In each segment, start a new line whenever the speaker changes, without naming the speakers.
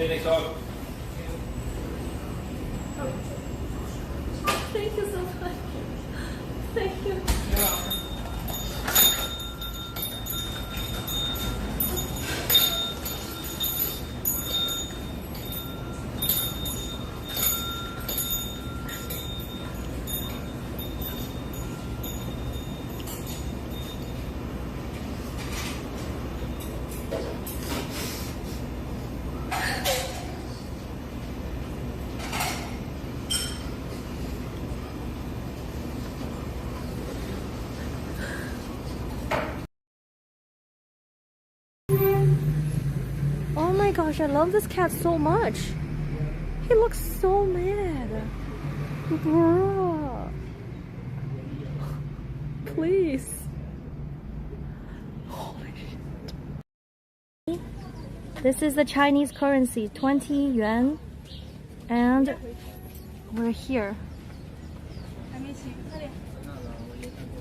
Thank you so much. Thank you. Oh my gosh, I love this cat so much. He looks so mad. Bruh. Please. Holy shit. This is the Chinese currency, 20 yuan. And we're here.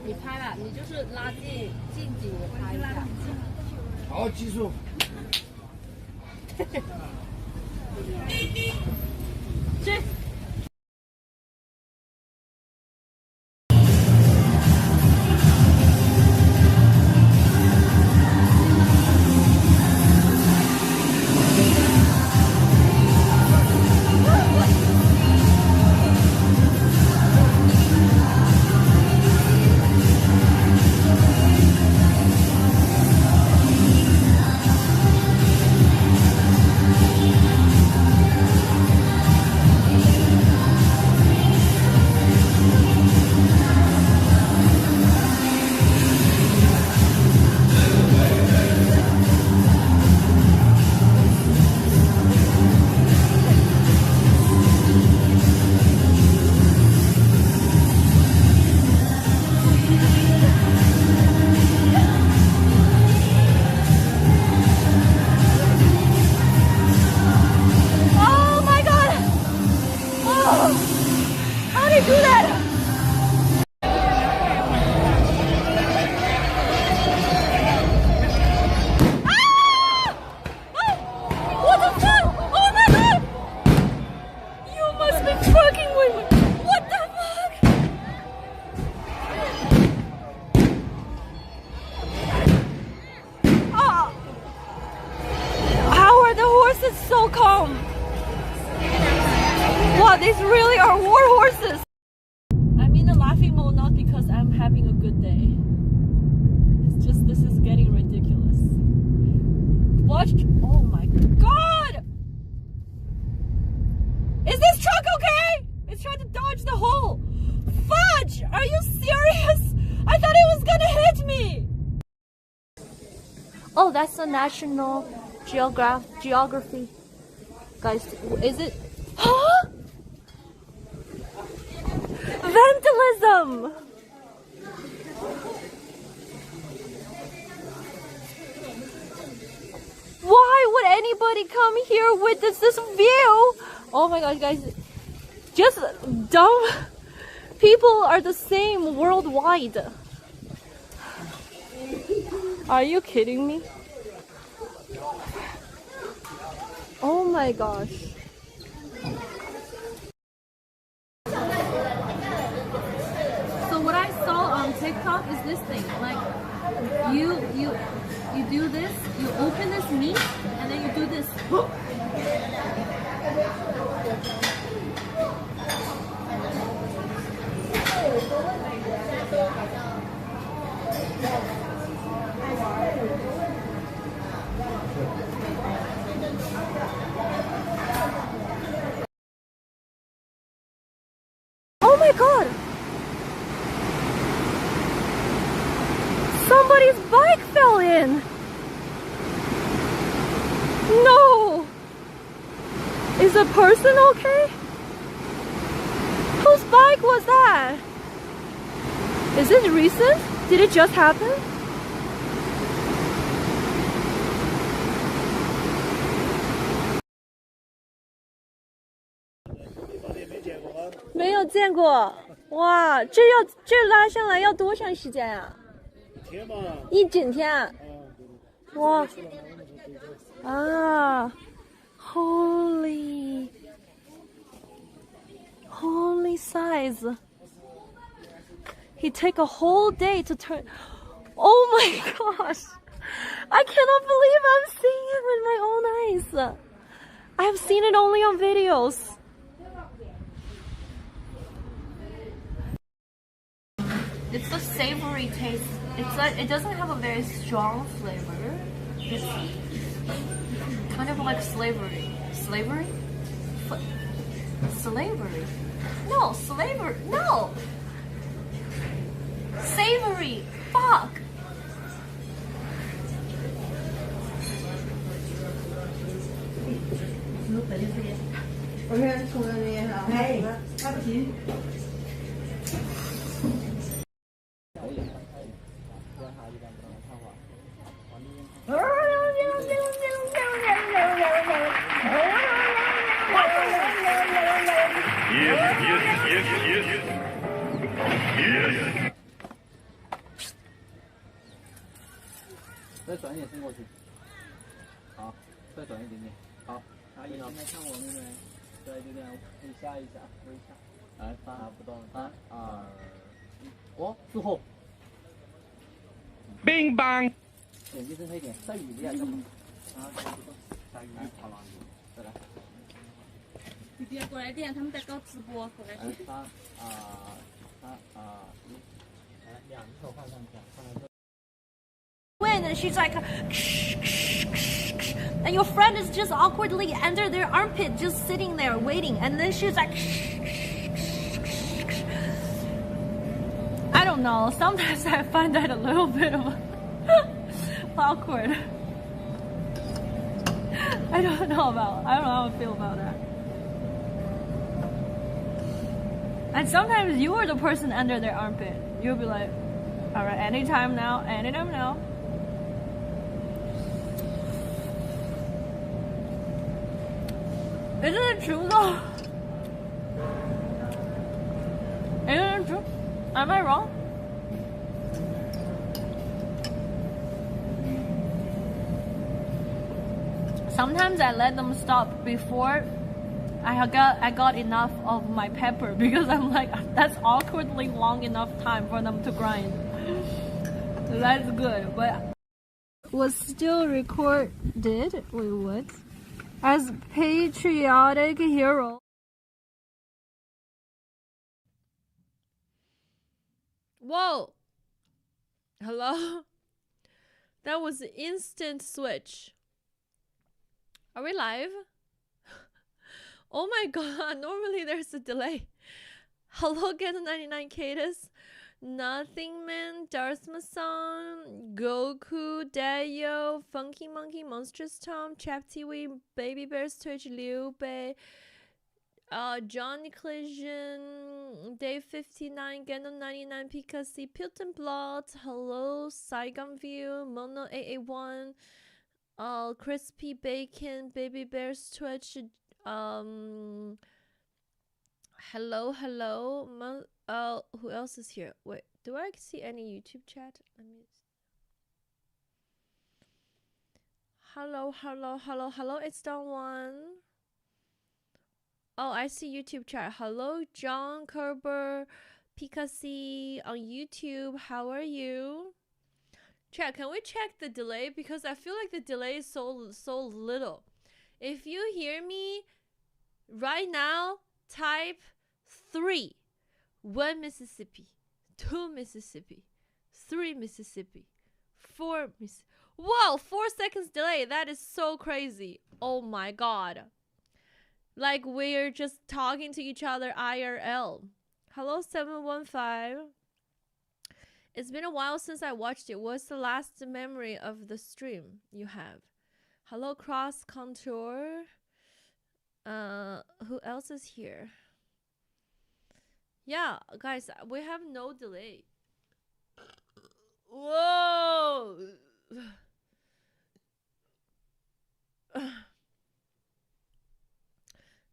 你拍吧，你就是拉近景，我拍一下。
好，技术。
去。Do that! Ah! Oh! What the fuck? Oh my god! You must be fucking with me! What the fuck? Oh! How are the horses so calm? Wow, these really are war horses! Not because I'm having a good day. It's just this is getting ridiculous. Watch! Oh my god! Is this truck okay? It's trying to dodge the hole. Fudge! Are you serious? I thought it was gonna hit me. Oh, that's the National Geography. Guys, is it? Huh? Vandalism! Why would anybody come here with this view? Oh my gosh, guys. Just dumb people are the same worldwide. Are you kidding me? Oh my gosh. What I saw on TikTok is this thing, like you do this, you open this meat, and then you do this. Oh my god! Somebody's bike fell in! No! Is the person okay? Whose bike was that? Is it recent? Did it just happen?没有见过，哇，这拉上来要多长时间呀？一整天。哇啊， Holy size. He take a whole day to turn. Oh my gosh. I cannot believe I'm seeing it with my own eyes. I've seen it only on videos. It's a savory taste. It's like it doesn't have a very strong flavor. It's kind of like slavery. Slavery? Slavery? No, slavery. No! Savory! Fuck!
Yes. 再转一点伸过去，好，再转一点点，好，阿姨现在看我那边，对，就这样，微笑一下，微笑，来，3，不动，3、2、1，哦，之后，
冰棒，
眼睛睁开一点，下雨不要这么，啊，不动，下雨好了，再来，
你别过来点，他们在搞直播，过来。
来，3、2、1，来，两只手放上去，放在这。
When and she's like, and your friend is just awkwardly under their armpit, just sitting there waiting, and then she's like, I don't know. Sometimes I find that a little bit of awkward. I don't know how I feel about that. And sometimes you are the person under their armpit. You'll be like, all right, anytime now, anytime now. Isn't it true though? Isn't it true? Am I wrong? Sometimes I let them stop before I got enough of my pepper because I'm like, that's awkwardly long enough time for them to grind. That's good, but was still recorded. Wait, what? As patriotic hero. Whoa! Hello? That was an instant switch. Are we live? Oh my god, normally there's a delay. Hello, Get 99 Cadus. Nothing Man, Darth Mason, Goku, Dayo, Funky Monkey, Monstrous Tom, Chaptiwi, Baby Bears Twitch, Liu Bei, Johnny Collision, Dave 59, Gundam 99, Pikachu, Pilton Blot, Hello, Saigon View, Mono 881, Crispy Bacon, Baby Bears Twitch, hello, who else is here? Wait, do I see any YouTube chat? Let me. Hello, it's Don One. Oh, I see YouTube chat. Hello, John Kerber, Pikachu on YouTube. How are you? Chat, can we check the delay? Because I feel like the delay is so little. If you hear me right now, type 3. 1 Mississippi, 2 Mississippi, 3 Mississippi, 4 Mississippi. Whoa, 4 seconds delay. That is so crazy. Oh my god. Like we're just talking to each other IRL. Hello, 715. It's been a while since I watched it. What's the last memory of the stream you have? Hello, Cross Contour. Who else is here? Yeah, guys, we have no delay. Whoa!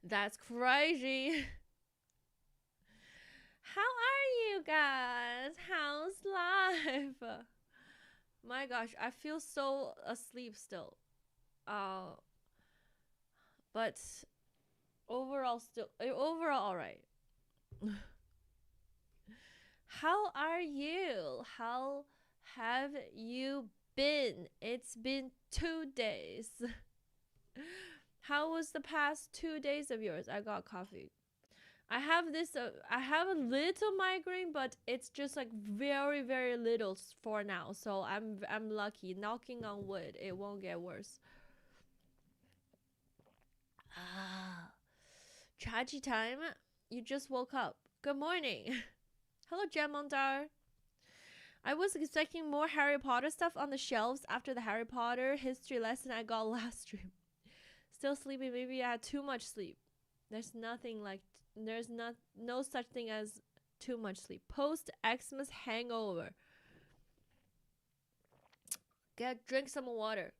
That's crazy. How are you guys? How's life? My gosh, I feel so asleep still. But but overall all right. How are you? How have you been? It's been 2 days. How was the past 2 days of yours? I got coffee. I have a little migraine, but it's just like very, very little for now. So I'm lucky. Knocking on wood, it won't get worse. Ah, Chachi time. You just woke up. Good morning. Hello, Jamondar. I was expecting more Harry Potter stuff on the shelves after the Harry Potter history lesson I got last stream. Still sleeping. Maybe I had too much sleep. There's no such thing as too much sleep. Post Xmas hangover. Drink some water.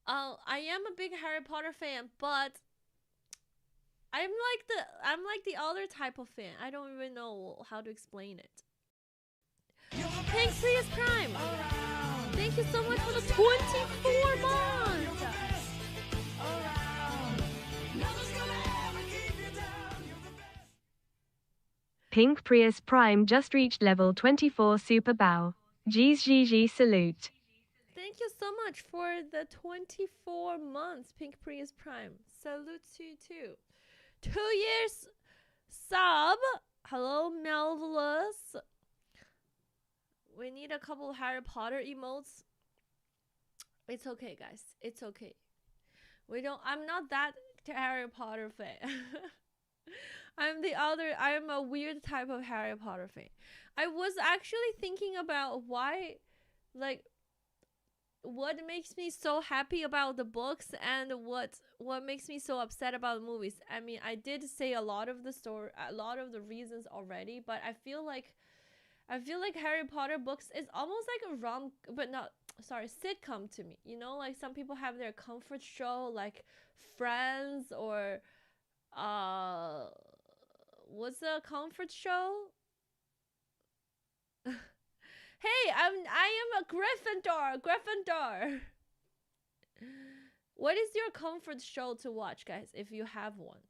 I am a big Harry Potter fan, but I'm like the other type of fan. I don't even know how to explain it. Thanks, Prius Prime. Thank you so much for the 24 months.
Pink Prius Prime just reached level 24 super bow. GG salute.
Thank you so much for the 24 months, Pink Prius Prime. Salute to you too. 2 years sub. Hello, Melvillous. We need a couple of Harry Potter emotes. It's okay, guys. It's okay. I'm not that Harry Potter fan. I am a weird type of Harry Potter fan. I was actually thinking about why, like, what makes me so happy about the books and what makes me so upset about the movies. I mean, I did say a lot of the reasons already, but I feel like Harry Potter books is almost like a sitcom to me. You know, like some people have their comfort show, like Friends or what's the comfort show? Hey, I am a Gryffindor. What is your comfort show to watch, guys, if you have one?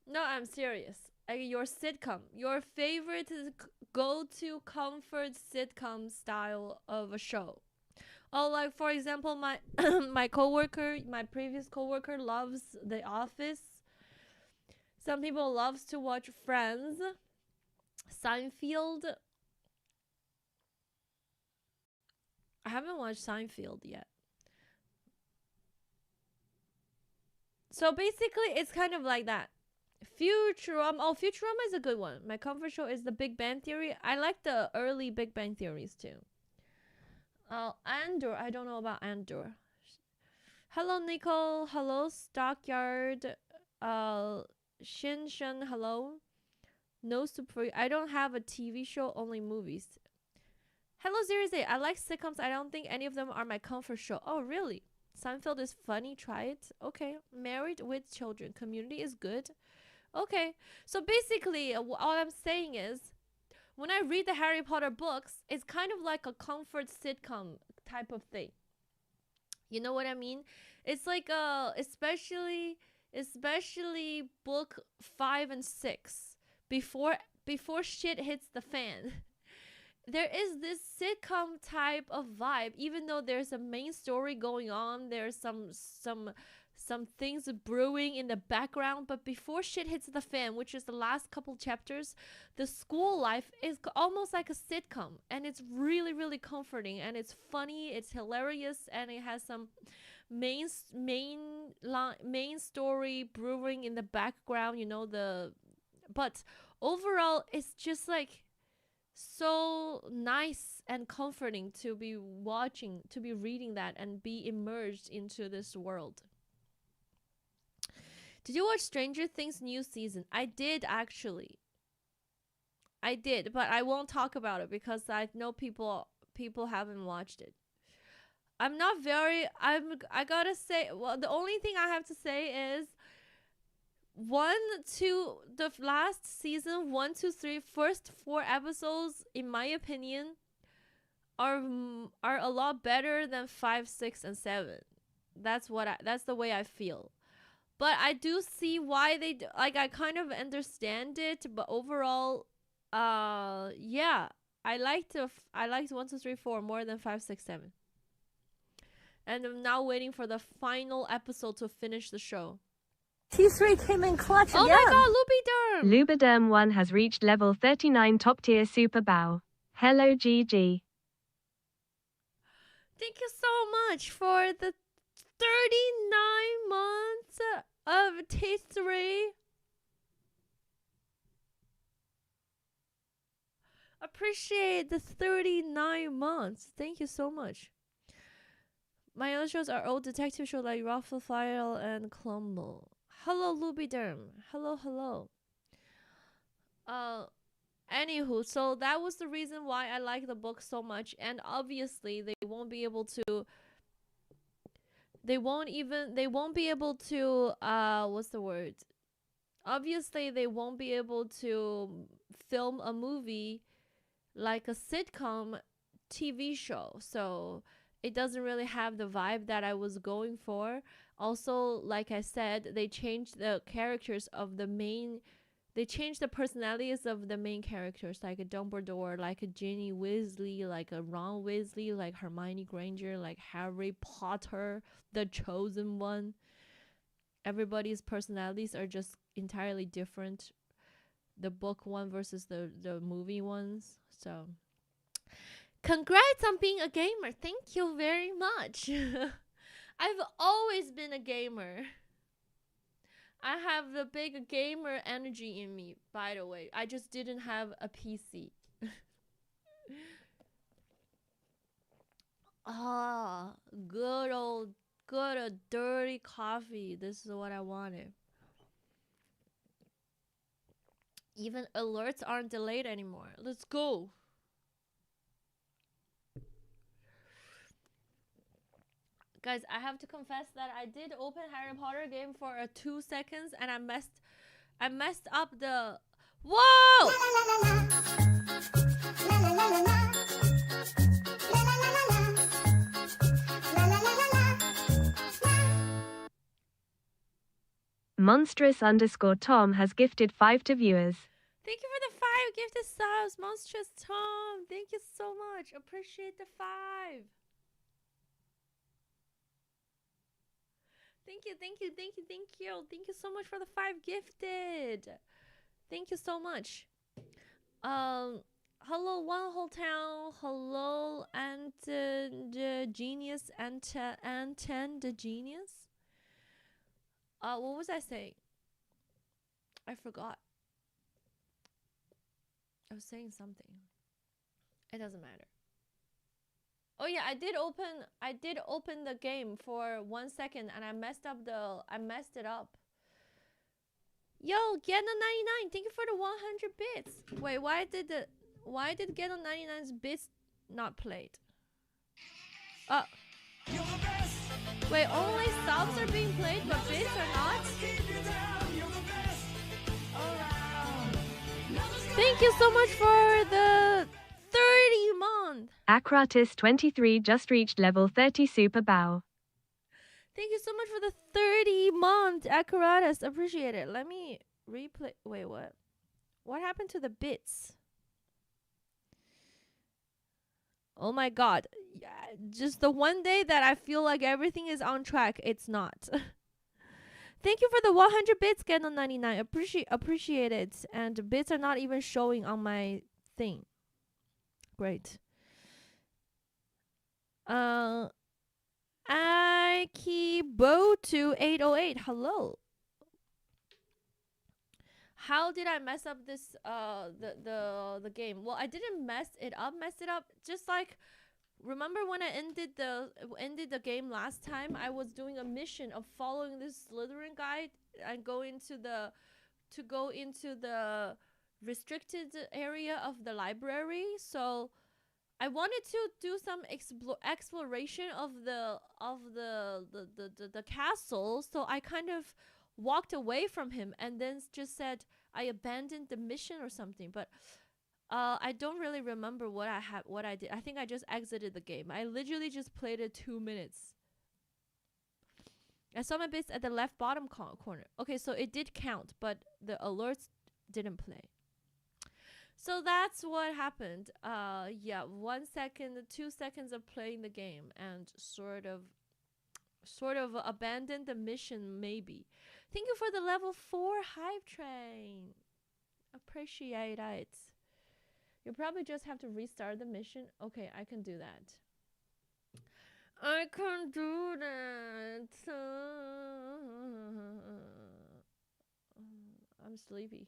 No, I'm serious. Your sitcom, your favorite go-to comfort sitcom style of a show. Oh, like for example, my my previous coworker loves The Office. Some people loves to watch Friends, Seinfeld. I haven't watched Seinfeld yet. So basically, it's kind of like that. Futurama. Oh, Futurama is a good one. My comfort show is The Big Bang Theory. I like the early Big Bang Theories too. Andor. I don't know about Andor. Hello, Nicole. Hello, Stockyard. Shin Shin. Hello. No super. I don't have a TV show. Only movies. Hello, Series 8. I like sitcoms. I don't think any of them are my comfort show. Oh, really? Seinfeld is funny. Try it. Okay. Married with Children. Community is good. Okay. So basically, all I'm saying is, when I read the Harry Potter books, it's kind of like a comfort sitcom type of thing. You know what I mean? It's like especially book 5 and 6 before shit hits the fan. There is this sitcom type of vibe, even though there's a main story going on, there's some things brewing in the background, but before shit hits the fan, which is the last couple chapters, the school life is almost like a sitcom, and it's really, really comforting, and it's funny, it's hilarious, and it has some main story brewing in the background, you know, but overall it's just like so nice and comforting to be reading that and be immersed into this world. Did you watch Stranger Things new season? I did, actually. I did, but I won't talk about it because I know people haven't watched it. I gotta say, well, the only thing I have to say is the last season, 1, 2, 3, first 4 episodes, in my opinion, are a lot better than 5, 6, and 7. That's the way I feel. But I do see why they like. I kind of understand it, but overall, yeah, I liked 1, 2, 3, 4 more than 5, 6, 7. And I'm now waiting for the final episode to finish the show.
T3 came in clutch
Oh
again.
my god, Luby Derm!
Lubiderm 1 has reached level 39 top tier super bow. Hello GG.
Thank you so much for the 39 months of T3. Appreciate the 39 months. Thank you so much. My other shows are old detective shows like Ruffle File and Clumble. Hello, Lubiderm. Hello, hello. Anywho, so that was the reason why I like the book so much, and obviously they won't be able to. They won't be able to. What's the word? Obviously, they won't be able to film a movie like a sitcom TV show. So it doesn't really have the vibe that I was going for. Also, like I said, they changed the characters of the main. They changed the personalities of the main characters, like a Dumbledore, like a Ginny Weasley, like a Ron Weasley, like Hermione Granger, like Harry Potter, the Chosen One. Everybody's personalities are just entirely different. The book one versus the movie ones. So, congrats on being a gamer. Thank you very much. I've always been a gamer. I have the big gamer energy in me, by the way. I just didn't have a PC. Good old dirty coffee. This is what I wanted. Even alerts aren't delayed anymore. Let's go. Guys, I have to confess that I did open Harry Potter game for 2 seconds and I messed up the. Whoa!
Monstrous_Tom has gifted 5 to viewers.
Thank you for the 5 gifted subs, Monstrous Tom. Thank you so much. Appreciate the 5. Thank you. Thank you so much for the 5 gifted. Thank you so much. Hello, One Whole Town. Hello, and the Genius and the Genius. What was I saying? I forgot. I was saying something. It doesn't matter. Oh yeah, I did open the game for 1 second and I messed it up. Yo, Get on 99, thank you for the 100 bits. Wait, why did Get on 99's bits not played? Wait, only subs are being played but bits are not? Thank you so much for the 30 month.
Akratis 23 just reached level 30 super bow.
Thank you so much for the 30 month, Akaratus. Appreciate it. Let me replay. Wait, what? What happened to the bits? Oh my god. Yeah, just the one day that I feel like everything is on track, it's not. Thank you for the 100 bits, Get on 99. Appreciate it. And bits are not even showing on my thing. Great. Aikibo2808. Hello. How did I mess up this the game? Well, I didn't mess it up. Just like, remember when I ended the game last time? I was doing a mission of following this Slytherin guide and go into the restricted area of the library. So I wanted to do some exploration of the castle. So I kind of walked away from him and then just said I abandoned the mission or something. But I don't really remember what I did. I think I just exited the game. I literally just played it 2 minutes. I saw my bits at the left bottom corner. Okay, so it did count, but the alerts didn't play. So that's what happened. Yeah, 1 second, 2 seconds of playing the game and sort of abandoned the mission maybe. Thank you for the level 4 hype train. Appreciate it. You probably just have to restart the mission. Okay, I can do that. I can do that. I'm sleepy.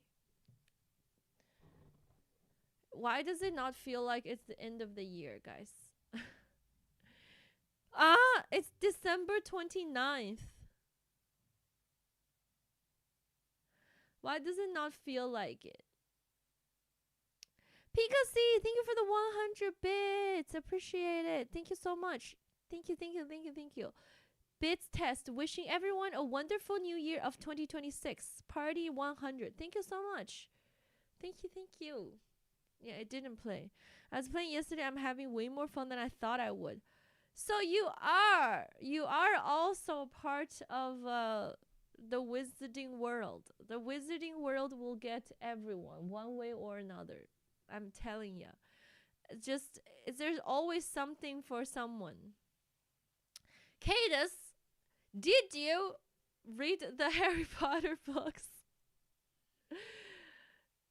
Why does it not feel like it's the end of the year, guys? It's December 29th. Why does it not feel like it? Pikacy, thank you for the 100 bits. Appreciate it. Thank you so much. Thank you. Bits test. Wishing everyone a wonderful new year of 2026. Party 100. Thank you so much. Thank you. Yeah, it didn't play. I was playing yesterday. I'm having way more fun than I thought I would. So you are also part of the wizarding world. The wizarding world will get everyone one way or another. I'm telling you. There's always something for someone. Cadus, did you read the Harry Potter books?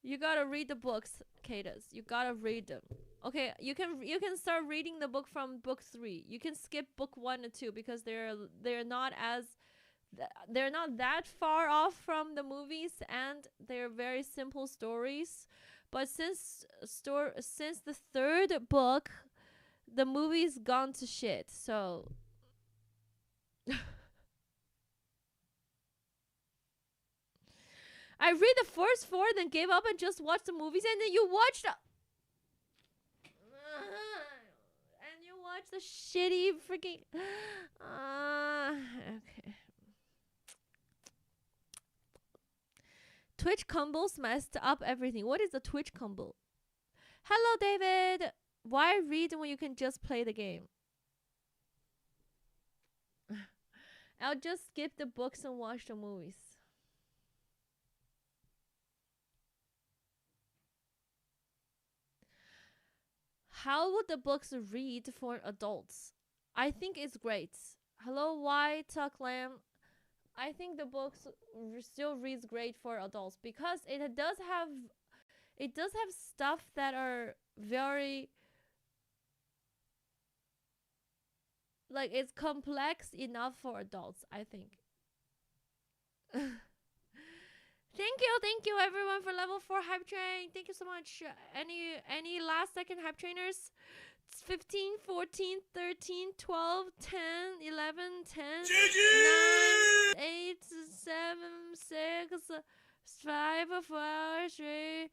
You gotta read the books, Cadus. You gotta read them. Okay, you can start reading the book from book 3. You can skip book 1 and 2 because they're not that far off from the movies, and they're very simple stories. But since the 3rd book, the movie's gone to shit. So I read the first 4, then gave up and just watched the movies, and then you watched the shitty freaking okay. Twitch combos messed up everything. What is a Twitch combo? Hello, David. Why read when you can just play the game? I'll just skip the books and watch the movies. How would the books read for adults? I think it's great. Hello, White Tuck Lamb. I think the books still reads great for adults because it does have stuff that are very, like, it's complex enough for adults, I think. Thank you everyone for level 4 hype train. Thank you so much. Any last second hype trainers? It's 15, 14, 13, 12, 10, 11, 10, 9, 8, 7, 6, 5, 4, 3.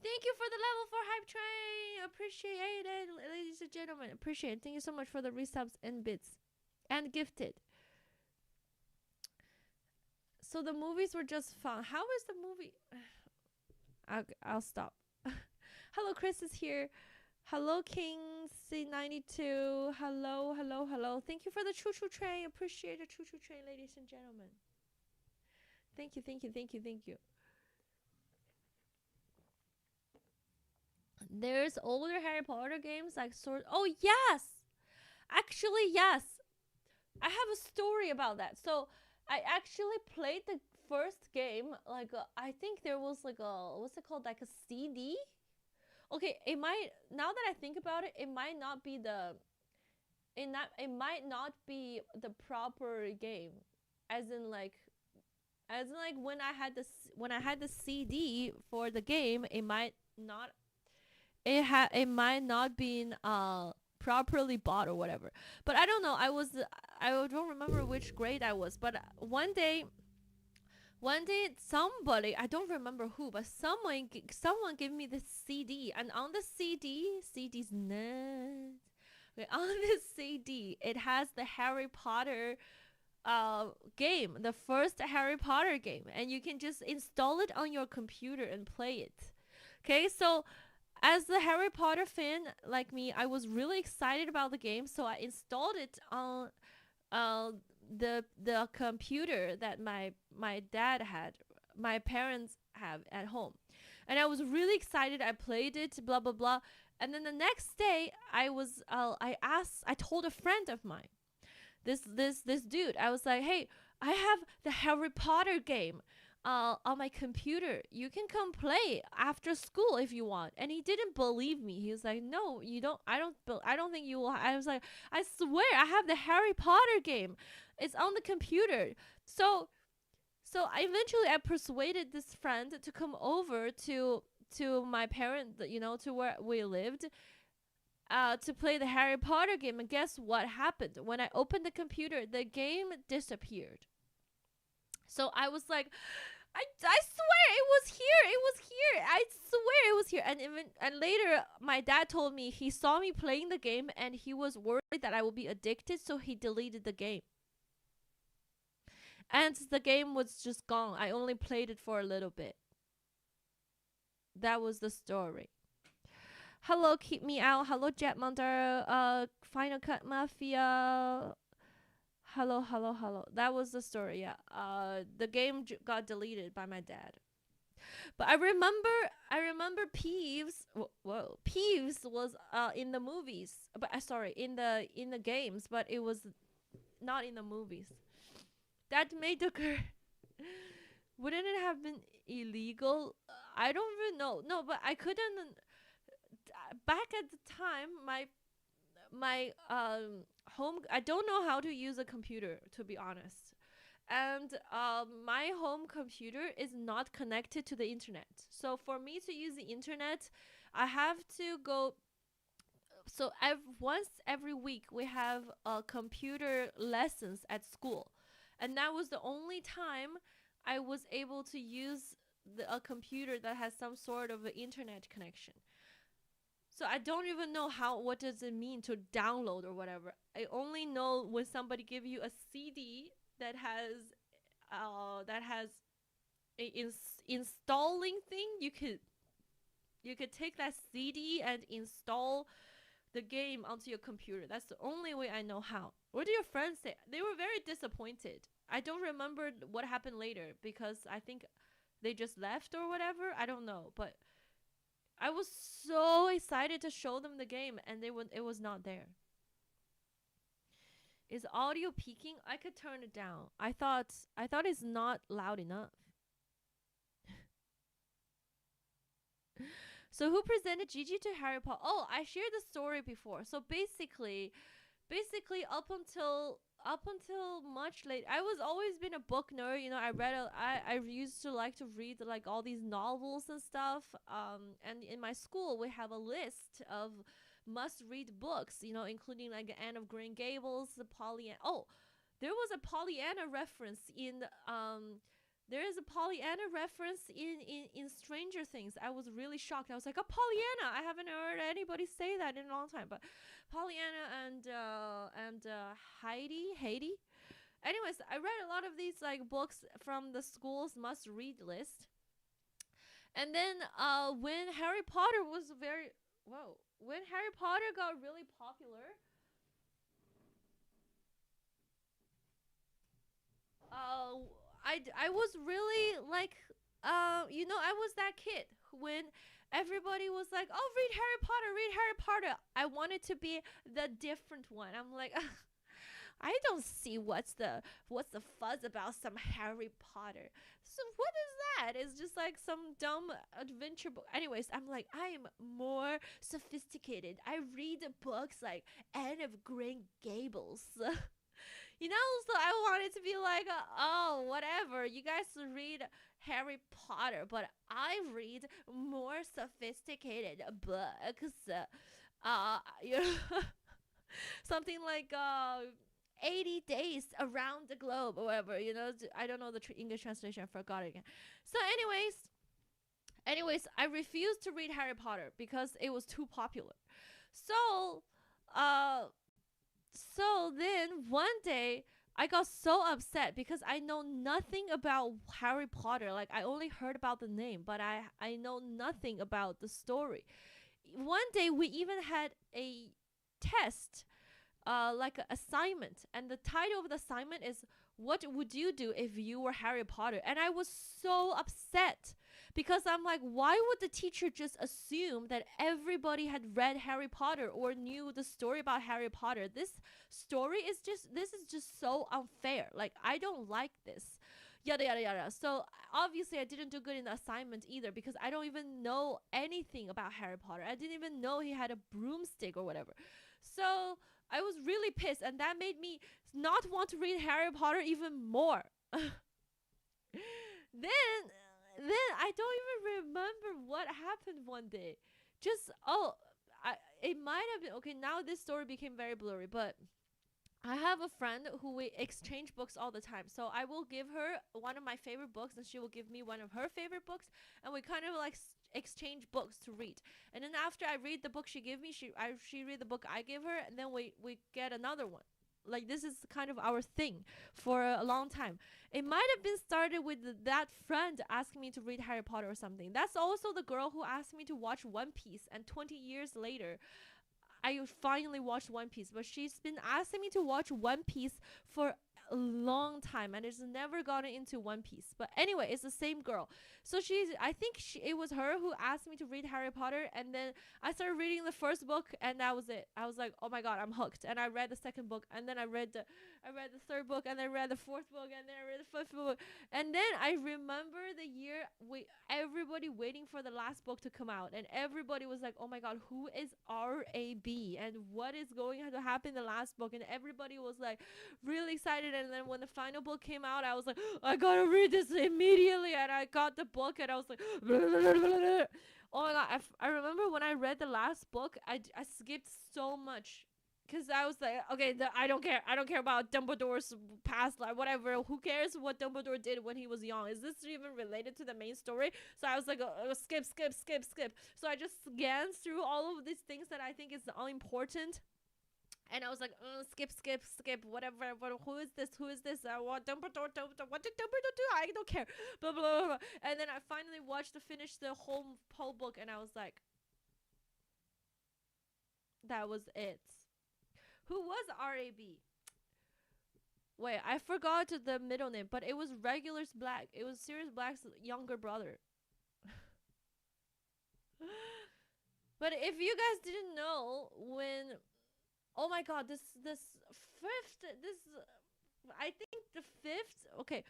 Thank you for the level 4 hype train. Appreciate it, ladies and gentlemen. Appreciate it. Thank you so much for the resubs and bits and gifted. So the movies were just fun. How is the movie? I'll stop. Hello, Chris is here. Hello, King C92. Hello. Thank you for the choo-choo train. Appreciate the choo-choo train, ladies and gentlemen. Thank you. There's older Harry Potter games like Sword. Oh, yes! Actually, yes. I have a story about that. So I actually played the first game, like, I think there was like what's it called? Like a CD? Okay, now that I think about it, it might not be the proper game. As in like when I had the CD for the game, it might not been properly bought or whatever. But I don't know. I don't remember which grade I was, but one day somebody, I don't remember who, but someone gave me this CD, and on the CD's nuts. Okay, on this CD, it has the Harry Potter game, the first Harry Potter game, and you can just install it on your computer and play it. Okay, so as a Harry Potter fan like me, I was really excited about the game, so I installed it on uh, the computer that my dad had, my parents have at home, and I was really excited. I played it, blah blah blah, and then the next day I told a friend of mine, this dude, I was like, hey, I have the Harry Potter game on my computer. You can come play after school if you want. And he didn't believe me. He was like, no, you don't. I don't think you will. I was like, I swear, I have the Harry Potter game. It's on the computer. So I persuaded this friend to come over to my parent, to where we lived, to play the Harry Potter game. And guess what happened? When I opened the computer, the game disappeared. So I was like, I swear it was here. It was here. I swear it was here. And later, my dad told me he saw me playing the game and he was worried that I would be addicted, so he deleted the game. And the game was just gone. I only played it for a little bit. That was the story. Hello, Keep Me Out. Hello, Jetmonder. Final Cut Mafia. Hello. That was the story. Yeah. The game got deleted by my dad. But I remember Peeves. Whoa, Peeves was in the movies. But sorry, in the games. But it was not in the movies. That made the wouldn't it have been illegal? I don't even know. No, but I couldn't. Back at the time, my home, I don't know how to use a computer, to be honest, and my home computer is not connected to the internet. So for me to use the internet, I have to go. So once every week we have computer lessons at school, and that was the only time I was able to use a computer that has some sort of an internet connection. So I don't even know what does it mean to download or whatever. I only know when somebody give you a CD that has a installing thing. You could take that CD and install the game onto your computer. That's the only way I know how. What do your friends say? They were very disappointed. I don't remember what happened later because I think they just left or whatever. I don't know, but I was so excited to show them the game, and it was not there. Is audio peaking? I could turn it down. I thought it's not loud enough. So who presented Gigi to Harry Potter? Oh, I shared the story before. So basically up until much late, I was always been a book nerd. I used to like to read like all these novels and stuff. And in my school we have a list of must read books, including like Anne of Green Gables, the Pollyanna. Oh, there was a Pollyanna reference in there is a Pollyanna reference in Stranger Things. I was really shocked. I was like, a Pollyanna. I haven't heard anybody say that in a long time. But Pollyanna and Heidi. Anyways, I read a lot of these like books from the school's must read list. And then when Harry Potter got really popular, I was really like, I was that kid when everybody was like, oh, read Harry Potter. I wanted to be the different one. I'm like, I don't see what's the fuzz about some Harry Potter. So what is that? It's just like some dumb adventure book. Anyways, I'm like, I am more sophisticated. I read books like Anne of Green Gables. So I wanted to be like, oh, whatever. You guys read Harry Potter, but I read more sophisticated books. Something like 80 days around the globe or whatever. I don't know the English translation. I forgot it again. So, anyways, I refused to read Harry Potter because it was too popular. So then one day I got so upset because I know nothing about Harry Potter. Like I only heard about the name, but I know nothing about the story. One day we even had a test, like an assignment, and the title of the assignment is "What would you do if you were Harry Potter?" And I was so upset because I'm like, why would the teacher just assume that everybody had read Harry Potter or knew the story about Harry Potter? This is just so unfair. Like I don't like this. Yada yada yada. So obviously I didn't do good in the assignment either because I don't even know anything about Harry Potter. I didn't even know he had a broomstick or whatever. So I was really pissed, and that made me not want to read Harry Potter even more. then I don't even remember what happened one day. Just it might have been okay. Now this story became very blurry, but I have a friend who we exchange books all the time. So I will give her one of my favorite books, and she will give me one of her favorite books, and we kind of like exchange books to read. And then after I read the book she gave me, she read the book I give her, and then we get another one. Like this is kind of our thing for a long time. It might have been started with that friend asking me to read Harry Potter or something. That's also the girl who asked me to watch One Piece, and 20 years later I finally watched One Piece, but she's been asking me to watch One Piece for a long time and has never gotten into One Piece. But anyway, it's the same girl. So I think it was her who asked me to read Harry Potter, and then I started reading the first book, and that was it. I was like, oh my god, I'm hooked. And I read the second book, and then I read the third book, and then I read the fourth book, and then I read the fifth book. And then I remember the year everybody waiting for the last book to come out, and everybody was like, oh my god, who is RAB and what is going to happen in the last book? And everybody was like really excited. And then when the final book came out, I was like, I gotta read this immediately. And I got the book, and I was like, oh my god, I remember when I read the last book, I skipped so much because I was like, okay, I don't care about Dumbledore's past life, whatever. Who cares what Dumbledore did when he was young? Is this even related to the main story? So I was like, skip. So I just scanned through all of these things that I think is unimportant. And I was like, skip, whatever. Who is this? What Dumbledore? What did Dumbledore do? I don't care. Blah, blah, blah, blah. And then I finally finished the whole book, and I was like, that was it. Who was RAB? Wait, I forgot the middle name, but it was Regulus Black. It was Sirius Black's younger brother. But if you guys didn't know, oh my god, I think the fifth, okay,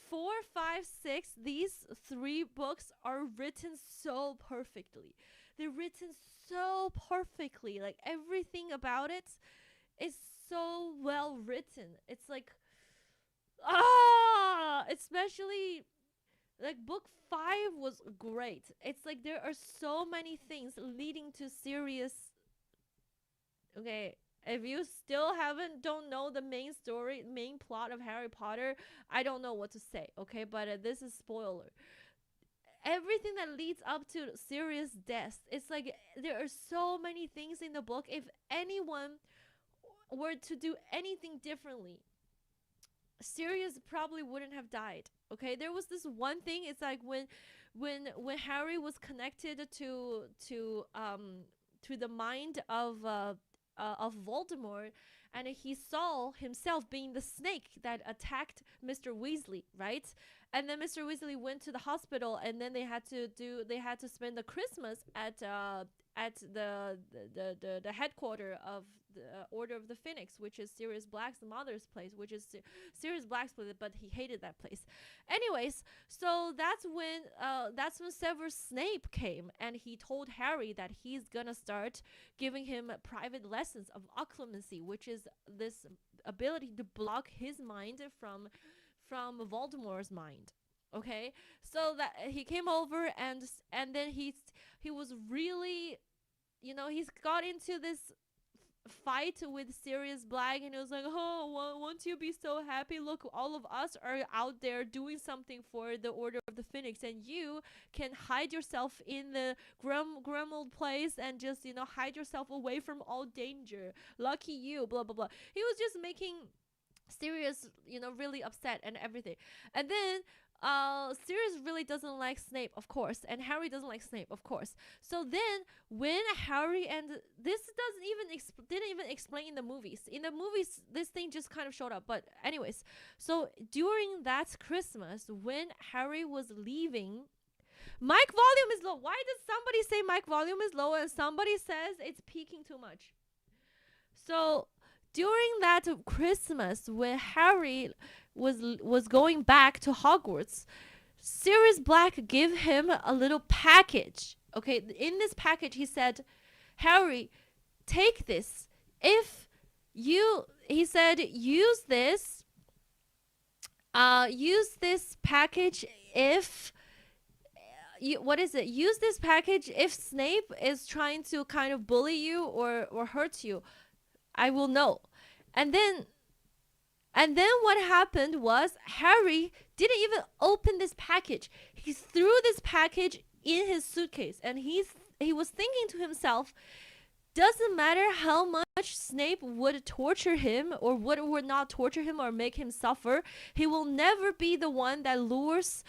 4, 5, 6, these 3 books are written so perfectly. They're written so perfectly. Like everything about it is so well written. It's like, especially like book 5 was great. It's like there are so many things leading to serious. Okay, if you still don't know the main plot of Harry Potter, I don't know what to say. Okay, but this is spoiler. Everything that leads up to Sirius' death, it's like there are so many things in the book. If anyone were to do anything differently, Sirius probably wouldn't have died. Okay, there was this one thing. It's like when Harry was connected to the mind of Voldemort, and he saw himself being the snake that attacked Mr. Weasley, right? And then Mr. Weasley went to the hospital, and then they had to spend the Christmas at the headquarters of the Order of the Phoenix, which is Sirius Black's mother's place, which is Sirius Black's place, but he hated that place. Anyways, so that's when Severus Snape came, and he told Harry that he's gonna start giving him private lessons of occlumency, which is this ability to block his mind from Voldemort's mind. Okay, so that he came over, and then he was really, he's got into this fight with Sirius Black, and it was like, oh, won't you be so happy? Look, all of us are out there doing something for the Order of the Phoenix, and you can hide yourself in the Grimold place and just hide yourself away from all danger. Lucky you, blah blah blah. He was just making Sirius, really upset and everything. And then Sirius really doesn't like Snape, of course, and Harry doesn't like Snape, of course. So then when Harry and this doesn't even didn't even explain in the movies. In the movies, this thing just kind of showed up. But anyways, so during that Christmas, when Harry was leaving, mic volume is low. Why does somebody say mic volume is low and somebody says it's peaking too much? So during that Christmas, when Harry was going back to Hogwarts, Sirius Black gave him a little package. Okay, in this package, he said, "Harry, take this. If you," he said, "use this. Use this package if." What is it? Use this package if Snape is trying to kind of bully you or hurt you. I will know. And then what happened was Harry didn't even open this package. He threw this package in his suitcase, and he was thinking to himself, doesn't matter how much Snape would torture him or would not torture him or make him suffer, he will never be the one that lures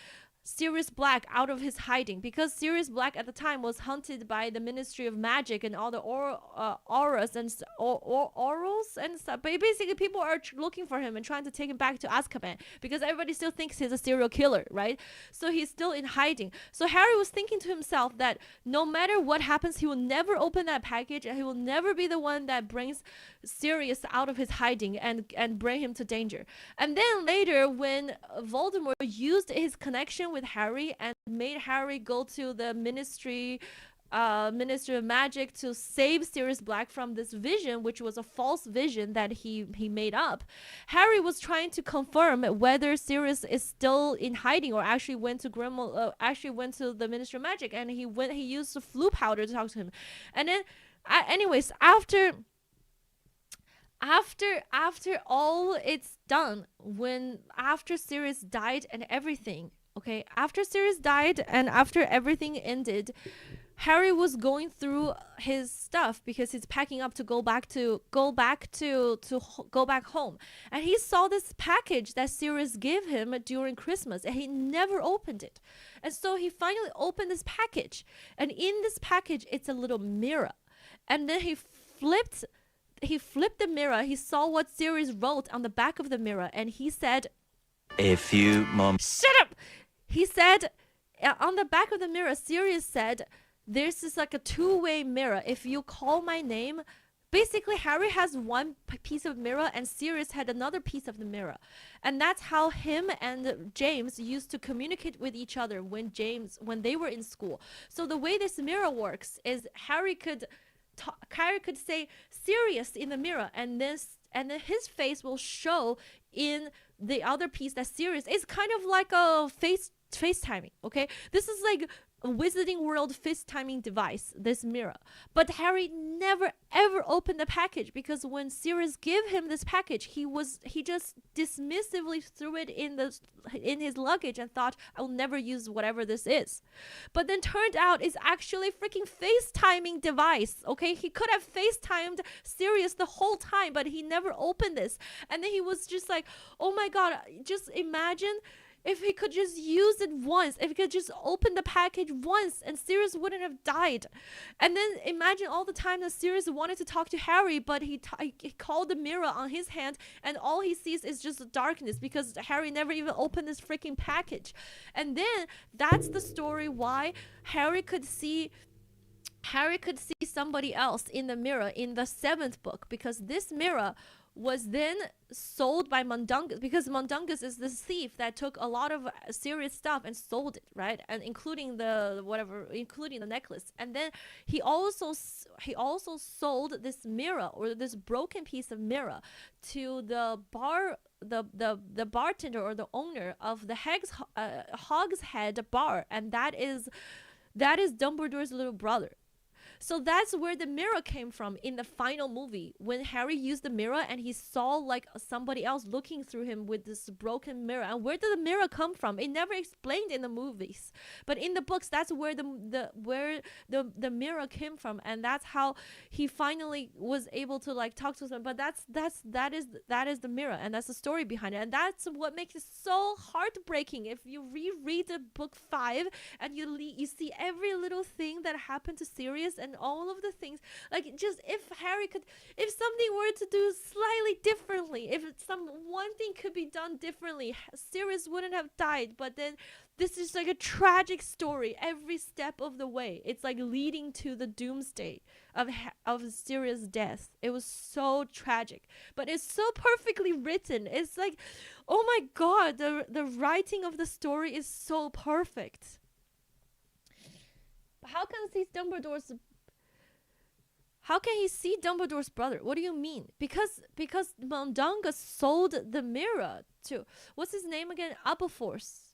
Sirius Black out of his hiding, because Sirius Black at the time was hunted by the Ministry of Magic and all the auras and orals and stuff. But basically, people are looking for him and trying to take him back to Azkaban because everybody still thinks he's a serial killer, right? So he's still in hiding. So Harry was thinking to himself that no matter what happens, he will never open that package and he will never be the one that brings Sirius out of his hiding and bring him to danger. And then later, when Voldemort used his connection with Harry and made Harry go to the Ministry of Magic to save Sirius Black from this vision, which was a false vision that he made up, Harry was trying to confirm whether Sirius is still in hiding or actually went to the Ministry of Magic, and he used the flu powder to talk to him. And then anyways, after all it's done, after Sirius died and everything, okay, after Sirius died and after everything ended, Harry was going through his stuff because he's packing up to go back home, and he saw this package that Sirius gave him during Christmas, and he never opened it. And so he finally opened this package, and in this package it's a little mirror, and then he flipped the mirror. He saw what Sirius wrote on the back of the mirror, and he said,
A few moments.
"Shut up!" He said, on the back of the mirror, Sirius said, "This is like a two-way mirror. If you call my name," basically Harry has one piece of mirror and Sirius had another piece of the mirror. And that's how him and James used to communicate with each other when they were in school. So the way this mirror works is Harry could say Sirius in the mirror, and then his face will show in the other piece that Sirius is. Kind of like a FaceTiming, okay? This is like a Wizarding World FaceTiming device, this mirror. But Harry never ever opened the package, because when Sirius gave him this package, he just dismissively threw it in his luggage and thought, "I'll never use whatever this is." But then turned out it's actually freaking FaceTiming device, okay? He could have FaceTimed Sirius the whole time, but he never opened this. And then he was just like, oh my god, just imagine if he could just use it once, if he could just open the package once, and Sirius wouldn't have died. And then imagine all the time that Sirius wanted to talk to Harry, but he called the mirror on his hand, and all he sees is just darkness because Harry never even opened this freaking package. And then that's the story why Harry could see somebody else in the mirror in the 7th book, because this mirror was then sold by Mundungus, because Mundungus is this thief that took a lot of Sirius stuff and sold it, right? And including the necklace. And then he also sold this mirror, or this broken piece of mirror, to the bartender or the owner of the Hogshead bar, and that is Dumbledore's little brother. So that's where the mirror came from in the final movie, when Harry used the mirror and he saw like somebody else looking through him with this broken mirror. And where did the mirror come from? It never explained in the movies, but in the books, that's where the mirror came from, and that's how he finally was able to like talk to them. But that is the mirror, and that's the story behind it, and that's what makes it so heartbreaking. If you reread the book 5 and you see every little thing that happened to Sirius and all of the things, like, just if something were to do slightly differently, if one thing could be done differently, Sirius wouldn't have died. But then this is like a tragic story every step of the way. It's like leading to the doomsday of Sirius' death. It was so tragic, but it's so perfectly written. It's like, oh my god, the writing of the story is so perfect. How can he see Dumbledore's brother? What do you mean? Because Mundungus sold the mirror to, what's his name again? Aberforth.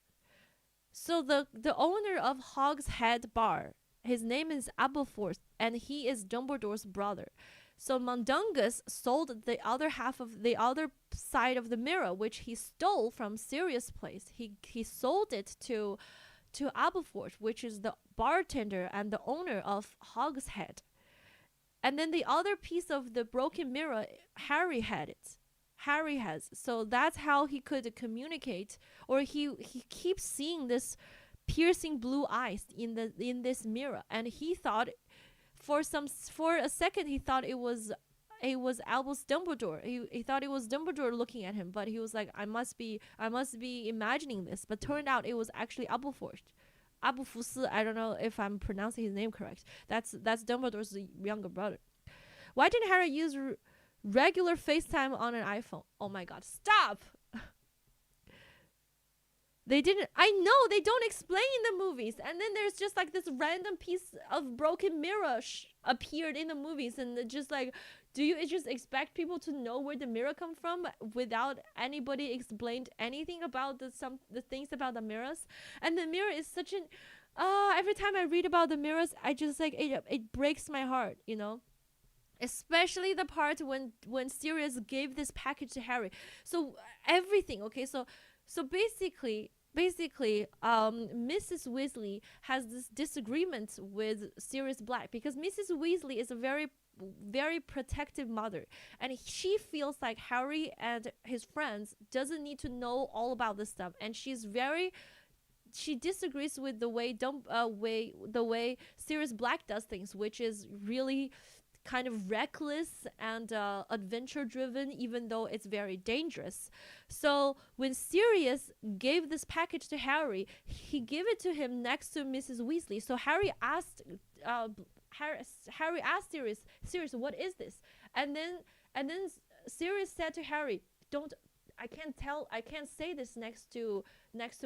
So the owner of Hogshead Bar, his name is Aberforth, and he is Dumbledore's brother. So Mundungus sold the other half of the other side of the mirror, which he stole from Sirius' place. He sold it to Aberforth, which is the bartender and the owner of Hogshead. And then the other piece of the broken mirror, Harry has. So that's how he could communicate, or he keeps seeing this piercing blue eyes in this mirror, and he thought for a second he thought it was Albus Dumbledore. He thought it was Dumbledore looking at him, but he was like, I must be imagining this. But turned out it was actually Aberforth. I don't know if I'm pronouncing his name correct. That's Dumbledore's younger brother. Why didn't Harry use regular FaceTime on an iPhone? Oh my god, stop! They didn't. I know they don't explain in the movies, and then there's just like this random piece of broken mirror appeared in the movies, and just like, do you just expect people to know where the mirror come from without anybody explained anything about the things about the mirrors? And the mirror is such an every time I read about the mirrors, I just like it breaks my heart, you know. Especially the part when Sirius gave this package to Harry. So everything, okay, so basically Mrs. Weasley has this disagreement with Sirius Black, because Mrs. Weasley is a very, very protective mother, and she feels like Harry and his friends doesn't need to know all about this stuff, and she disagrees with the way Sirius Black does things, which is really kind of reckless and adventure driven, even though it's very dangerous. So when Sirius gave this package to Harry, he gave it to him next to Mrs. Weasley. So Harry asked Sirius, what is this? And then Sirius said to Harry, I can't say this next to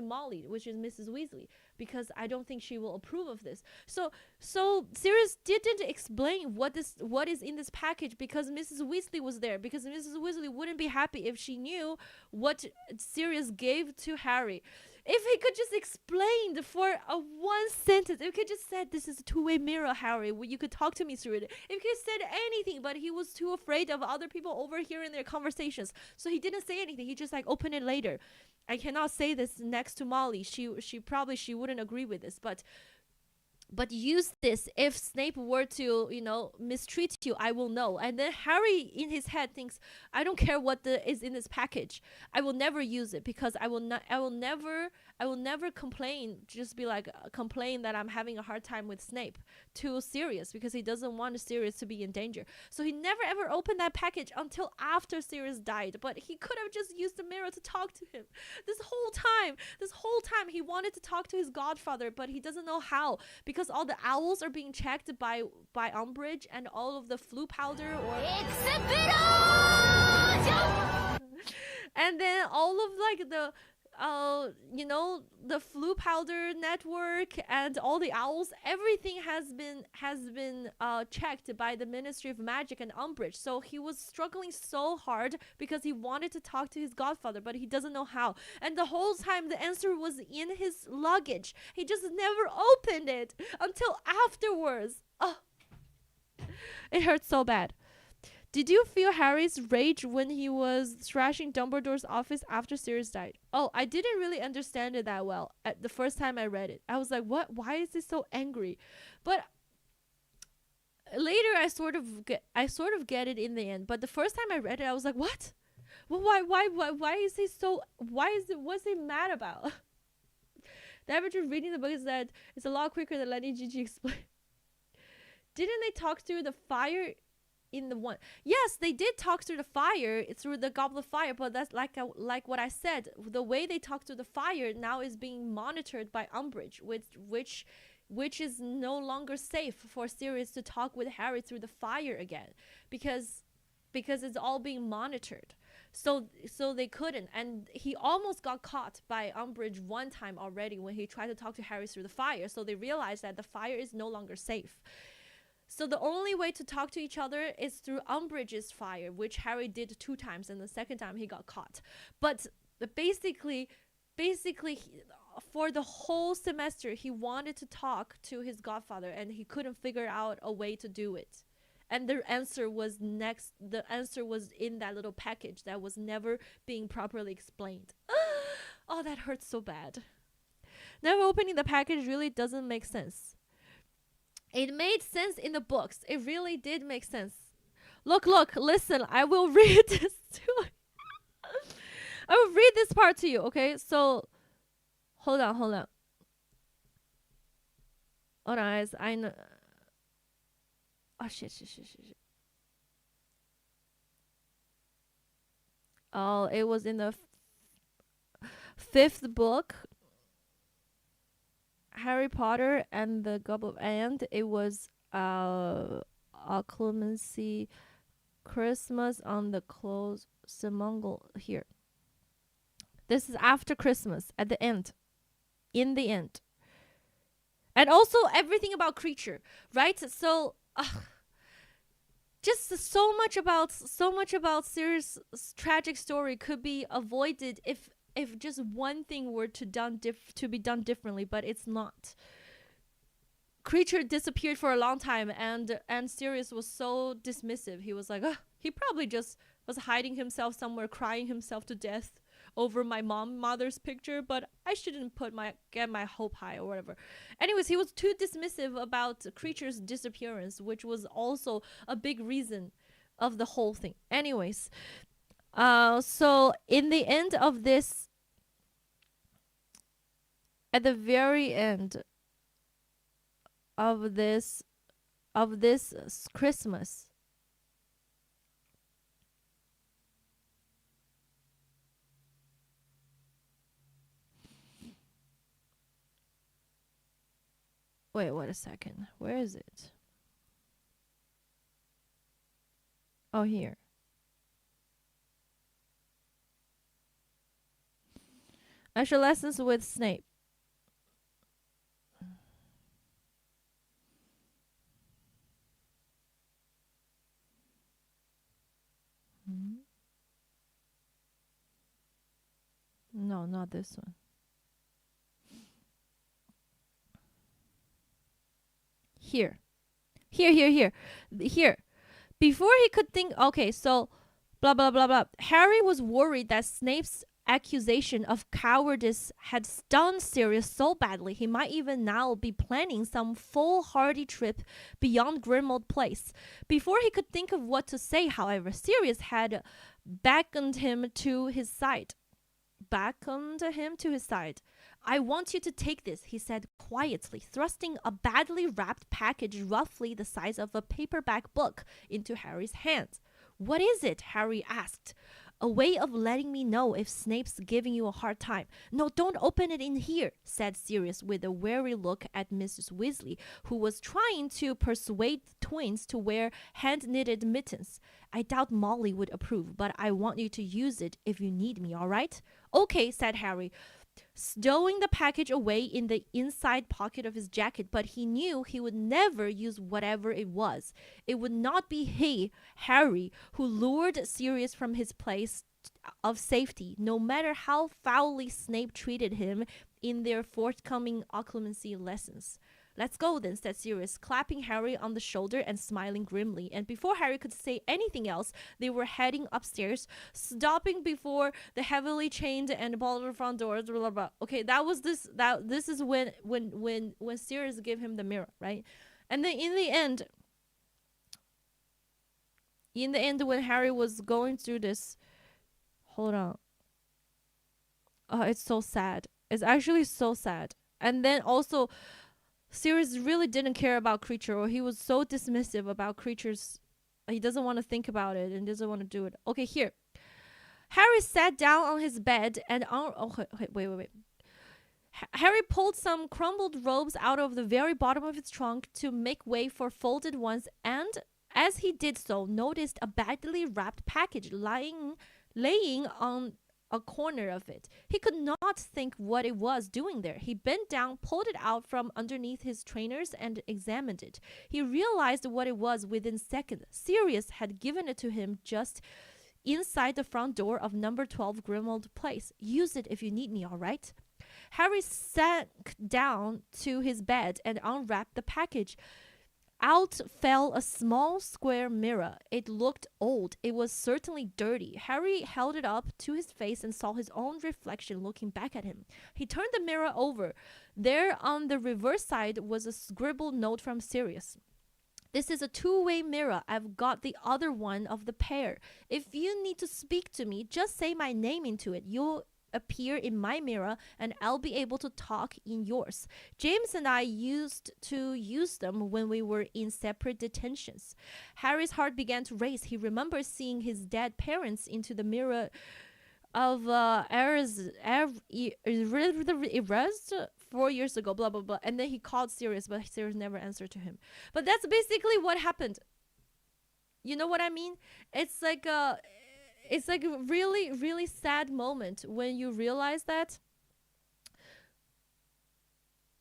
Molly, which is Mrs. Weasley, because I don't think she will approve of this. So Sirius didn't explain what is in this package, because Mrs. Weasley was there, because Mrs. Weasley wouldn't be happy if she knew what Sirius gave to Harry. If he could just explain for one sentence, if he could just said, this is a two-way mirror, Harry, you could talk to me through it. If he could said anything, but he was too afraid of other people overhearing their conversations, so he didn't say anything. He just like, open it later. I cannot say this next to Molly. She wouldn't agree with this, but use this if Snape were to, mistreat you, I will know. And then Harry in his head thinks, I don't care what is in this package. I will never use it, because I will never complain, just be like, complain that I'm having a hard time with Snape to Sirius, because he doesn't want Sirius to be in danger. So he never ever opened that package until after Sirius died, but he could have just used the mirror to talk to him. This whole time he wanted to talk to his godfather, but he doesn't know how, because all the owls are being checked by Umbridge, and all of the flu powder and then all of like the flu powder network and all the owls, everything has been checked by the Ministry of Magic and Umbridge. So he was struggling so hard because he wanted to talk to his godfather, but he doesn't know how. And the whole time the answer was in his luggage. He just never opened it until afterwards. Oh, It hurts so bad. Did you feel Harry's rage when he was thrashing Dumbledore's office after Sirius died? Oh, I didn't really understand it that well at the first time I read it. I was like, what? Why is he so angry? But later I sort of get it in the end. But the first time I read it, I was like, what? Well, why is he so? What's he mad about? The average of reading the book is that it's a lot quicker than letting Gigi explain. Didn't they talk through the fire in the one? Yes, they did talk through the fire, through the goblet of fire, but that's like what I said. The way they talk through the fire now is being monitored by Umbridge, which is no longer safe for Sirius to talk with Harry through the fire again, because it's all being monitored. So they couldn't, and he almost got caught by Umbridge one time already when he tried to talk to Harry through the fire. So they realized that the fire is no longer safe. So the only way to talk to each other is through Umbridge's fire, which Harry did 2 times, and the second time he got caught. But basically, for the whole semester, he wanted to talk to his godfather, and he couldn't figure out a way to do it. And the answer was in that little package that was never being properly explained. Oh, that hurts so bad. Never opening the package really doesn't make sense. It made sense in the books. It really did make sense. Look, listen, I will read this to you. I will read this part to you, okay? So, hold on. Hold on, guys. I know. Oh, shit. Oh, it was in the 5th book. Harry Potter and the Goblet, and it was Clemency Christmas on the close Simongle here. This is after Christmas, at the end. In the end. And also everything about Creature, right? So just so much about Sirius' tragic story could be avoided if just one thing were to be done differently, but it's not. Creature disappeared for a long time, and Sirius was so dismissive. He was like, he probably just was hiding himself somewhere, crying himself to death over my mother's picture, but I shouldn't get my hope high or whatever. Anyways, he was too dismissive about Creature's disappearance, which was also a big reason of the whole thing. Anyways, so in the end of this, at the very end of this Christmas, wait a second, where is it? Oh, here. Extra lessons with Snape. No, not this one. Here. Before he could think, okay, so blah, blah, blah, blah. Harry was worried that Snape's accusation of cowardice had stunned Sirius so badly he might even now be planning some foolhardy trip beyond Grimmauld Place. Before he could think of what to say, however, Sirius had beckoned him to his side. I want you to take this, he said quietly, thrusting a badly wrapped package roughly the size of a paperback book into Harry's hand. What is it? Harry asked. A way of letting me know if Snape's giving you a hard time. No, don't open it in here, said Sirius with a wary look at Mrs. Weasley, who was trying to persuade the twins to wear hand-knitted mittens. I doubt Molly would approve, but I want you to use it if you need me, all right? Okay, said Harry, stowing the package away in the inside pocket of his jacket, but he knew he would never use whatever it was. It would not be he, Harry, who lured Sirius from his place of safety, no matter how foully Snape treated him in their forthcoming occlumency lessons. Let's go then, said Sirius, clapping Harry on the shoulder and smiling grimly. And before Harry could say anything else, they were heading upstairs, stopping before the heavily chained and bolted front doors. Blah, blah, blah. Okay, this is when Sirius gave him the mirror, right? And then in the end, when Harry was going through this, hold on. Oh, it's so sad. It's actually so sad. And then also, Sirius really didn't care about Creature, or he was so dismissive about Creature's. He doesn't want to think about it and doesn't want to do it. Okay, here. Harry sat down on his bed and wait. Harry pulled some crumpled robes out of the very bottom of his trunk to make way for folded ones, and as he did so, noticed a badly wrapped package laying on a corner of it. He could not think what it was doing there. He bent down, pulled it out from underneath his trainers, and examined it. He realized what it was within seconds. Sirius had given it to him just inside the front door of number 12 Grimmauld Place. Use it if you need me, all right? Harry sank down to his bed and unwrapped the package. Out fell a small square mirror. It looked old. It was certainly dirty. Harry held it up to his face and saw his own reflection looking back at him. He turned the mirror over. There on the reverse side was a scribbled note from Sirius. This is a two-way mirror. I've got the other one of the pair. If you need to speak to me, just say my name into it. You'll appear in my mirror and I'll be able to talk in yours. James and I used to use them when we were in separate detentions. Harry's heart began to race. He remembered seeing his dead parents into the mirror of Erased 4 years ago, blah blah blah. And then he called Sirius, but Sirius never answered to him. But that's basically what happened. You know what I mean? It's like a really, really sad moment when you realize that.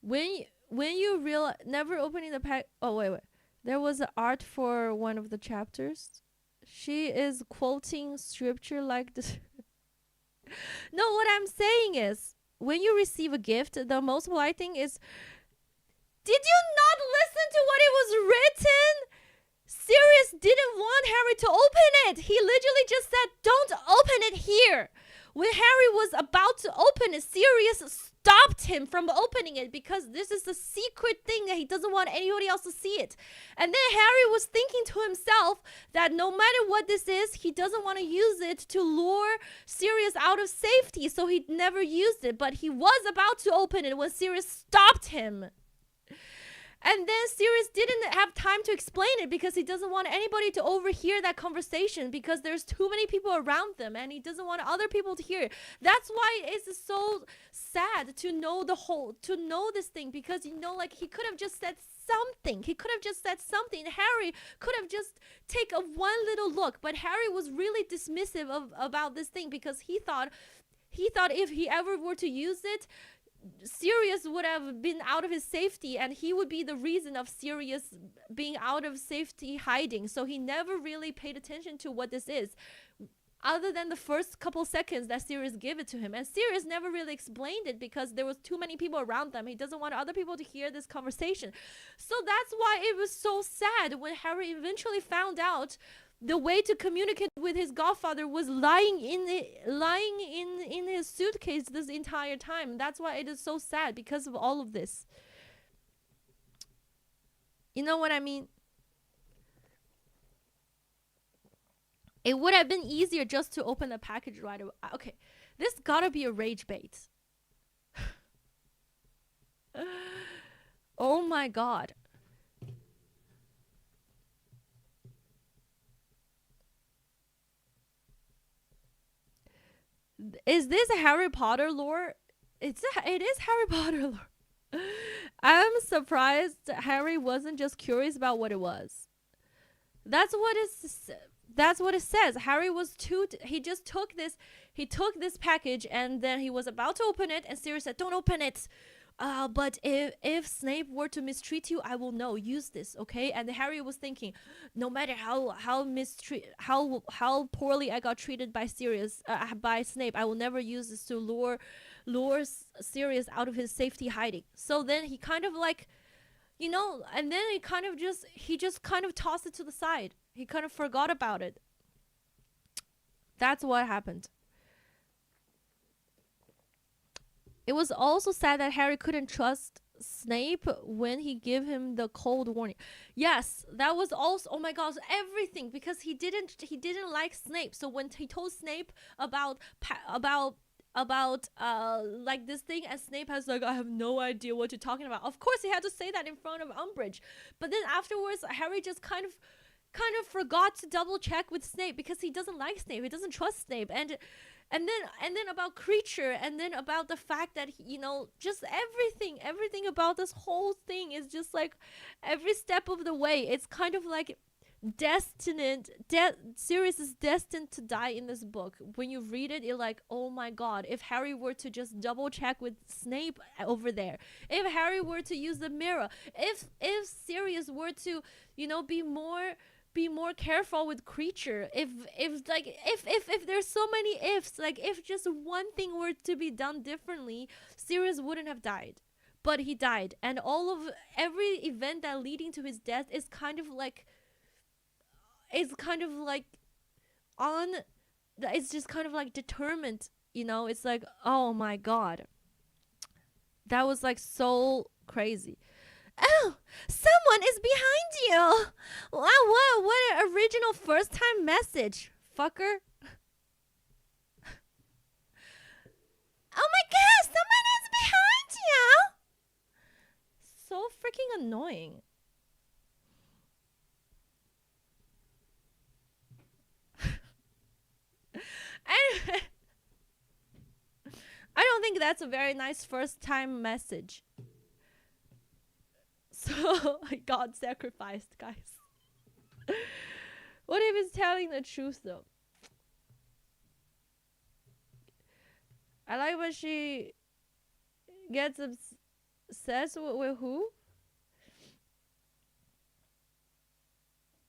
When you realize, never opening the pack. Oh wait. There was an art for one of the chapters. She is quoting scripture like this. No, what I'm saying is, when you receive a gift, the most polite thing is, did you not listen to what it was written? Sirius didn't want Harry to open it. He literally just said, don't open it here. When Harry was about to open it, Sirius stopped him from opening it because this is a secret thing that he doesn't want anybody else to see it. And then Harry was thinking to himself that no matter what this is, he doesn't want to use it to lure Sirius out of safety, so he never used it. But he was about to open it when Sirius stopped him. And then Sirius didn't have time to explain it because he doesn't want anybody to overhear that conversation because there's too many people around them and he doesn't want other people to hear it. That's why it's so sad to know this thing, because, you know, like, he could have just said something. Harry could have just taken one little look, but Harry was really dismissive about this thing because he thought if he ever were to use it, Sirius would have been out of his safety and he would be the reason of Sirius being out of safety hiding. So he never really paid attention to what this is, other than the first couple seconds that Sirius gave it to him. And Sirius never really explained it because there was too many people around them. He doesn't want other people to hear this conversation. So that's why it was so sad when Harry eventually found out the way to communicate with his godfather was lying in his suitcase this entire time. That's why it is so sad, because of all of this. You know what I mean? It would have been easier just to open the package right away. Okay, this gotta be a rage bait. Oh my god. Is this Harry Potter lore? It is Harry Potter lore. I'm surprised Harry wasn't just curious about what it was. That's what it says. Harry was he took this package and then he was about to open it and Sirius said, "Don't open it. But if Snape were to mistreat you, I will know. Use this, okay?" And Harry was thinking, no matter how poorly I got treated by Snape, I will never use this to lure Sirius out of his safety hiding. So then he kind of like you know, and then he just kind of tossed it to the side. He kind of forgot about it. That's what happened. It was also sad that Harry couldn't trust Snape when he gave him the cold warning. Yes, that was also, oh my gosh, everything, because he didn't like Snape. So when he told Snape about like this thing, and Snape has like, I have no idea what you're talking about. Of course he had to say that in front of Umbridge. But then afterwards Harry just kind of forgot to double check with Snape because he doesn't like Snape. He doesn't trust Snape. And then about Creature, and then about the fact that he, you know, just everything about this whole thing is just like every step of the way, it's kind of like Sirius is destined to die in this book. When you read it, you're like, oh my god, if Harry were to just double check with Snape over there, if Harry were to use the mirror, if Sirius were to, you know, be more careful with Creature, if there's so many ifs, like if just one thing were to be done differently, Sirius wouldn't have died. But he died, and every event that leading to his death is kind of like on, it's just kind of like determined, you know. It's like, oh my god, that was like so crazy. Oh, someone is behind you. Wow, what an original first time message, fucker. Oh my god, someone is behind you. So freaking annoying. I don't think that's a very nice first time message. So I got sacrificed, guys. What if it's telling the truth though? I like when she gets obsessed with who?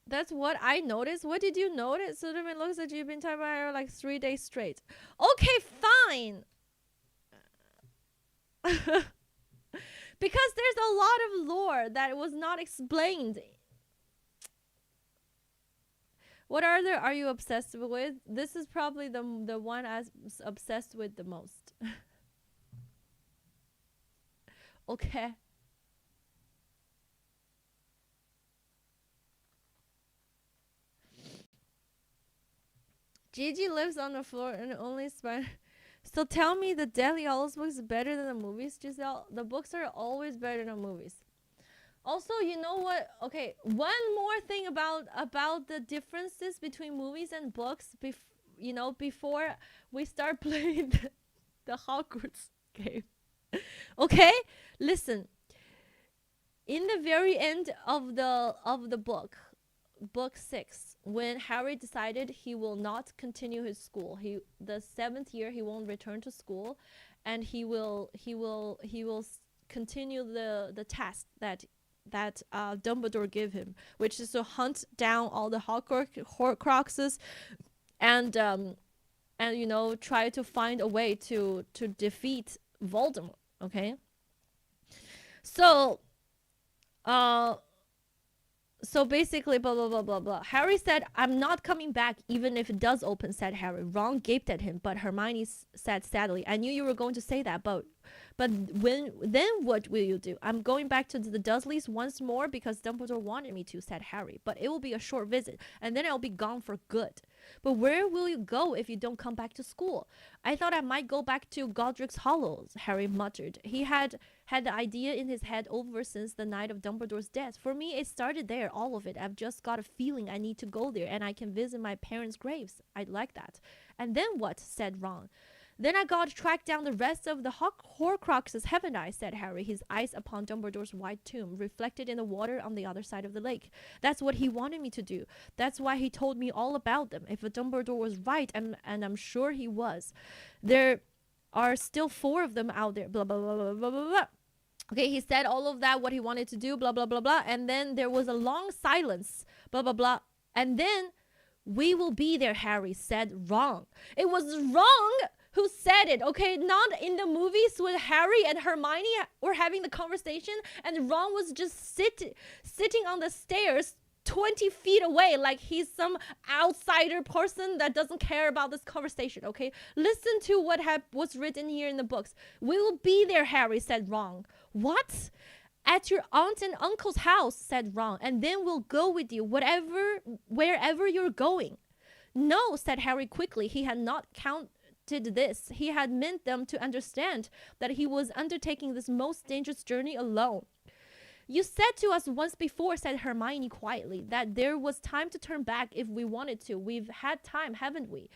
That's what I noticed. What did you notice? Suderman looks at you, been talking about her like 3 days straight. Okay, fine. Because there's a lot of lore that was not explained. What other are you obsessed with? This is probably the one I was obsessed with the most. Okay. Gigi lives on the floor and only spider. So tell me, the Deathly Hallows books is better than the movies, Giselle? The books are always better than movies. Also, you know what? Okay, one more thing about the differences between movies and books. You know, before we start playing the Hogwarts game. Okay, listen. In the very end of the book 6, when Harry decided he will not continue his school, the 7th year he won't return to school, and he will continue the task that Dumbledore gave him, which is to hunt down all the Horcruxes, and you know, try to find a way to defeat Voldemort. Okay, so so basically, blah, blah, blah, blah, blah. Harry said, I'm not coming back even if it does open, said Harry. Ron gaped at him, but Hermione said sadly, I knew you were going to say that, but then what will you do? I'm going back to the Dursleys once more because Dumbledore wanted me to, said Harry. But it will be a short visit, and then I'll be gone for good. But where will you go if you don't come back to school? I thought I might go back to Godric's Hollows, Harry muttered. He had the idea in his head over since the night of Dumbledore's death. For me, it started there, all of it. I've just got a feeling I need to go there, and I can visit my parents' graves. I'd like that. And then what? Said Ron. Then I got to track down the rest of the Horcruxes, haven't I? Said Harry, his eyes upon Dumbledore's white tomb, reflected in the water on the other side of the lake. That's what he wanted me to do. That's why he told me all about them. If Dumbledore was right, and I'm sure he was, there are still 4 of them out there. Blah, blah, blah, blah, blah, blah, blah. Okay, he said all of that, what he wanted to do, blah, blah, blah, blah. And then there was a long silence, blah, blah, blah. And then, we will be there, Harry said. Wrong. It was wrong. who said it, okay? Not in the movies when Harry and Hermione were having the conversation and Ron was just sitting on the stairs 20 feet away like he's some outsider person that doesn't care about this conversation, okay? Listen to what was written here in the books. We will be there, Harry, said Ron. What? At your aunt and uncle's house, said Ron, and then we'll go with you, wherever you're going. No, said Harry quickly. He had not counted this. He had meant them to understand that he was undertaking this most dangerous journey alone. You said to us once before, said Hermione quietly, that there was time to turn back if we wanted to. We've had time, haven't we?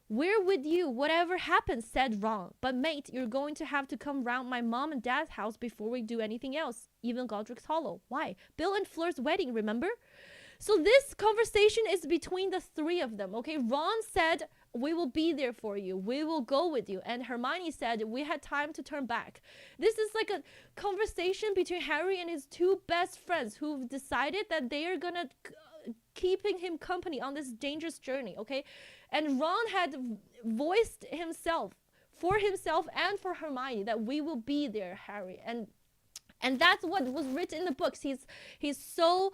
We're with you, whatever happens, said Ron. But mate, you're going to have to come round my mom and dad's house before we do anything else, even Godric's Hollow. Why? Bill and Fleur's wedding, remember? So this conversation is between the three of them, okay? Ron said, we will be there for you. We will go with you. And Hermione said, we had time to turn back. This is like a conversation between Harry and his two best friends who've decided that they are gonna keeping him company on this dangerous journey, okay? And Ron had voiced himself and for Hermione that we will be there, Harry. And that's what was written in the books. He's so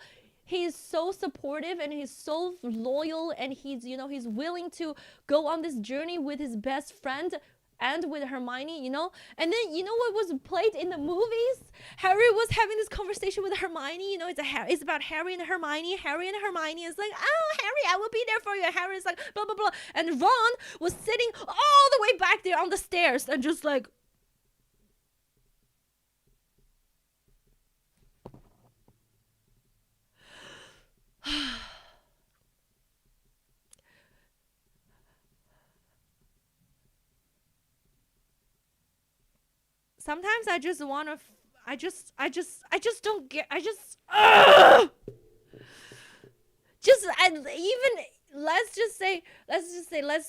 supportive and he's so loyal, and he's willing to go on this journey with his best friend and with Hermione, And then what was played in the movies? Harry was having this conversation with Hermione, it's about Harry and Hermione. Harry and Hermione is like, oh, Harry, I will be there for you. And Harry is like, blah, blah, blah. And Ron was sitting all the way back there on the stairs and just like, sometimes I just want to, I just don't get, let's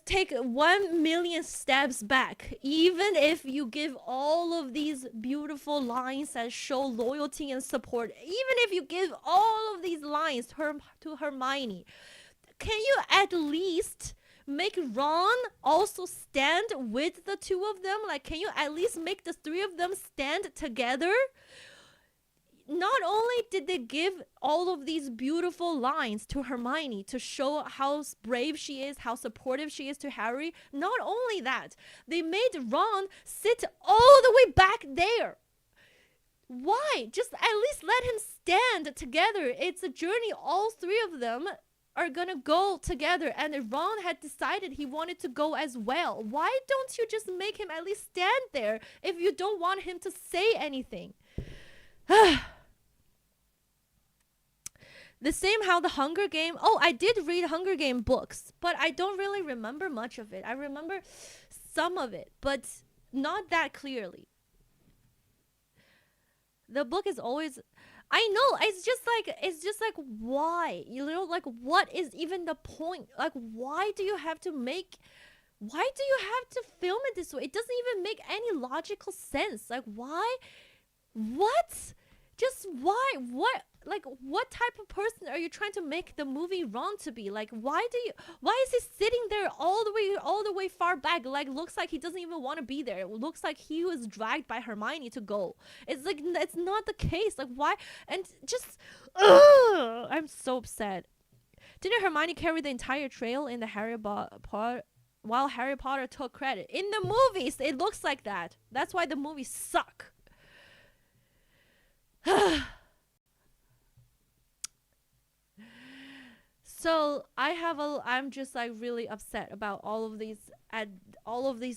take 1,000,000 steps back. Even if you give all of these beautiful lines that show loyalty and support, even if you give all of these lines to Hermione, can you at least make Ron also stand with the two of them? Like, can you at least make the three of them stand together? Not only did they give all of these beautiful lines to Hermione to show how brave she is, how supportive she is to Harry, not only that, they made Ron sit all the way back there. Why? Just at least let him stand together. It's a journey all three of them are gonna go together, and Ron had decided he wanted to go as well. Why don't you just make him at least stand there if you don't want him to say anything? The same how the Hunger Game. Oh, I did read Hunger Game books, but I don't really remember much of it. I remember some of it, but not that clearly. The book is always, I know, it's just like why? Like, what is even the point? Like, why do you have to film it this way? It doesn't even make any logical sense. Like, why? What? Just why? What type of person are you trying to make the movie Ron to be? Like, why is he sitting there all the way far back? Like, looks like he doesn't even want to be there. It looks like he was dragged by Hermione to go. It's like, it's not the case. Like, why? And just, I'm so upset. Didn't Hermione carry the entire trail in the Harry Potter, while Harry Potter took credit? In the movies, it looks like that. That's why the movies suck. So I'm just like really upset about all of these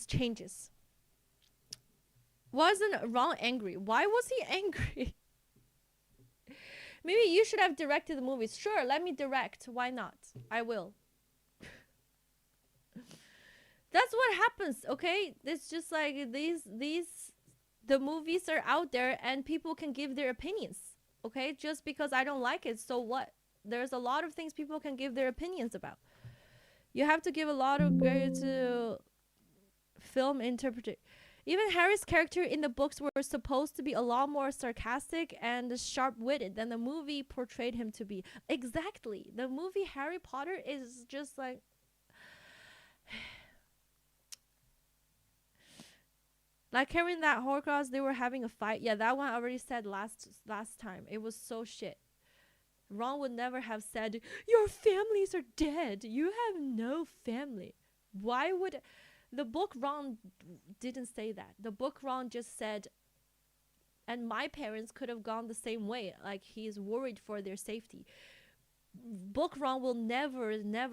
changes. Wasn't Ron angry? Why was he angry? Maybe you should have directed the movies. Sure, let me direct. Why not? I will. That's what happens, okay? It's just like the movies are out there and people can give their opinions, okay? Just because I don't like it, so what? There's a lot of things people can give their opinions about. You have to give a lot of credit to film interpretation. Even Harry's character in the books were supposed to be a lot more sarcastic and sharp-witted than the movie portrayed him to be. Exactly. The movie Harry Potter is just like... Like carrying that Horcrux, they were having a fight. Yeah, that one I already said last time. It was so shit. Ron would never have said, "Your families are dead. You have no family." Why would the book Ron didn't say that. The book Ron just said, and my parents could have gone the same way. Like he's worried for their safety. Book Ron will never,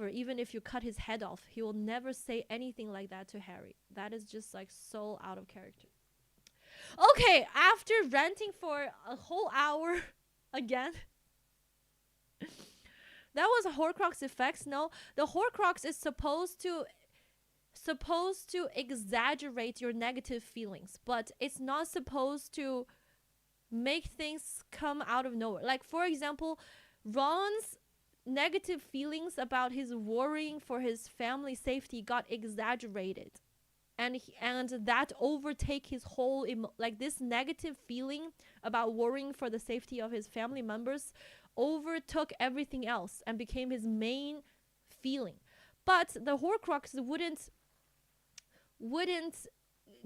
even if you cut his head off, he will never say anything like that to Harry. That is just like so out of character. Okay, after ranting for a whole hour again. That was a Horcrux effects. No, the Horcrux is supposed to exaggerate your negative feelings, but it's not supposed to make things come out of nowhere. Like for example, Ron's negative feelings about his worrying for his family safety got exaggerated, and that overtake his whole like this negative feeling about worrying for the safety of his family members overtook everything else and became his main feeling. But the Horcrux wouldn't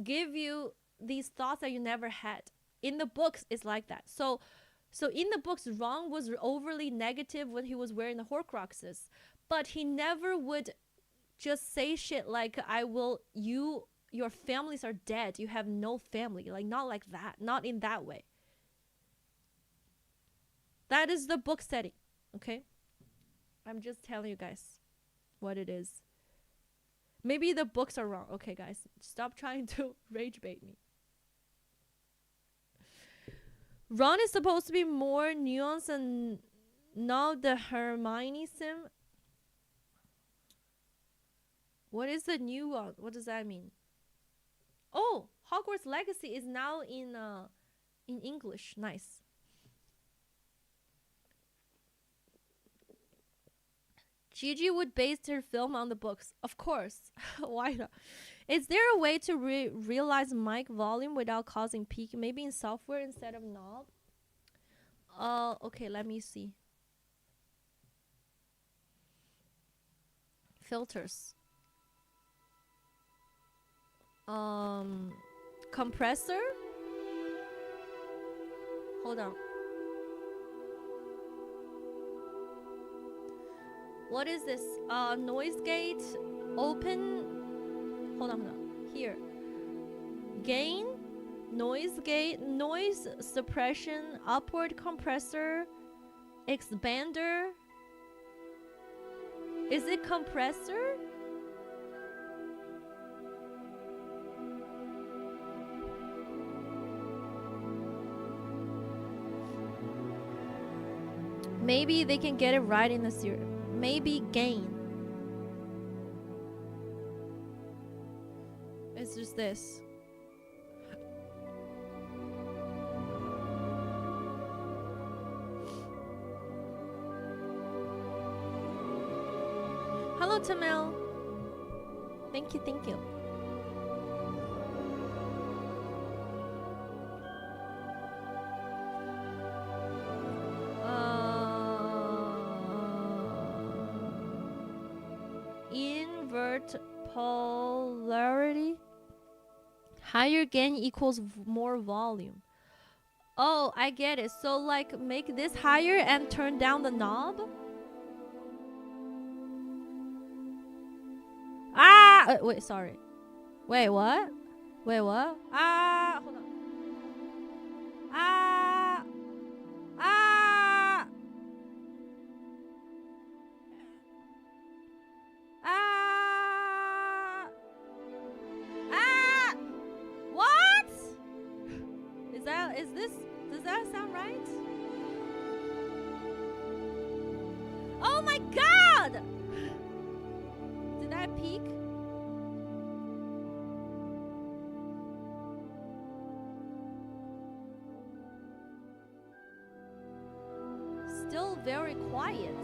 give you these thoughts that you never had. In the books, it's like that. So in the books, Ron was overly negative when he was wearing the Horcruxes, but he never would just say shit like, your families are dead. You have no family. Like, not like that. Not in that way. That is the book setting. Okay? I'm just telling you guys what it is. Maybe the books are wrong. Okay, guys. Stop trying to rage bait me. Ron is supposed to be more nuanced and not the Hermione sim. What is the nuance? What does that mean? Oh, Hogwarts Legacy is now in English. Nice. Gigi would base her film on the books. Of course. Why not? Is there a way to realize mic volume without causing peak? Maybe in software instead of knob? Okay, let me see. Filters. Compressor? Hold on. What is this? Noise gate. Open. Hold on. Here. Gain. Noise gate. Noise suppression. Upward compressor. Expander. Is it compressor? Maybe they can get it right in the series. Maybe gain. It's just this. Hello, Tamil. Thank you, thank you. Invert polarity. Higher gain equals more volume. Oh, I get it. So like make this higher and turn down the knob? Ah! Wait, sorry. Wait, what? Wait, what? Ah! Hold on. Ah! Ah! Ah! Ah! What? Does that sound right? Oh my god! Did that peak? Still very quiet.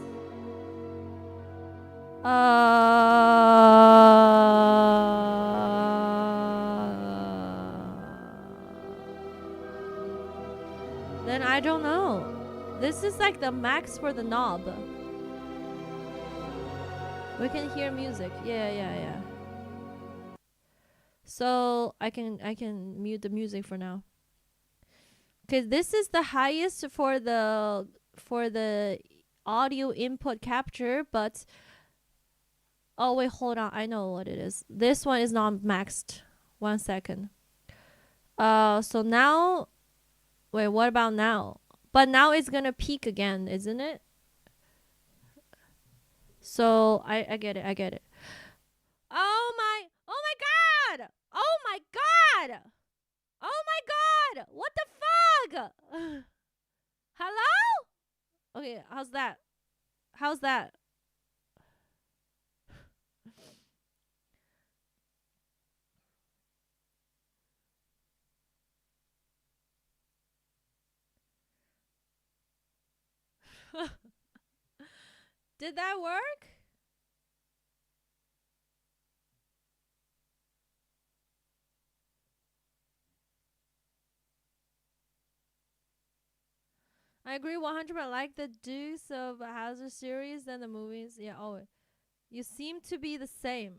Then I don't know. This is like the max for the knob. We can hear music. Yeah. So I can mute the music for now. Okay, this is the highest for the audio input capture, but oh wait, hold on. I know what it is. This one is not maxed. 1 second. So now, wait, what about now? But now it's gonna peak again, isn't it? So I get it. I get it. Oh my god! Oh my god! Oh my god! What the fuck? Hello? Okay, how's that? How's that? Did that work? I agree 100%. I like the Dukes of Hazzard series and the movies. Yeah, oh, you seem to be the same.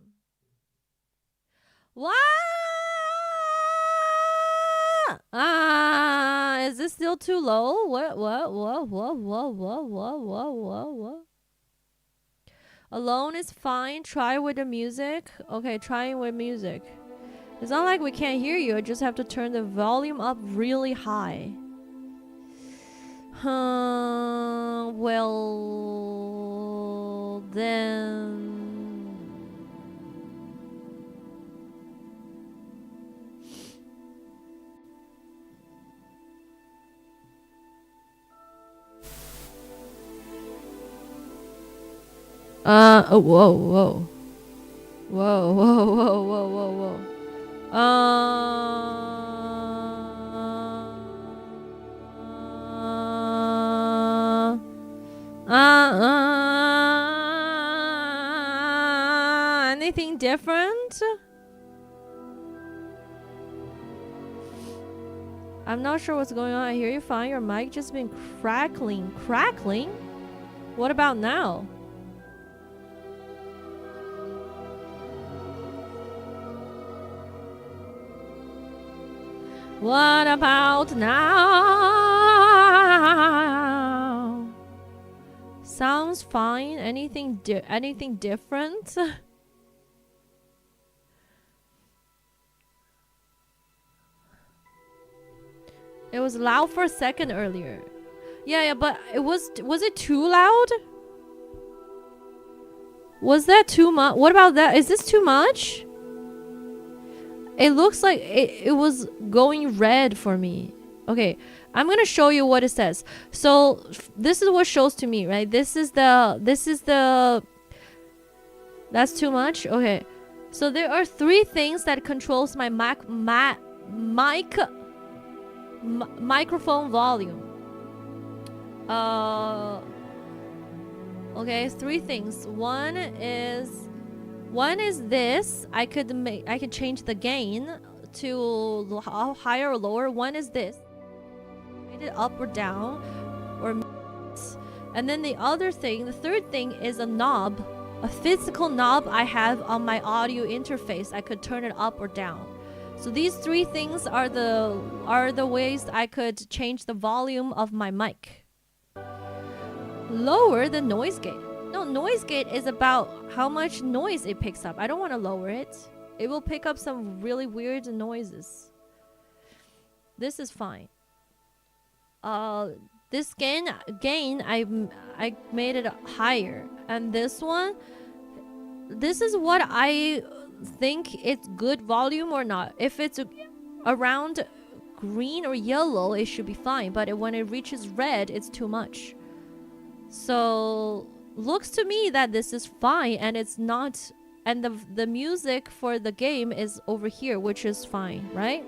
What? Is this still too low? What? Alone is fine. Try with the music. Okay, trying with music. It's not like we can't hear you. I just have to turn the volume up really high. Well, then. Oh, whoa. Whoa. Anything different? I'm not sure what's going on. I hear you fine. Your mic just been crackling. Crackling? What about now? What about now? Sounds fine. Anything different? It was loud for a second earlier. Yeah, but was it too loud? Was that too much? What about that? Is this too much? It looks like it was going red for me. Okay, I'm gonna show you what it says. So this is what shows to me, right? This is the that's too much. Okay, so there are 3 things that controls my microphone volume. Okay, 3 things. One is this. I could change the gain to higher or lower. One is this. It up or down, and then the other thing, the third thing is a knob, a physical knob I have on my audio interface. I could turn it up or down. So these 3 things are the ways I could change the volume of my mic. Lower the noise gate. No, noise gate is about how much noise it picks up. I don't want to lower it. It will pick up some really weird noises. This is fine. This gain I made it higher, and this one, this is what I think it's good volume or not. If it's around green or yellow, it should be fine, but when it reaches red, it's too much. So looks to me that this is fine, and it's not, and the music for the game is over here, which is fine, right?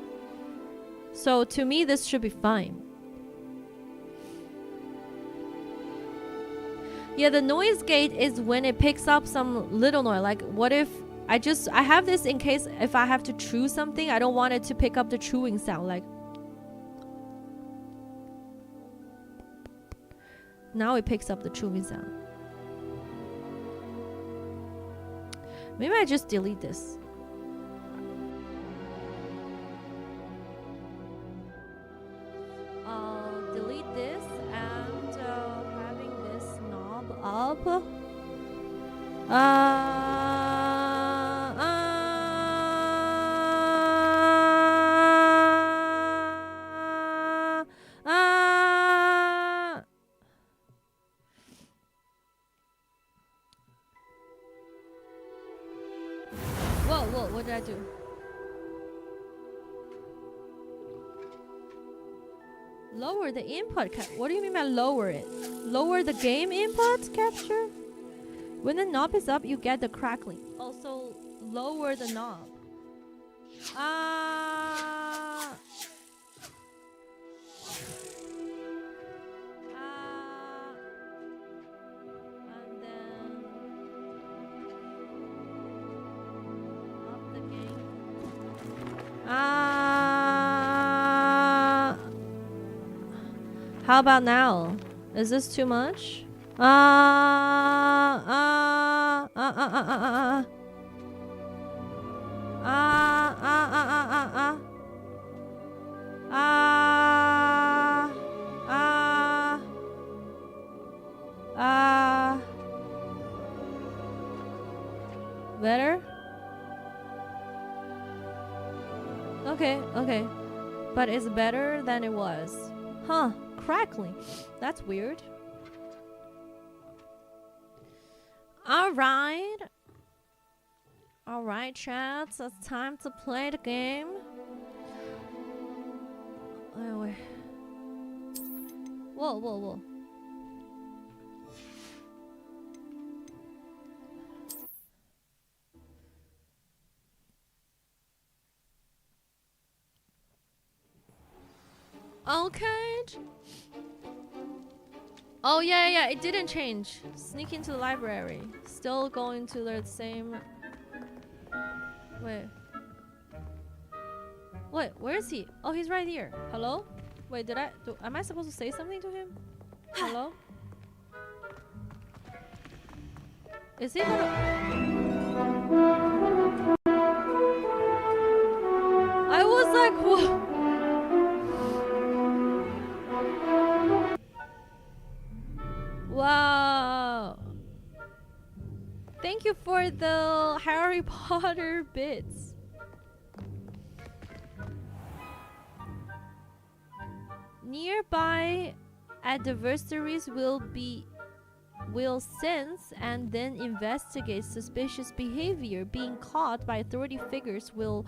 So to me this should be fine. Yeah, the noise gate is when it picks up some little noise. Like, what if I have this in case if I have to chew something, I don't want it to pick up the chewing sound. Like, now it picks up the chewing sound. Maybe I just delete this. up. Whoa, what did I do? Lower the input what do you mean by lower it? Lower the game input capture? When the knob is up, you get the crackling. Also, lower the knob. And then up the game. How about now? Is this too much? Better? Okay. But it's better than it was. Huh, crackling. That's weird. Alright, chat. So it's time to play the game. Wait. Whoa. Okay. Oh yeah, it didn't change. Sneak into the library. Still going to the same. Wait, where is he? Oh, he's right here. Hello? Wait, am I supposed to say something to him? Hello? Is he gonna... I was like, what? Wow. Thank you for the Harry Potter bits. Nearby adversaries will sense and then investigate suspicious behavior. Being caught by authority figures will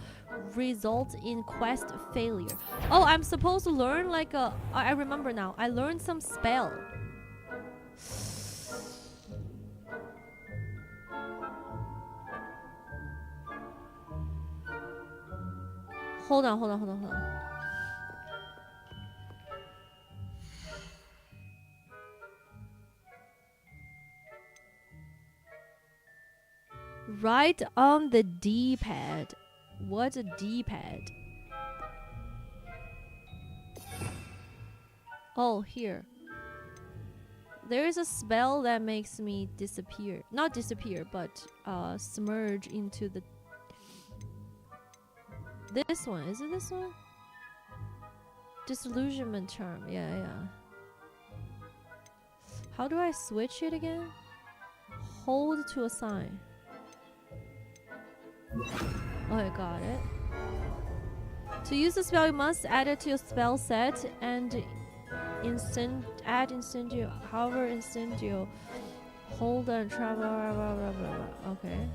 result in quest failure. Oh, I'm supposed to learn like a... I remember now. I learned some spell. Hold on. Right on the D-pad. What's a D-pad? Oh, here. There is a spell that makes me disappear. Not disappear, but submerge into the... This one. Is it this one? Disillusionment charm. Yeah. How do I switch it again? Hold to assign. Oh, I got it. To use the spell, you must add it to your spell set and add incendio. However, incendio. Hold and travel. Blah, blah, blah. Okay.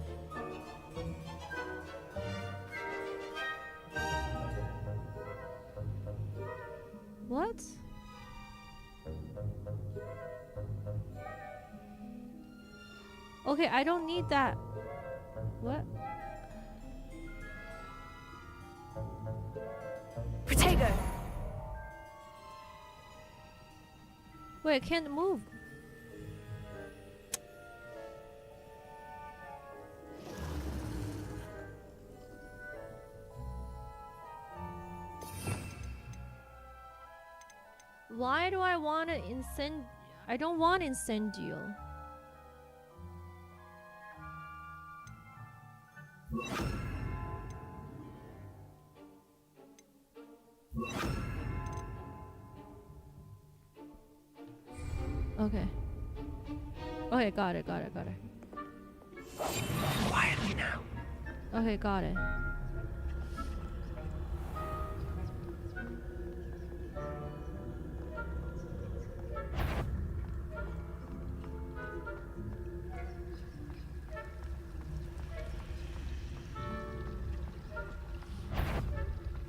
What? Okay, I don't need that. What?
Protego!
Wait, I can't move. Why do I want to I don't want incendio. Okay, got it.
Quietly now.
Okay, got it.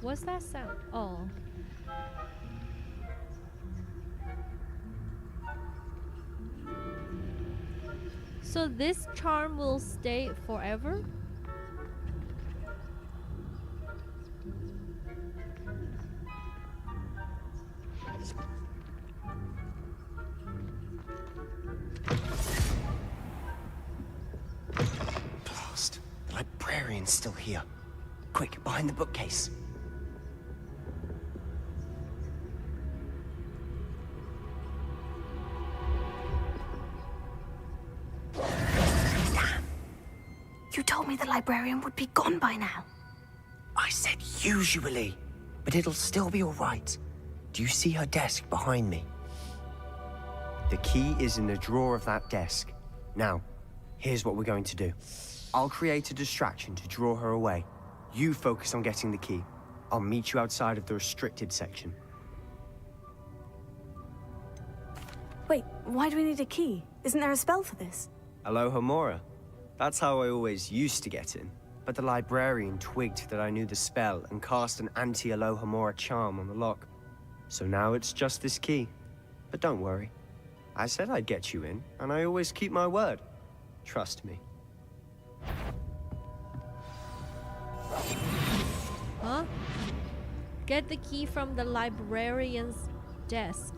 What's that sound? Oh. So this charm will stay forever?
Blast. The librarian's still here. Quick, behind the bookcase. Damn.
You told me the librarian would be gone by now.
I said usually, but it'll still be all right. Do you see her desk behind me? The key is in the drawer of that desk. Now, here's what we're going to do. I'll create a distraction to draw her away. You focus on getting the key. I'll meet you outside of the restricted section.
Wait, why do we need a key? Isn't there a spell for this?
Alohomora. That's how I always used to get in. But the librarian twigged that I knew the spell and cast an anti-Alohomora charm on the lock. So now it's just this key. But don't worry. I said I'd get you in, and I always keep my word. Trust me.
Huh? Get the key from the librarian's desk.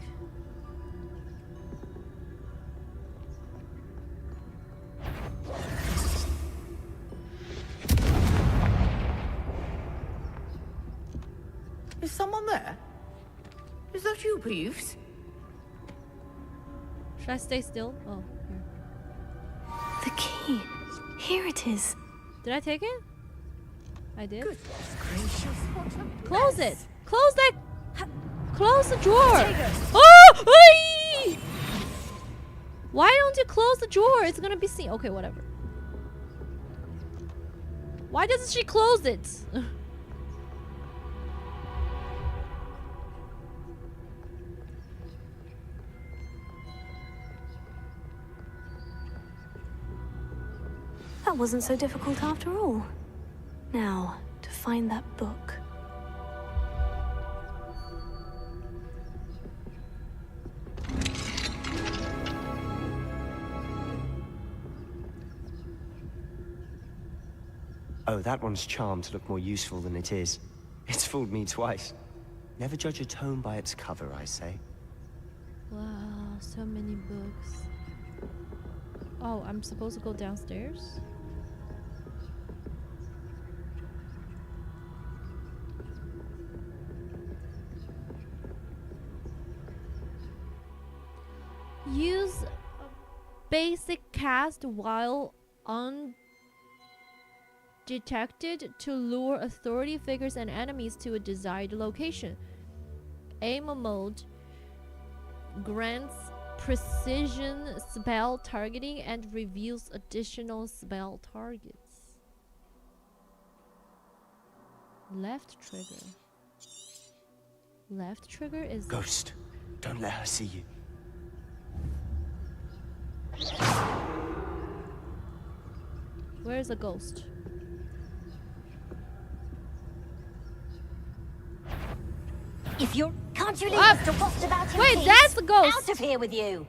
Is someone there? Is that you, Peeves?
Should I stay still? Oh, here.
The key. Here it is.
Did I take it? I did.
Goodness gracious, what a
Close
mess.
it! Close that! Close the drawer! Oh! Ay! Why don't you close the drawer? It's gonna be seen. Okay, whatever. Why doesn't she close it?
That wasn't so difficult after all. Now, to find that book.
Oh, that one's charmed to look more useful than it is. It's fooled me twice. Never judge a tome by its cover, I say.
Wow, so many books. Oh, I'm supposed to go downstairs? Use a basic cast while undetected to lure authority figures and enemies to a desired location. Aim mode grants precision spell targeting and reveals additional spell targets. Left trigger. Left trigger is
Ghost, don't let her see you.
Where's the ghost?
If you're... Can't you leave
Up.
us to post about in
Wait,
peace?
that's the ghost!
Out of here with you!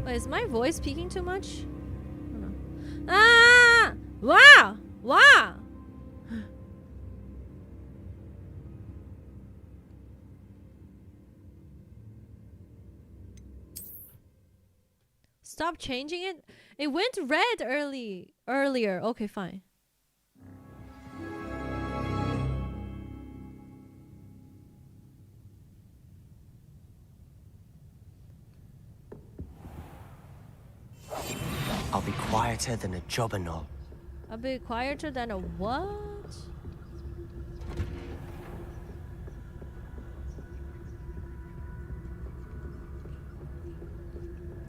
Wait, is my voice peaking too much? I don't know. Ah! Wow! Wow! Stop changing it. It went red earlier. Okay, fine.
I'll be quieter than a jobberknoll.
A bit quieter than a what?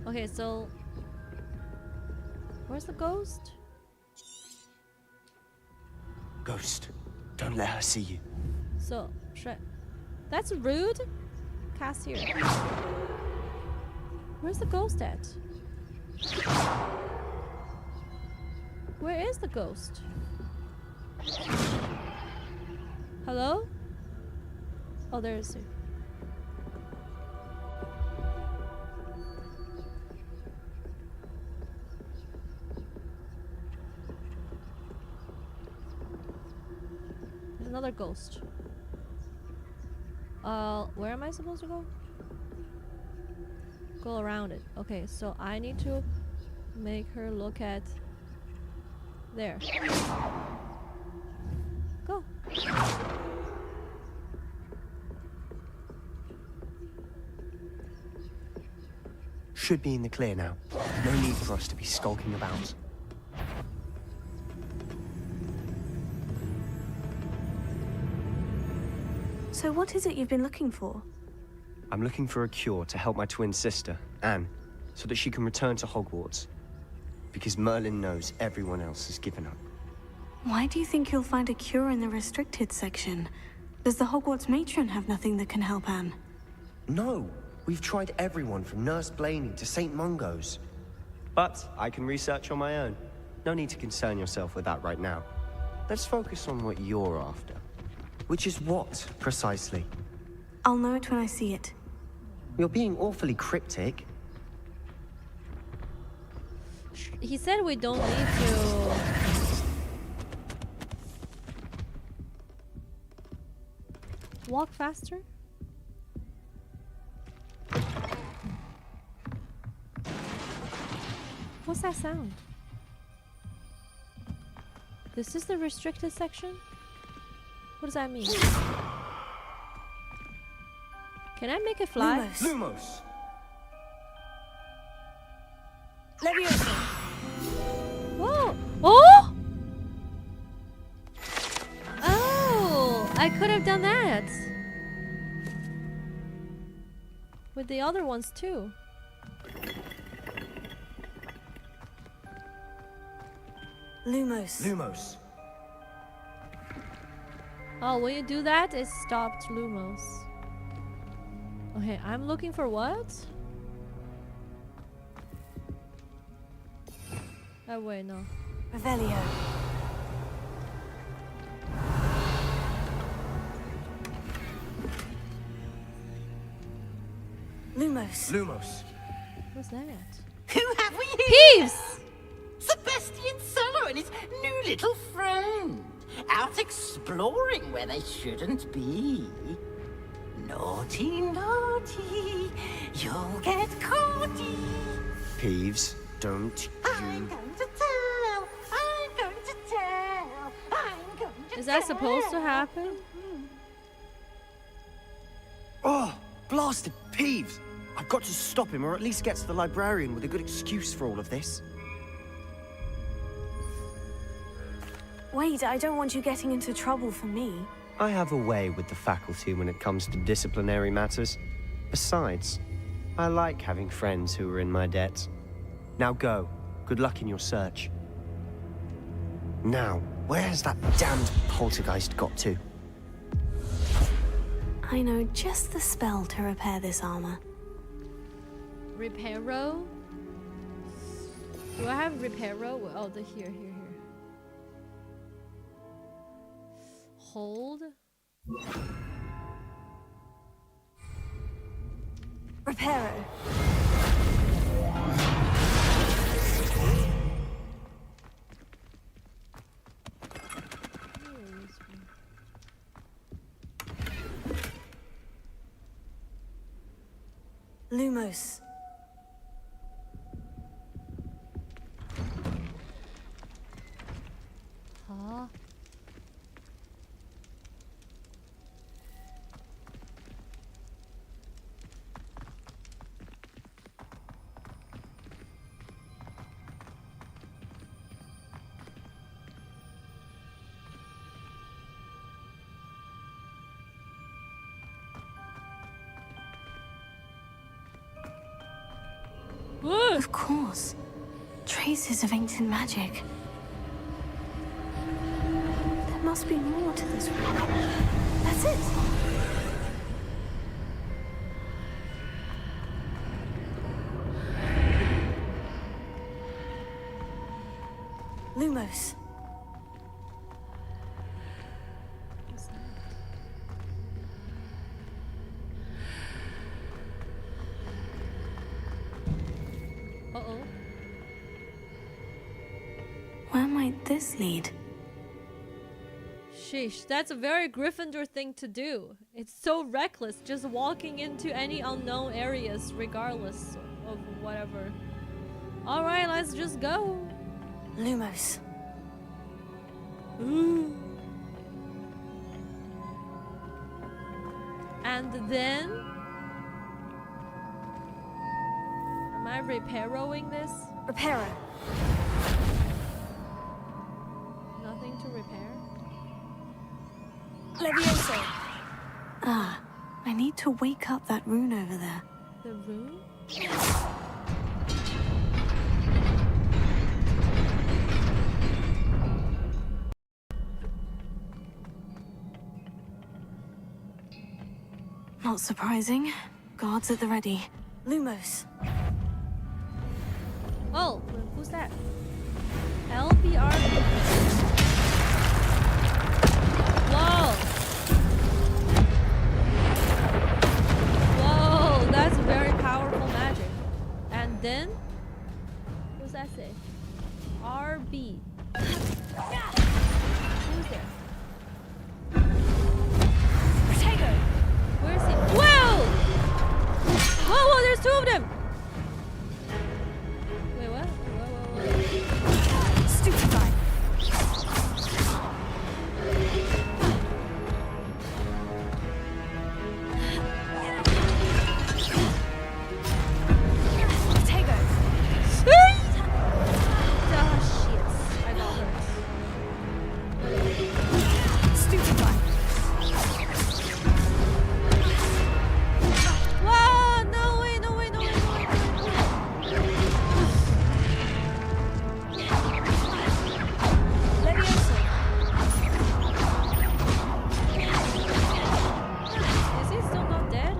Okay, so where's the ghost?
Ghost, don't let her see you.
So, that's rude. Cast here. Where's the ghost at? Where is the ghost? Hello? Oh, there is it. There's another ghost. Where am I supposed to go? Go around it. Okay, so I need to make her look at there. Go.
Should be in the clear now. No need for us to be skulking about.
So what is it you've been looking for?
I'm looking for a cure to help my twin sister, Anne, so that she can return to Hogwarts. Because Merlin knows everyone else has given up.
Why do you think you'll find a cure in the restricted section? Does the Hogwarts matron have nothing that can help Anne?
No, we've tried everyone from Nurse Blaney to St. Mungo's. But I can research on my own. No need to concern yourself with that right now. Let's focus on what you're after. Which is what, precisely?
I'll know it when I see it.
You're being awfully cryptic.
He said we don't need to. Walk faster? What's that sound? This is the restricted section? What does that mean? Can I make it fly?
Lumos!
Whoa! Oh! Oh! I could have done that! With the other ones too.
Lumos.
Lumos.
Oh, when you do that, it stopped Lumos. Okay, I'm looking for what? Oh wait, no.
Revelio. Lumos.
Lumos.
What's that?
Who have we here?
Peeves!
Sebastian Cello and his new little friend. Out exploring where they shouldn't be. Naughty, naughty, you'll get caughty.
Peeves, don't
I'm
you...
going to tell, I'm going to tell, I'm going to
Is that supposed to happen?
Oh, blasted Peeves! I've got to stop him, or at least get to the librarian with a good excuse for all of this.
Wait, I don't want you getting into trouble for me.
I have a way with the faculty when it comes to disciplinary matters. Besides, I like having friends who are in my debt. Now go. Good luck in your search. Now, where has that damned poltergeist got to?
I know just the spell to repair this armor.
Reparo? Do I have Reparo? Oh, here. Hold.
Reparo. Lumos.
Huh?
Of course. Traces of ancient magic. There must be more to this room. That's it. Lumos.
Uh-oh.
Where might this lead?
Sheesh, that's a very Gryffindor thing to do. It's so reckless, just walking into any unknown areas regardless of whatever. Alright, let's just go.
Lumos.
And then... Am I repairing this?
Reparo.
Nothing to repair?
Levioso. Ah, I need to wake up that rune over there.
The room?
Not surprising. Guards at the ready. Lumos.
Oh, who's that? LBR. Whoa. Whoa, that's very powerful magic. And then, what's that say? RB. Who's there?
Protego.
Where's he? Whoa! Whoa, whoa, there's two of them! Wait, what? Whoa.
Stupefy. Protego.
Ah, shit. I got hurt.
Stupefy.
Whoa! No way, no way, no way, no way.
Levioso.
Is he still not dead?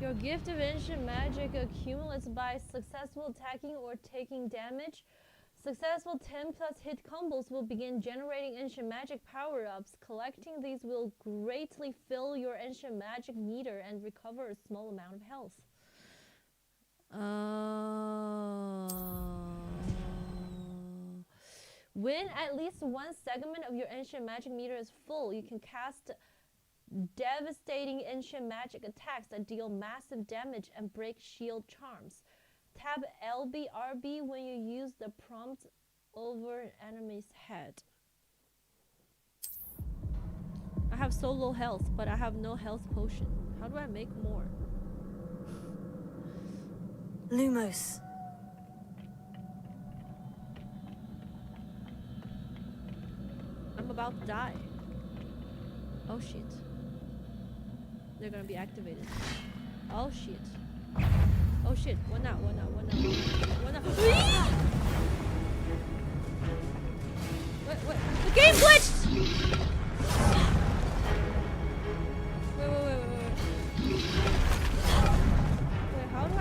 Your gift of ancient magic accumulates by successful attacking or taking damage. Successful 10 plus hit combos will begin generating ancient magic power-ups. Collecting these will greatly fill your ancient magic meter and recover a small amount of health. When at least one segment of your ancient magic meter is full, you can cast devastating ancient magic attacks that deal massive damage and break shield charms. Tap LBRB when you use the prompt over an enemy's head. I have so low health, but I have no health potion. How do I make more?
Lumos.
I'm about to die. Oh shit. They're gonna be activated. Oh shit. Oh shit. One out, one out, one out. One out. What? The game glitched! Wait. Wait, how do I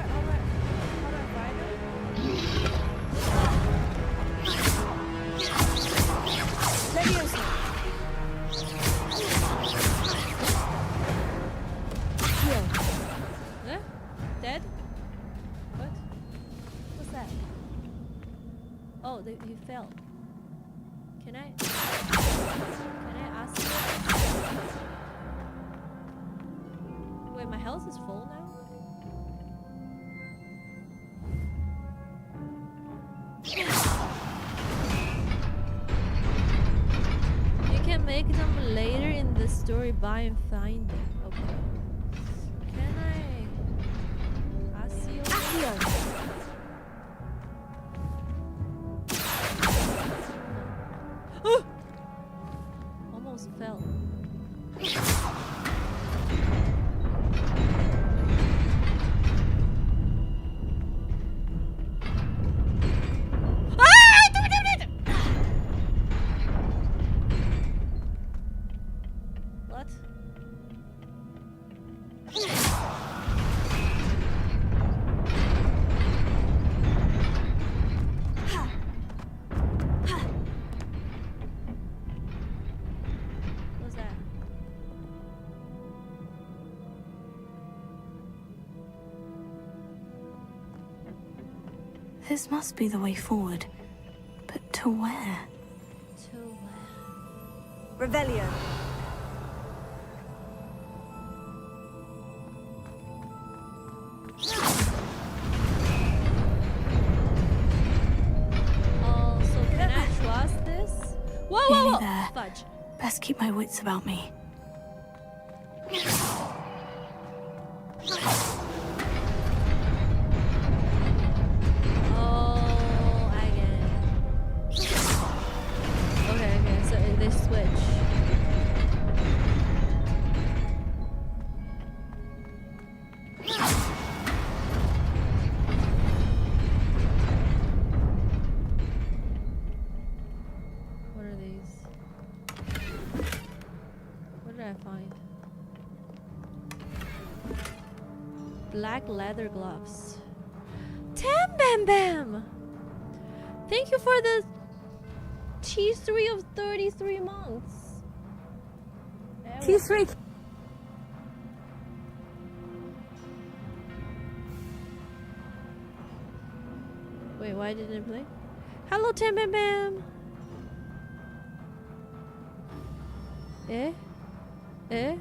fight him?
Levioso. Heal.
Huh? Dead? What? What's that? Oh, he fell. Can I ask you? Wait, my health is full now? You can make them later in the story by finding. Okay. Can I ask you? Almost fell.
This must be the way forward. But to where?
To where?
Revelio.
Oh, so can I trust this? Whoa, whoa,
Nearly
whoa!
there.
Fudge.
Best keep my wits about me.
Oh, I get it. Okay, okay, so they switch. What are these? What did I find? Black leather gloves. Tam Bam Bam! Thank you for the T3 of 33 months.
T3.
Wait, why didn't it play? Hello, Tam Bam Bam! Eh? Eh?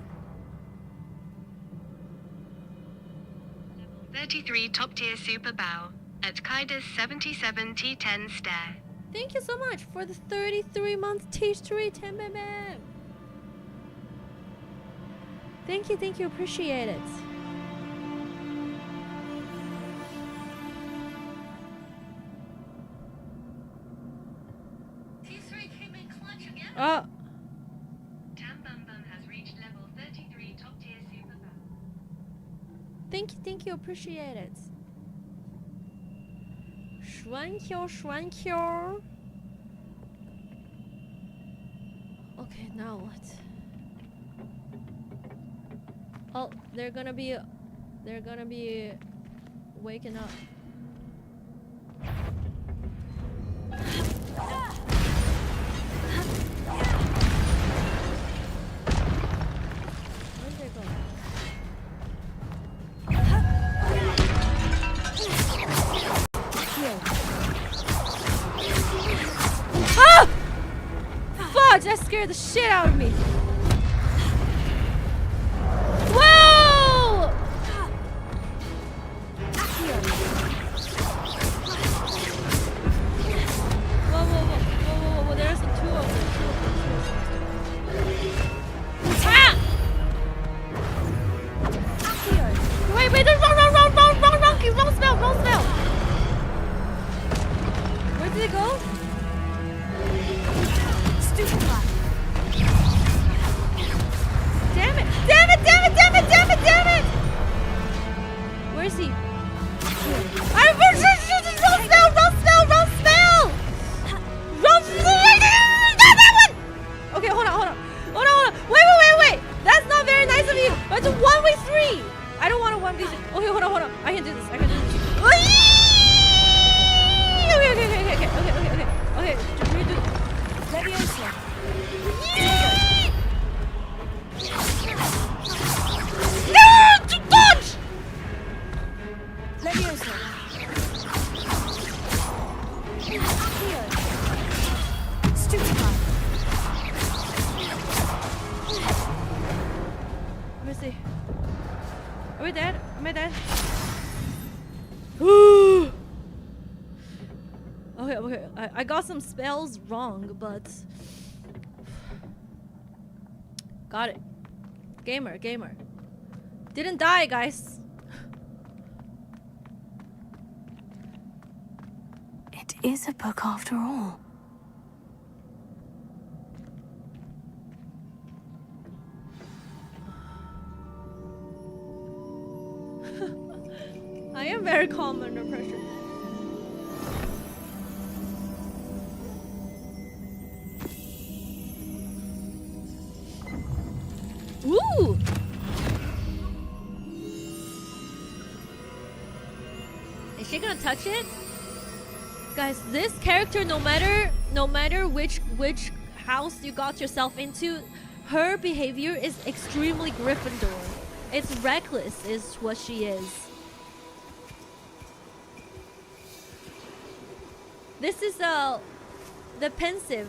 33 top tier super bow at Kaida's 77 T10 stair.
Thank you so much for the 33 month T3, Tam Bam Bam! Thank you, appreciate it.
T3 came in clutch again.
Oh!
Tam Bam Bam has reached level 33 top tier super bow.
Thank you, appreciate it. Schwankyo. Okay, now what? Oh, they're gonna be waking up. Where did they go? Ah! Fudge! That scared the shit out of me. Whoa! Whoa! There's two of them. Ah! Wait! Wrong spell! Where did it go? Damn it! Where is he? Wrong spell! Okay, hold on. Wait! That's not very nice of you. It's a 1v3. I don't want a 1v3. Okay, hold on. I can do this. Okay. Just redo. Leviosa. No! Dodge! Leviosa. Stupefy. Let me see. Are we dead? Am I dead? Okay. I got some spells wrong, but got it. Gamer. Didn't die, guys.
It is a book after all.
I am very calm under pressure. Ooh! Is she gonna touch it? Guys, this character, no matter which house you got yourself into, her behavior is extremely Gryffindor. It's reckless is what she is. This is the pensive.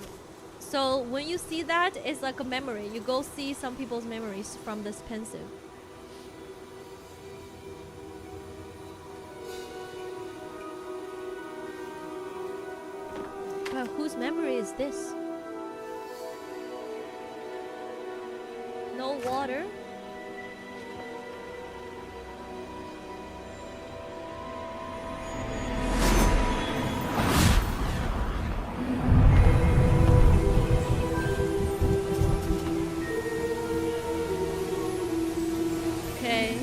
So when you see that, it's like a memory. You go see some people's memories from this pensive. Well, whose memory is this? No water. Okay.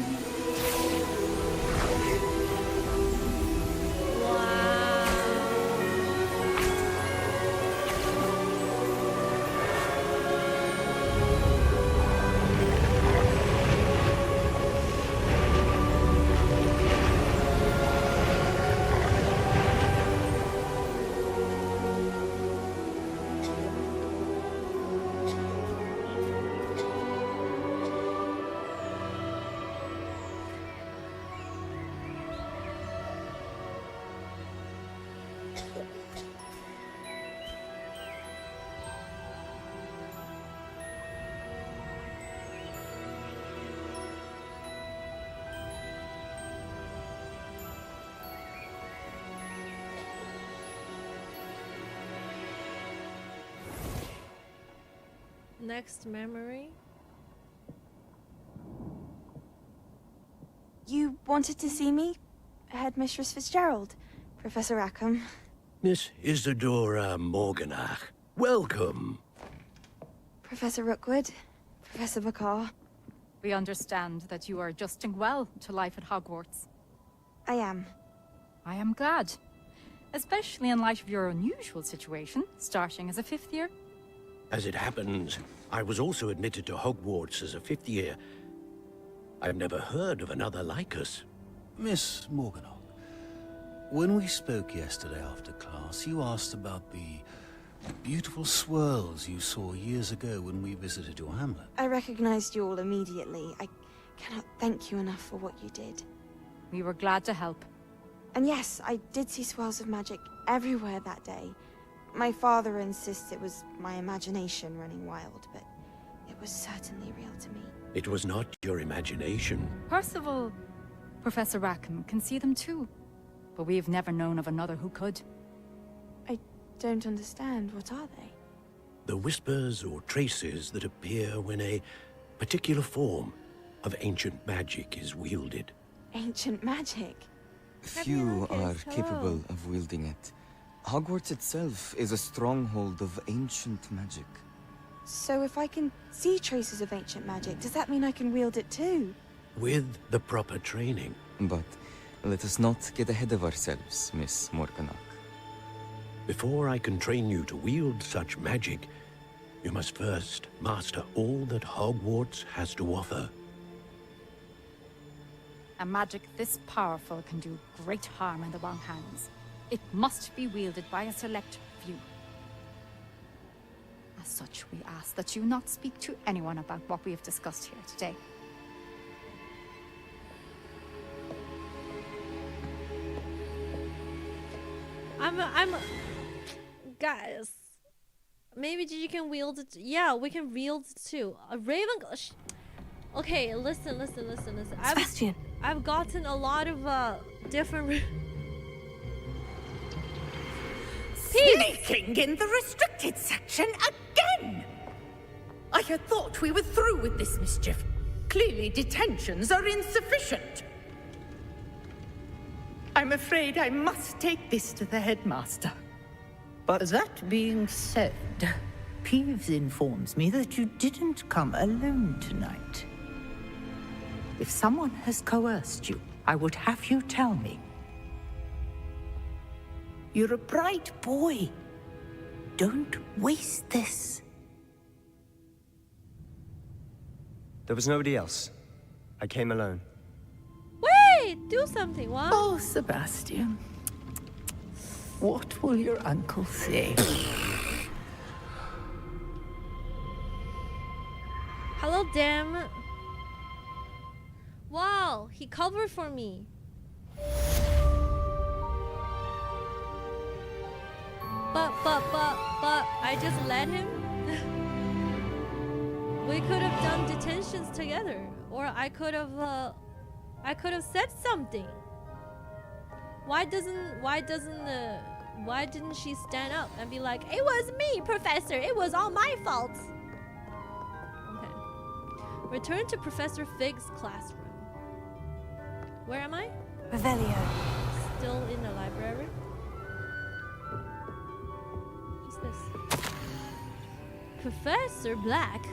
Next memory.
You wanted to see me? Headmistress Fitzgerald, Professor Rackham.
Miss Isadora Morganach, welcome.
Professor Rookwood, Professor McCaw.
We understand that you are adjusting well to life at Hogwarts.
I am.
I am glad. Especially in light of your unusual situation, starting as a 5th year.
As it happens, I was also admitted to Hogwarts as a 5th year. I've never heard of another like us.
Miss Morganach, when we spoke yesterday after class, you asked about the beautiful swirls you saw years ago when we visited your hamlet.
I recognized you all immediately. I cannot thank you enough for what you did.
We were glad to help.
And yes, I did see swirls of magic everywhere that day. My father insists it was my imagination running wild, but it was certainly real to me.
It was not your imagination.
Percival, Professor Rackham can see them too. But we've never known of another who could.
I don't understand. What are they?
The whispers or traces that appear when a particular form of ancient magic is wielded.
Ancient magic?
Few are capable of wielding it. Hogwarts itself is a stronghold of ancient magic.
So if I can see traces of ancient magic, does that mean I can wield it too?
With the proper training.
But let us not get ahead of ourselves, Miss Morganach.
Before I can train you to wield such magic, you must first master all that Hogwarts has to offer.
A magic this powerful can do great harm in the wrong hands. It must be wielded by a select few. As such, we ask that you not speak to anyone about what we have discussed here today.
Guys, maybe Gigi can wield it. Yeah, we can wield it too. A raven. Okay, listen.
Sebastian.
I've gotten a lot of different.
Sneaking in the restricted section again! I had thought we were through with this mischief. Clearly detentions are insufficient. I'm afraid I must take this to the headmaster. But that being said, Peeves informs me that you didn't come alone tonight. If someone has coerced you, I would have you tell me. You're a bright boy. Don't waste this.
There was nobody else. I came alone.
Wait, do something. What?
Oh, Sebastian. What will your uncle say?
Hello, damn. Wow, he covered for me. But I just let him. We could have done detentions together, or I could have said something. Why didn't she stand up and be like, "It was me, Professor. It was all my fault." Okay. Return to Professor Fig's classroom. Where am I?
Revelio.
Still in the library. What's this? Professor Black.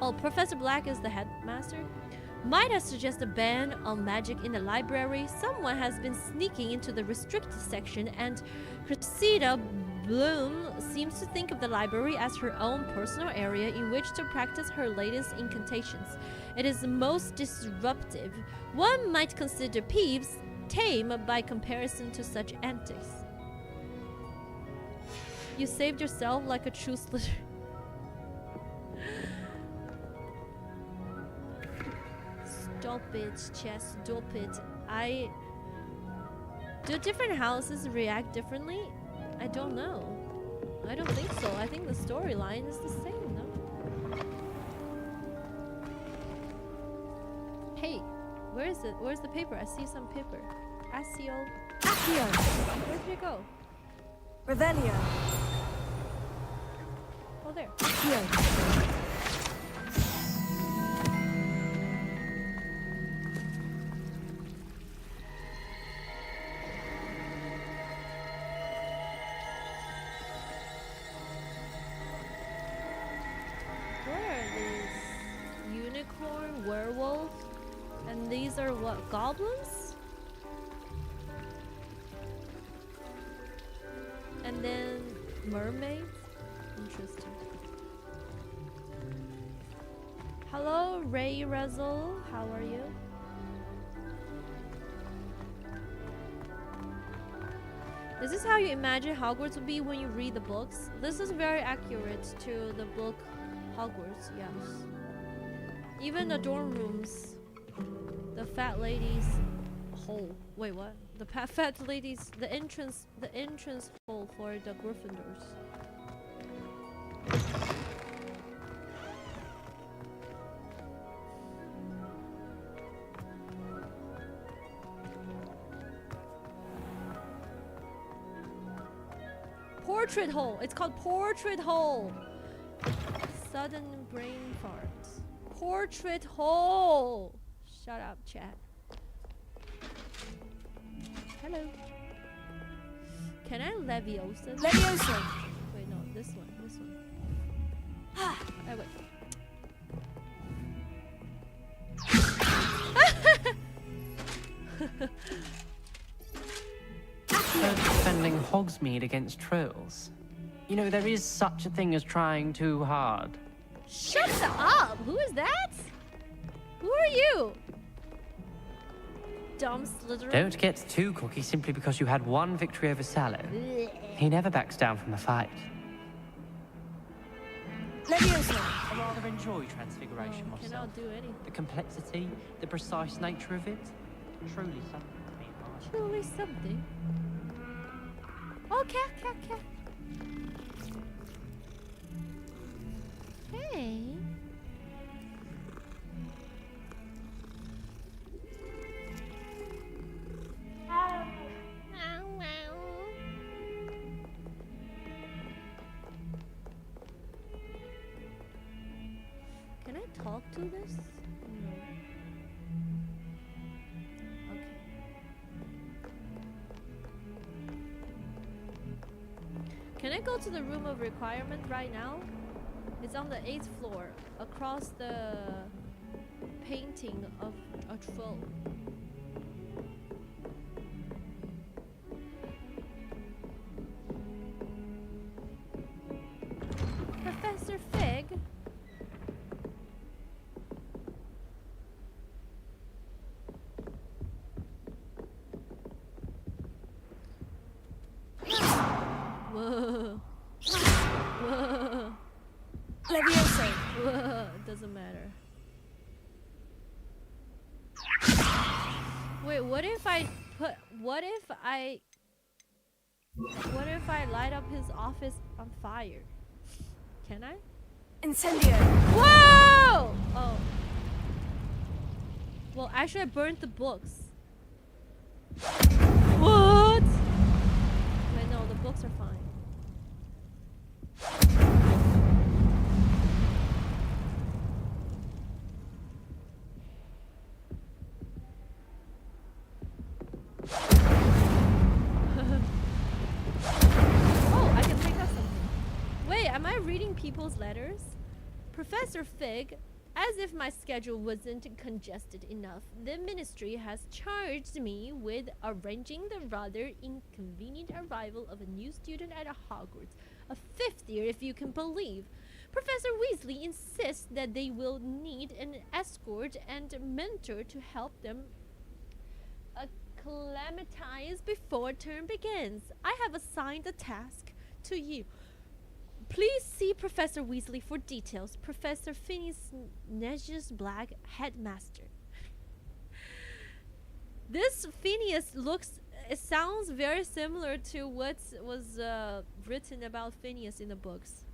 Oh, Professor Black is the headmaster. Might I suggest a ban on magic in the library? Someone has been sneaking into the restricted section, and Cressida Bloom seems to think of the library as her own personal area in which to practice her latest incantations. It is most disruptive. One might consider Peeves tame by comparison to such antics. You saved yourself like a true Slytherin. Stop it, Chess, stop it. Do different houses react differently? I don't know. I don't think so. I think the storyline is the same, no? Hey, where is it? Where's the paper? I see some paper. Accio.
Accio.
Where did it go?
Revelio.
Oh, there.
Accio.
Werewolf, and these are what, goblins? And then mermaids? Interesting. Hello, Ray Razzle, how are you? This is how you imagine Hogwarts would be when you read the books. This is very accurate to the book Hogwarts, yes. Even the dorm rooms, the fat ladies' hole. Wait, what? The fat ladies, the entrance hole for the Gryffindors. Portrait hole. It's called portrait hole. Sudden brain fart. Portrait hole. Shut up, chat. Hello. Can I Leviosa?
Leviosa.
Wait, no, this one. This one. Oh, wait.
Defending Hogsmeade against trolls. You know, there is such a thing as trying too hard.
Shut up! Who is that? Who are you? Dumb Slytherin.
Don't get too cocky simply because you had one victory over Sallow. He never backs down from a fight.
Leviosa.
I rather enjoy Transfiguration myself.
Cannot do anything.
The complexity, the precise nature of it, truly something to be admired.
Truly something. Oh, cat. Hey. Can I talk to this? No. Okay. Can I go to the room of requirement right now? It's on the 8th floor, across the painting of a troll. Professor Fig? Whoa. Whoa.
Leviosa.
Whoa. Doesn't matter. Wait, what if I What if I light up his office on fire? Can I?
Incendio!
Whoa! Oh. Well, actually, I burnt the books. What? Wait, no, the books are fine. Oh, I can pick up something. Wait, am I reading people's letters? Professor Fig, as if my schedule wasn't congested enough, the ministry has charged me with arranging the rather inconvenient arrival of a new student at Hogwarts, a fifth year if you can believe. Professor Weasley insists that they will need an escort and mentor to help them acclimatize before term begins. I have assigned the task to you. Please see Professor Weasley for details. Professor Phineas Negus Black, Headmaster. This Phineas it sounds very similar to what was written about Phineas in the books.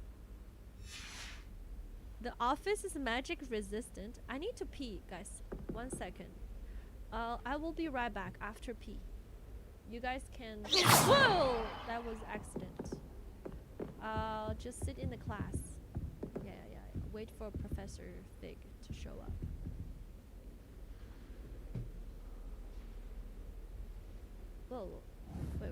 The office is magic resistant. I need to pee, guys. 1 second. I will be right back after pee. You guys can... Whoa! That was accident. I'll just sit in the class. Yeah. Wait for Professor Fig to show up. Whoa. Wait.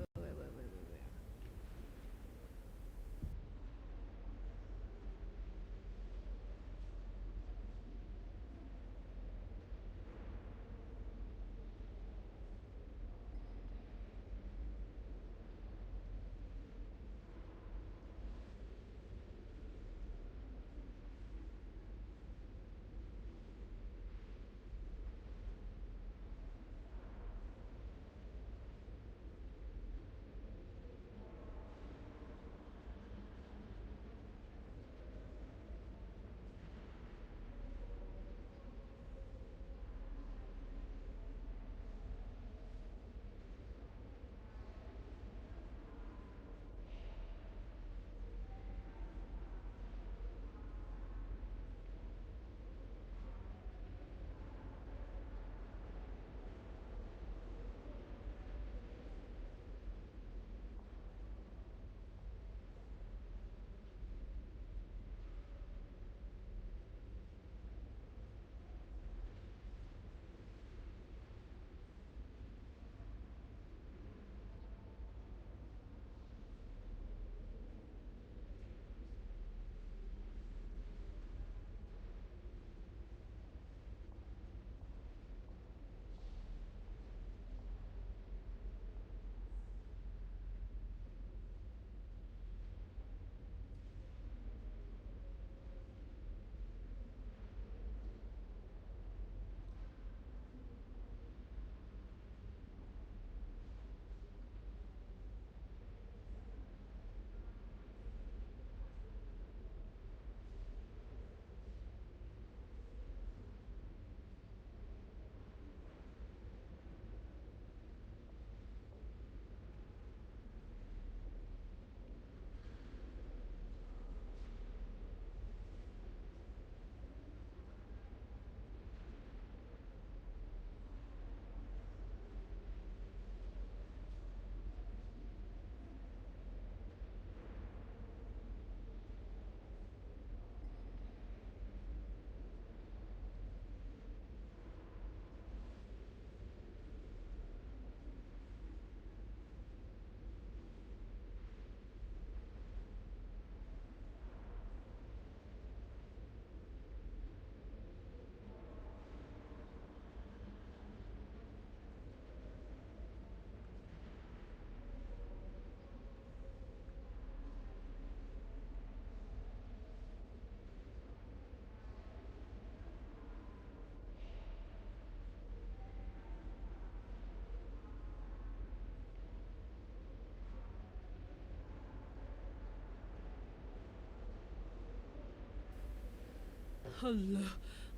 Hello.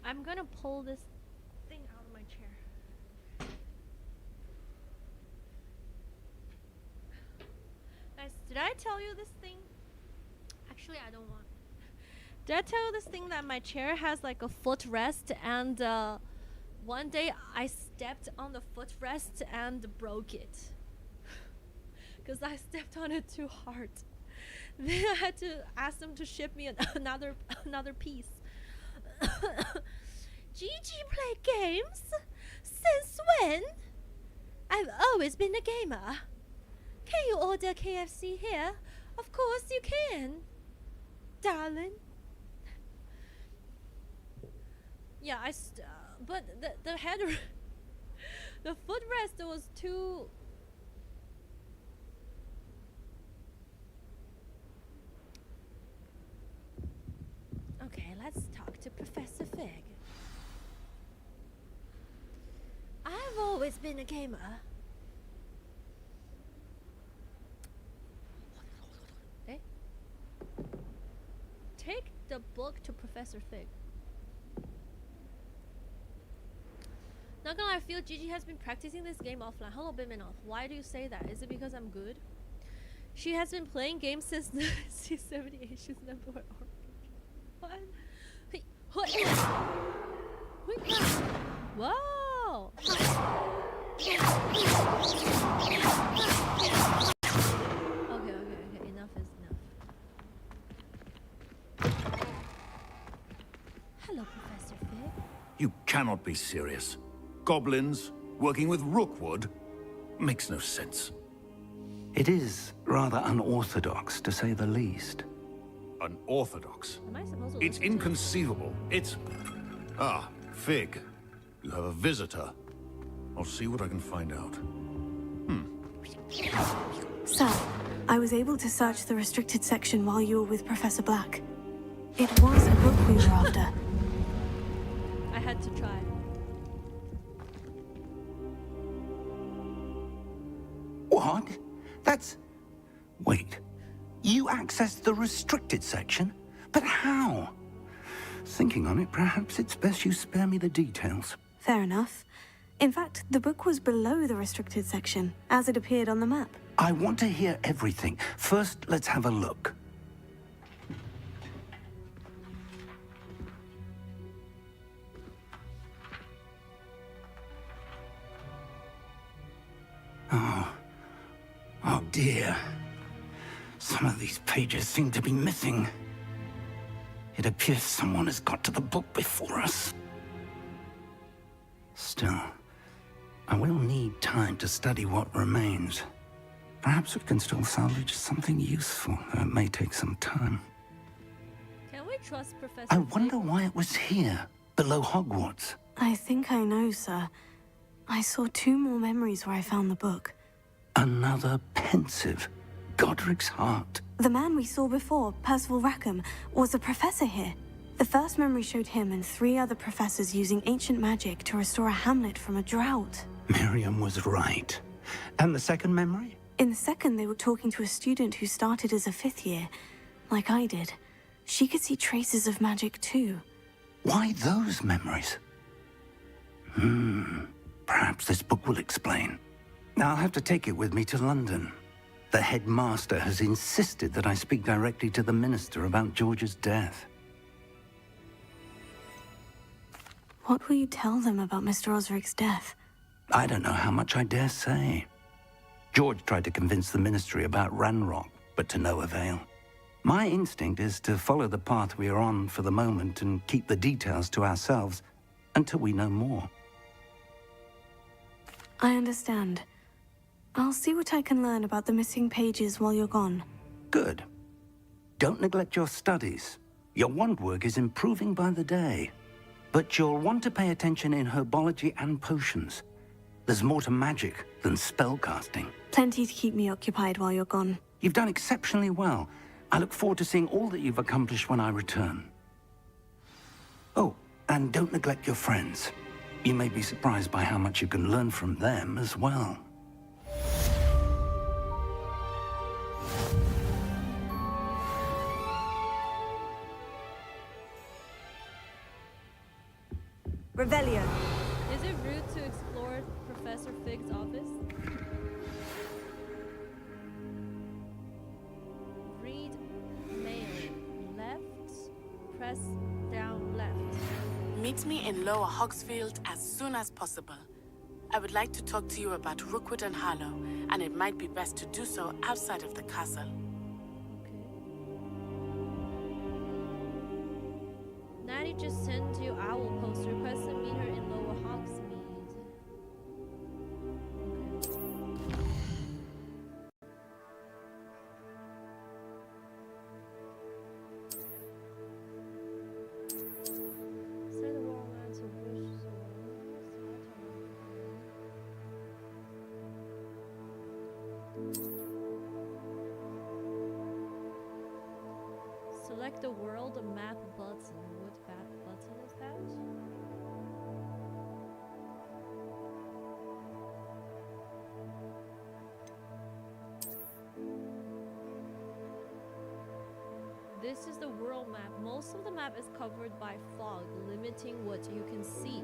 I'm gonna pull this thing out of my chair. tell you this thing? Actually, I don't want. Did I tell you this thing that my chair has like a footrest, and one day I stepped on the footrest and broke it because I stepped on it too hard. Then I had to ask them to ship me another piece. Gigi play games? Since when? I've always been a gamer. Can you order KFC here? Of course you can, darling. Yeah, but the head, the footrest was too. Okay, let's talk to Professor Fig. I've always been a gamer. Eh? Take the book to Professor Fig. Not gonna lie, I feel Gigi has been practicing this game offline. Hello, Biminoff. Why do you say that? Is it because I'm good? She has been playing games since she's 78. She's number one. What? Hey, whoa! Okay. Enough is enough. Hello, Professor Fig.
You cannot be serious. Goblins working with Rookwood makes no sense.
It is rather unorthodox, to say the least.
Unorthodox?
Am I supposed to
It's inconceivable. It's... Ah, Fig. You have a visitor. I'll see what I can find out.
Sir, I was able to search the restricted section while you were with Professor Black. It was a book we were after.
I had to try.
What? That's... Wait. You accessed the restricted section? But how? Thinking on it, perhaps it's best you spare me the details.
Fair enough. In fact, the book was below the restricted section, as it appeared on the map.
I want to hear everything. First, let's have a look. Oh dear. Some of these pages seem to be missing. It appears someone has got to the book before us. Still, I will need time to study what remains. Perhaps we can still salvage something useful, though it may take some time.
Can we trust Professor
I wonder why it was here, below Hogwarts.
I think I know, sir. I saw 2 more memories where I found the book.
Another pensive. Godric's heart.
The man we saw before, Percival Rackham, was a professor here. The first memory showed him and 3 other professors using ancient magic to restore a hamlet from a drought.
Miriam was right. And the second memory?
In the second, they were talking to a student who started as a 5th year, like I did. She could see traces of magic too.
Why those memories? Perhaps this book will explain. I'll have to take it with me to London. The headmaster has insisted that I speak directly to the minister about George's death.
What will you tell them about Mr. Osric's death?
I don't know how much I dare say. George tried to convince the ministry about Ranrock, but to no avail. My instinct is to follow the path we are on for the moment and keep the details to ourselves until we know more.
I understand. I'll see what I can learn about the missing pages while you're gone.
Good. Don't neglect your studies. Your wand work is improving by the day. But you'll want to pay attention in herbology and potions. There's more to magic than spellcasting.
Plenty to keep me occupied while you're gone.
You've done exceptionally well. I look forward to seeing all that you've accomplished when I return. Oh, and don't neglect your friends. You may be surprised by how much you can learn from them as well.
Revelio.
Is it rude to explore Professor Fig's office? press down left.
Meet me in Lower Hogsfield as soon as possible. I would like to talk to you about Rookwood and Harlow, and it might be best to do so outside of the castle.
Natty just sent you Owl Post. Request to meet her in Lower Hogsmeade. Say the wrong answer, wish select the world map button. What button is that? This is the world map. Most of the map is covered by fog, limiting what you can see.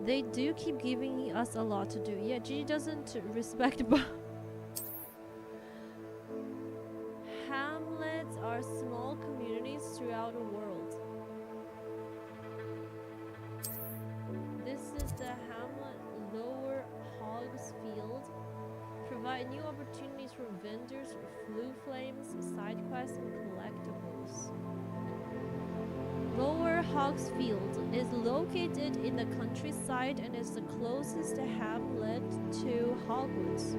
They do keep giving us a lot to do. Yeah, Gigi doesn't respect hamlets are small communities throughout the world. This is the hamlet Lower Hogsfield. Provide new opportunities for vendors, flue flames, side quests, and collectibles. Lower Hogsfield is located in the countryside and is the closest hamlet to Hogwarts.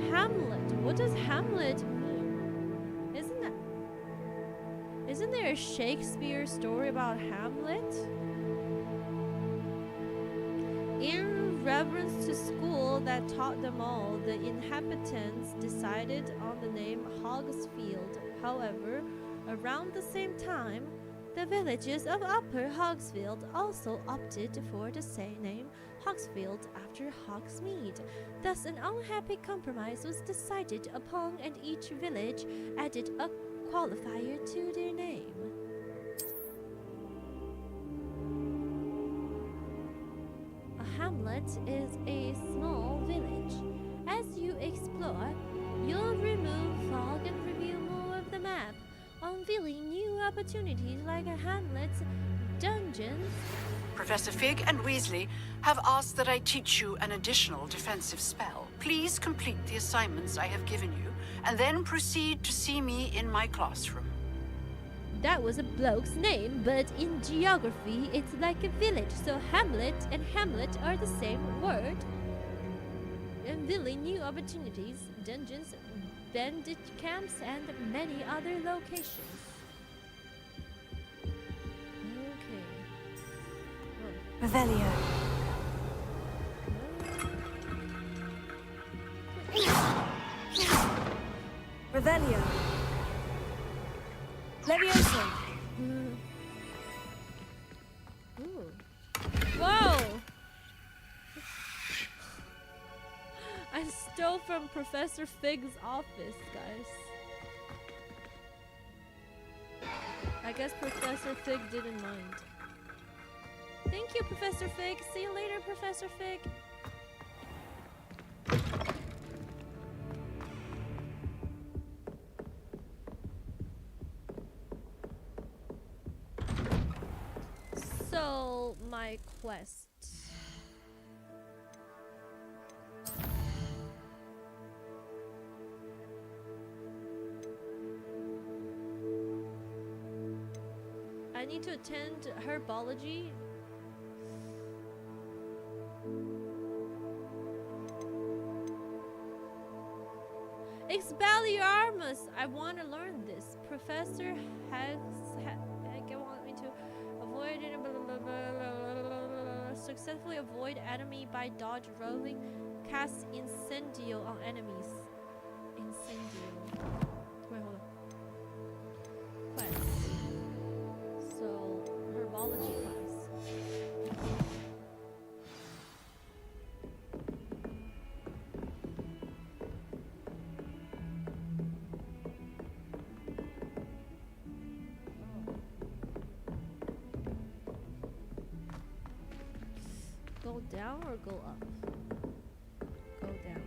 Hamlet? What does Hamlet mean? Isn't there a Shakespeare story about Hamlet? In reverence to school that taught them all, the inhabitants decided on the name Hogsfield. However, around the same time, the villages of Upper Hogsfield also opted for the same name, Hogsfield, after Hogsmeade. Thus, an unhappy compromise was decided upon, and each village added a qualifier to their name. A hamlet is a small village. As you explore, you'll remove fog and reveal more of the map, unveiling new opportunities like a hamlet's dungeons.
Professor Fig and Weasley have asked that I teach you an additional defensive spell. Please complete the assignments I have given you, and then proceed to see me in my classroom.
That was a bloke's name, but in geography it's like a village, so hamlet and hamlet are the same word. Unveiling new opportunities, dungeons, bandit camps, and many other locations. Okay.
Revelio. Revelio. Levioso.
Ooh. Whoa! I stole from Professor Fig's office, guys. I guess Professor Fig didn't mind. Thank you, Professor Fig. See you later, Professor Fig. So, my quest. I need to attend herbology. Expelliarmus! I want to learn this. Professor has want me to avoid it. Successfully avoid enemy by dodge rolling. Cast incendio on enemies. Incendio. Wait, hold on. Quest. So, herbology class. Go down or go up? Go down.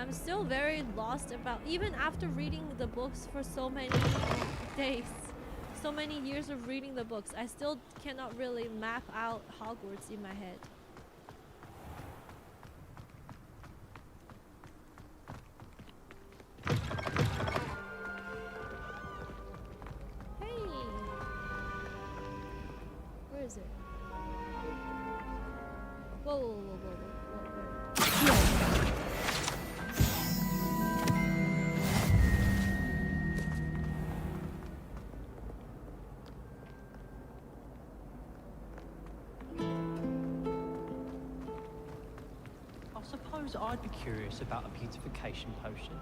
I'm still very lost about, even after reading the books for so many days, so many years of reading the books, I still cannot really map out Hogwarts in my head. Hey! Where is it? Whoa, whoa, whoa, whoa, whoa, whoa, whoa.
I suppose I'd be curious about a beautification potion.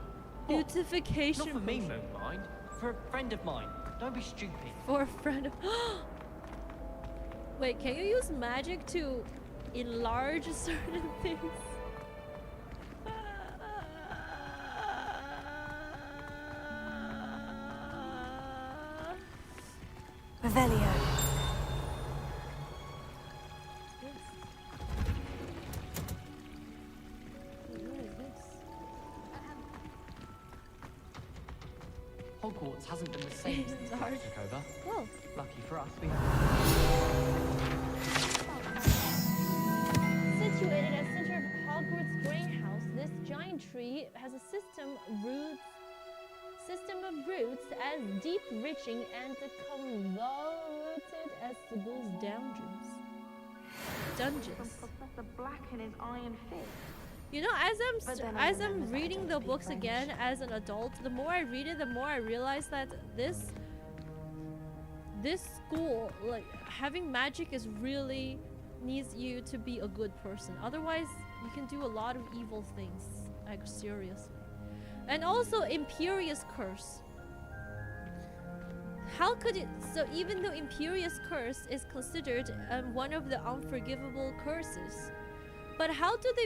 Beautification
Not for me,
potion.
Moonmind. For a friend of mine. Don't be stupid.
For a friend of... Wait, can you use magic to enlarge certain things?
Revelio.
Hogwarts hasn't been the same since Black took over.
Whoa.
Lucky for us, we
Situated at the center of Hogwarts greenhouse, this giant tree has a system of roots as deep-reaching and convoluted as Sybil's dungeons.
From Professor Black and his iron fist.
You know, as I'm reading the books again as an adult, the more I read it, the more I realize that this school, like, having magic is really needs you to be a good person. Otherwise, you can do a lot of evil things, like, seriously. And also Imperious Curse. How could it... So even though Imperious Curse is considered one of the unforgivable curses, but how could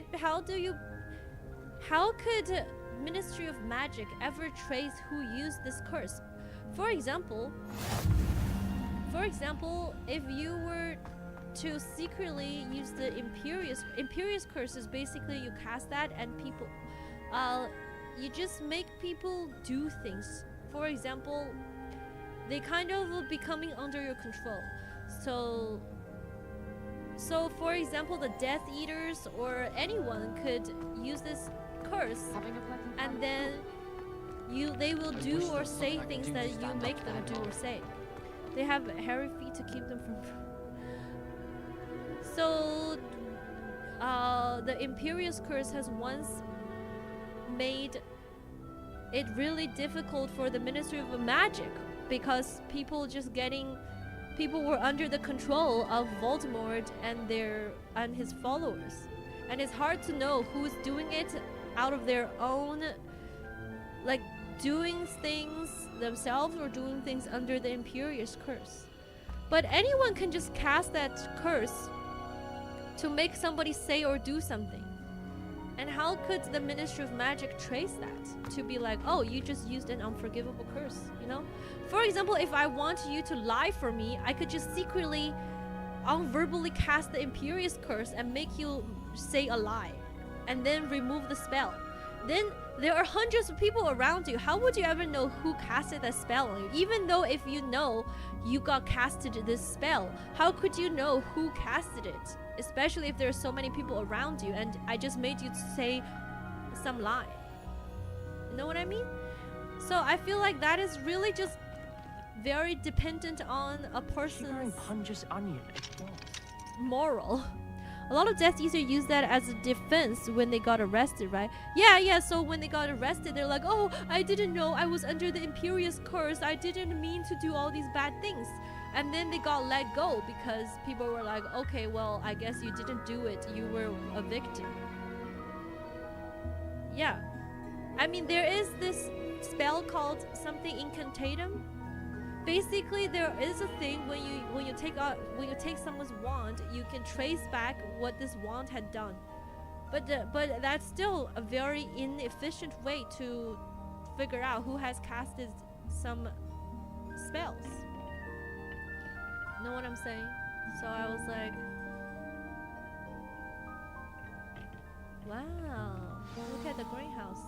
Ministry of Magic ever trace who used this curse? For example, if you were to secretly use the Imperious Curse, is basically you cast that and people, you just make people do things. For example, they kind of will be coming under your control. So for example, the Death Eaters or anyone could use this curse, and then they will do or say things that you make them do or say. They have hairy feet to keep them from... So the Imperious Curse has once made it really difficult for the Ministry of Magic, because people were under the control of Voldemort and his followers, and it's hard to know who's doing it out of their own, like, doing things themselves or doing things under the Imperious Curse. But anyone can just cast that curse to make somebody say or do something. And how could the Ministry of Magic trace that? To be like, oh, you just used an unforgivable curse, you know? For example, if I want you to lie for me, I could just secretly, unverbally cast the Imperious Curse and make you say a lie, and then remove the spell. Then there are hundreds of people around you. How would you ever know who casted that spell on you? Even though if you know you got casted this spell, how could you know who casted it? Especially if there are so many people around you and I just made you say some lie. You know what I mean? So I feel like that is really just very dependent on a person's moral. A lot of Death Eaters use that as a defense when they got arrested, right? Yeah, so when they got arrested, they're like, oh, I didn't know I was under the Imperious Curse. I didn't mean to do all these bad things. And then they got let go because people were like, okay, well, I guess you didn't do it. You were a victim. Yeah. I mean, there is this spell called something incantatum. Basically, there is a thing when you take someone's wand, you can trace back what this wand had done. But that's still a very inefficient way to figure out who has casted some spells. Know what I'm saying? So I was like, wow. Look at the greenhouse.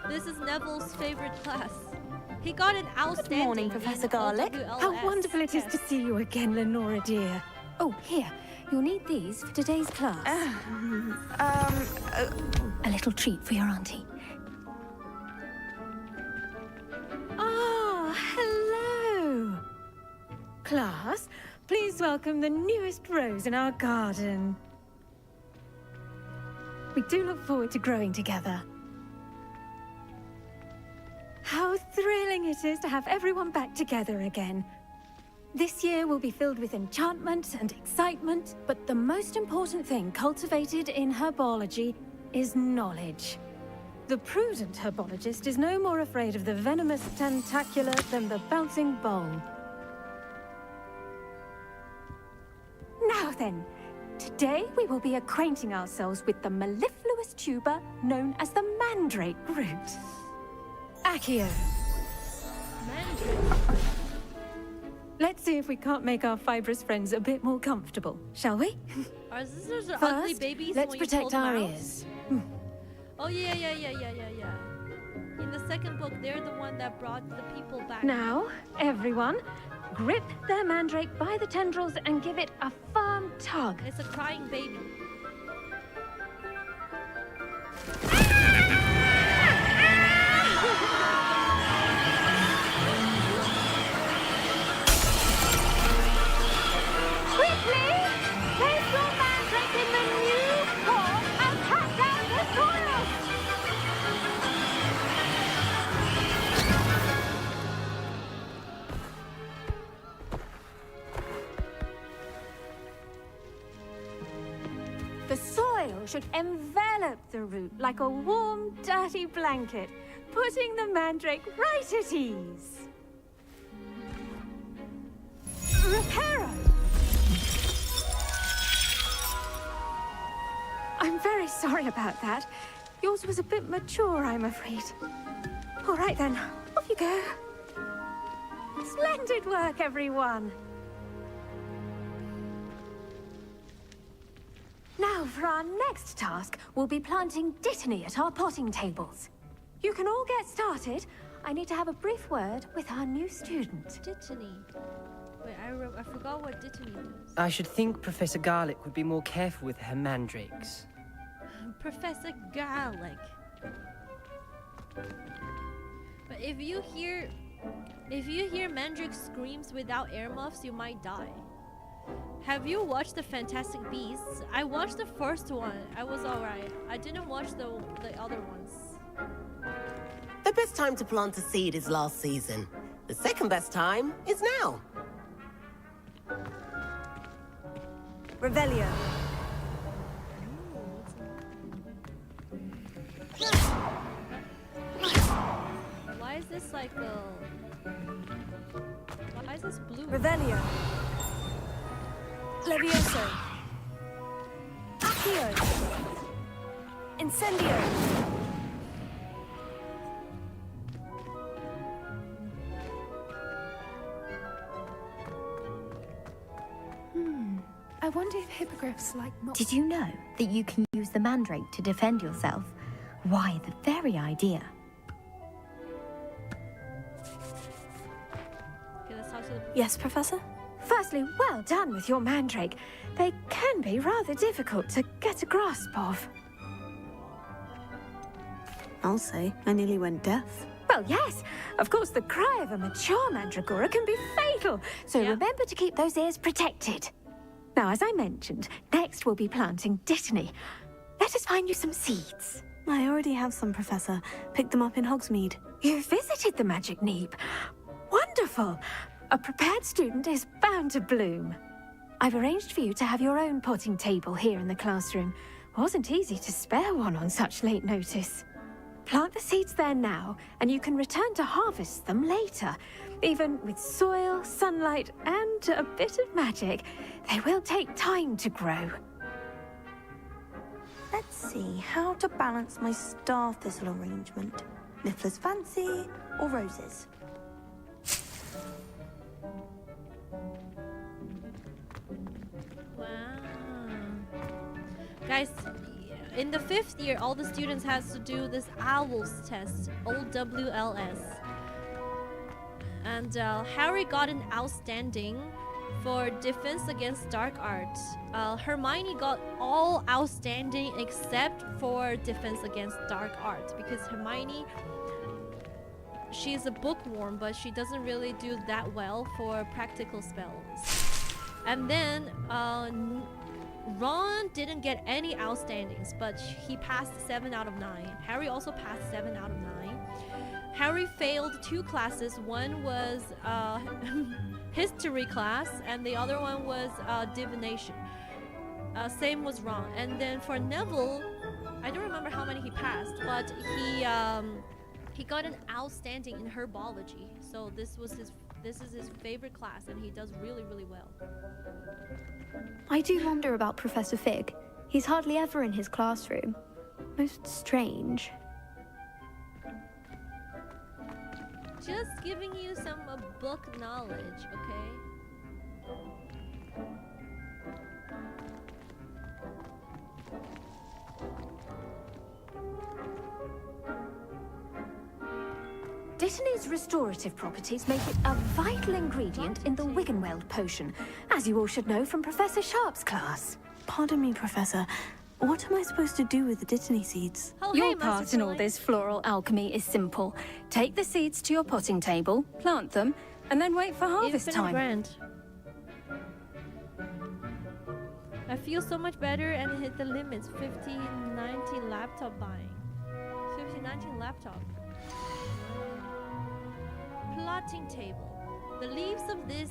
This is Neville's favorite class. He got an outstanding.
Good morning, Professor Garlick.
How wonderful it is to see you again, Lenora dear. Oh, here. You'll need these for today's class. A little treat for your auntie. Ah, hello. Class, please welcome the newest rose in our garden. We do look forward to growing together. How thrilling it is to have everyone back together again. This year will be filled with enchantment and excitement, but the most important thing cultivated in herbology is knowledge. The prudent herbologist is no more afraid of the venomous tentacula than the bouncing bowl. Now then, today we will be acquainting ourselves with the mellifluous tuber known as the mandrake root. Accio. Let's see if we can't make our fibrous friends a bit more comfortable, shall we?
Are these ugly
First,
babies?
let's
when you
protect
pull them
our
out?
ears.
Oh yeah. In the second book, they're the one that brought the people back.
Now, everyone, grip their mandrake by the tendrils and give it a firm tug.
It's a crying baby.
Quickly! Place your mandrake in the new pot and cut down the soil! The soil should envelop the root like a warm, dirty blanket, putting the mandrake right at ease. Reparo! I'm very sorry about that. Yours was a bit mature, I'm afraid. All right then, off you go. Splendid work, everyone. Now, for our next task, we'll be planting dittany at our potting tables. You can all get started. I need to have a brief word with our new student.
Dittany. Wait, I forgot what dittany does.
I should think Professor Garlick would be more careful with her mandrakes.
Professor Garlick. But if you hear mandrake screams without earmuffs, you might die. Have you watched the Fantastic Beasts? I watched the first one. I was alright. I didn't watch the other ones.
The best time to plant a seed is last season. The second best time is now.
Revelio.
Why is this like why is this blue?
Revelio. Levioso. Accio. Incendio.
I wonder if hippogriffs like not.
Did you know that you can use the mandrake to defend yourself? Why, the very idea.
Okay, let's talk to the
Yes, Professor?
Firstly, well done with your mandrake. They can be rather difficult to get a grasp of.
I'll say, I nearly went deaf.
Well, yes. Of course, the cry of a mature mandragora can be fatal, so remember to keep those ears protected. Now, as I mentioned, next we'll be planting dittany. Let us find you some seeds.
I already have some, Professor. Picked them up in Hogsmeade.
You visited the Magic Neep. Wonderful. A prepared student is bound to bloom. I've arranged for you to have your own potting table here in the classroom. Wasn't easy to spare one on such late notice. Plant the seeds there now, and you can return to harvest them later. Even with soil, sunlight, and a bit of magic, they will take time to grow.
Let's see, how to balance my star thistle arrangement. Niffler's fancy or roses?
Wow. Guys, in the 5th year, all the students has to do this OWLS test, OWLS. And Harry got an outstanding for defense against dark art. Hermione got all outstanding except for defense against dark art, because Hermione, she's a bookworm, but she doesn't really do that well for practical spells. And then Ron didn't get any outstandings, but he passed 7 out of 9. Harry also passed 7 out of 9. Harry failed 2 classes. One was history class, and the other one was divination. Same was Ron. And then for Neville, I don't remember how many he passed, but he got an outstanding in herbology. So this is his favorite class, and he does really, really well.
I do wonder about Professor Fig. He's hardly ever in his classroom. Most strange.
Just giving you some book knowledge, okay?
Dittany's restorative properties make it a vital ingredient in the Wiggenweld potion, as you all should know from Professor Sharp's class.
Pardon me, Professor. What am I supposed to do with the Dittany seeds?
Oh,
Your
hey,
part in all this floral alchemy is simple. Take the seeds to your potting table, plant them, and then wait for harvest
Infinite
time.
Brand. I feel so much better and hit the limits. 50-90 laptop buying. 50-19 laptop. Plotting table. The leaves of this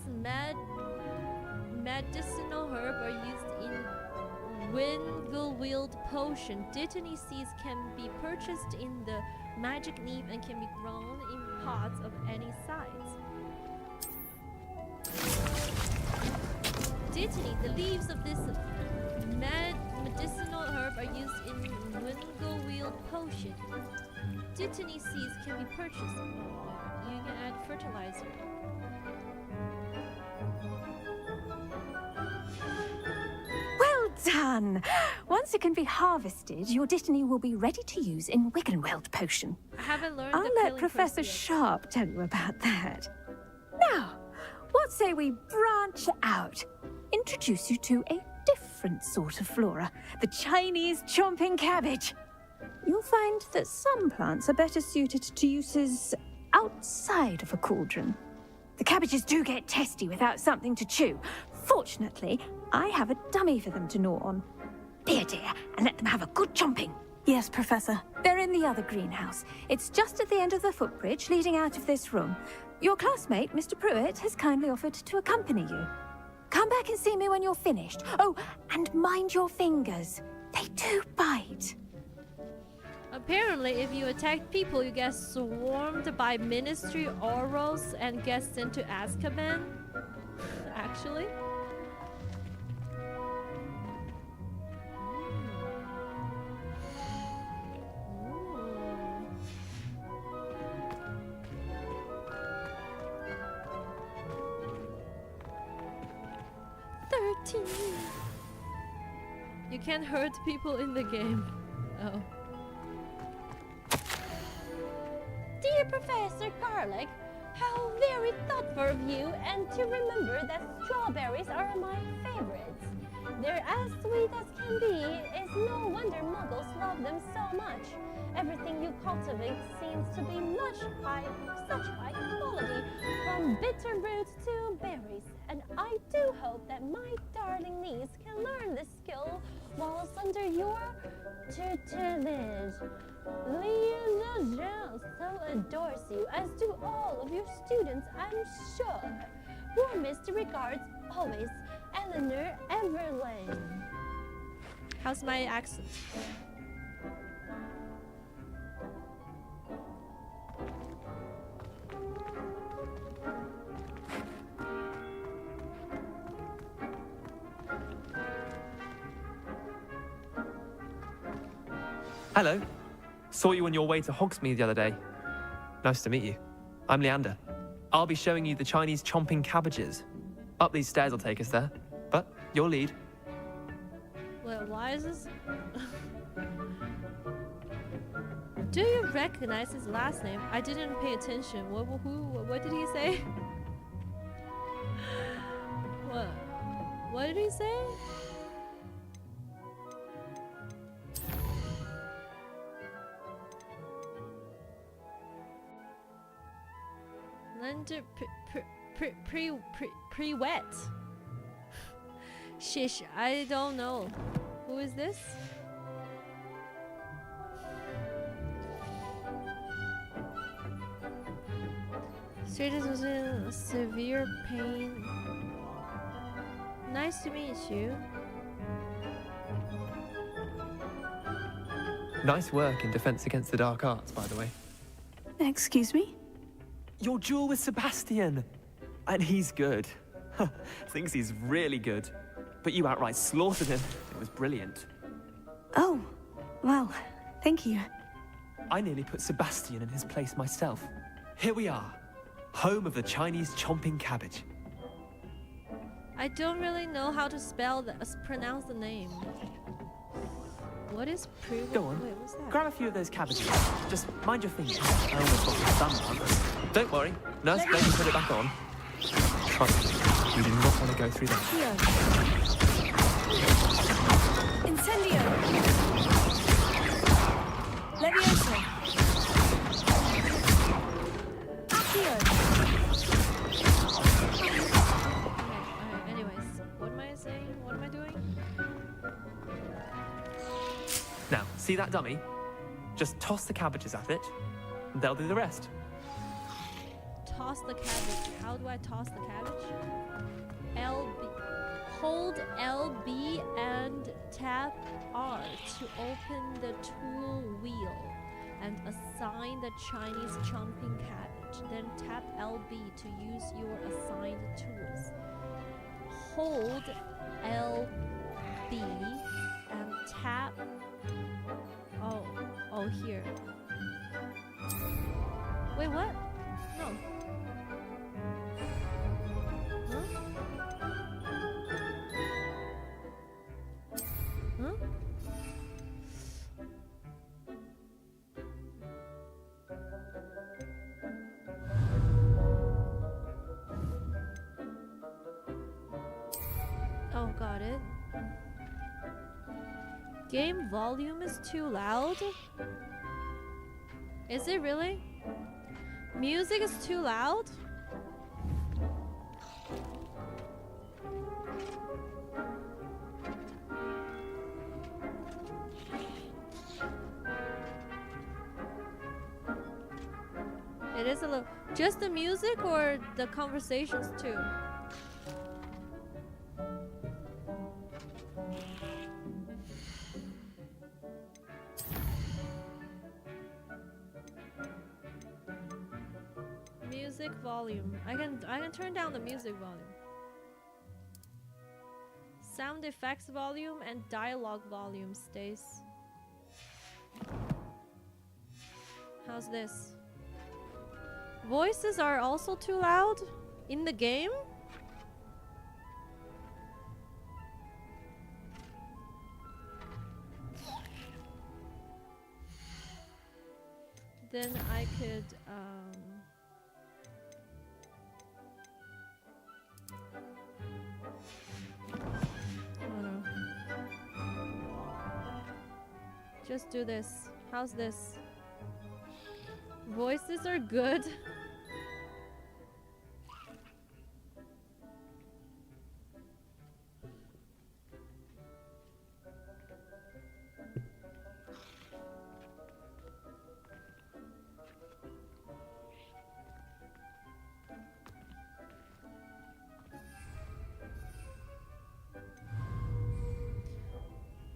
medicinal herb are used in Winglewield potion. Dittany seeds can be purchased in the magic neep and can be grown in pots of any size. Dittany, the leaves of this medicinal herb are used in Winglewield potion. Dittany seeds can be purchased. You can add fertilizer.
Well done! Once it can be harvested, your Dittany will be ready to use in Wiggenweld potion.
I haven't learned
I'll
the
let
killing
Professor
process yet.
Sharp tell you about that. Now, what say we branch out? Introduce you to a different sort of flora, the Chinese chomping cabbage. You'll find that some plants are better suited to uses outside of a cauldron. The cabbages do get testy without something to chew. Fortunately, I have a dummy for them to gnaw on. Dear, and let them have a good chomping.
Yes, Professor.
They're in the other greenhouse. It's just at the end of the footbridge leading out of this room. Your classmate, Mr. Pruitt, has kindly offered to accompany you. Come back and see me when you're finished. Oh, and mind your fingers. They do bite.
Apparently, if you attack people, you get swarmed by ministry orals and get sent to Azkaban. Actually. You can't hurt people in the game. Oh.
Dear Professor Garlic, how very thoughtful of you, and to remember that strawberries are my favorites. They're as sweet as can be. It's no wonder muggles love them so much. Everything you cultivate seems to be such high quality, from bitter roots to berries. And I do hope that my darling niece can learn this skill whilst under your tutelage. Leon Lejeune so adores you, as do all of your students, I'm sure. Warmest regards, always, Eleanor Everlane.
How's my accent?
Hello. Saw you on your way to Hogsmeade the other day. Nice to meet you. I'm Leander. I'll be showing you the Chinese chomping cabbages. Up these stairs will take us there, but your lead.
Wait, why is this? Do you recognize his last name? I didn't pay attention. What did he say? What did he say? Lender pre-wet. Shish, I don't know. Who is this? Stratus was in severe pain. Nice to meet you.
Nice work in Defense Against the Dark Arts, by the way.
Excuse me?
Your duel with Sebastian! And he's good. Thinks he's really good. But you outright slaughtered him. It was brilliant.
Oh, well, thank you.
I nearly put Sebastian in his place myself. Here we are. Home of the Chinese chomping cabbage.
I don't really know how to pronounce the name. What is pre?
Go on.
Wait, what's that?
Grab a few of those cabbages. Just mind your fingers. I almost got the thumb on. Don't worry. Nurse Blake can put it back on. Trust me, you do not want to go through that.
Incendio! Levioso! Accio!
Okay, anyways, what am I saying? What am I doing?
Now, see that dummy? Just toss the cabbages at it, and they'll do the rest.
Toss the cabbage. How do I toss the cabbage? LB. Hold LB and tap R to open the tool wheel and assign the Chinese chomping cabbage. Then tap LB to use your assigned tools. Hold LB and tap. Oh, here. Wait, what? No. Huh? Huh? Oh, got it. Game volume is too loud? Is it really? Music is too loud? It is a little. Just the music or the conversations too? Music volume. I can turn down the music volume. Sound effects volume and dialogue volume stays. How's this? Voices are also too loud in the game? Then I could oh no. Just do this. How's this? Voices are good.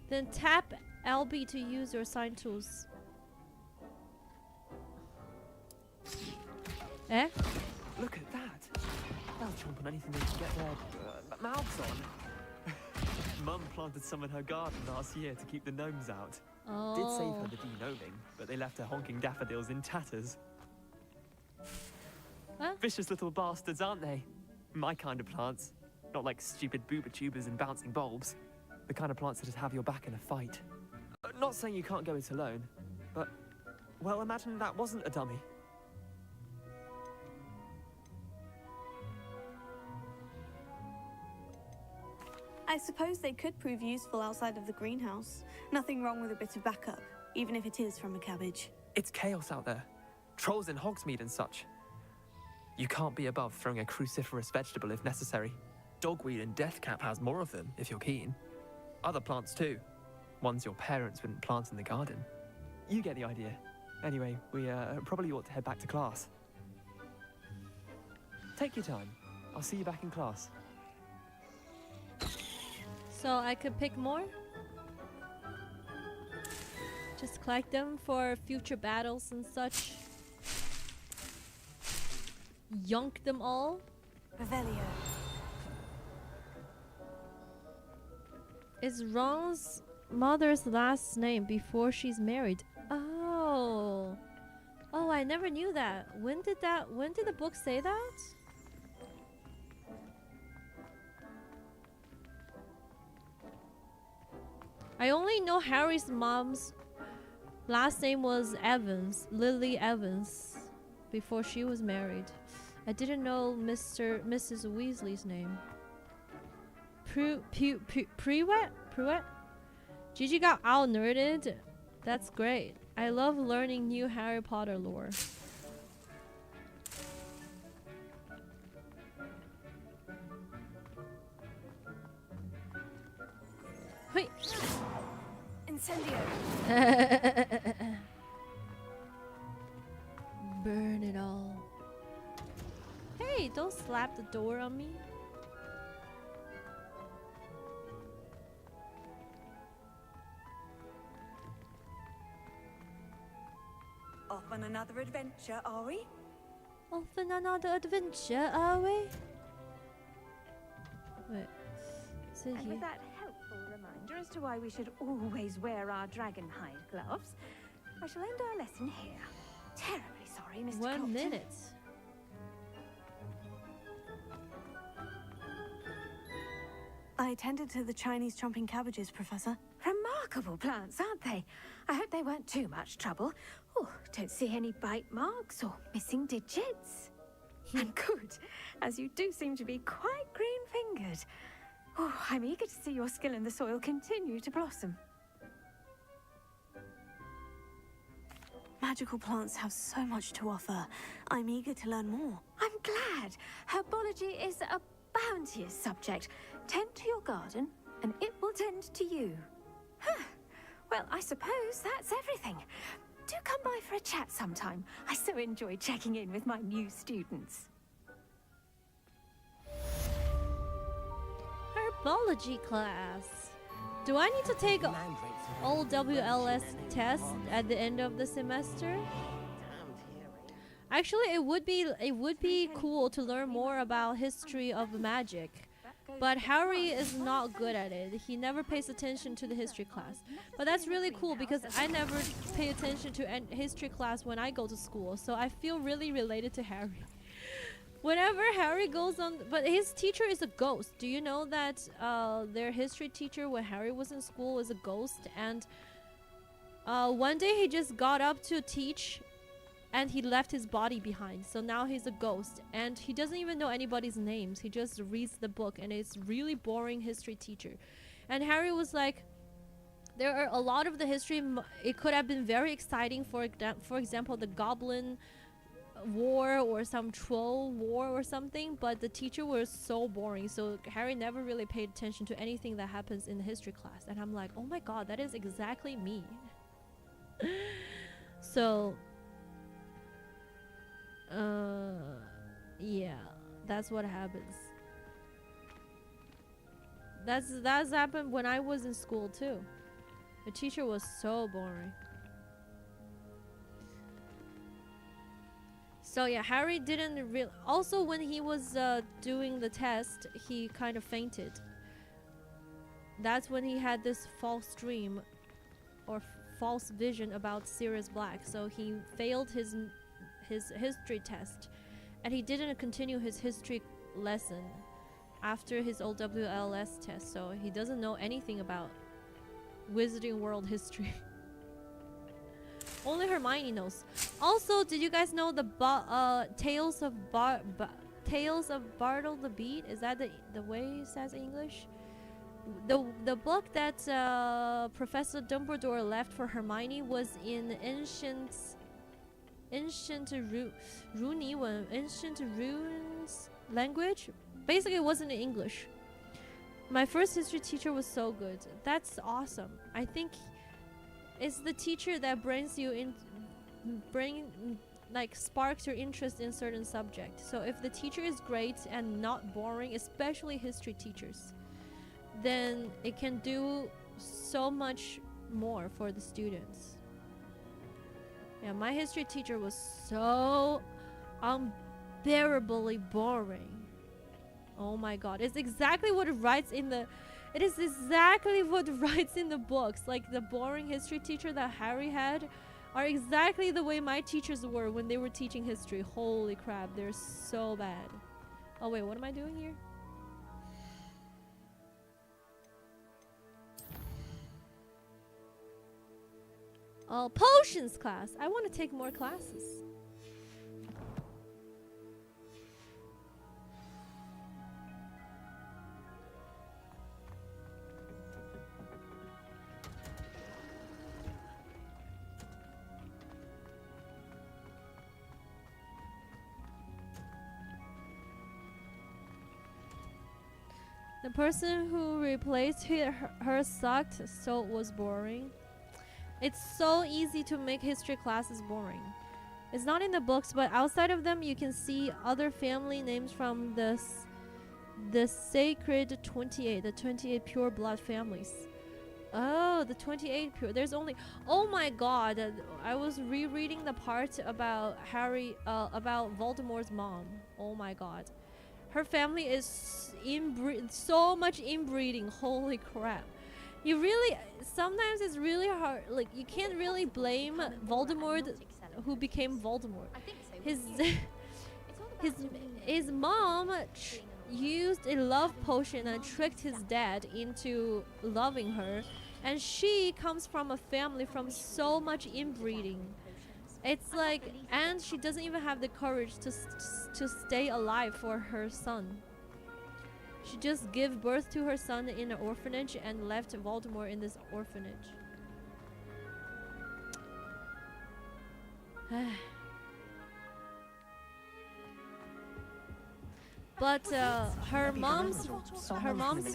Then tap LB to use your sign tools. Eh?
Look at that. They'll chomp on anything they can get their mouths on. Mum planted some in her garden last year to keep the gnomes out. Did save her the de-gnoming, but they left her honking daffodils in tatters.
Huh?
Vicious little bastards, aren't they? My kind of plants. Not like stupid booba tubers and bouncing bulbs. The kind of plants that'd have your back in a fight. Not saying you can't go it alone, but, well, imagine that wasn't a dummy.
I suppose they could prove useful outside of the greenhouse. Nothing wrong with a bit of backup, even if it is from a cabbage.
It's chaos out there. Trolls in Hogsmeade and such. You can't be above throwing a cruciferous vegetable if necessary. Dogweed and deathcap has more of them, if you're keen. Other plants too. Ones your parents wouldn't plant in the garden. You get the idea. Anyway, we probably ought to head back to class. Take your time. I'll see you back in class.
So I could pick more? Just collect them for future battles and such. Yonk them all.
Revelio.
Is Ron's mother's last name before she's married? Oh. Oh, I never knew that. When did the book say that? I only know Harry's mom's last name was Evans, Lily Evans, before she was married. I didn't know Mrs. Weasley's name. Pruitt? Gigi got out nerded. That's great. I love learning new Harry Potter lore. Wait.
Incendio.
Burn it all. Hey, don't slap the door on me.
Off on another adventure, are we?
Off on another adventure, are we? Wait. So
And with that helpful reminder as to why we should always wear our dragon hide gloves, I shall end our lesson here. Terribly sorry, Mr.
1
Clopton.
minute.
I attended to the Chinese chomping cabbages, Professor.
Remarkable plants, aren't they? I hope they weren't too much trouble. Oh, don't see any bite marks or missing digits. And good, as you do seem to be quite green-fingered. Oh, I'm eager to see your skill in the soil continue to blossom.
Magical plants have so much to offer. I'm eager to learn more.
I'm glad. Herbology is a bounteous subject. Tend to your garden, and it will tend to you. Huh. Well, I suppose that's everything. Do come by for a chat sometime. I so enjoy checking in with my new students.
Herbology class. Do I need to take all WLS tests at the end of the semester? Actually, it would be cool to learn more about history of magic. But Harry is not good at it. He never pays attention to the history class. But that's really cool because I never pay attention to history class when I go to school. So I feel really related to Harry. Whenever Harry goes on, but his teacher is a ghost. Do you know that their history teacher when Harry was in school was a ghost? And one day he just got up to teach and he left his body behind. So now he's a ghost and he doesn't even know anybody's names. He just reads the book and it's really boring history teacher. And Harry was like, there are a lot of the history, it could have been very exciting. For example, the Goblin War or some troll war or something, but the teacher was so boring, so Harry never really paid attention to anything that happens in the history class. And I'm like, oh my god, that is exactly me. So yeah, that's what happens. That's happened when I was in school too. The teacher was so boring. So yeah, Harry didn't really. Also, when he was doing the test, he kind of fainted. That's when he had this false dream, or false vision about Sirius Black. So he failed his history test, and he didn't continue his history lesson. after his OWLS test, so he doesn't know anything about Wizarding World history. Only Hermione knows. Also, did you guys know the Tales of Bartle the Beat? Is that the way it says in English? The book that Professor Dumbledore left for Hermione was in ancient runes language. Basically, it wasn't in English. My first history teacher was so good. That's awesome. I think it's the teacher that brings you in, sparks your interest in certain subject. So if the teacher is great and not boring, especially history teachers, then it can do so much more for the students. Yeah, my history teacher was so unbearably boring. Oh my god, it's exactly what it writes in the books. Like the boring history teacher that Harry had are exactly the way my teachers were when they were teaching history. Holy crap, they're so bad. Oh wait, what am I doing here? Oh, potions class. I want to take more classes. The person who replaced her sucked, so it was boring. It's so easy to make history classes boring. It's not in the books, but outside of them you can see other family names from the sacred 28, the 28 pure blood families. Oh, the 28 pure. There's only... Oh my god, I was rereading the part about about Voldemort's mom. Oh my god. Her family is so much inbreeding. Holy crap. You really... Sometimes it's really hard. Like, you can't really blame Voldemort who became Voldemort. His mom used a love potion and tricked his dad into loving her. And she comes from a family from so much inbreeding. It's like, and she doesn't even have the courage to stay alive for her son. She just gave birth to her son in an orphanage and left Voldemort in this orphanage. But her mom's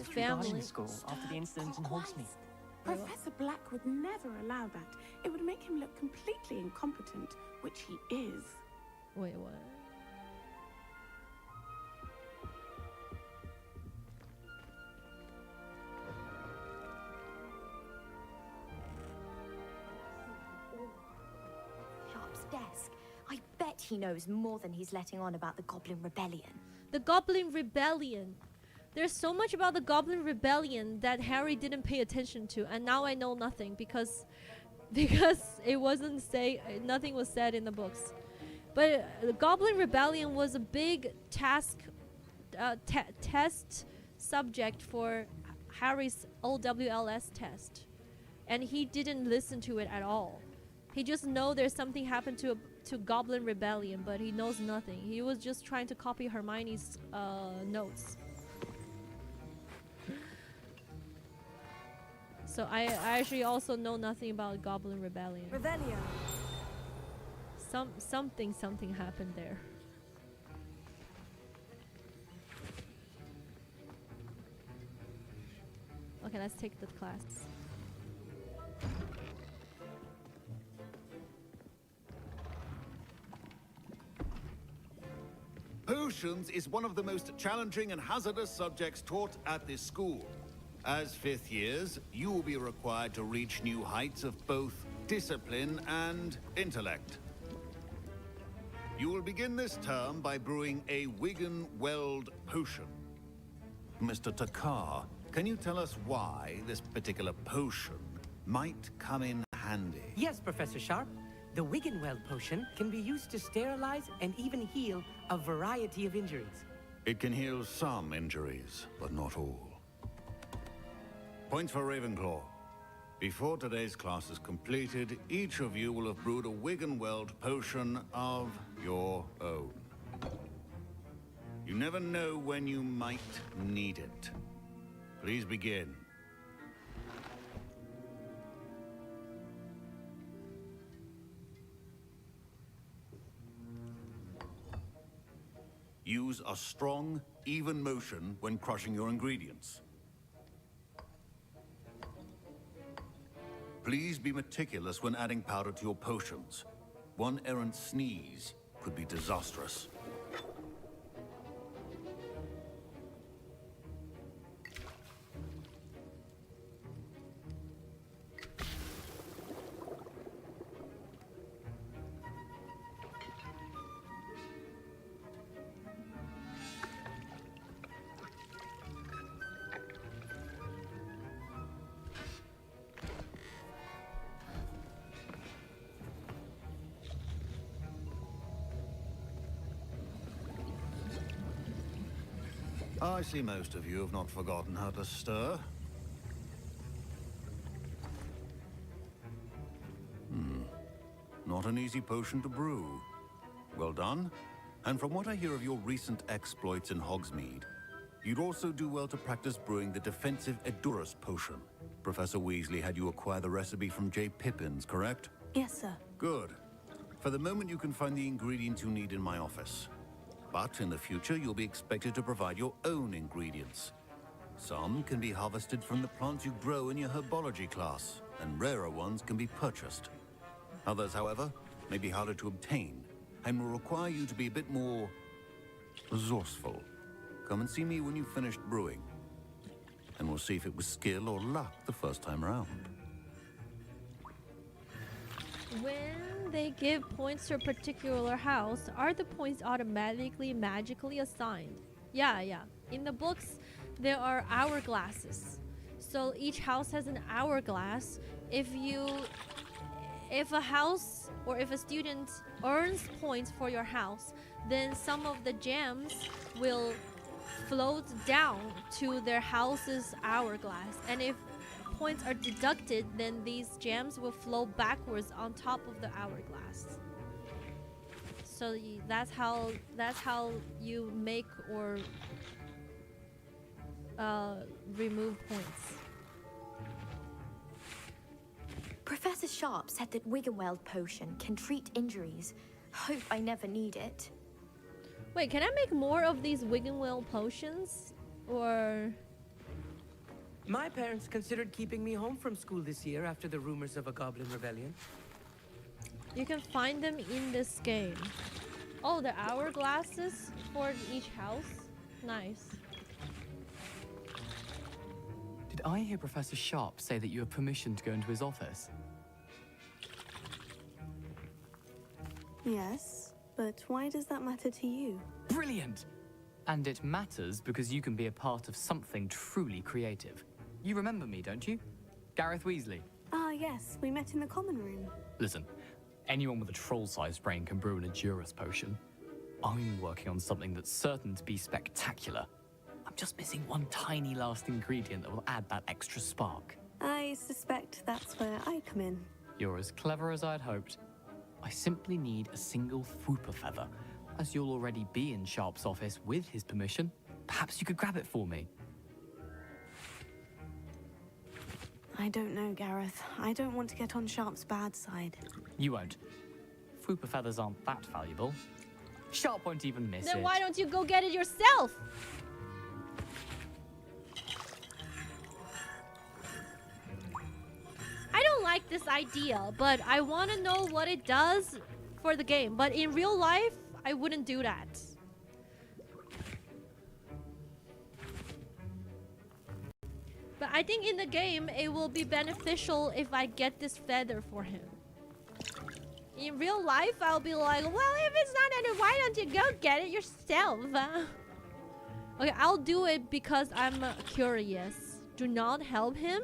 family.
School after the incident in Hogsmeade.
Professor Black would never allow that. It would make him look completely incompetent, which he is.
Wait, what?
Sharp's desk. I bet he knows more than he's letting on about the Goblin Rebellion.
The Goblin Rebellion. There's so much about the Goblin Rebellion that Harry didn't pay attention to, and now I know nothing because it wasn't nothing was said in the books. But the Goblin Rebellion was a big test subject for Harry's OWLS test, and he didn't listen to it at all. He just know there's something happened to Goblin Rebellion, but he knows nothing. He was just trying to copy Hermione's notes. So I actually also know nothing about Goblin Rebellion.
Revelio.
Something happened there. Okay, let's take the class.
Potions is one of the most challenging and hazardous subjects taught at this school. As fifth years, you will be required to reach new heights of both discipline and intellect. You will begin this term by brewing a Wigan-Weld potion. Mr. Takar, can you tell us why this particular potion might come in handy?
Yes, Professor Sharp. The Wigan-Weld potion can be used to sterilize and even heal a variety of injuries.
It can heal some injuries, but not all. Points for Ravenclaw. Before today's class is completed, each of you will have brewed a Wiggenweld potion of your own. You never know when you might need it. Please begin. Use a strong, even motion when crushing your ingredients. Please be meticulous when adding powder to your potions. One errant sneeze could be disastrous. I see most of you have not forgotten how to stir. Not an easy potion to brew. Well done. And from what I hear of your recent exploits in Hogsmeade, you'd also do well to practice brewing the defensive Edurus potion. Professor Weasley had you acquire the recipe from J. Pippin's, correct?
Yes, sir.
Good. For the moment, you can find the ingredients you need in my office. But in the future, you'll be expected to provide your own ingredients. Some can be harvested from the plants you grow in your herbology class, and rarer ones can be purchased. Others, however, may be harder to obtain, and will require you to be a bit more resourceful. Come and see me when you've finished brewing, and we'll see if it was skill or luck the first time around.
When they give points to a particular house, are the points automatically magically assigned? Yeah. In the books, there are hourglasses. So each house has an hourglass. If a house or if a student earns points for your house, then some of the gems will float down to their house's hourglass. And if points are deducted, then these gems will flow backwards on top of the hourglass. So that's how you make or remove points.
Professor Sharp said that Wiggenweld potion can treat injuries. Hope I never need it.
Wait, can I make more of these Wiggenweld potions? Or...
My parents considered keeping me home from school this year after the rumors of a goblin rebellion.
You can find them in this game. Oh, the hourglasses for each house? Nice.
Did I hear Professor Sharp say that you have permission to go into his office?
Yes, but why does that matter to you?
Brilliant! And it matters because you can be a part of something truly creative. You remember me, don't you? Gareth Weasley.
Ah, yes, we met in the common room.
Listen, anyone with a troll-sized brain can brew an Edurus potion. I'm working on something that's certain to be spectacular. I'm just missing one tiny last ingredient that will add that extra spark.
I suspect that's where I come in.
You're as clever as I'd hoped. I simply need a single Fwooper feather. As you'll already be in Sharp's office with his permission, perhaps you could grab it for me.
I don't know, Gareth. I don't want to get on Sharp's bad side.
You won't. Fwooper feathers aren't that valuable. Sharp won't even miss it.
Then why don't you go get it yourself? I don't like this idea, but I want to know what it does for the game. But in real life, I wouldn't do that. But I think in the game, it will be beneficial if I get this feather for him. In real life, I'll be like, well, if it's not under, why don't you go get it yourself? Okay, I'll do it because I'm curious. Do not help him.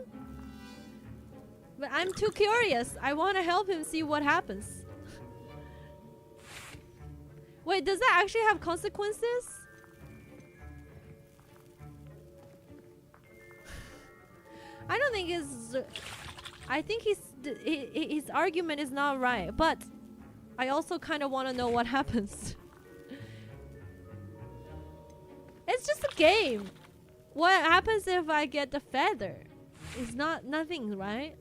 But I'm too curious. I want to help him see what happens. Wait, does that actually have consequences? I don't think I think his argument is not right, but I also kind of want to know what happens. It's just a game. What happens if I get the feather? It's nothing, right?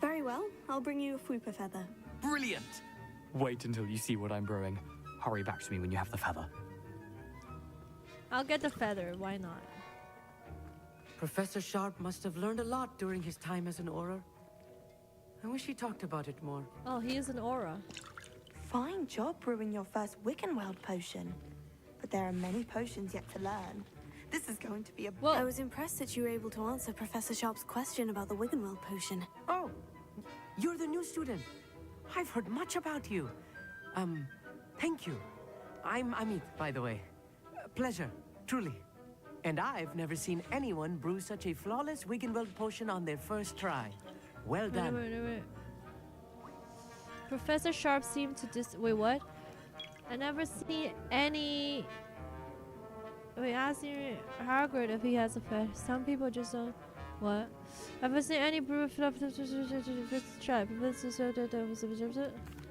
Very well. I'll bring you a Fupa feather.
Brilliant! Wait until you see what I'm brewing. Hurry back to me when you have the feather.
I'll get the feather. Why not?
Professor Sharp must have learned a lot during his time as an Auror. I wish he talked about it more.
Oh, he is an Aura.
Fine job brewing your first Wickenweld potion. But there are many potions yet to learn. This is going to be a...
Well, I was impressed that you were able to answer Professor Sharp's question about the Wiggenweld potion.
Oh, you're the new student. I've heard much about you. Thank you. I'm Amit, by the way. Pleasure, truly. And I've never seen anyone brew such a flawless Wiggenweld potion on their first try. Well done.
Wait. Professor Sharp seemed to wait, what? I never see any... Wait, asking Hogwarts if he has a feather. Some people just don't... What? I've never seen any brew...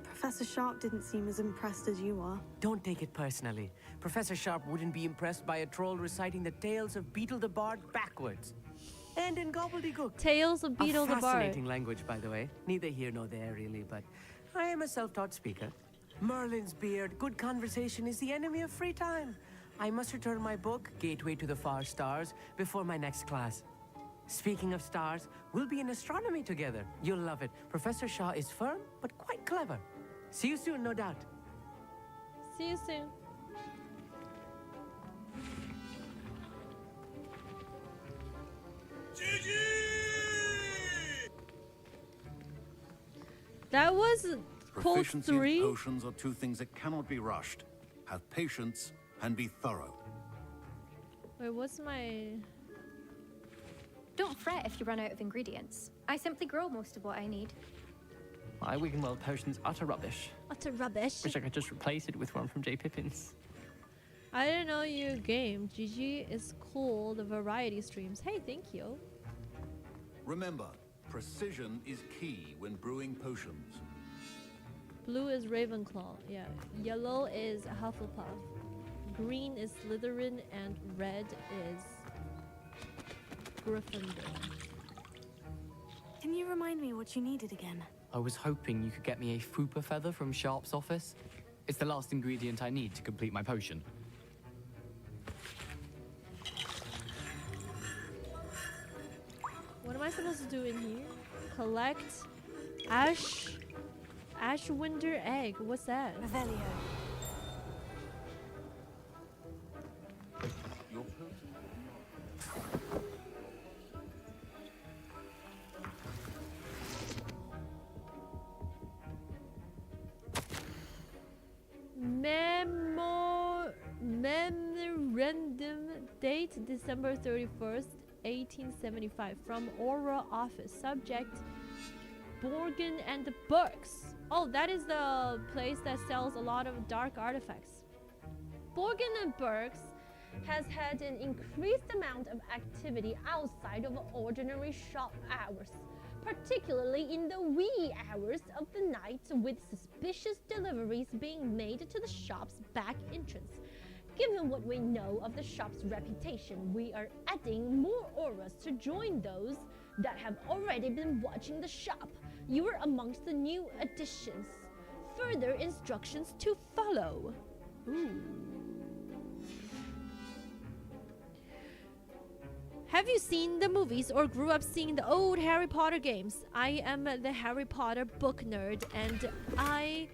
Professor Sharp didn't seem as impressed as you are.
Don't take it personally. Professor Sharp wouldn't be impressed by a troll reciting the tales of Beetle the Bard backwards. And in gobbledygook.
Tales of Beetle the Bard.
Fascinating language, by the way. Neither here nor there, really, but I am a self-taught speaker. Merlin's beard, good conversation is the enemy of free time. I must return my book, Gateway to the Far Stars, before my next class. Speaking of stars, we'll be in astronomy together. You'll love it. Professor Shaw is firm, but quite clever. See you soon, no doubt.
See you soon. That was post
Proficiency
3.
in potions are two things that cannot be rushed. Have patience and be thorough.
Wait, what's my...
Don't fret if you run out of ingredients. I simply grow most of what I need.
My Wiggenweld potion's utter rubbish.
Utter rubbish.
Wish I could just replace it with one from J. Pippin's.
I didn't know you game. GG is cool. The variety streams. Hey, thank you.
Remember, precision is key when brewing potions.
Blue is Ravenclaw. Yeah. Yellow is Hufflepuff. Green is Slytherin, and red is Gryffindor.
Can you remind me what you needed again?
I was hoping you could get me a Fupa feather from Sharp's office. It's the last ingredient I need to complete my potion.
What am I supposed to do in here? Collect Ashwinder egg. What's that?
Revelio.
Your
Memorandum date December 31st, 1875 from Aura office. Subject Borgin and the Burks. Oh, that is the place that sells a lot of dark artifacts. Borgin and Burks has had an increased amount of activity outside of ordinary shop hours, particularly in the wee hours of the night, with suspicious deliveries being made to the shop's back entrance. Given what we know of the shop's reputation, we are adding more auras to join those that have already been watching the shop. You are amongst the new additions. Further instructions to follow. Ooh. Have you seen the movies or grew up seeing the old Harry Potter games? I am the Harry Potter book nerd and I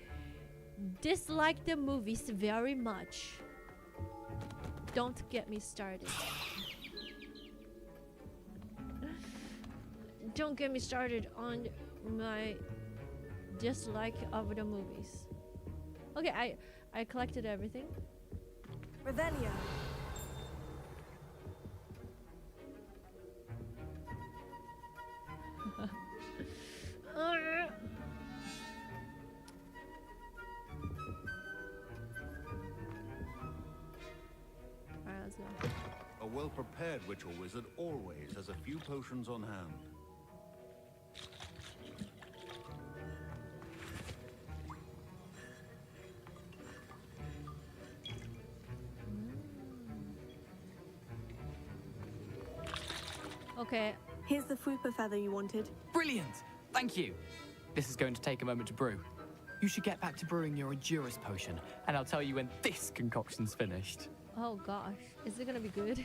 dislike the movies very much. Don't get me started. Don't get me started on my dislike of the movies. Okay, I collected everything.
Revelio.
Alright, let's
A well-prepared witch or wizard always has a few potions on hand.
Okay.
Here's the Frupa feather you wanted.
Brilliant! Thank you. This is going to take a moment to brew. You should get back to brewing your Endurance potion, and I'll tell you when this concoction's finished.
Oh gosh, is it gonna be good?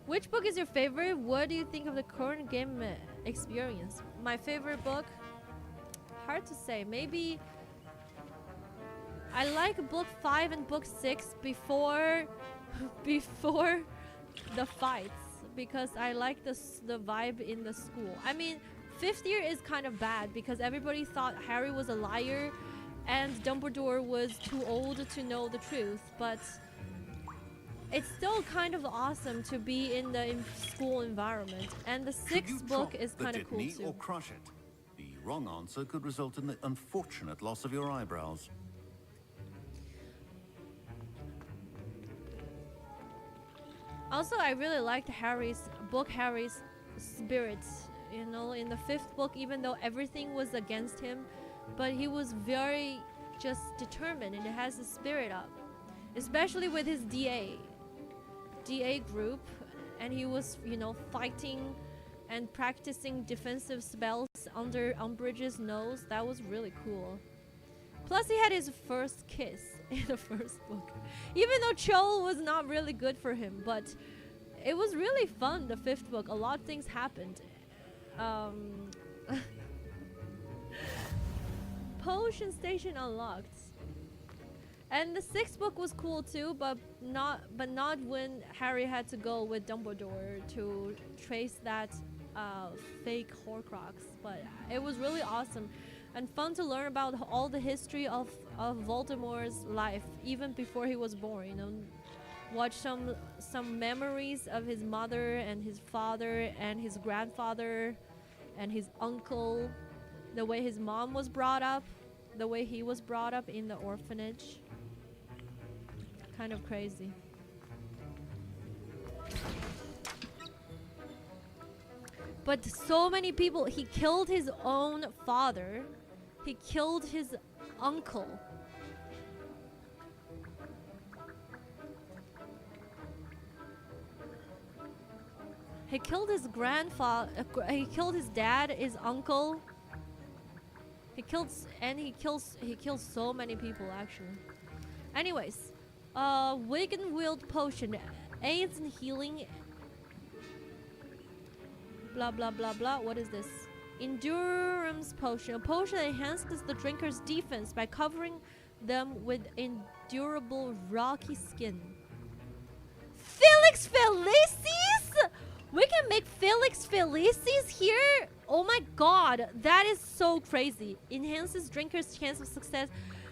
Which book is your favorite? What do you think of the current game experience? My favorite book? Hard to say. Maybe I like book 5 and book 6 before before the fights, because I like the vibe in the school. I mean, 5th year is kind of bad because everybody thought Harry was a liar and Dumbledore was too old to know the truth, but it's still kind of awesome to be in the school environment. And the 6th book is kind of cool too.
Or crush it. The wrong answer could result in the unfortunate loss of your eyebrows.
Also, I really liked Harry's spirit. You know, in the 5th book, even though everything was against him, but he was very just determined and has the spirit up. Especially with his DA group, and he was, you know, fighting and practicing defensive spells under Umbridge's nose. That was really cool. Plus, he had his first kiss in the 1st book. Even though Cho was not really good for him, but it was really fun, the 5th book. A lot of things happened. Potion station unlocked. And the 6th book was cool too, but not when Harry had to go with Dumbledore to trace that fake Horcrux. But it was really awesome and fun to learn about all the history of Voldemort's life, even before he was born. You know, watch some memories of his mother and his father and his grandfather and his uncle, the way his mom was brought up, the way he was brought up in the orphanage. Kind of crazy. But so many people, he killed his own father, he killed his uncle. He killed his grandfather, he killed his dad, his uncle. He kills so many people actually. Anyways, Wiggenwield potion aids in healing. Blah blah blah blah. What is this? Endurance potion. A potion that enhances the drinker's defense by covering them with endurable rocky skin. Felix Felicis? We can make Felix Felicis here? Oh my god, that is so crazy. Enhances drinker's chance of success.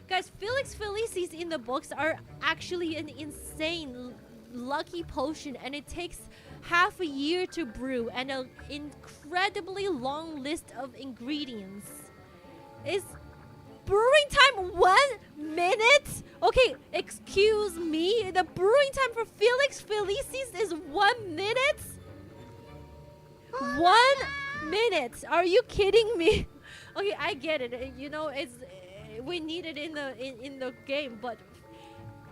Guys, Felix Felicis in the books are actually an insane lucky potion, and it takes half a year to brew and an incredibly long list of ingredients. Is brewing time 1 minute? Okay, excuse me. The brewing time for Felix Felicis is 1 minute? 1 minute. Are you kidding me? Okay, I get it. You know, it's we need it in the game, but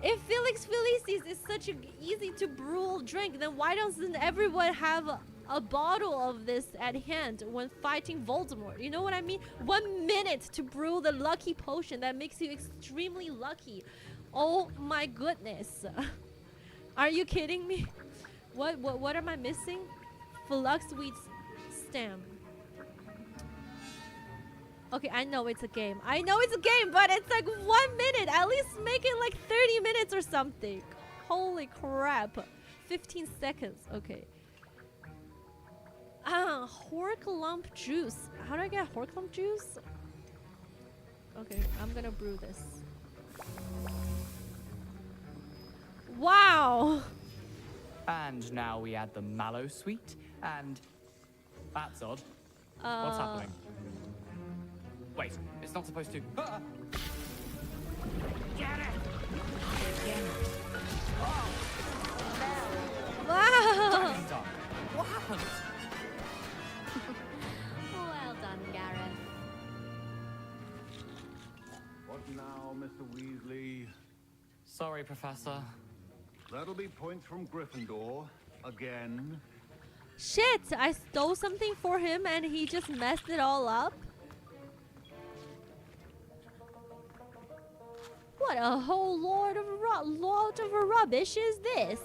if Felix Felicis is such an easy to brew drink, then why doesn't everyone have a bottle of this at hand when fighting Voldemort? You know what I mean? 1 minute to brew the lucky potion that makes you extremely lucky. Oh my goodness. Are you kidding me? What am I missing? Fluxweed stem. Okay, I know it's a game. I know it's a game, but it's like 1 minute. At least make it like 30 minutes or something. Holy crap. 15 seconds. Okay. Horklump juice. How do I get Horklump juice? Okay, I'm gonna brew this. Wow.
And now we add the mallow sweet, and that's odd. What's happening? Wait, it's not supposed to. Ah!
Get it!
Oh, it's Sorry, Professor.
That'll be points from Gryffindor. Again.
Shit! I stole something for him and he just messed it all up? What a whole lot of rubbish is this?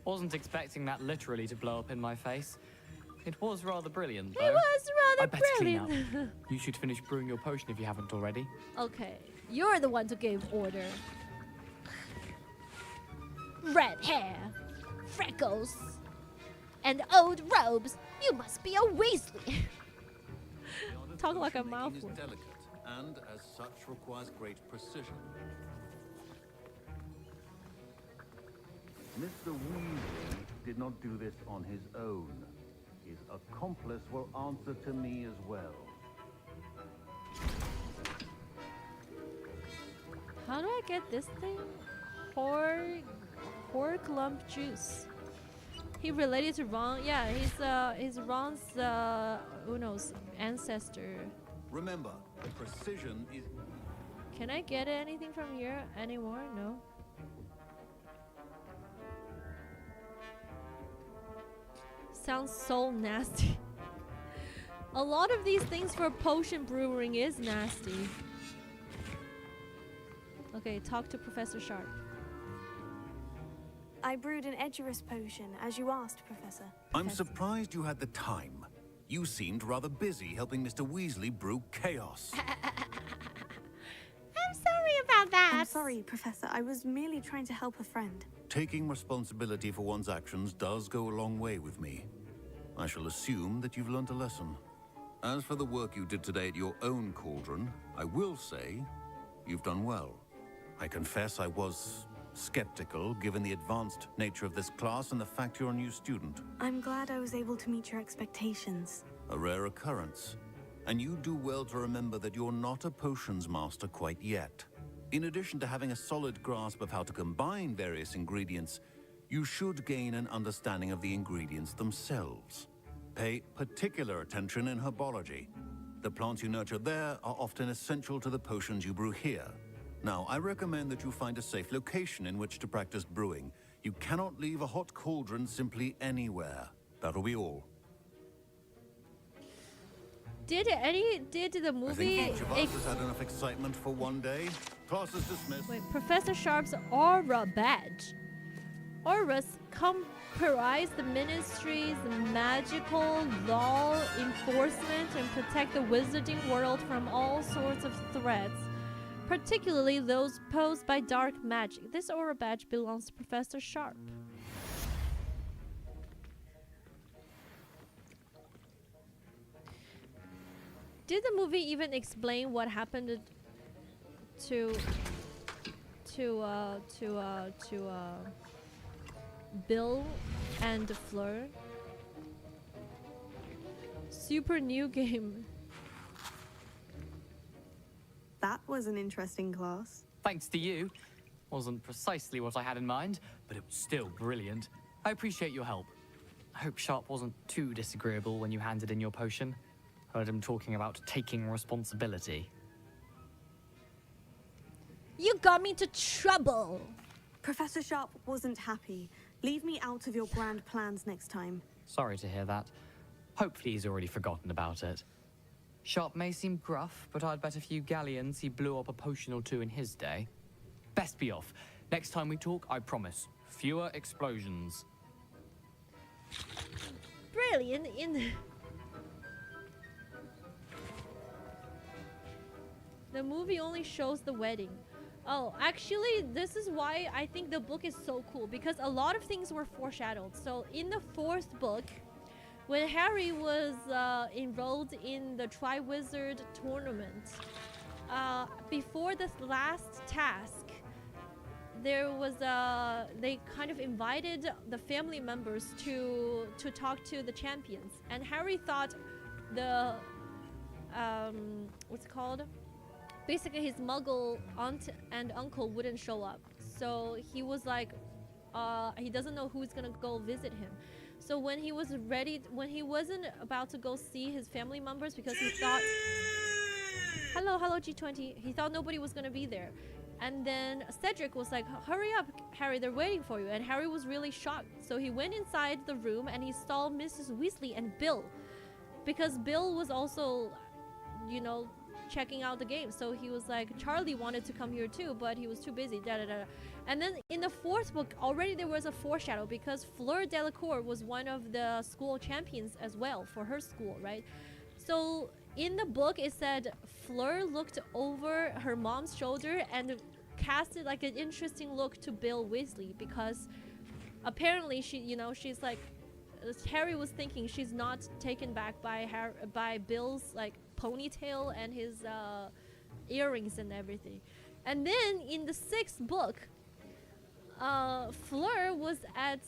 Wasn't expecting that literally to blow up in my face. It was rather brilliant, though.
It was
I
rather
better clean up.
brilliant.
You should finish brewing your potion if you haven't already.
Okay, you're the one to give order. Red hair, freckles, and old robes. You must be a Weasley. Talk like a
Potion making is
mouthful.
delicate, and as such requires great precision. Mr. Weasley did not do this on his own. His accomplice will answer to me as well.
How do I get this thing? Horklump juice. He related to Ron. Yeah, he's Ron's Uno's ancestor.
Remember, precision is...
Can I get anything from here anymore? No. Sounds so nasty. A lot of these things for potion brewing is nasty. Okay, talk to Professor Sharp.
I brewed an Edgerus potion, as you asked, Professor.
I'm surprised you had the time. You seemed rather busy helping Mr. Weasley brew chaos.
I'm sorry about that.
I'm sorry, Professor. I was merely trying to help a friend.
Taking responsibility for one's actions does go a long way with me. I shall assume that you've learnt a lesson. As for the work you did today at your own cauldron, I will say you've done well. I confess I was skeptical given the advanced nature of this class and the fact you're a new student.
I'm glad I was able to meet your expectations.
A rare occurrence. And you do well to remember that you're not a potions master quite yet. In addition to having a solid grasp of how to combine various ingredients, you should gain an understanding of the ingredients themselves. Pay particular attention in herbology. The plants you nurture there are often essential to the potions you brew here. Now, I recommend that you find a safe location in which to practice brewing. You cannot leave a hot cauldron simply anywhere. That'll be all.
Did the movie?
I think each of us has had enough excitement for one day. Class is dismissed.
Wait, Professor Sharp's aura badge. Auras comprise the ministry's magical law enforcement and protect the wizarding world from all sorts of threats, particularly those posed by dark magic. This aura badge belongs to Professor Sharp. Did the movie even explain what happened to Bill and Fleur? Super new game.
That was an interesting class.
Thanks to you. Wasn't precisely what I had in mind, but it was still brilliant. I appreciate your help. I hope Sharp wasn't too disagreeable when you handed in your potion. Heard him talking about taking responsibility.
You got me into trouble.
Professor Sharp wasn't happy. Leave me out of your grand plans next time.
Sorry to hear that. Hopefully he's already forgotten about it. Sharp may seem gruff, but I'd bet a few galleons he blew up a potion or two in his day. Best be off. Next time we talk, I promise, fewer explosions.
Brilliant in the movie only shows the wedding. Oh, actually, this is why I think the book is so cool, because a lot of things were foreshadowed. So in the 4th book, when Harry was enrolled in the Triwizard tournament, before this last task, there was they kind of invited the family members to talk to the champions, and Harry thought the what's it called? Basically, his Muggle aunt and uncle wouldn't show up, so he was like, he doesn't know who's gonna go visit him. So when he was ready, when he wasn't about to go see his family members because he thought hello G20. He thought nobody was gonna be there. And then Cedric was like, hurry up, Harry, they're waiting for you. And Harry was really shocked. So he went inside the room and he saw Mrs. Weasley and Bill. Because Bill was also, you know, checking out the game. So he was like, Charlie wanted to come here too, but he was too busy, da da da. And then in the 4th book, already there was a foreshadow because Fleur Delacour was one of the school champions as well for her school, right? So in the book, it said Fleur looked over her mom's shoulder and casted like an interesting look to Bill Weasley because apparently she, you know, she's like, Harry was thinking she's not taken back by Bill's like ponytail and his earrings and everything. And then in the 6th book, Fleur was at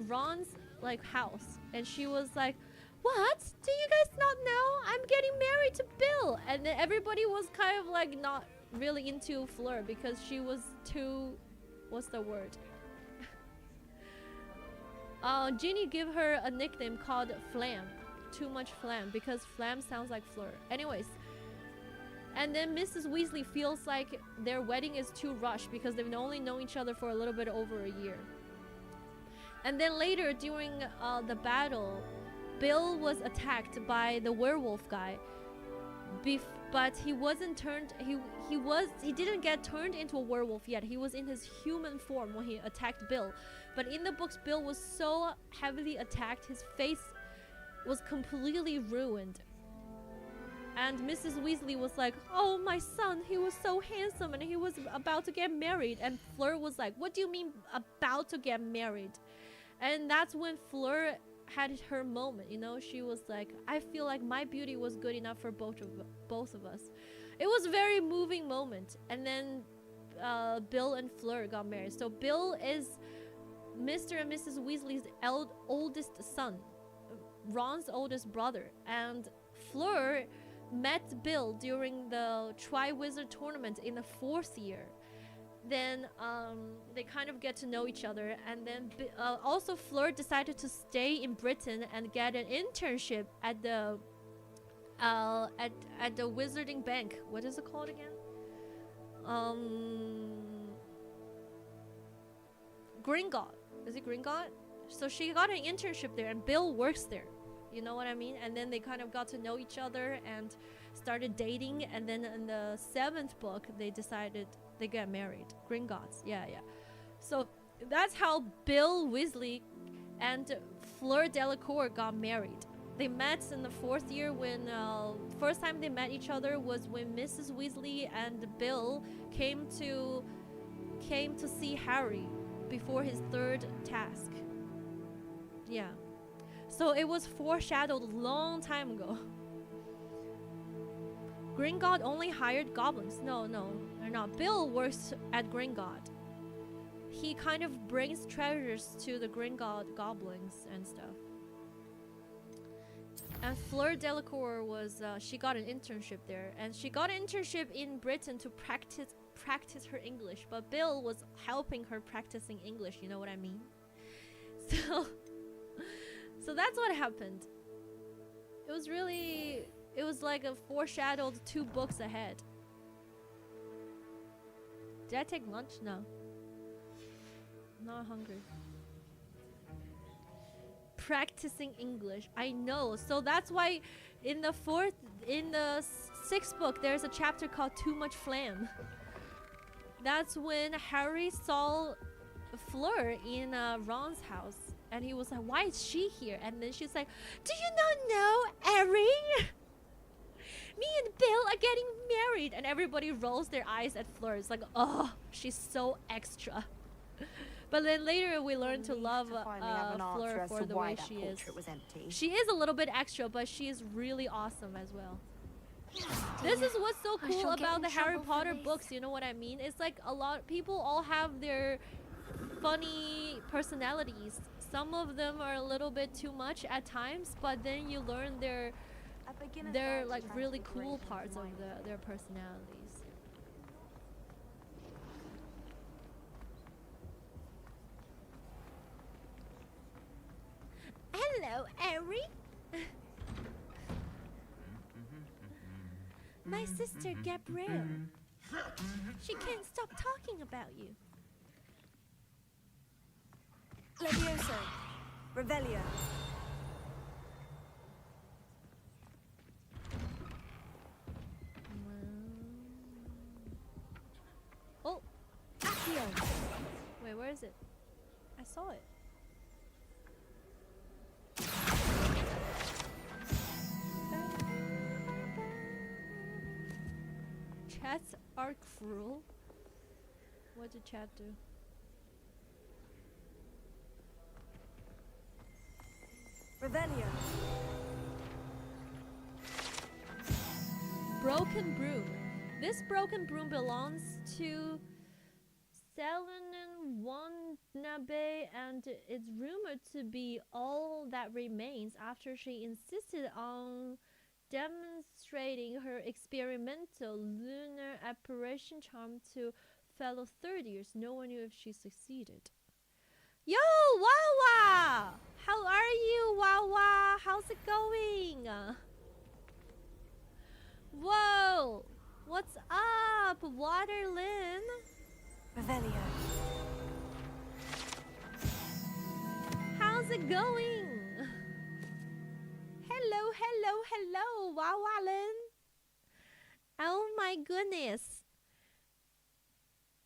Ron's like house and she was like, what? Do you guys not know? I'm getting married to Bill. And then everybody was kind of like not really into Fleur because she was too, what's the word? Ginny gave her a nickname called Flam. Too much Flam because Flam sounds like Fleur. Anyways. And then Mrs. Weasley feels like their wedding is too rushed because they've only known each other for a little bit over a year. And then later during the battle, Bill was attacked by the werewolf guy, but he wasn't turned. He didn't get turned into a werewolf yet. He was in his human form when he attacked Bill. But in the books, Bill was so heavily attacked, his face was completely ruined. And Mrs. Weasley was like, "Oh, my son, he was so handsome, and he was about to get married." And Fleur was like, "What do you mean about to get married?" And that's when Fleur had her moment, you know. She was like, I feel like my beauty was good enough for both of us. It was a very moving moment. And then Bill and Fleur got married. So Bill is Mr. and Mrs. Weasley's oldest son, Ron's oldest brother, and Fleur met Bill during the Triwizard tournament in the 4th year. Then they kind of get to know each other, and then also Fleur decided to stay in Britain and get an internship at the Wizarding Bank. What is it called again? Gringotts. Is it Gringotts? So she got an internship there, and Bill works there. You know what I mean? And then they kind of got to know each other and started dating. And then in the 7th book, they decided they get married. Gringotts. Yeah. So that's how Bill Weasley and Fleur Delacour got married. They met in the 4th year when first time they met each other was when Mrs. Weasley and Bill came to see Harry before his 3rd task. Yeah. So it was foreshadowed a long time ago. Gringotts only hired goblins. No, they're not. Bill works at Gringotts. He kind of brings treasures to the Gringotts goblins and stuff. And Fleur Delacour was, she got an internship there. And she got an internship in Britain to practice her English. But Bill was helping her practicing English, you know what I mean? So that's what happened. It was like a foreshadowed 2 books ahead. Did I take lunch? No. I'm not hungry. Practicing English. I know. So that's why in the 6th book, there's a chapter called Too Much Flam. That's when Harry saw Fleur in Ron's house. And he was like, why is she here? And then she's like, do you not know, Harry? Me and Bill are getting married. And everybody rolls their eyes at Fleur. It's like, oh, she's so extra. But then later we learn to love Fleur for the way she is. She is a little bit extra, but she is really awesome as well. This is what's so cool about the Harry Potter books, you know what I mean? It's like a lot of people all have their funny personalities. Some of them are a little bit too much at times, but then you learn their like really cool parts of their personalities. Hello, Harry. My sister Gabrielle. She can't stop talking about you.
Levioso. Revelio.
Oh! Accio! Wait, where is it? I saw it. Chats are cruel. What did chat do?
Revelio.
Broken broom. This broken broom belongs to Selenin Wannabe, and it's rumored to be all that remains after she insisted on demonstrating her experimental lunar apparition charm to fellow third years. No one knew if she succeeded. Yo, Wawa! How are you, Wawa? How's it going? Whoa! What's up, Waterlyn?
Revelio.
How's it going? Hello, hello, hello, Wawa-lyn. Oh my goodness.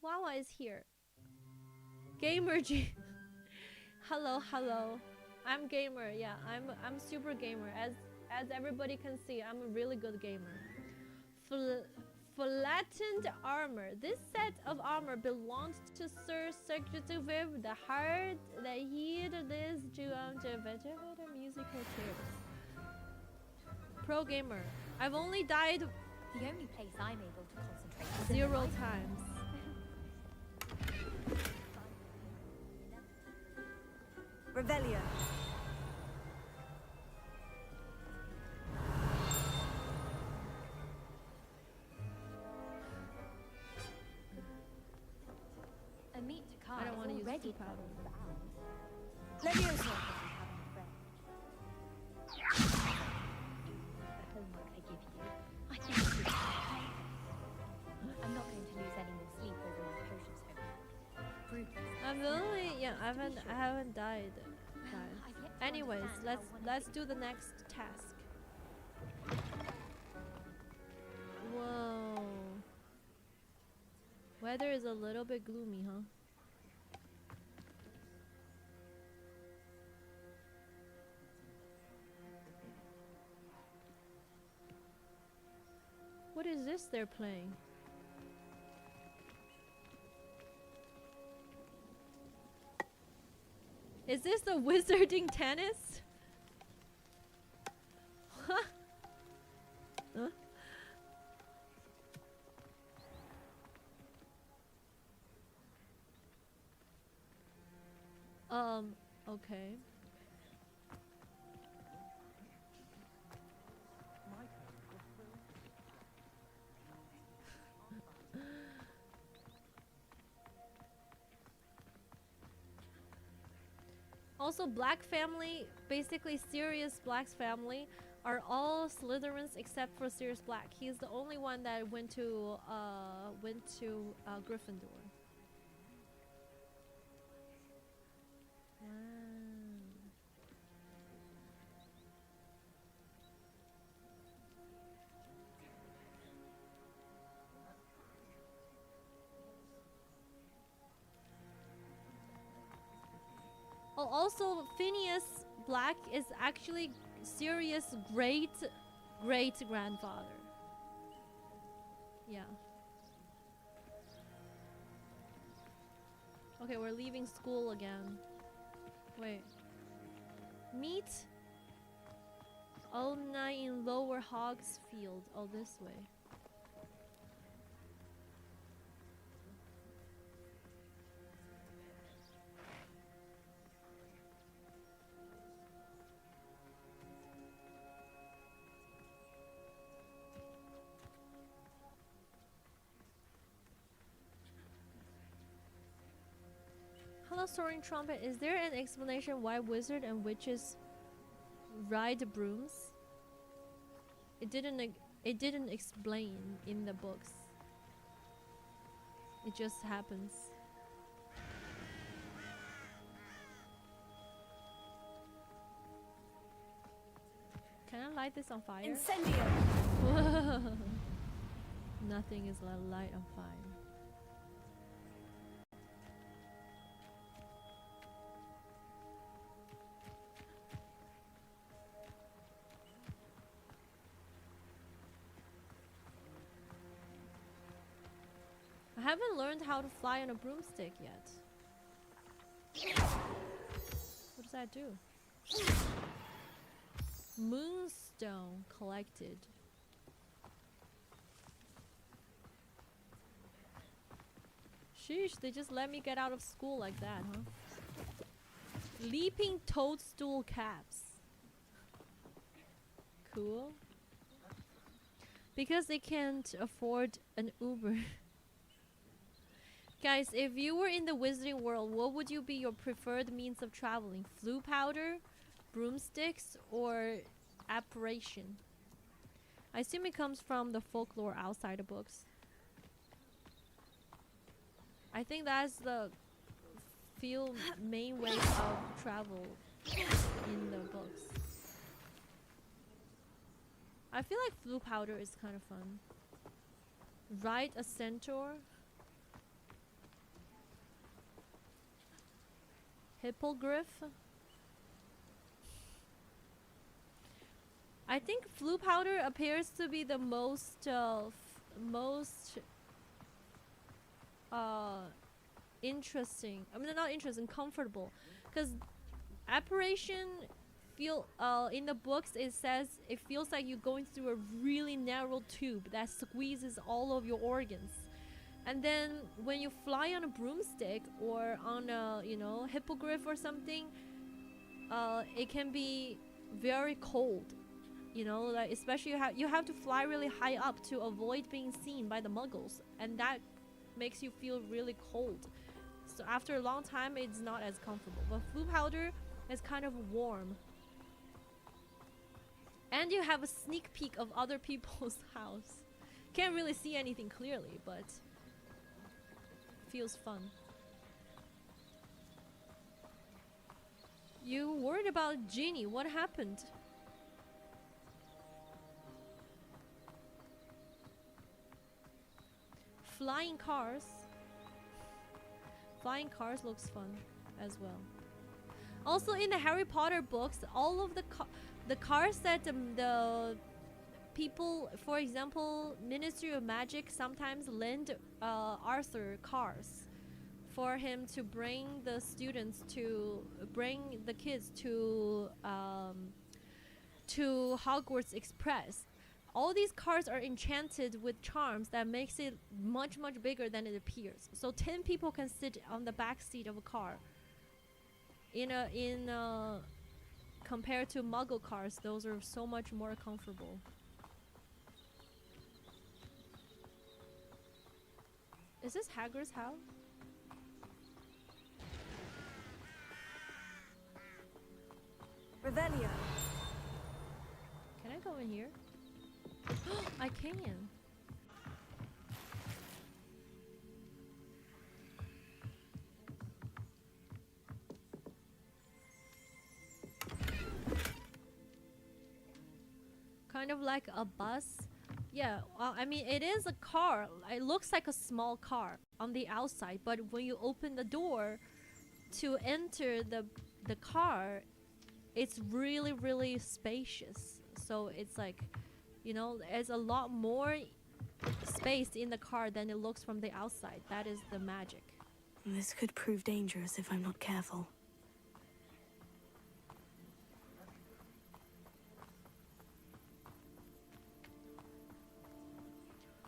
Wawa is here. Gamer G. Hello, hello. I'm gamer. Yeah, I'm super gamer. As everybody can see, I'm a really good gamer. Flattened armor. This set of armor belonged to Sir Secretary the heart that heed this vegetable musical tips. Pro gamer. I've only died
The only place I'm able to concentrate is in the
0
library.
times.
Revelio.
A meet to car
I don't want to use
already
super power.
Levioso.
I think it's good. I'm not going to lose any more sleep over my potions home. Brutus.
I haven't died. Anyways, let's do the next task. Whoa. Weather is a little bit gloomy, huh? What is this they're playing? Is this the wizarding tennis? Huh? Okay. Also, Black family, basically Sirius Black's family, are all Slytherins except for Sirius Black. He's the only one that went to Gryffindor. Wow. Oh, also Phineas Black is actually Sirius' great grandfather. Yeah. Okay, we're leaving school again. Wait. Meet Alumni in Lower Hogsfield. Oh, this way. Hello, Soaring Trumpet. Is there an explanation why wizard and witches ride brooms? It It didn't explain in the books. It just happens. Can I light this on fire?
Incendio!
Nothing is light on fire. I haven't learned how to fly on a broomstick yet. What does that do? Moonstone collected. Sheesh, they just let me get out of school like that, huh? Leaping toadstool caps. Cool. Because they can't afford an Uber. Guys, if you were in the wizarding world, what would you be your preferred means of traveling? Flue powder, broomsticks, or apparition? I assume it comes from the folklore outside the books. I think that's the few main ways of travel in the books. I feel like flue powder is kind of fun. Ride a centaur. Hippogriff. I think flue powder appears to be the most interesting. I mean, not interesting, comfortable. Because apparition feel in the books it says it feels like you're going through a really narrow tube that squeezes all of your organs. And then when you fly on a broomstick or on a, you know, hippogriff or something, it can be very cold. You know, like especially you have to fly really high up to avoid being seen by the muggles, and that makes you feel really cold. So after a long time, it's not as comfortable. But flue powder is kind of warm. And you have a sneak peek of other people's house. Can't really see anything clearly, but feels fun. You worried about Ginny? What happened? Flying cars. Flying cars looks fun as well. Also, in the Harry Potter books, all of the cars that the people, for example, Ministry of Magic sometimes lend Arthur cars for him to bring the students to bring the kids to Hogwarts Express. All these cars are enchanted with charms that makes it much bigger than it appears. So 10 people can sit on the back seat of a car. Compared to Muggle cars, those are so much more comfortable. Is this Hagrid's house?
Revelio.
Can I go in here? I can. Kind of like a bus. Yeah, I mean, it is a car. It looks like a small car on the outside, but when you open the door to enter the car, it's really spacious. So it's like, you know, there's a lot more space in the car than it looks from the outside. That is the magic.
This could prove dangerous if I'm not careful.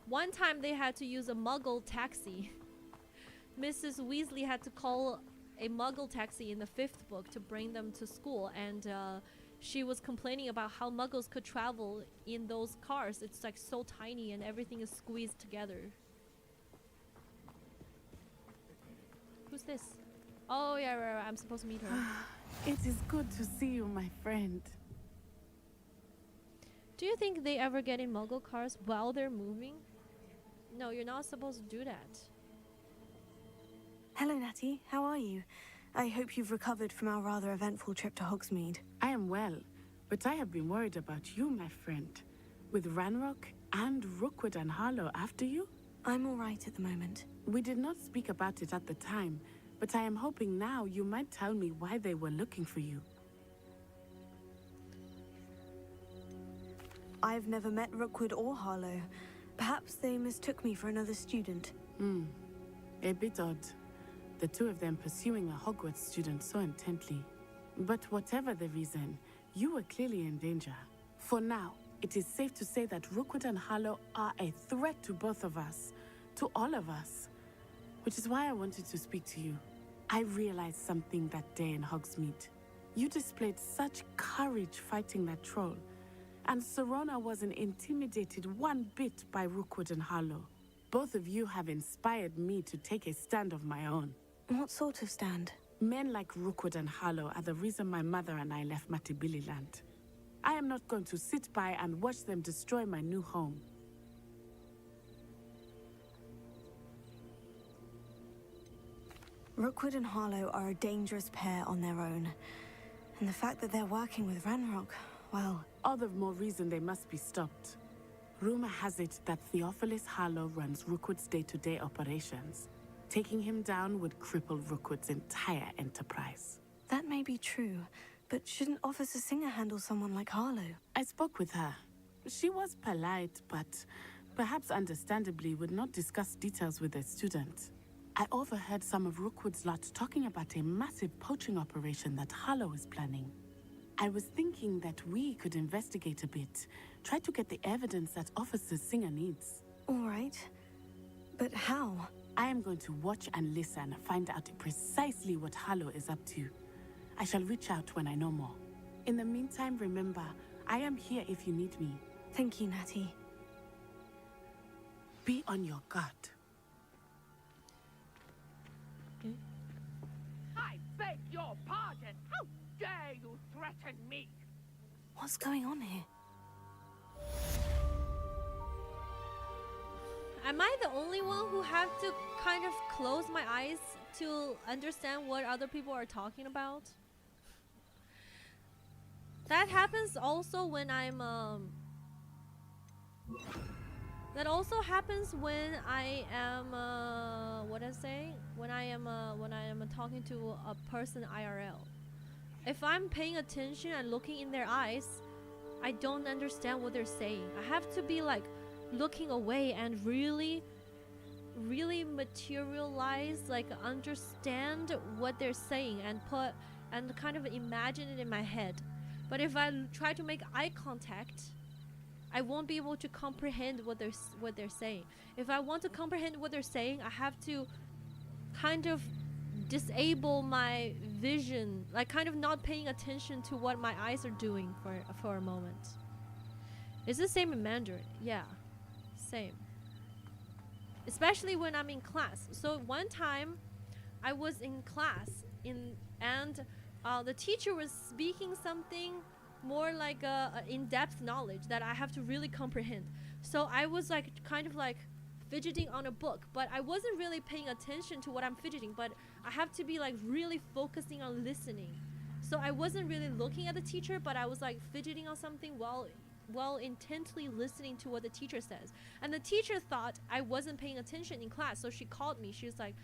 One time they had to use a Muggle taxi. Mrs. Weasley had to call a Muggle taxi in the 5th book to bring them to school, and she was complaining about how Muggles could travel in those cars. It's like so tiny and everything is squeezed together. Who's this? Oh yeah, right, I'm supposed to meet her.
It is good to see you, my friend.
Do you think they ever get in Muggle cars while they're moving? No, you're not supposed to do that.
Hello, Natty. How are you? I hope you've recovered from our rather eventful trip to Hogsmeade.
I am well, but I have been worried about you, my friend. With Ranrock and Rookwood and Harlow after you?
I'm all right at the moment.
We did not speak about it at the time, but I am hoping now you might tell me why they were looking for you.
I've never met Rookwood or Harlow. Perhaps they mistook me for another student.
A bit odd. The two of them pursuing a Hogwarts student so intently. But whatever the reason, you were clearly in danger. For now, it is safe to say that Rookwood and Harlow are a threat to both of us. To all of us. Which is why I wanted to speak to you. I realized something that day in Hogsmeade. You displayed such courage fighting that troll. And Serona wasn't intimidated one bit by Rookwood and Harlow. Both of you have inspired me to take a stand of my own.
What sort of stand?
Men like Rookwood and Harlow are the reason my mother and I left Matibililand. I am not going to sit by and watch them destroy my new home.
Rookwood and Harlow are a dangerous pair on their own. And the fact that they're working with Ranrock, well...
all the more reason they must be stopped. Rumor has it that Theophilus Harlow runs Rookwood's day-to-day operations. Taking him down would cripple Rookwood's entire enterprise.
That may be true, but shouldn't Officer Singer handle someone like Harlow?
I spoke with her. She was polite, but perhaps understandably would not discuss details with a student. I overheard some of Rookwood's lot talking about a massive poaching operation that Harlow is planning. I was thinking that we could investigate a bit, try to get the evidence that Officer Singer needs.
All right. But how?
I am going to watch and listen, find out precisely what Harlow is up to. I shall reach out when I know more. In the meantime, remember, I am here if you need me.
Thank you, Natty.
Be on your guard.
I beg your pardon. How dare you threaten me?
What's going on here?
Am I the only one who have to kind of close my eyes to understand what other people are talking about? That happens also when I'm that also happens when I am what I say? When I am talking to a person IRL. If I'm paying attention and looking in their eyes, I don't understand what they're saying. I have to be like looking away and really materialize, like understand what they're saying and kind of imagine it in my head. But if I try to make eye contact, I won't be able to comprehend what they're saying. If I want to comprehend what they're saying, I have to kind of disable my vision, like kind of not paying attention to what my eyes are doing for a moment. It's the same in Mandarin. Yeah, same. Especially when I'm in class. So one time I was in class and the teacher was speaking something more like a in-depth knowledge that I have to really comprehend. So I was like kind of like fidgeting on a book, but I wasn't really paying attention to what I'm fidgeting, but I have to be like really focusing on listening. So I wasn't really looking at the teacher, but I was like fidgeting on something while intently listening to what the teacher says. And the teacher thought I wasn't paying attention in class, so she called me. She was like,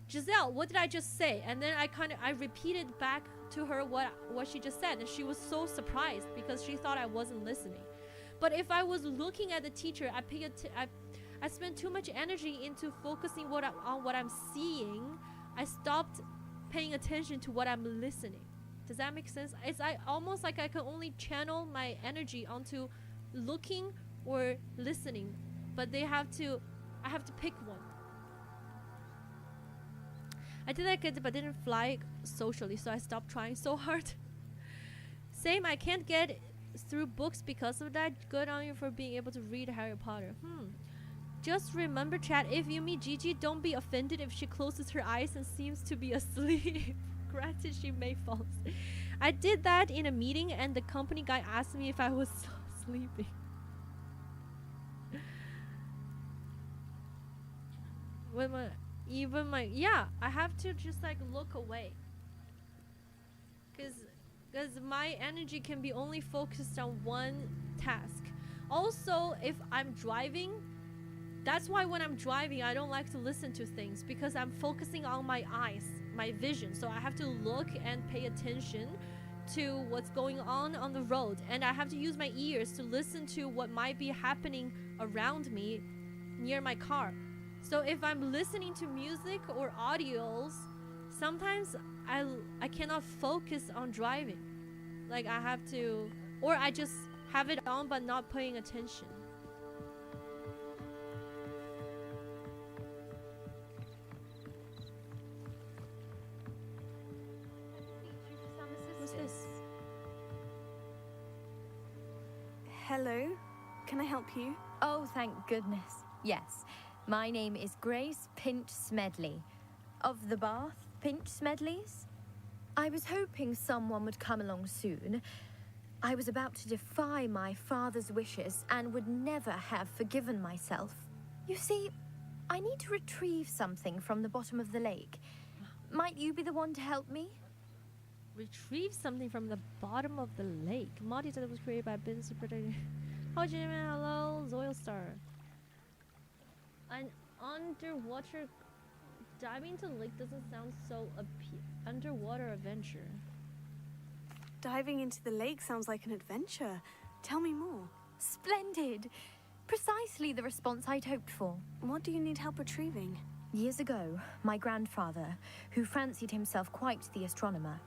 Giselle, what did I just say? And then I repeated back to her what she just said, and she was so surprised because she thought I wasn't listening. But if I was looking at the teacher, I spent too much energy into focusing on what I'm seeing. I stopped paying attention to what I'm listening. Does that make sense? It's almost like I can only channel my energy onto looking or listening, but I have to pick one. I did that good, but didn't fly socially, so I stopped trying so hard. Same, I can't get through books because of that. Good on you for being able to read Harry Potter. Just remember, chat, if you meet Gigi, don't be offended if she closes her eyes and seems to be asleep. Granted, she may fall asleep. I did that in a meeting, and the company guy asked me if I was sleeping. with my even my yeah, I have to just like look away. Cause my energy can be only focused on one task. Also, if I'm driving, that's why when I'm driving, I don't like to listen to things because I'm focusing on my eyes, my vision. So I have to look and pay attention to what's going on the road, and I have to use my ears to listen to what might be happening around me near my car. So if I'm listening to music or audios, sometimes I cannot focus on driving. Like I have to, or I just have it on but not paying attention. What's this?
Hello, can I help you?
Oh, thank goodness. Yes, my name is Grace Pinch Smedley, of the Bath Pinch Smedleys. I was hoping someone would come along soon. I was about to defy my father's wishes and would never have forgiven myself. You see, I need to retrieve something from the bottom of the lake. Might you be the one to help me?
Retrieve something from the bottom of the lake. Mod that was created by Ben Super. Hi, Jimmy. Hello, Zoil Star. An underwater diving into the lake doesn't sound so underwater adventure.
Diving into the lake sounds like an adventure. Tell me more.
Splendid! Precisely the response I'd hoped for.
What do you need help retrieving?
Years ago, my grandfather, who fancied himself quite the astronomer,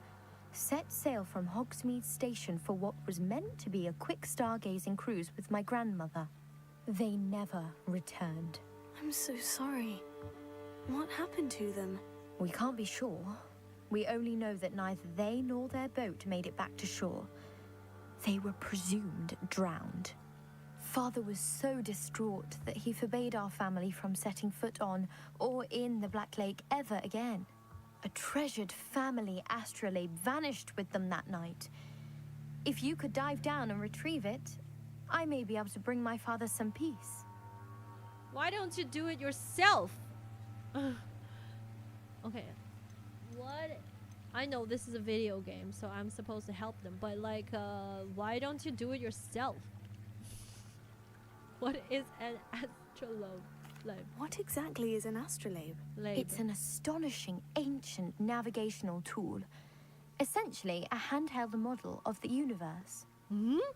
set sail from Hogsmeade Station for what was meant to be a quick stargazing cruise with my grandmother. They never returned.
I'm so sorry. What happened to them?
We can't be sure. We only know that neither they nor their boat made it back to shore. They were presumed drowned. Father was so distraught that he forbade our family from setting foot on or in the Black Lake ever again. A treasured family astrolabe vanished with them that night. If you could dive down and retrieve it, I may be able to bring my father some peace.
Why don't you do it yourself? Okay. What? I know this is a video game, so I'm supposed to help them, but like, why don't you do it yourself? What is an astrolabe?
What exactly is an astrolabe?
It's an astonishing ancient navigational tool. Essentially, a handheld model of the universe.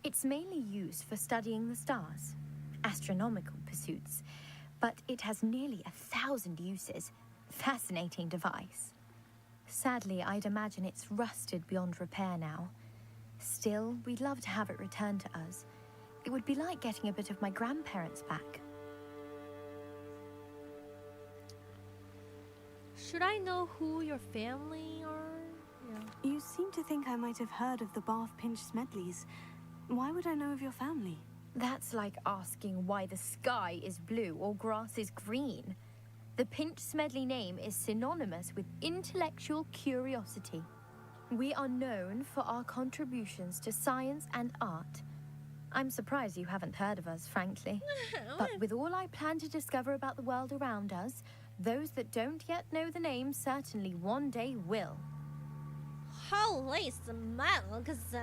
It's mainly used for studying the stars, astronomical pursuits, but it has nearly 1,000 uses. Fascinating device. Sadly, I'd imagine it's rusted beyond repair now. Still, we'd love to have it returned to us. It would be like getting a bit of my grandparents back.
Should I know who your family are? Yeah.
You seem to think I might have heard of the Bath Pinch Smedleys. Why would I know of your family?
That's like asking why the sky is blue or grass is green. The Pinch Smedley name is synonymous with intellectual curiosity. We are known for our contributions to science and art. I'm surprised you haven't heard of us, frankly. But with all I plan to discover about the world around us, those that don't yet know the name certainly one day will.
Holy smokes!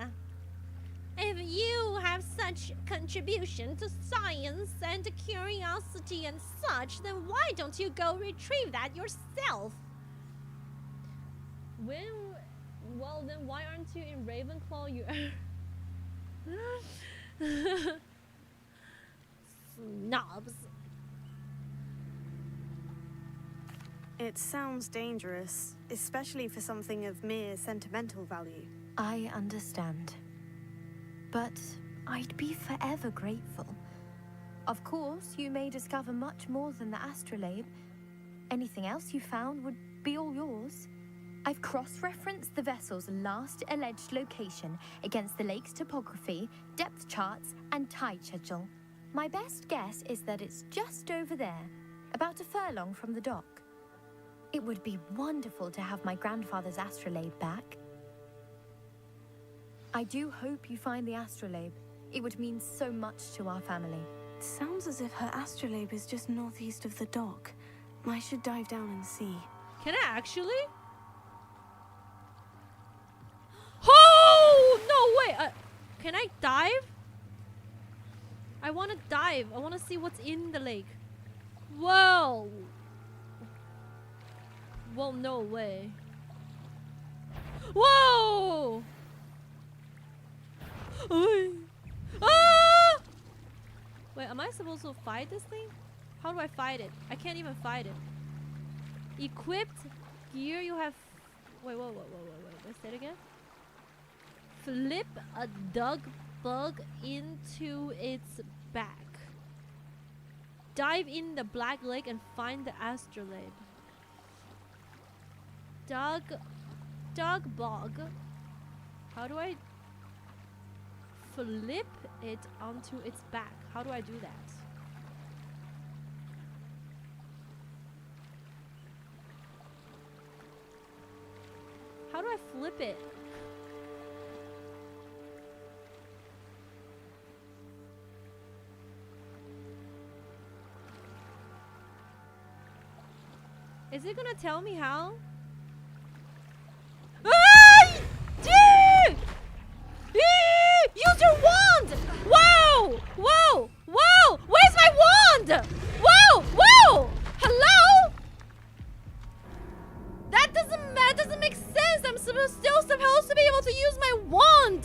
If you have such contribution to science and curiosity and such, then why don't you go retrieve that yourself?
Well, then why aren't you in Ravenclaw? You
snobs.
It sounds dangerous, especially for something of mere sentimental value.
I understand. But I'd be forever grateful. Of course, you may discover much more than the astrolabe. Anything else you found would be all yours. I've cross-referenced the vessel's last alleged location against the lake's topography, depth charts, and tide schedule. My best guess is that it's just over there, about a furlong from the dock. It would be wonderful to have my grandfather's astrolabe back. I do hope you find the astrolabe. It would mean so much to our family.
It sounds as if her astrolabe is just northeast of the dock. I should dive down and see.
Can I actually? Oh no way! Can I dive? I want to dive. I want to see what's in the lake. Whoa! Well, no way. Whoa! Ah! Wait, am I supposed to fight this thing? How do I fight it? I can't even fight it. Equipped gear, you have... Wait, wait. Let's say it again. Flip a dug bug into its back. Dive in the black lake and find the astrolabe. Dug bug. How do I flip it onto its back? How do I do that? How do I flip it? Is it gonna tell me how? Ah! Use your wand! Whoa! Whoa! Whoa! Where's my wand? Whoa! Whoa! Hello? That doesn't make sense. I'm still supposed to be able to use my wand.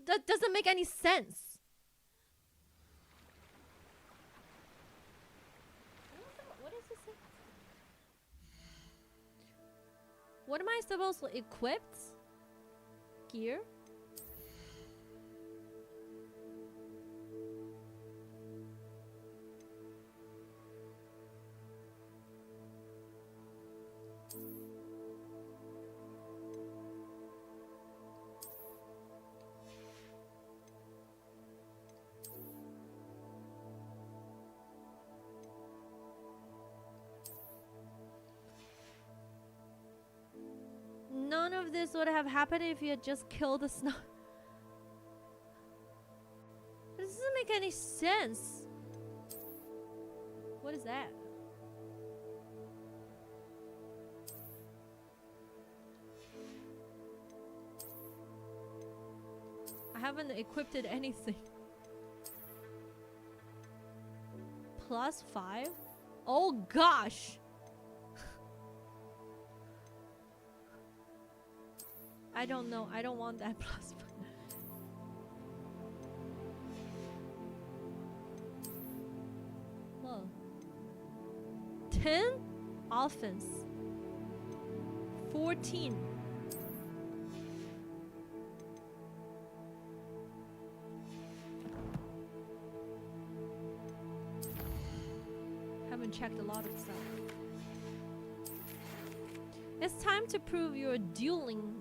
That doesn't make any sense. What is this? What am I supposed to equip? Gear? None of this would have happened if you had just killed the snow. This doesn't make any sense. What is that? I haven't equipped anything. +5? Oh gosh! I don't know. I don't want that +5. Whoa. 10 offense. 14. Haven't checked a lot of stuff. It's time to prove your dueling.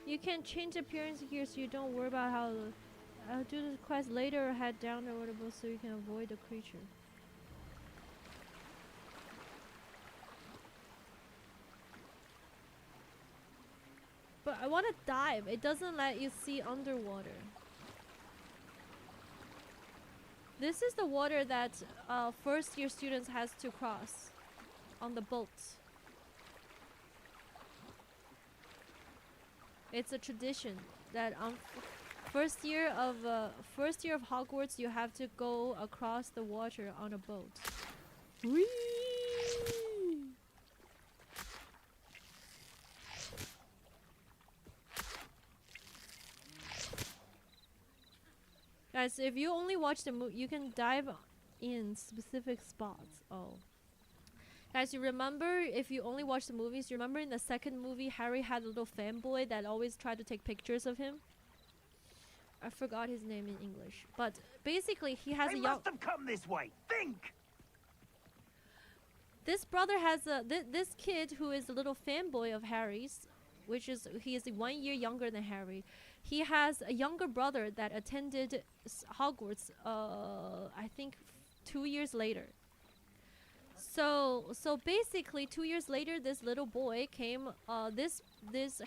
You can change appearance here so you don't worry about how... I'll do the quest later or head down or whatever so you can avoid the creature. But I want to dive. It doesn't let you see underwater. This is the water that first year students has to cross on the boat. It's a tradition that first year of Hogwarts you have to go across the water on a boat. Whee! Guys, if you only watch the movie, you can dive in specific spots. Oh. Guys, you remember, if you only watch the movies, you remember in the second movie, Harry had a little fanboy that always tried to take pictures of him? I forgot his name in English, but basically he has
They
a young.
must have come this way. Think.
This brother has a this kid who is a little fanboy of Harry's, which is he is 1 year younger than Harry. He has a younger brother that attended Hogwarts. I think 2 years later. So basically 2 years later, this little boy came. This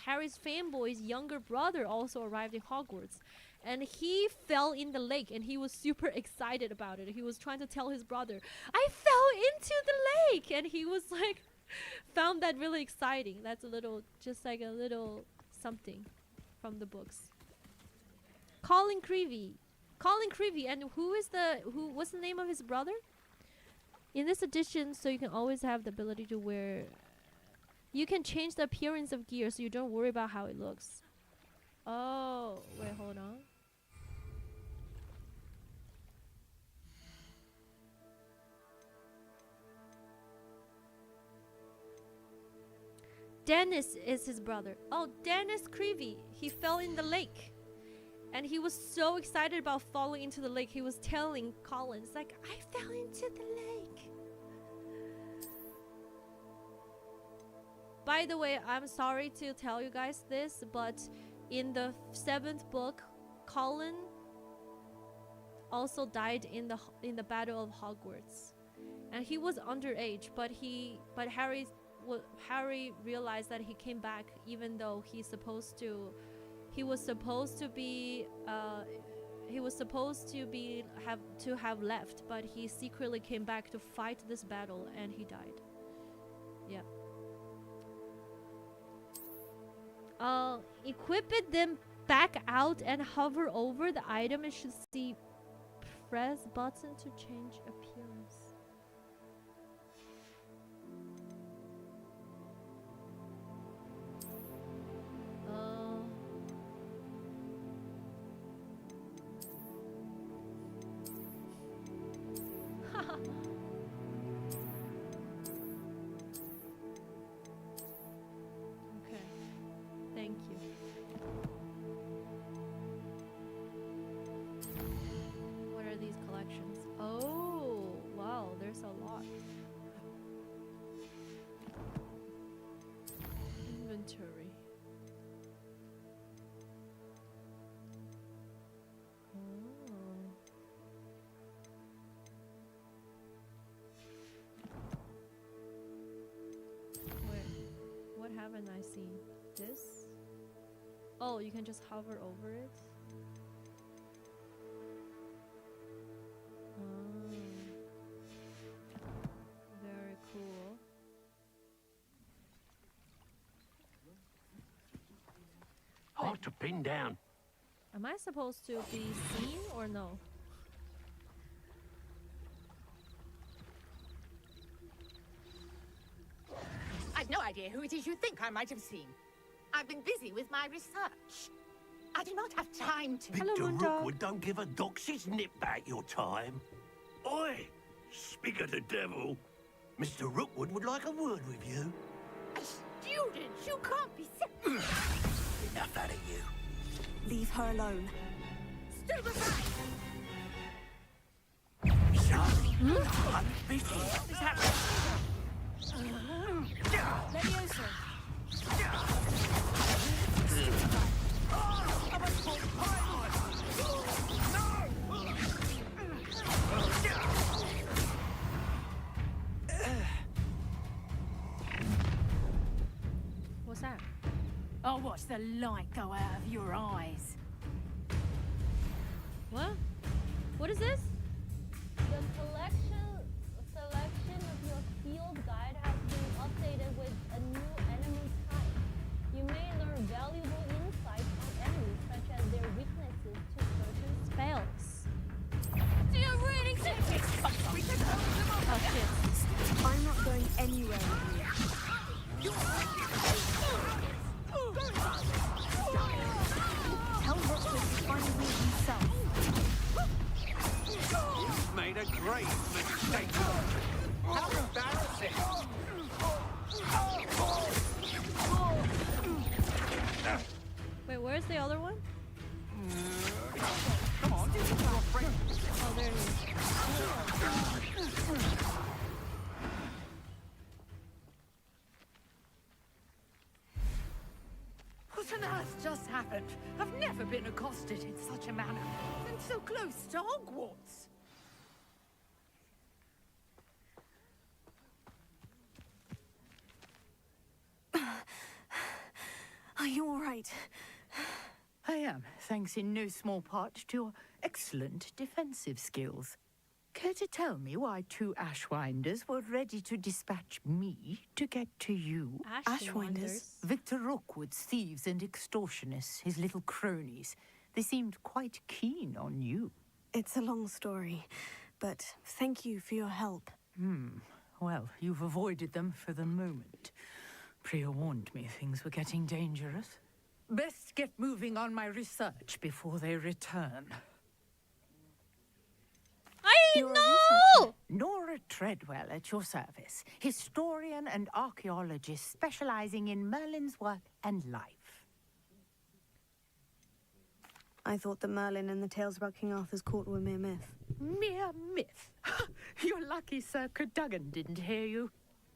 Harry's fanboy's younger brother also arrived in Hogwarts, and he fell in the lake, and he was super excited about it. He was trying to tell his brother, "I fell into the lake," and he was like, found that really exciting. That's a little, just like a little something from the books. Colin Creevy, and what's the name of his brother? In this edition, so you can always have the ability to wear. You can change the appearance of gear, so you don't worry about how it looks. Oh, wait, hold on. Dennis is his brother. Oh, Dennis Creevy. He fell in the lake. And he was so excited about falling into the lake. He was telling Collins, like, I fell into the lake. By the way, I'm sorry to tell you guys this, but in the 7th book, Colin also died in the Battle of Hogwarts. And he was underage, but Harry realized that he came back even though he was supposed to have left, but he secretly came back to fight this battle, and he died. Yeah. Equip it, then back out and hover over the item. It should see press button to change appearance. Okay, thank you. What are these collections? Oh, wow, there's a lot. Inventory. What haven't I seen? This? Oh, you can just hover over it. Very cool.
Hard to pin down.
Am I supposed to be seen or no?
I've no idea who it is you think I might have seen. I've been busy with my research. I do not have time to...
Victor Rookwood don't give a doxy's nip back your time. Oi! Speak of the devil. Mr. Rookwood would like a word with you.
A student? You can't be...
Enough out of you.
Leave her alone.
Stupefy!
I'm busy.
What is happening?
Leviosa.
What's that?
I'll watch the light go out of your eyes.
What? What is this?
The selection of your field guide has been updated with a new enemy type. You may learn valuable insights on enemies, such as their weaknesses to certain spells.
Do you really think this? We can hold them up.
Oh shit.
I'm not going anywhere with you. Tell Rookwood to find me himself.
You've made a great mistake. How embarrassing.
Wait, where's the other one?
servant. I've never been accosted in such a manner, and so close to Hogwarts.
Are you all right?
I am, thanks in no small part to your excellent defensive skills. Care to tell me why 2 Ashwinders were ready to dispatch me to get to you?
Ashwinders?
Victor Rookwood's thieves and extortionists, his little cronies. They seemed quite keen on you.
It's a long story, but thank you for your help.
Well, you've avoided them for the moment. Priya warned me things were getting dangerous. Best get moving on my research before they return.
I know!
Nora Treadwell at your service, historian and archaeologist specializing in Merlin's work and life.
I thought that Merlin and the tales about King Arthur's court were mere myth.
Mere myth? You're lucky Sir Cadogan didn't hear you.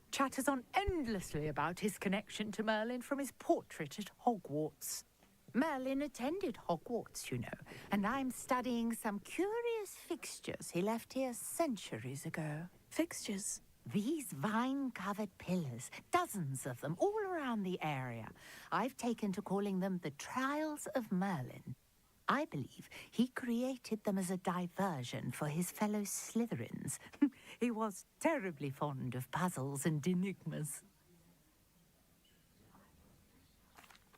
Chatters on endlessly about his connection to Merlin from his portrait at Hogwarts. Merlin attended Hogwarts, you know, and I'm studying some curious fixtures he left here centuries ago.
Fixtures?
These vine-covered pillars, dozens of them, all around the area. I've taken to calling them the Trials of Merlin. I believe he created them as a diversion for his fellow Slytherins. He was terribly fond of puzzles and enigmas.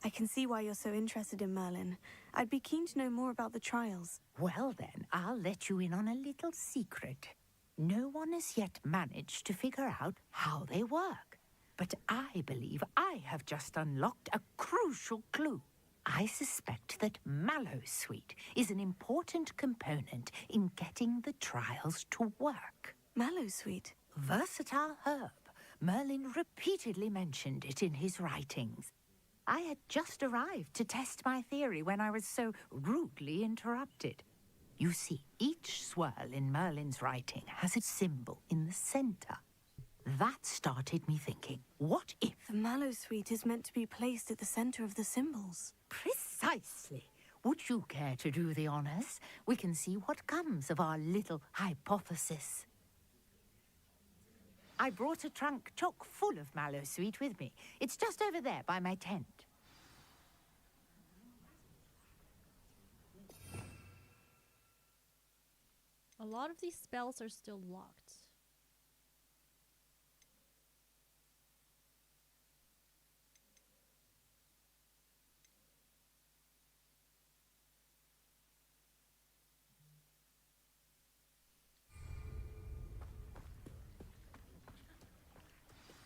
I can see why you're so interested in Merlin. I'd be keen to know more about the trials.
Well then, I'll let you in on a little secret. No one has yet managed to figure out how they work. But I believe I have just unlocked a crucial clue. I suspect that Mallowsweet is an important component in getting the trials to work.
Mallowsweet?
Versatile herb. Merlin repeatedly mentioned it in his writings. I had just arrived to test my theory when I was so rudely interrupted. You see, each swirl in Merlin's writing has a symbol in the center. That started me thinking, what if...
The Mallowsweet is meant to be placed at the center of the symbols.
Precisely. Would you care to do the honors? We can see what comes of our little hypothesis. I brought a trunk chock full of Mallowsweet with me. It's just over there by my tent.
A lot of these spells are still locked.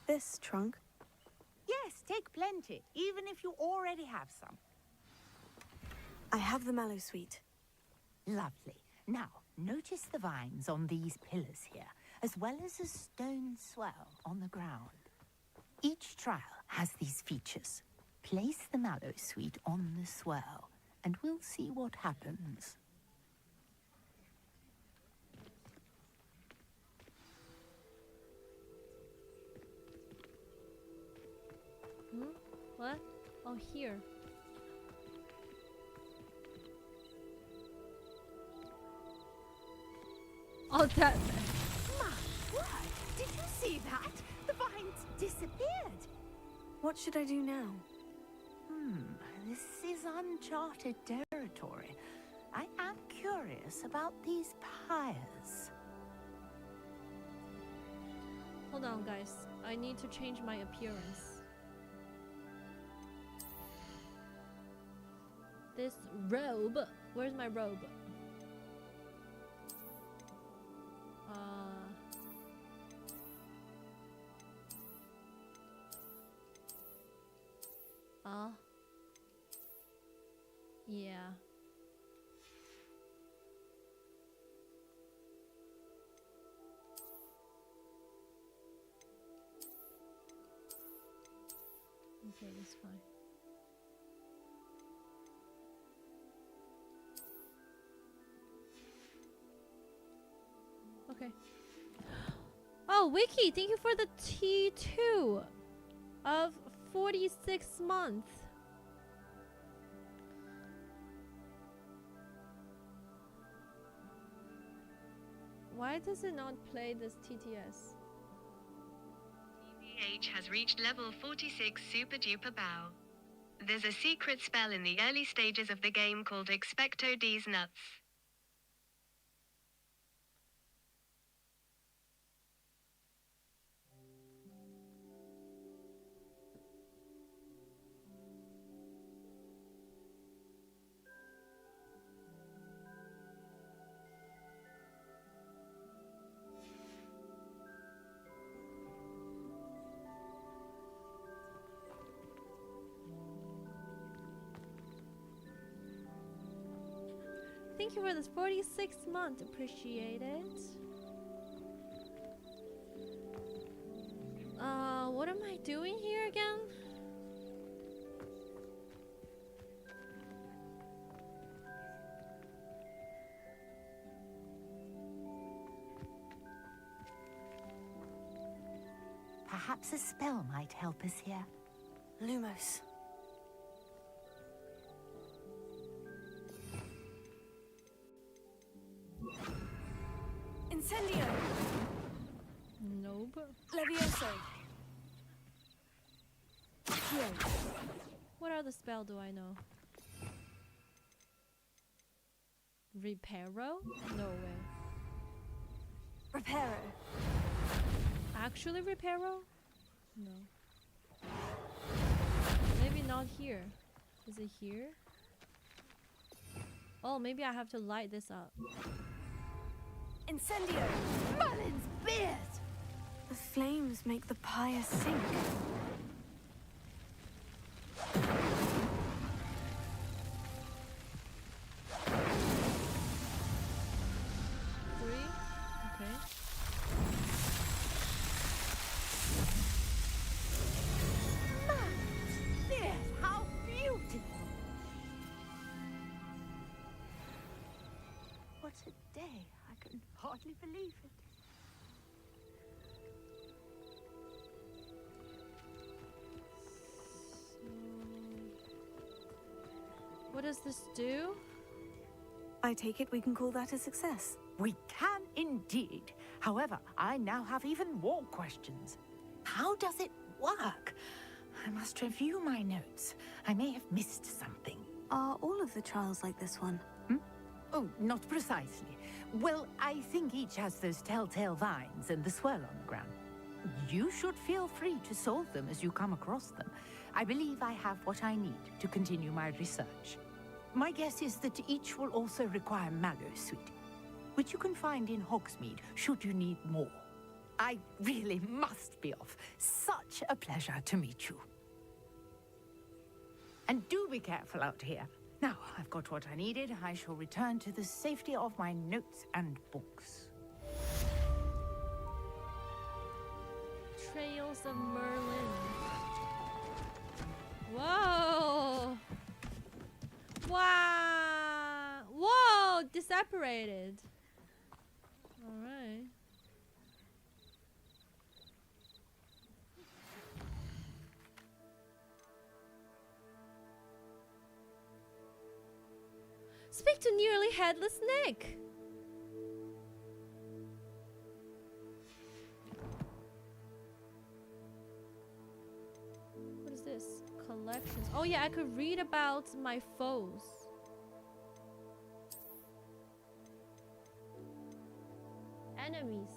This trunk?
Yes, take plenty, even if you already have some.
I have the Mallowsweet.
Lovely. Now, notice the vines on these pillars here, as well as a stone swell on the ground. Each trial has these features. Place the Mallowsweet on the swell, and we'll see what happens.
What? Oh, here. Oh, that...
My word! Did you see that? The vines disappeared.
What should I do now?
This is uncharted territory. I am curious about these pyres.
Hold on, guys. I need to change my appearance. This robe. Where's my robe? Yeah. Okay, that's fine. Okay. Oh, Wiki, thank you for the T2 of 46 months. Why does it not play this TTS?
TBH has reached level 46 Super Duper Bow. There's a secret spell in the early stages of the game called Expecto D's Nuts.
Thank you for this 46th month. Appreciate it. What am I doing here again?
Perhaps a spell might help us here.
Lumos. Incendio.
Nope.
Levioso. Accio.
What other spell do I know? Reparo? No way.
Reparo.
Actually Reparo? No. Maybe not here. Is it here? Oh, maybe I have to light this up.
Incendio. Merlin's beard. The flames make the pyre sink.
Three. Okay.
Merlin's beard, how beautiful! What a day. I can hardly believe it.
What does this do?
I take it we can call that a success.
We can indeed. However, I now have even more questions. How does it work? I must review my notes. I may have missed something.
Are all of the trials like this one?
Oh, not precisely. Well, I think each has those telltale vines and the swirl on the ground. You should feel free to solve them as you come across them. I believe I have what I need to continue my research. My guess is that each will also require Mallowsweet, which you can find in Hogsmeade should you need more. I really must be off. Such a pleasure to meet you. And do be careful out here. Now, I've got what I needed. I shall return to the safety of my notes and books.
Trails of Merlin. Whoa! Wow! Whoa! Disapparated. Alright. Speak to nearly headless Nick. What is this? Collections. Oh yeah, I could read about my foes. Enemies.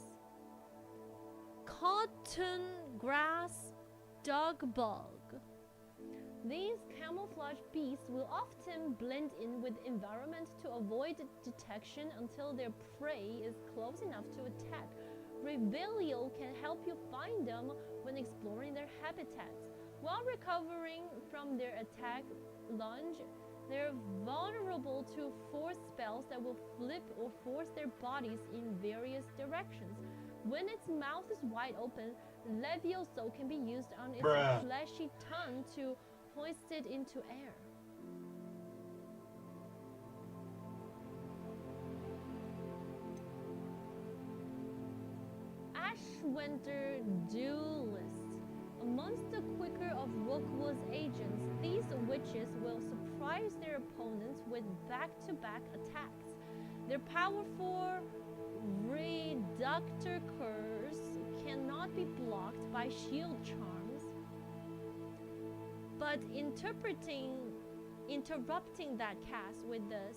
Cotton grass dog bug. These camouflage beasts will often blend in with environment to avoid detection until their prey is close enough to attack. Revelio can help you find them when exploring their habitats. While recovering from their attack lunge, they're vulnerable to force spells that will flip or force their bodies in various directions. When its mouth is wide open, Levioso can be used on its fleshy tongue to hoist it into air. Ashwinter Duelist. Amongst the quicker of Rookwood's agents, these witches will surprise their opponents with back-to-back attacks. Their powerful reductor curse cannot be blocked by shield charms, but interrupting that cast with the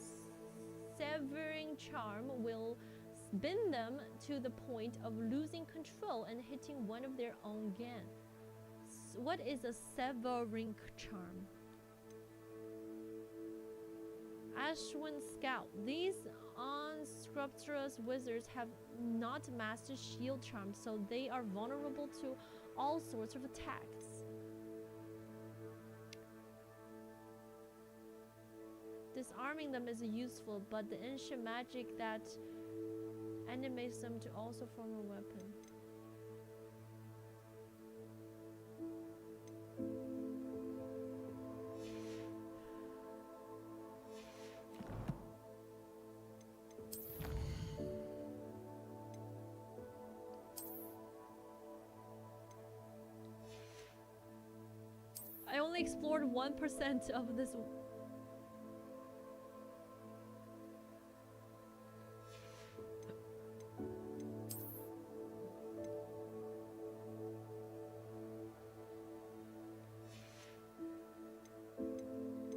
severing charm will spin them to the point of losing control and hitting one of their own again. What is a severing charm? Ashwin Scout. These unscrupulous wizards have not mastered shield charms, so they are vulnerable to all sorts of attacks. Disarming them is useful, but the ancient magic that animates them to also form a weapon. I only explored 1% of this.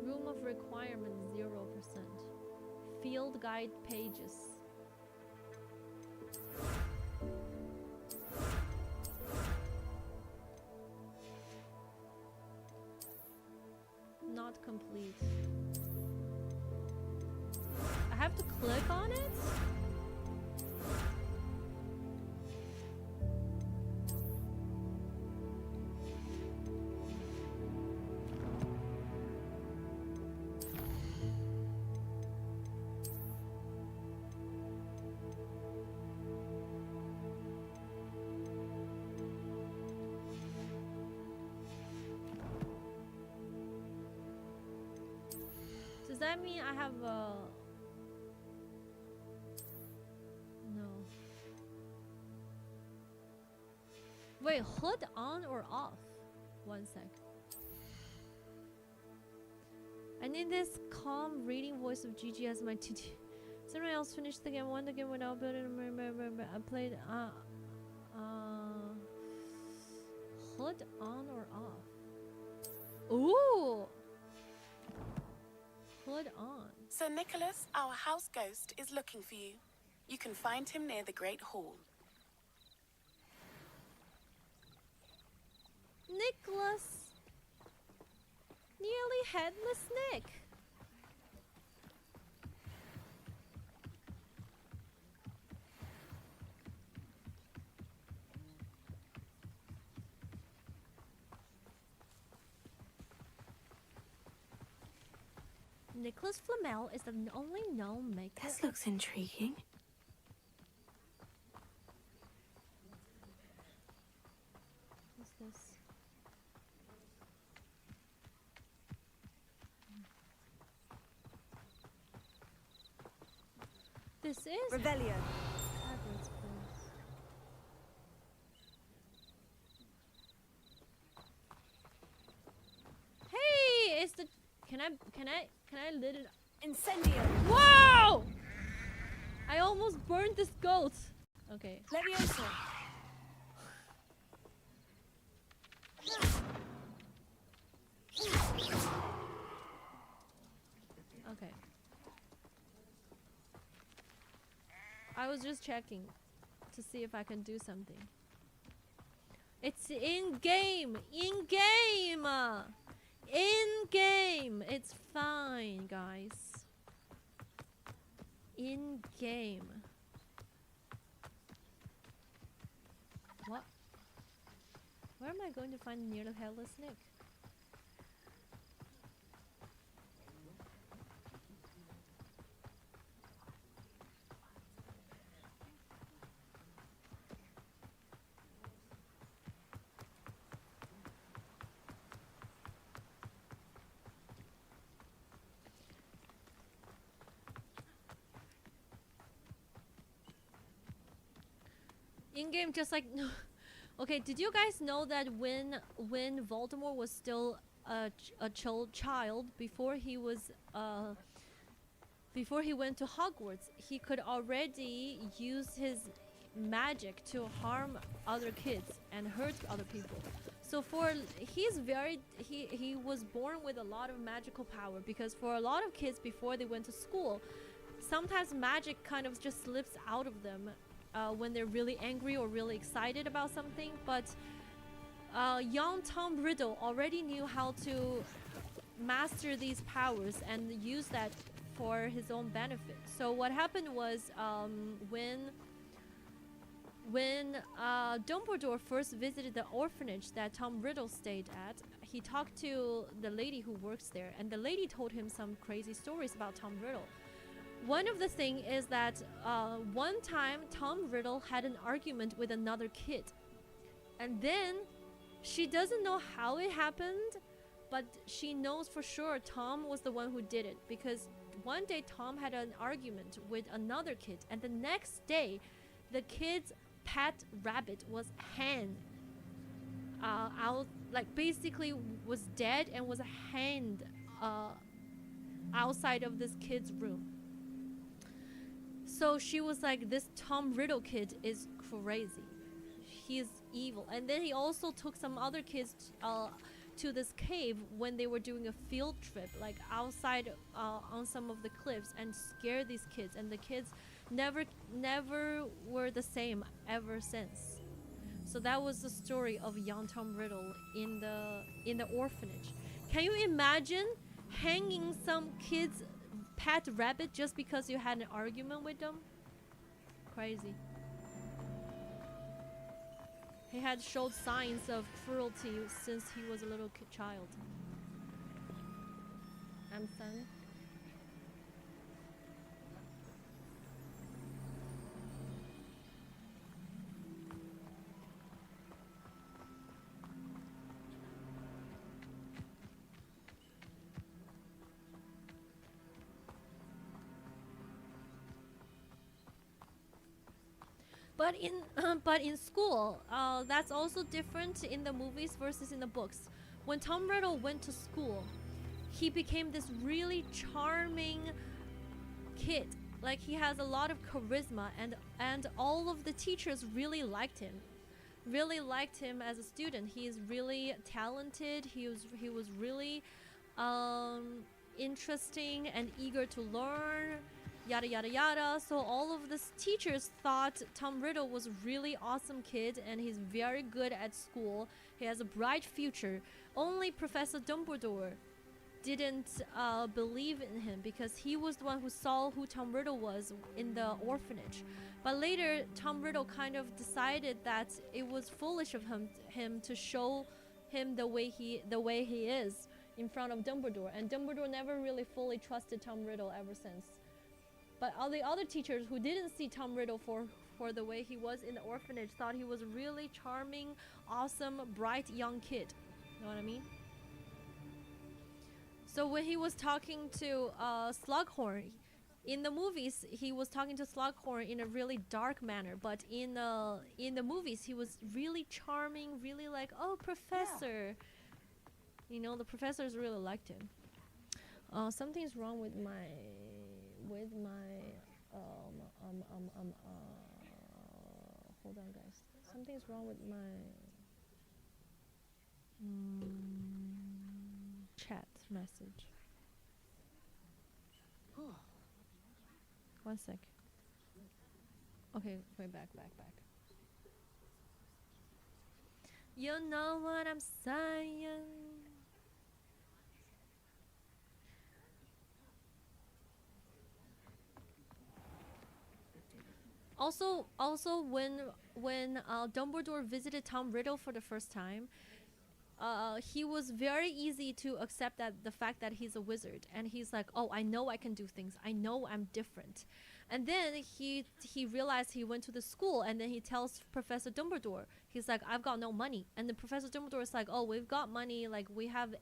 Room of requirement 0%. Field guide pages. Not complete. I have to click on it? Does that mean I have a... No. Wait, hood on or off? One sec. I need this calm reading voice of Gigi as my TT. Someone else finished the game, won the game without building. I played hood on or off? Ooh! Hood on.
Sir Nicholas, our house ghost, is looking for you. You can find him near the Great Hall.
Nicholas! Nearly headless Nick! Nicholas Flamel is the only known maker.
This looks intriguing.
What's this? This is
Revelio.
Hogwarts place. Hey, it's the. Can I lit it?
Incendio.
Whoa! I almost burned this goat. Okay.
Levioso.
Okay. I was just checking to see if I can do something. It's in game. In game. In game. It's fine, guys. In game. What? Where am I going to find nearly headless Nick? In-game, just like okay, did you guys know that when Voldemort was still a child before he was before he went to Hogwarts, he could already use his magic to harm other kids and hurt other people. So he was born with a lot of magical power, because for a lot of kids before they went to school, sometimes magic kind of just slips out of them when they're really angry or really excited about something. But young Tom Riddle already knew how to master these powers and use that for his own benefit. So what happened was, when Dumbledore first visited the orphanage that Tom Riddle stayed at, he talked to the lady who works there, and the lady told him some crazy stories about Tom Riddle. One of the things is that one time Tom Riddle had an argument with another kid, and then she doesn't know how it happened, but she knows for sure Tom was the one who did it, because one day Tom had an argument with another kid, and the next day the kid's pet rabbit was hanged out, like basically was dead and was hanged outside of this kid's room. So she was like, this Tom Riddle kid is crazy, he's evil. And then he also took some other kids to this cave when they were doing a field trip, like outside on some of the cliffs, and scared these kids, and the kids never were the same ever since. So that was the story of young Tom Riddle in the orphanage. Can you imagine hanging some kid's pet rabbit just because you had an argument with them? Crazy. He had showed signs of cruelty since he was a little child. I'm son. But in school, that's also different in the movies versus in the books. When Tom Riddle went to school, he became this really charming kid. Like, he has a lot of charisma, and all of the teachers really liked him. Really liked him as a student. He is really talented. He was really interesting and eager to learn. Yada yada yada. So all of the teachers thought Tom Riddle was a really awesome kid, and he's very good at school. He has a bright future. Only Professor Dumbledore didn't believe in him, because he was the one who saw who Tom Riddle was in the orphanage. But later, Tom Riddle kind of decided that it was foolish of him to show him the way he is in front of Dumbledore, and Dumbledore never really fully trusted Tom Riddle ever since. But all the other teachers who didn't see Tom Riddle for the way he was in the orphanage thought he was a really charming, awesome, bright young kid. You know what I mean? So when he was talking to Slughorn, in the movies he was talking to Slughorn in a really dark manner, but in the movies he was really charming, really like, oh, professor. Yeah. You know, the professors really liked him. Something's wrong with my hold on guys, something's wrong with my chat message. One sec. Okay, wait, back. You know what I'm saying? Also, when Dumbledore visited Tom Riddle for the first time, he was very easy to accept that the fact that he's a wizard, and he's like, oh, I know I can do things. I know I'm different. And then he realized he went to the school, and then he tells Professor Dumbledore, he's like, I've got no money. And the Professor Dumbledore is like, oh, we've got money. Like, we have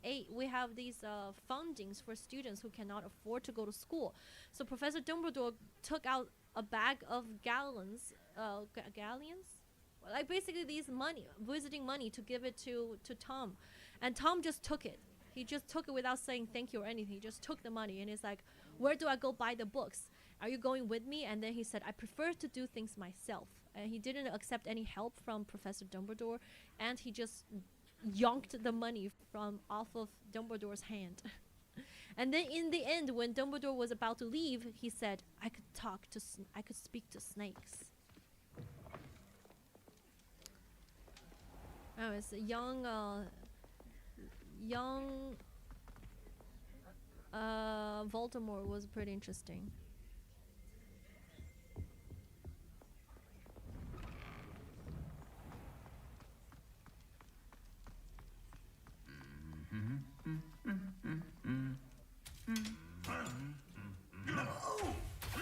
these fundings for students who cannot afford to go to school. So Professor Dumbledore took out a bag of galleons, like basically these visiting money, to give it to Tom, and Tom just took it. He just took it without saying thank you or anything. He just took the money, and he's like, Where do I go buy the books? Are you going with me? And then he said, I prefer to do things myself. And he didn't accept any help from Professor Dumbledore, and he just yonked the money from off of Dumbledore's hand. And then in the end, when Dumbledore was about to leave, he said, I could speak to snakes. Oh, it's a young Voldemort was pretty interesting.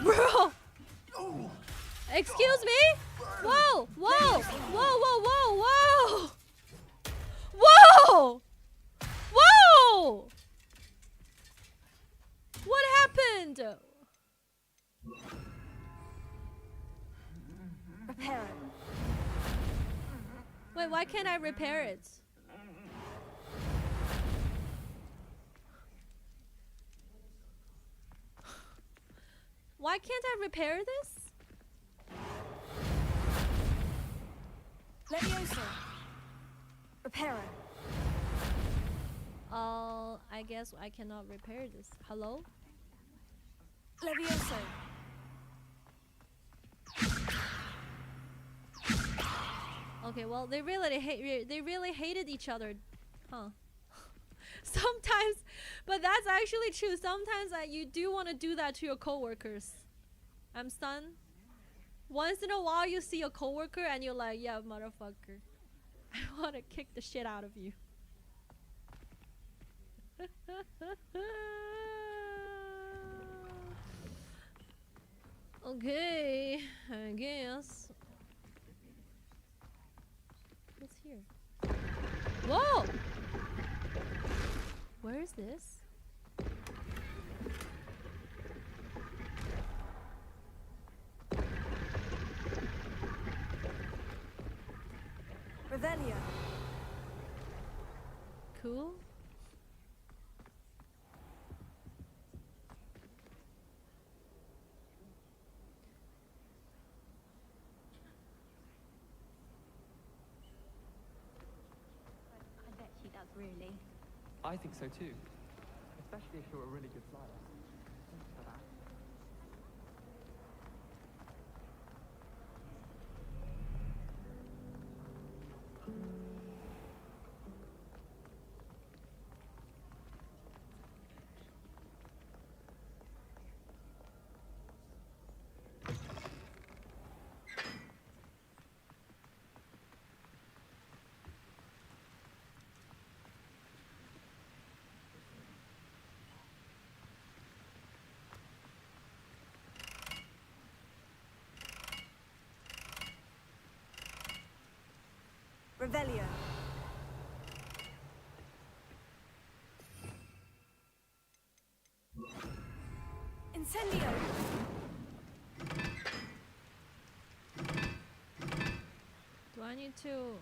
Bro! Excuse me? Whoa! Whoa! Whoa! Whoa! Whoa! Whoa! Whoa! Whoa! What happened?
Repair it.
Wait, why can't I repair it? Why can't I repair this?
Levioso. Repair it.
I guess I cannot repair this. Hello?
Levioso.
Okay, well, they really hated each other, huh? Sometimes, but that's actually true. Sometimes you do want to do that to your coworkers. I'm stunned. Once in a while, you see a coworker and you're like, yeah, motherfucker, I want to kick the shit out of you. Okay, I guess. What's here? Whoa! Where is this?
Revelia.
Cool.
I bet she does, really.
I think so too. Especially if you're a really good flyer. Thanks for that.
Revelia. Incendio.
Do I need to?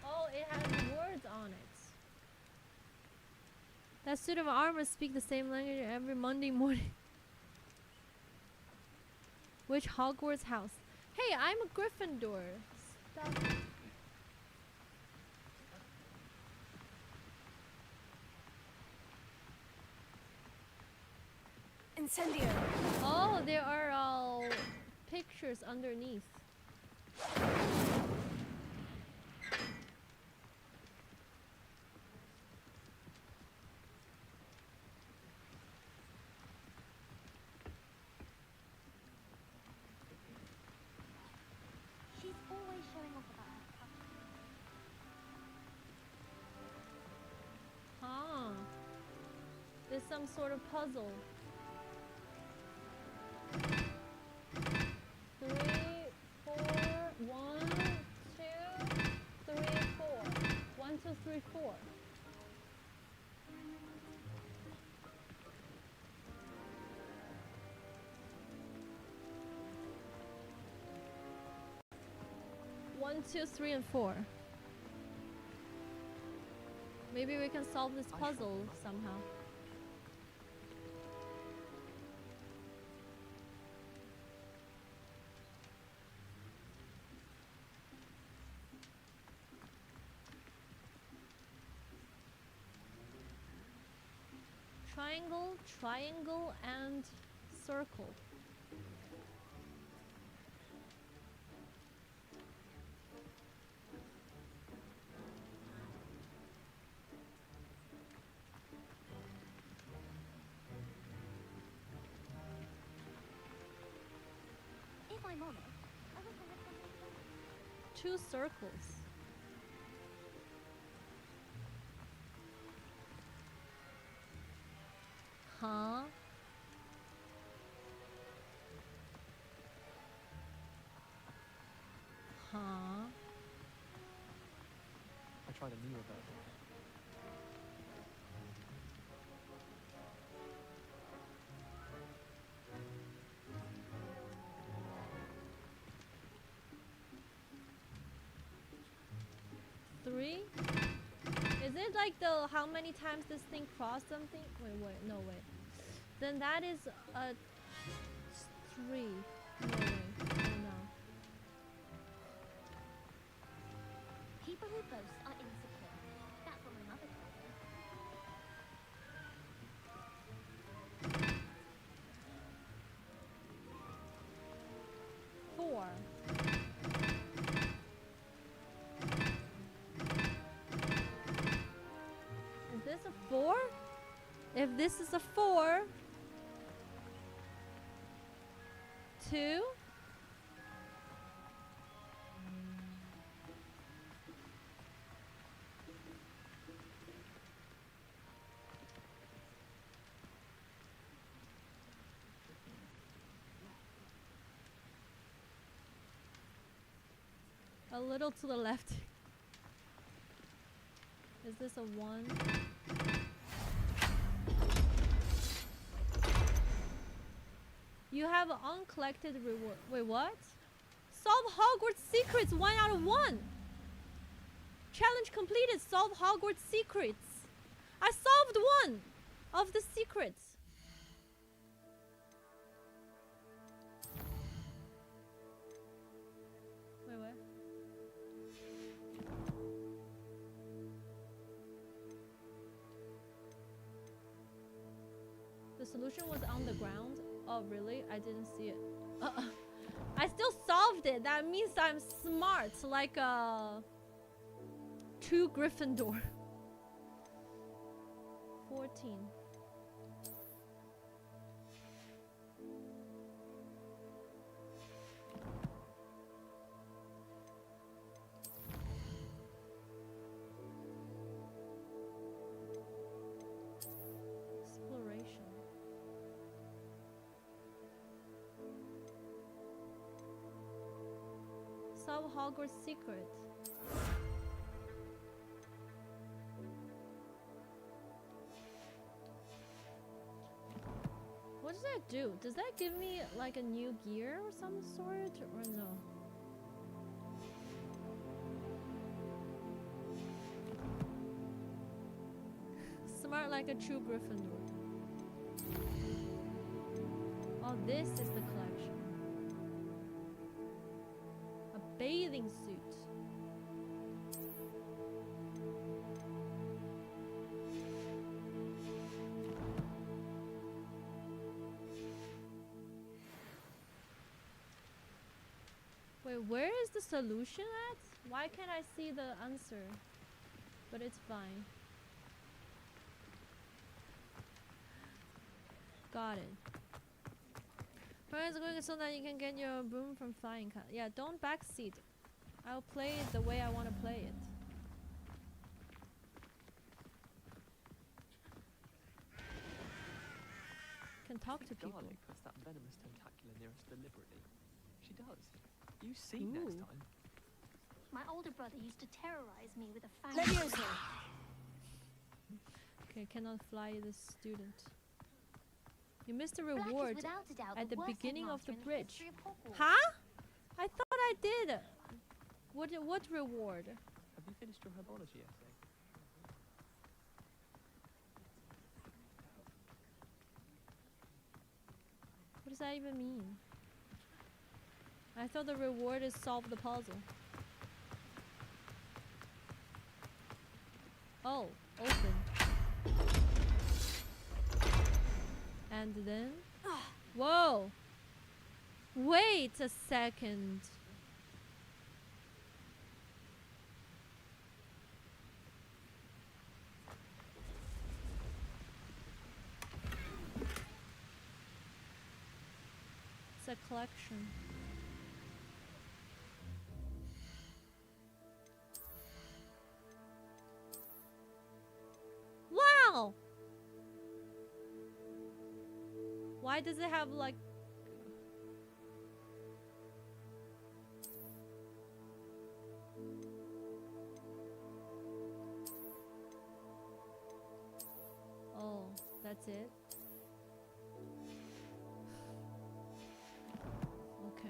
Oh, it has words on it. That suit of armor speak the same language every Monday morning. Which Hogwarts house? Hey, I'm a Gryffindor. Stop.
Incendio.
Oh, there are all pictures underneath.
She's always showing off about her.
Ah, there's some sort of puzzle. 3, 4, 1, 2, 3, 4. 1, 2, 3, 4. One, two, three, and 4. Maybe we can solve this puzzle somehow. Triangle, triangle, and circle.
If I'm honest, I wish I had something.
Two circles. Huh? Huh?
I tried a newer version.
Three? Is it like the how many times this thing crossed something? Wait, no wait. Then that is a 3. No way. Oh no.
People who boast are insecure. That's what my mother told me.
4. Is this a 4? If this is a 4, 2. A little to the left. Is this a 1? You have an uncollected reward. Wait, what? Solve Hogwarts secrets 1 out of 1. Challenge completed. Solve Hogwarts secrets. I solved 1 of the secrets. Wait, what? The solution was on the ground. Oh, really? I didn't see it. I still solved it. That means I'm smart, like a true Gryffindor. 14. Exploration. Solve Hogwarts secret. What does that do? Does that give me like a new gear or some sort, or no? Smart like a true Gryffindor. Oh, this is the collection. A bathing suit. Wait, where is the solution at? Why can't I see the answer? But it's fine. Got it. Friends, going so that you can get your broom from flying. Yeah, don't backseat. I'll play it the way I want to play it. Can talk to people.
Darling puts that venomous tentacula near us deliberately. She does. You see next time.
My older brother used to terrorize me with a fang.
Leviosa!
Okay, cannot fly this student. You missed a reward at the beginning of the bridge. Huh? I thought I did. What reward?
Have you finished your herbology essay?
does that even mean? I thought the reward is solve the puzzle. Oh, open. And then... Whoa! Wait a second. It's a collection. Wow! Why does it have like... Oh, that's it? Okay.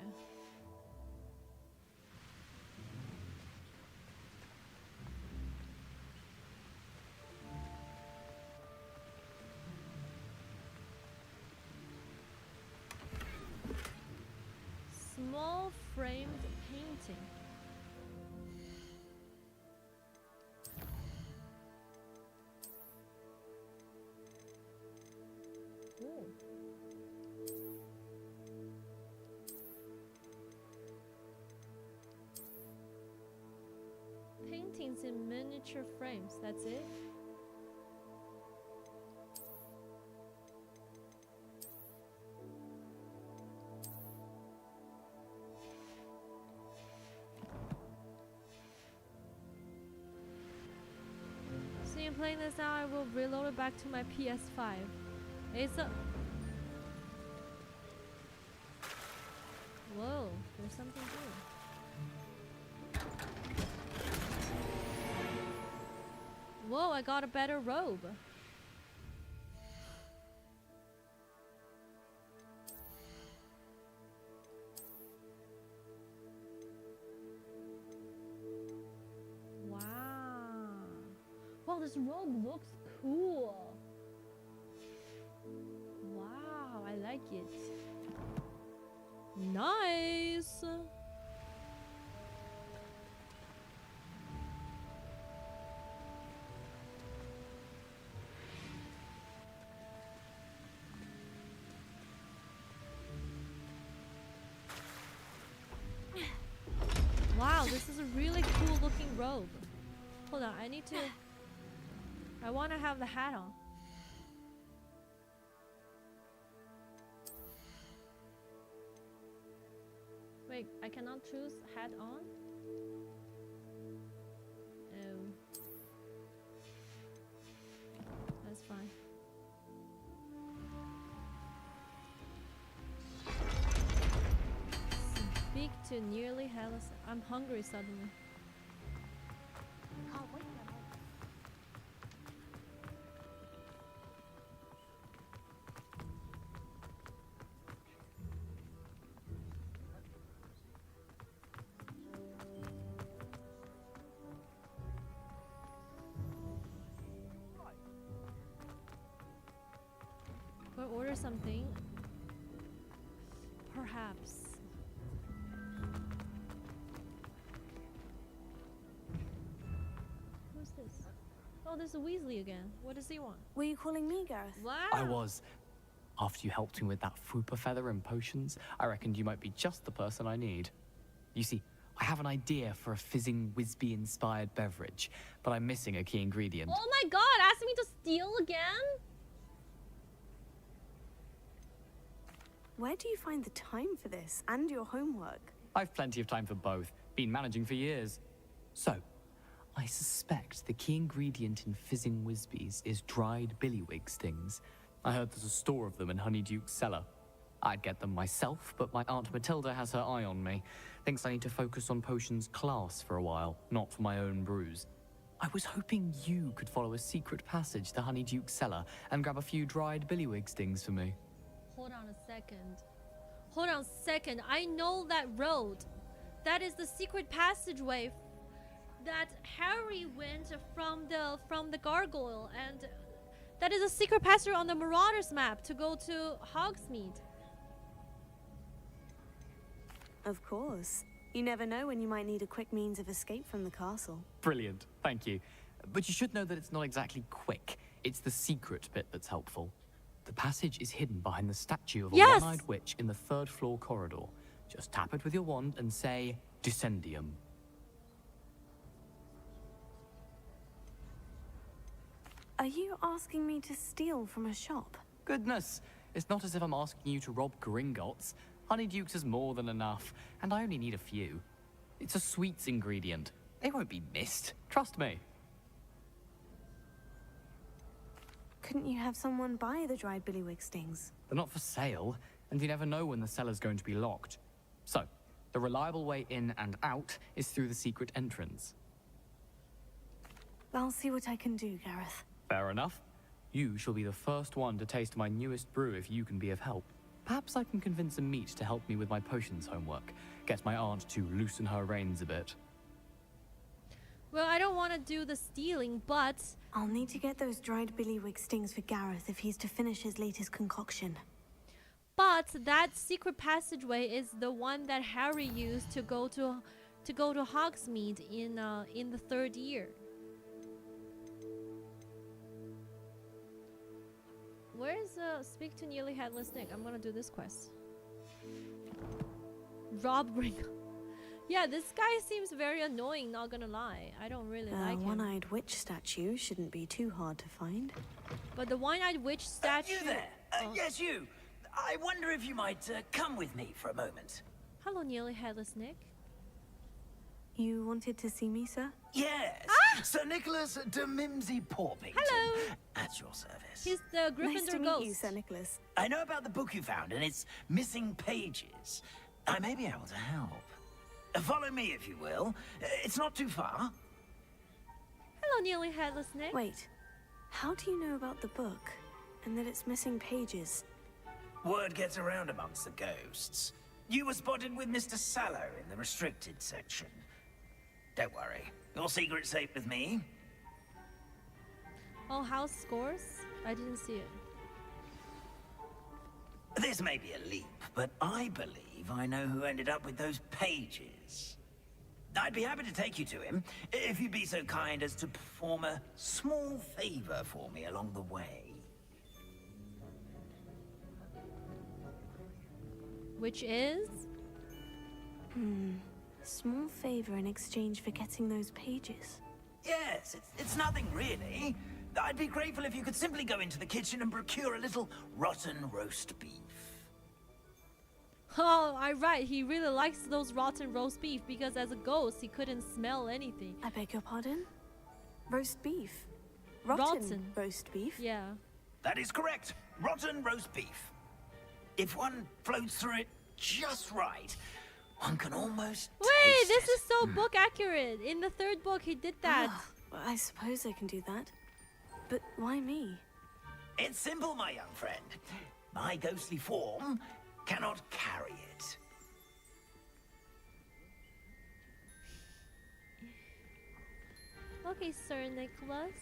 Small framed painting. Ooh. Paintings in miniature frames, that's it? So you're playing this now, I will reload it back to my PS5. It's a... Whoa, there's something here. Whoa, I got a better robe. Wow. Wow, this robe looks cool. Wow, I like it. Nice. Wow, this is a really cool looking robe. Hold on, I need to... I want to have the hat on. Wait, I cannot choose hat on? Oh. That's fine. Speak to nearly helpless. I'm hungry suddenly.
Can't wait.
Go order something. Perhaps. Who's this? Oh, this is Weasley again. What does he want?
Were you calling me, Gareth?
Wow.
I was. After you helped me with that Fupa feather and potions, I reckoned you might be just the person I need. You see, I have an idea for a fizzing Whizbee-inspired beverage, but I'm missing a key ingredient.
Oh my god, asking me to steal again?
Where do you find the time for this and your homework?
I've plenty of time for both. Been managing for years. So, I suspect the key ingredient in fizzing Whizbees is dried billywig stings. I heard there's a store of them in Honeyduke's cellar. I'd get them myself, but my Aunt Matilda has her eye on me. Thinks I need to focus on potions class for a while, not for my own brews. I was hoping you could follow a secret passage to Honeyduke's cellar and grab a few dried billywig stings for me.
Hold on a second. Hold on a second. I know that road. That is the secret passageway that Harry went from the gargoyle, and that is a secret passage on the Marauders map to go to Hogsmeade.
Of course. You never know when you might need a quick means of escape from the castle.
Brilliant, thank you. But you should know that it's not exactly quick. It's the secret bit that's helpful. The passage is hidden behind the statue of a one-eyed witch in the 3rd floor corridor. Just tap it with your wand and say, Descendium.
Are you asking me to steal from a shop?
Goodness, it's not as if I'm asking you to rob Gringotts. Honeydukes is more than enough, and I only need a few. It's a sweets ingredient. They won't be missed, trust me.
Couldn't you have someone buy the dried billywig stings?
They're not for sale, and you never know when the cellar's going to be locked. So, the reliable way in and out is through the secret entrance.
I'll see what I can do, Gareth.
Fair enough. You shall be the first one to taste my newest brew if you can be of help. Perhaps I can convince a meat to help me with my potions homework. Get my aunt to loosen her reins a bit.
Well, I don't want to do the stealing, but...
I'll need to get those dried billywig stings for Gareth if he's to finish his latest concoction.
But that secret passageway is the one that Harry used to go to Hogsmeade in the 3rd year. Where's speak to nearly headless Nick? I'm gonna do this quest. Rob Ringo. Yeah, this guy seems very annoying, not gonna lie. I don't really like him.
The one-eyed witch statue shouldn't be too hard to find.
But the one-eyed witch statue...
You there! Yes, you! I wonder if you might come with me for a moment.
Hello, nearly headless Nick.
You wanted to see me, sir?
Yes! Sir Nicholas de Mimsy Porpington.
Hello!
At your service.
He's the Gryffindor
nice to
ghost.
Meet you, Sir Nicholas.
I know about the book you found and its missing pages. I may be able to help. Follow me, if you will. It's not too far.
Hello, nearly headless Nick.
Wait, how do you know about the book and that it's missing pages?
Word gets around amongst the ghosts. You were spotted with Mr. Sallow in the restricted section. Don't worry, your secret's safe with me.
Oh, house scores? I didn't see it.
This may be a leap, but I believe I know who ended up with those pages. I'd be happy to take you to him, if you'd be so kind as to perform a small favor for me along the way.
Which is?
Small favor in exchange for getting those pages.
Yes, it's nothing really. I'd be grateful if you could simply go into the kitchen and procure a little rotten roast beef.
Oh, I'm right. He really likes those rotten roast beef because as a ghost, he couldn't smell anything.
I beg your pardon? Roast beef? Rotten roast beef?
Yeah.
That is correct. Rotten roast beef. If one floats through it just right, one can almost
Wait, this is so book accurate. In the 3rd book, he did that.
Well, I suppose I can do that. But why me?
It's simple, my young friend. My ghostly form cannot carry it.
Okay, Sir Nicholas.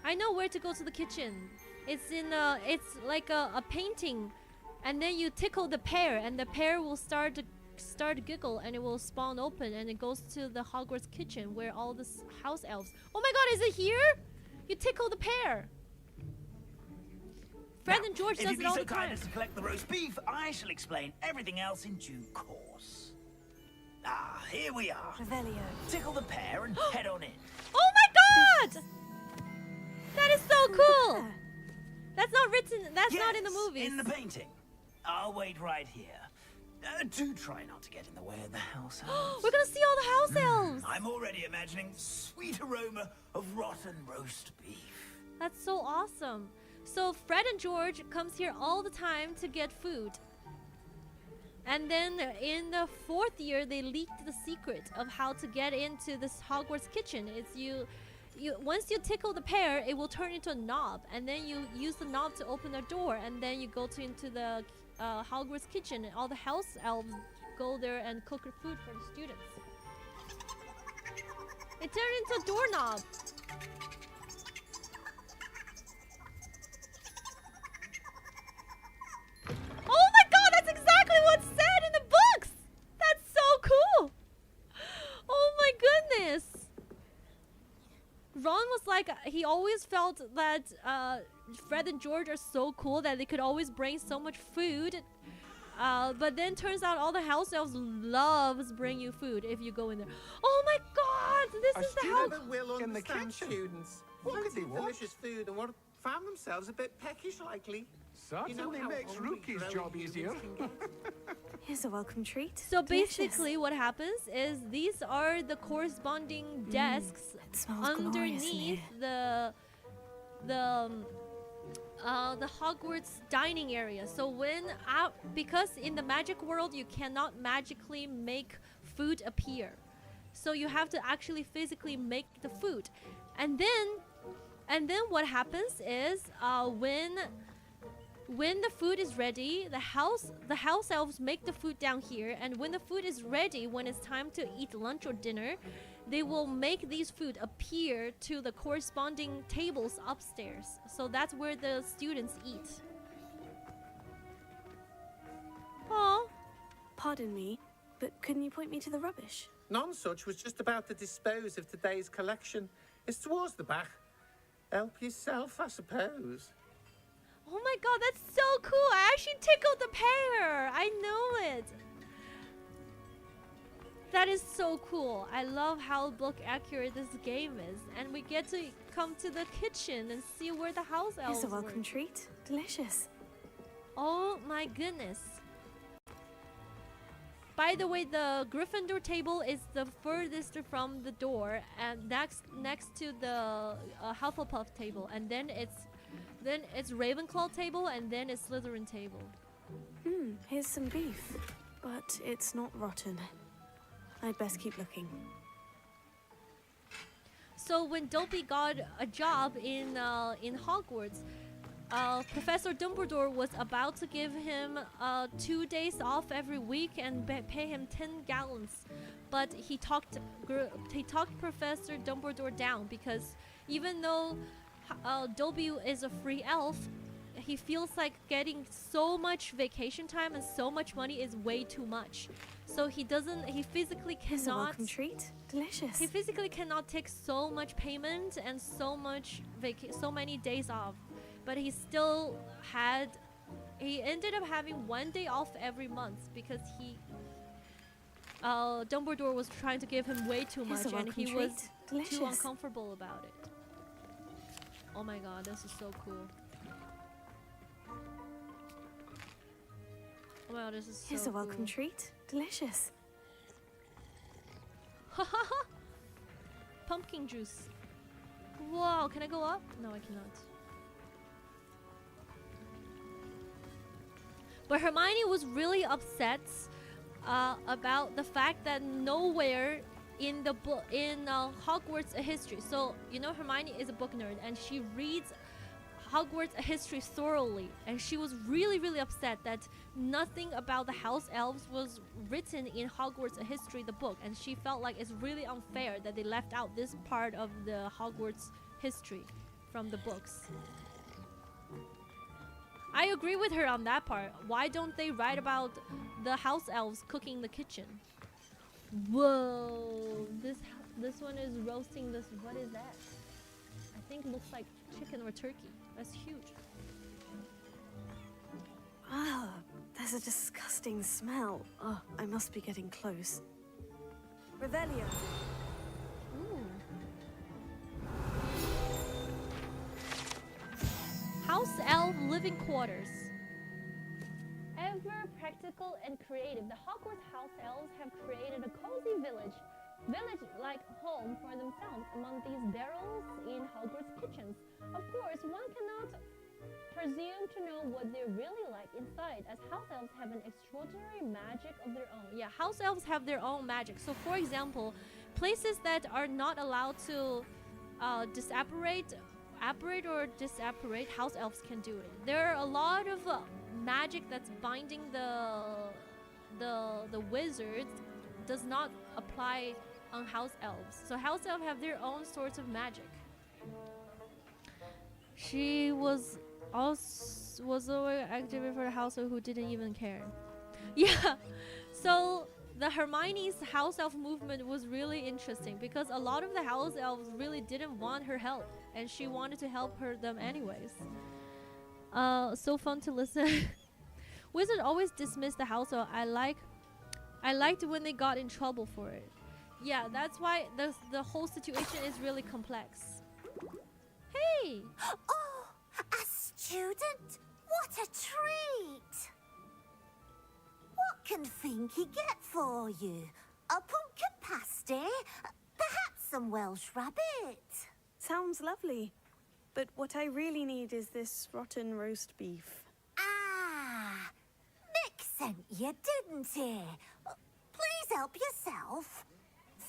I know where to go to the kitchen. It's in it's like a painting, and then you tickle the pear, and the pear will start to giggle, and it will spawn open, and it goes to the Hogwarts kitchen where all the house elves. Oh my God, is it here? You tickle the pear. Fred and George does it all the time.
If you'd be so kind as to collect the roast beef, I shall explain everything else in due course. Ah, here we are.
Revelio.
Tickle the pear and head on in.
Oh my God! That is so cool. That's not written. That's not in the movies.
In the painting. I'll wait right here. Do try not to get in the way of the house elves.
We're gonna see all the house elves.
I'm already imagining the sweet aroma of rotten roast beef.
That's so awesome. So Fred and George comes here all the time to get food. And then in the 4th year, they leaked the secret of how to get into this Hogwarts kitchen. It's once you tickle the pear, it will turn into a knob, and then you use the knob to open the door, and then you go into the Hogwarts kitchen, and all the house elves go there and cook food for the students. It turned into a doorknob. Oh my God, that's exactly what's said in the books! he always felt that Fred and George are so cool that they could always bring so much food. But then turns out all the house elves loves bring you food if you go in there. Oh my God! This is the house.
will
in the
understand
kitchen.
students.
What could
Plenty
they
of
want?
delicious food and what found themselves a bit peckish likely.
Certainly
how
makes
hungry
Rookie's
growing
job
humans
easier.
can get.
Here's a welcome treat.
So
Delicious.
basically what happens is these are the corresponding desks
It smells glorious in
underneath
here.
the Hogwarts dining area. So because in the magic world you cannot magically make food appear, so you have to actually physically make the food, and then what happens is when the food is ready, the house elves make the food down here, and when the food is ready, when it's time to eat lunch or dinner, they will make these food appear to the corresponding tables upstairs. So that's where the students eat. Oh,
Pardon me, but couldn't you point me to the rubbish?
None such was just about to dispose of today's collection. It's towards the back. Help yourself, I suppose.
oh my God, that's so cool! I actually tickled the pear. I know it. That is so cool. I love how book accurate this game is, and we get to come to the kitchen and see where the house elves
Here's a welcome
work.
treat. Delicious.
Oh my goodness. By the way, the Gryffindor table is the furthest from the door, and next to the Hufflepuff table, and then it's Ravenclaw table, and then it's Slytherin table.
Here's some beef, but it's not rotten. I'd best keep looking.
So when Dopey got a job in Hogwarts, Professor Dumbledore was about to give him 2 days off every week and pay him 10 gallons, but he talked Professor Dumbledore down, because even though Dobby is a free elf, he feels like getting so much vacation time and so much money is way too much. So he physically
Here's a
cannot.
welcome treat. Delicious.
He physically cannot take so much payment and so many days off, but he ended up having 1 day off every month because Dumbledore was trying to give him way too
Here's
much,
a
and he
welcome
was
treat.
too
Delicious.
uncomfortable about it. Oh my God, this is so cool. Oh my God, this is so
Here's a welcome
cool.
treat. Delicious.
Pumpkin juice. Wow, can I go up? No, I cannot. But Hermione was really upset about the fact that nowhere in the book Hogwarts history. So you know Hermione is a book nerd and she reads Hogwarts history thoroughly, and she was really upset that nothing about the house elves was written in Hogwarts history, the book, and she felt like it's really unfair that they left out this part of the Hogwarts history from the books. I agree with her on that part. Why don't they write about the house elves cooking in the kitchen? Whoa, this one is roasting this. What is that? I think it looks like chicken or turkey. That's huge.
Ah, there's a disgusting smell. Oh, I must be getting close. Revelio.
House elf living quarters.
Ever practical and creative, the Hogwarts house elves have created a cozy village-like home for themselves among these barrels in Hogwarts kitchens. Of course, one cannot presume to know what they're really like inside, as house elves have an extraordinary magic of their own.
Yeah, house elves have their own magic. So, for example, places that are not allowed to apparate or disapparate, house elves can do it. There are a lot of magic that's binding the wizards does not apply on house elves. So house elves have their own sorts of magic. She was active for a house elf who didn't even care. Yeah. So the Hermione's house elf movement was really interesting because a lot of the house elves really didn't want her help, and she wanted to help them anyways. So fun to listen. Wizard always dismissed the house elf. I liked when they got in trouble for it. Yeah, that's why the whole situation is really complex. Hey!
Oh, a student? What a treat! What can Finky get for you? A pumpkin pasty? Perhaps some Welsh rabbit?
Sounds lovely. But what I really need is this rotten roast beef.
Ah, Nick sent you, didn't he? Please help yourself.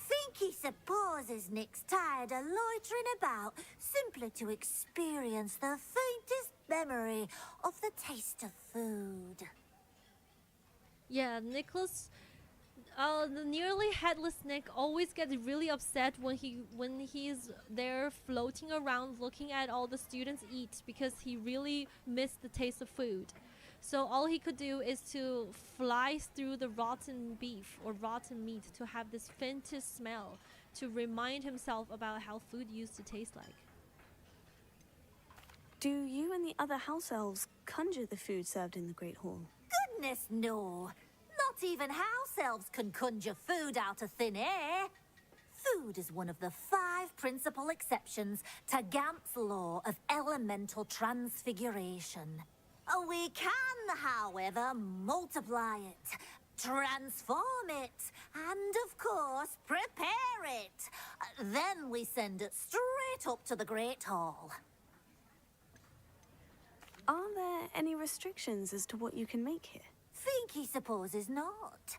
Finky supposes Nick's tired of loitering about simply to experience the faintest memory of the taste of food.
Yeah, Nicholas, the nearly headless Nick always gets really upset when he's there floating around looking at all the students eat because he really missed the taste of food. So all he could do is to fly through the rotten beef or rotten meat to have this faintest smell to remind himself about how food used to taste like.
Do you and the other house elves conjure the food served in the Great Hall?
Goodness, no. Not even house elves can conjure food out of thin air. Food is one of the 5 principal exceptions to Gamp's law of elemental transfiguration. We can, however, multiply it, transform it, and, of course, prepare it. Then we send it straight up to the Great Hall.
Are there any restrictions as to what you can make here?
Finky supposes not.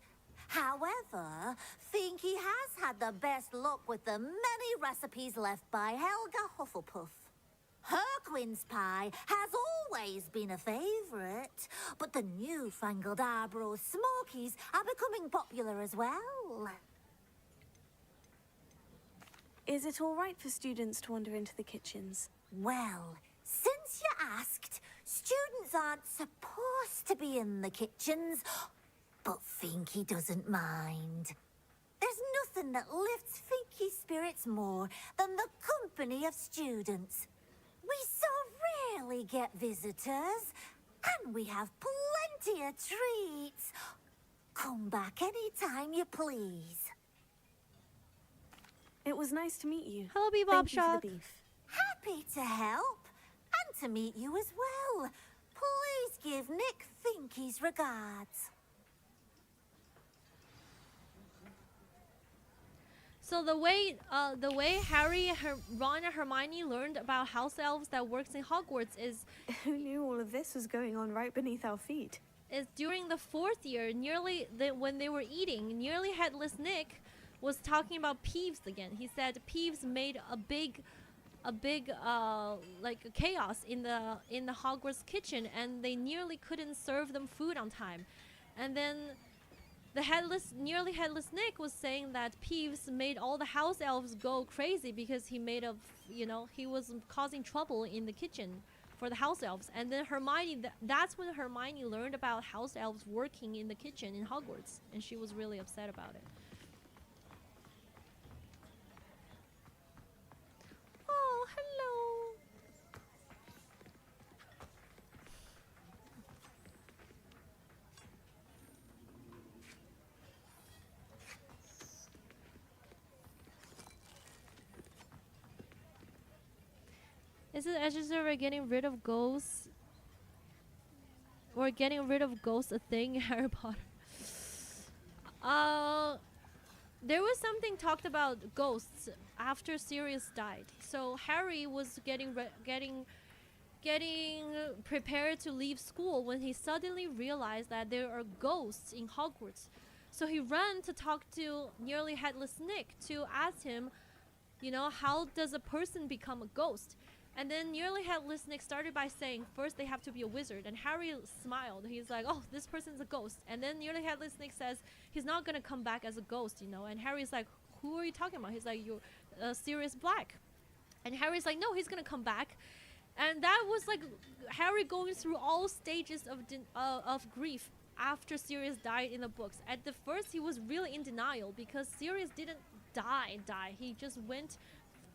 However, Finky has had the best luck with the many recipes left by Helga Hufflepuff. Her quince pie has always been a favourite, but the newfangled Arbroath Smokies are becoming popular as well.
Is it all right for students to wander into the kitchens?
Well, since you asked, students aren't supposed to be in the kitchens, but Finky doesn't mind. There's nothing that lifts Finky's spirits more than the company of students. We so rarely get visitors, and we have plenty of treats. Come back any time you please.
It was nice to meet you.
Hello, Bebop
Thank you for
Shop.
the beef.
Happy to help, and to meet you as well. Please give Nick Finky's regards.
So the way Harry, Ron, and Hermione learned about house elves that works in Hogwarts is
Who knew all of this was going on right beneath our feet?
is during the 4th year, when they were eating, nearly headless Nick was talking about Peeves again. He said Peeves made a big like chaos in the Hogwarts kitchen, and they nearly couldn't serve them food on time. And then the nearly headless Nick was saying that Peeves made all the house elves go crazy because he was causing trouble in the kitchen for the house elves. And then Hermione, that's when Hermione learned about house elves working in the kitchen in Hogwarts, and she was really upset about it. Oh, hello. Is it actually we're getting rid of ghosts? Or getting rid of ghosts a thing in Harry Potter? There was something talked about ghosts after Sirius died. So Harry was getting prepared to leave school when he suddenly realized that there are ghosts in Hogwarts. So he ran to talk to nearly headless Nick to ask him, how does a person become a ghost? And then nearly headless Nick started by saying, first they have to be a wizard. And Harry smiled. He's like, oh, this person's a ghost. And then nearly headless Nick says, he's not going to come back as a ghost, And Harry's like, who are you talking about? He's like, you're Sirius Black. And Harry's like, no, he's going to come back. And that was like Harry going through all stages of grief after Sirius died in the books. At the first, he was really in denial because Sirius didn't die. He just went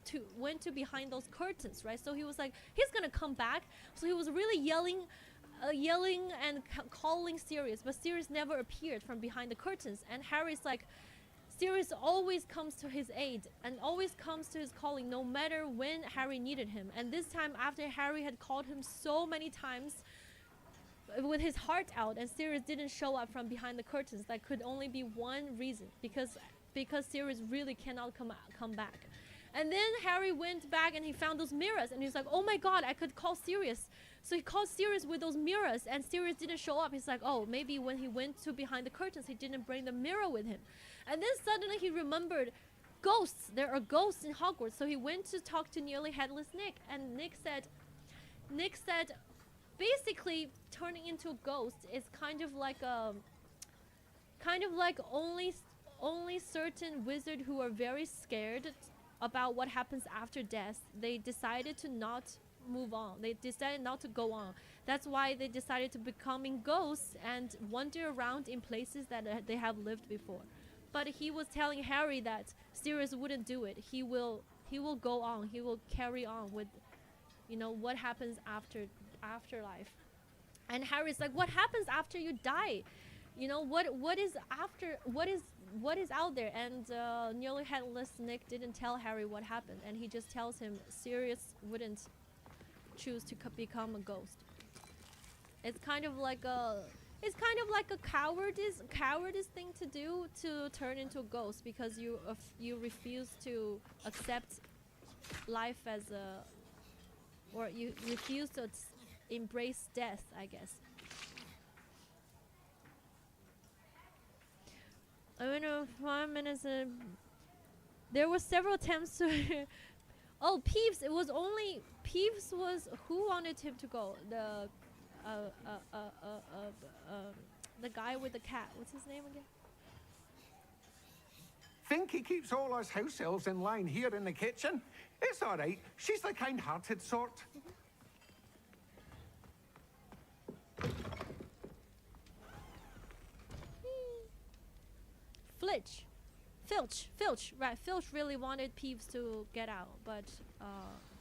to behind those curtains, right? So he was like, he's gonna come back. So he was really yelling and calling Sirius, but Sirius never appeared from behind the curtains. And Harry's like, Sirius always comes to his aid and always comes to his calling, no matter when Harry needed him. And this time, after Harry had called him so many times with his heart out, and Sirius didn't show up from behind the curtains, that could only be one reason, because Sirius really cannot come back. And then Harry went back and he found those mirrors, and he's like, oh my god, I could call Sirius. So he called Sirius with those mirrors, and Sirius didn't show up. He's like, oh, maybe when he went to behind the curtains, he didn't bring the mirror with him. And then suddenly he remembered ghosts. There are ghosts in Hogwarts. So he went to talk to nearly headless Nick, and Nick said, basically turning into a ghost is kind of like only certain wizards who are very scared about what happens after death, they decided to not move on. They decided not to go on. That's why they decided to becoming ghosts and wander around in places that they have lived before. But he was telling Harry that Sirius wouldn't do it. He will go on. He will carry on with, what happens after afterlife. And Harry's like, what happens after you die? What is after? What is out there? And nearly headless Nick didn't tell Harry what happened, and he just tells him Sirius wouldn't choose to become a ghost. It's kind of like a cowardice thing to do, to turn into a ghost, because you refuse to accept life as or you refuse to embrace death, I guess. I don't know, 5 minutes. There were several attempts to. Oh, Peeves! Peeves was who wanted him to go. The guy with the cat. What's his name again?
Think he keeps all us house elves in line here in the kitchen? It's all right. She's the kind-hearted sort.
Filch, right. Filch really wanted Peeves to get out, but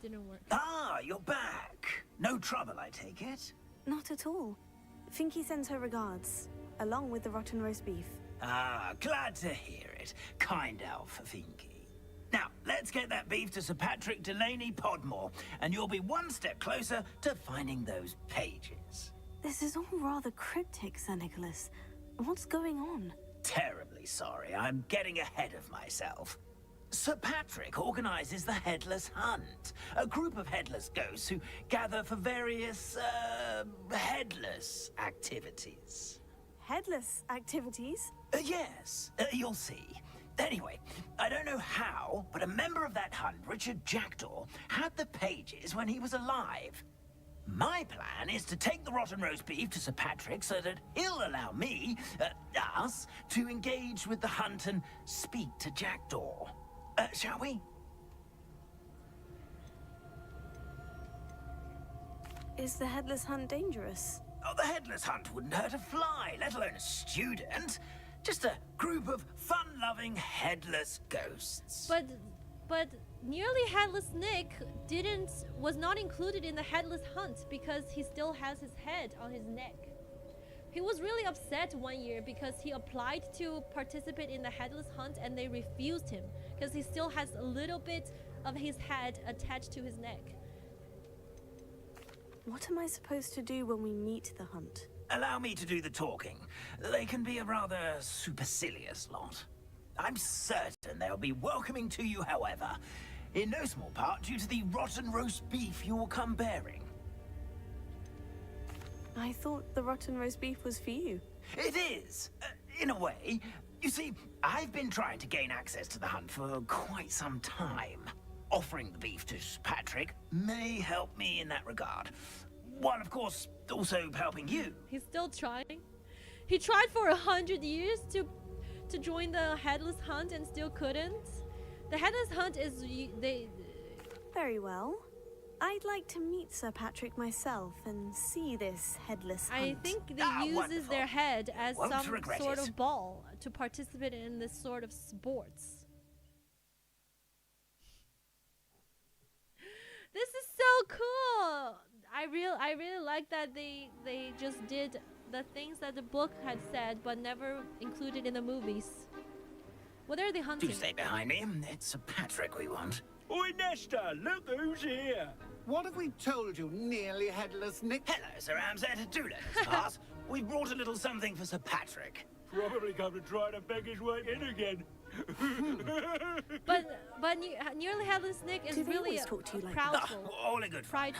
didn't work.
Ah, you're back. No trouble, I take it?
Not at all. Finky sends her regards, along with the rotten roast beef.
Ah, glad to hear it. Kind elf, Finky. Now, let's get that beef to Sir Patrick Delaney Podmore, and you'll be one step closer to finding those pages.
This is all rather cryptic, Sir Nicholas. What's going on?
Terribly sorry, I'm getting ahead of myself. Sir Patrick organizes the Headless Hunt, a group of headless ghosts who gather for various, headless activities.
Headless activities?
Yes, you'll see. Anyway, I don't know how, but a member of that hunt, Richard Jackdaw, had the pages when he was alive. My plan is to take the rotten roast beef to Sir Patrick so that he'll allow me, us, to engage with the hunt and speak to Jackdaw. Shall we?
Is the Headless Hunt dangerous?
Oh, the Headless Hunt wouldn't hurt a fly, let alone a student. Just a group of fun-loving headless ghosts.
But nearly headless Nick was not included in the Headless Hunt because he still has his head on his neck. He was really upset one year because he applied to participate in the Headless Hunt and they refused him because he still has a little bit of his head attached to his neck.
What am I supposed to do when we meet the hunt?
Allow me to do the talking. They can be a rather supercilious lot. I'm certain they'll be welcoming to you, however, in no small part due to the rotten roast beef you will come bearing.
I thought the rotten roast beef was for you.
It is, in a way. You see, I've been trying to gain access to the hunt for quite some time. Offering the beef to Patrick may help me in that regard. While, of course, also helping you.
He's still trying. He tried for 100 years to join the Headless Hunt and still couldn't. The Headless Hunt is...
Very well. I'd like to meet Sir Patrick myself and see this Headless Hunt.
I think they use their head as some sort
it.
of ball to participate in this sort of sports. This is so cool. I really like that they just did the things that the book had said but never included in the movies. What are they hunting?
Do stay behind me. It's Sir Patrick we want.
Oi, Nesta, look who's here.
What have we told you, nearly headless Nick?
Hello, Sir Ramsay. Do let us pass. We've brought a little something for Sir Patrick.
Probably come to try to beg his way in again.
but nearly headless Nick is really proudful.
All in good fun.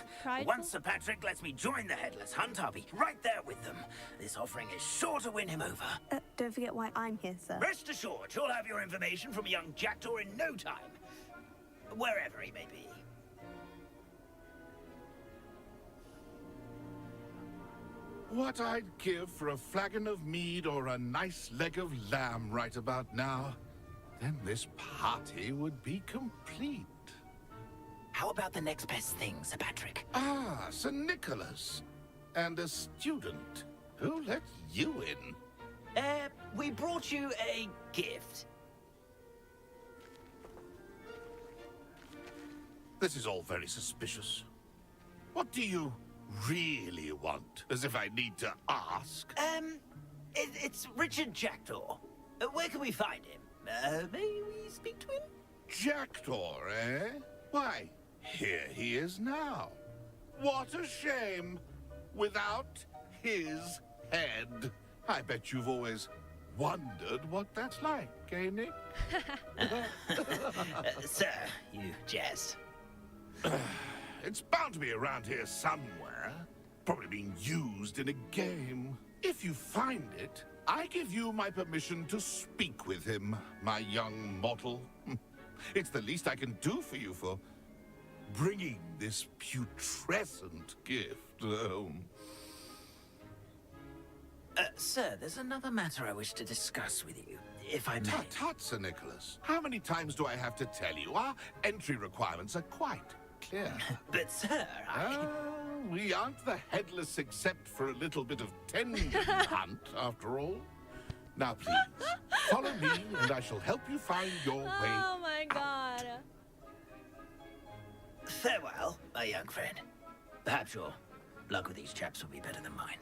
Once Sir Patrick lets me join the headless hunt, I'll be right there with them. This offering is sure to win him over.
Don't forget why I'm here, sir.
Rest assured, you'll have your information from a young jackdaw in no time. Wherever he may be.
What I'd give for a flagon of mead or a nice leg of lamb right about now. Then this party would be complete.
How about the next best thing, Sir Patrick?
Ah, Sir Nicholas. And a student. Who let you in?
We brought you a gift.
This is all very suspicious. What do you really want? As if I need to ask.
It's Richard Jackdaw. Where can we find him? May we speak to him?
Jackdaw, eh? Why, here he is now. What a shame. Without his head. I bet you've always wondered what that's like, eh, Nick?
Sir, you jest.
It's bound to be around here somewhere. Probably being used in a game. If you find it, I give you my permission to speak with him, my young mortal. It's the least I can do for you for bringing this putrescent gift home.
Sir, there's another matter I wish to discuss with you, if I may.
Tut, Sir Nicholas. How many times do I have to tell you? Our entry requirements are quite clear.
But, sir,
we aren't the headless except for a little bit of tendon hunt, after all. Now, please, follow me, and I shall help you find your way.
Oh, my God.
Farewell, my young friend. Perhaps your luck with these chaps will be better than mine.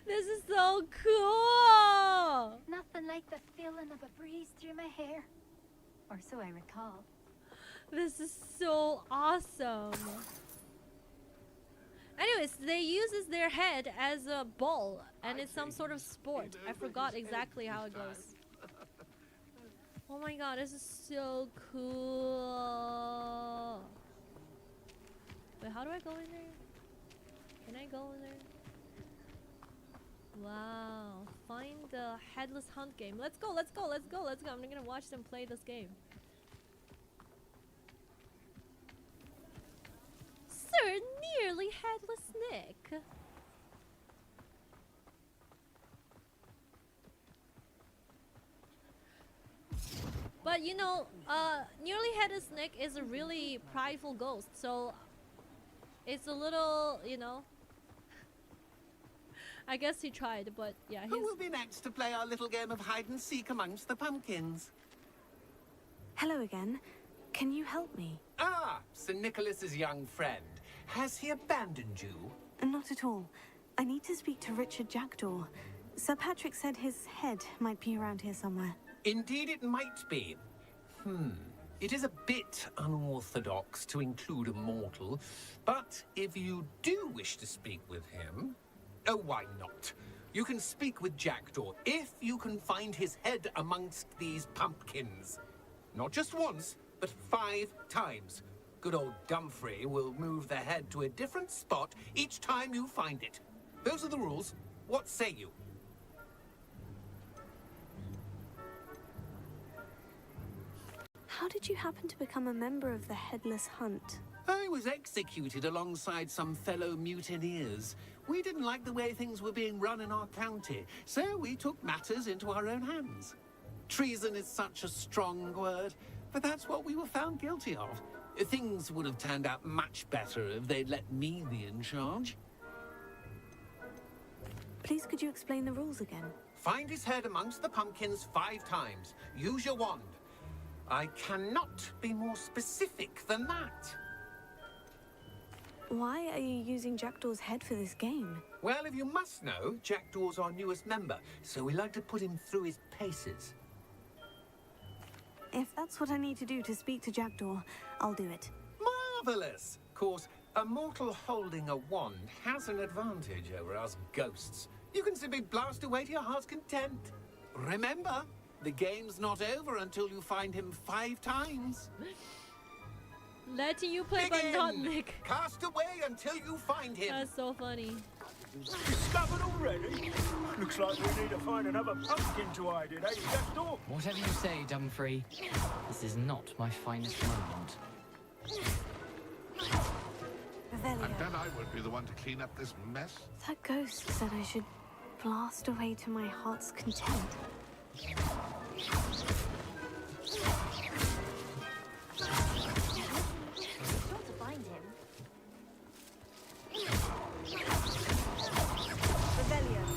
This is so cool!
Nothing like the feeling of a breeze through my hair. Or so I recall.
This is so awesome. Anyways, they uses their head as a ball, and it's some sort of sport. I forgot exactly how it goes. Oh my god, this is so cool. Wait, how do I go in there? Can I go in there? Wow, find the headless hunt game. Let's go, let's go, let's go, let's go. I'm gonna watch them play this game. Sir, nearly headless Nick. But you know, nearly headless Nick is a really prideful ghost, so it's a little, you know. I guess he tried, but yeah.
Who will be next to play our little game of hide and seek amongst the pumpkins?
Hello again. Can you help me?
Ah, Sir Nicholas's young friend. Has he abandoned you?
Not at all. I need to speak to Richard Jackdaw. Sir Patrick said his head might be around here somewhere.
Indeed it might be. It is a bit unorthodox to include a mortal, but if you do wish to speak with him... Oh, why not? You can speak with Jackdaw if you can find his head amongst these pumpkins. Not just once, but 5 times. Good old Dumfrey will move the head to a different spot each time you find it. Those are the rules. What say you?
How did you happen to become a member of the Headless Hunt?
I was executed alongside some fellow mutineers. We didn't like the way things were being run in our county, so we took matters into our own hands. Treason is such a strong word, but that's what we were found guilty of. Things would have turned out much better if they'd let me be in charge.
Please, could you explain the rules again?
Find his head amongst the pumpkins 5 times. Use your wand. I cannot be more specific than that.
Why are you using Jackdaw's head for this game?
Well, if you must know, Jackdaw's our newest member, so we like to put him through his paces.
If that's what I need to do to speak to Jackdaw, I'll do it.
Marvellous! Of course, a mortal holding a wand has an advantage over us ghosts. You can simply blast away to your heart's content. Remember, the game's not over until you find him 5 times.
Letting you play, but not Nick.
Cast away until you find him.
That's so funny.
Discovered already? Looks like we need to find another pumpkin to hide in, eh, Jackdaw?
Whatever you say, Dumfrey. This is not my finest moment.
And then I won't be the one to clean up this mess.
That ghost said I should blast away to my heart's content.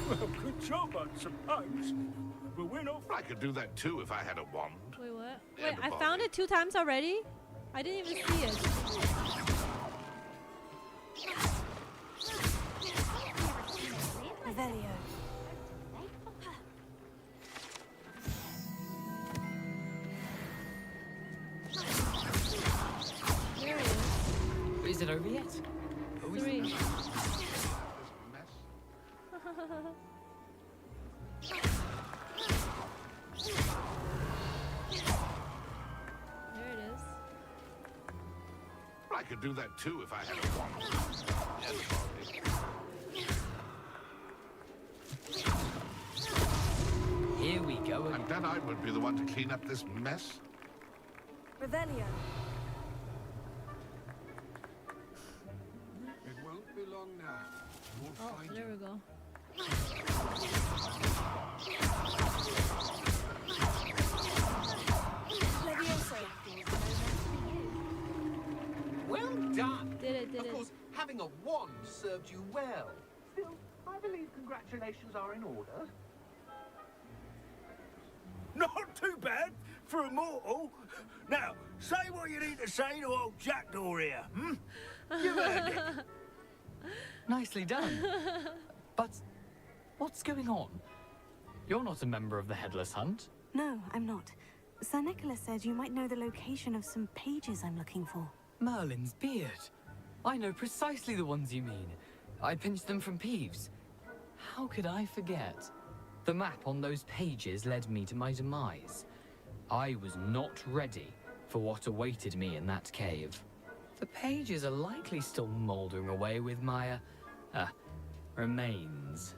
Well, good job, I suppose. But we're not...
I could do that too if I had a wand.
Wait, what? Wait, I found it 2 times already? I didn't even see it.
Revelio.
There it is.
Is it over yet?
3. There it is.
I could do that too if I had a wand.
Here we go.
And then I would be the one to clean up this mess.
Revelio.
It won't be long now. We'll find
There
you.
we go.
Well done.
Did it,
Of course, having a wand served you well. Still, I believe congratulations are in order.
Not too bad for a mortal. Now, say what you need to say to old Jackdaw here, hmm? You've heard it.
Nicely done. But what's going on? You're not a member of the Headless Hunt.
No, I'm not. Sir Nicholas said you might know the location of some pages I'm looking for.
Merlin's beard. I know precisely the ones you mean. I pinched them from Peeves. How could I forget? The map on those pages led me to my demise. I was not ready for what awaited me in that cave. The pages are likely still mouldering away with my, remains.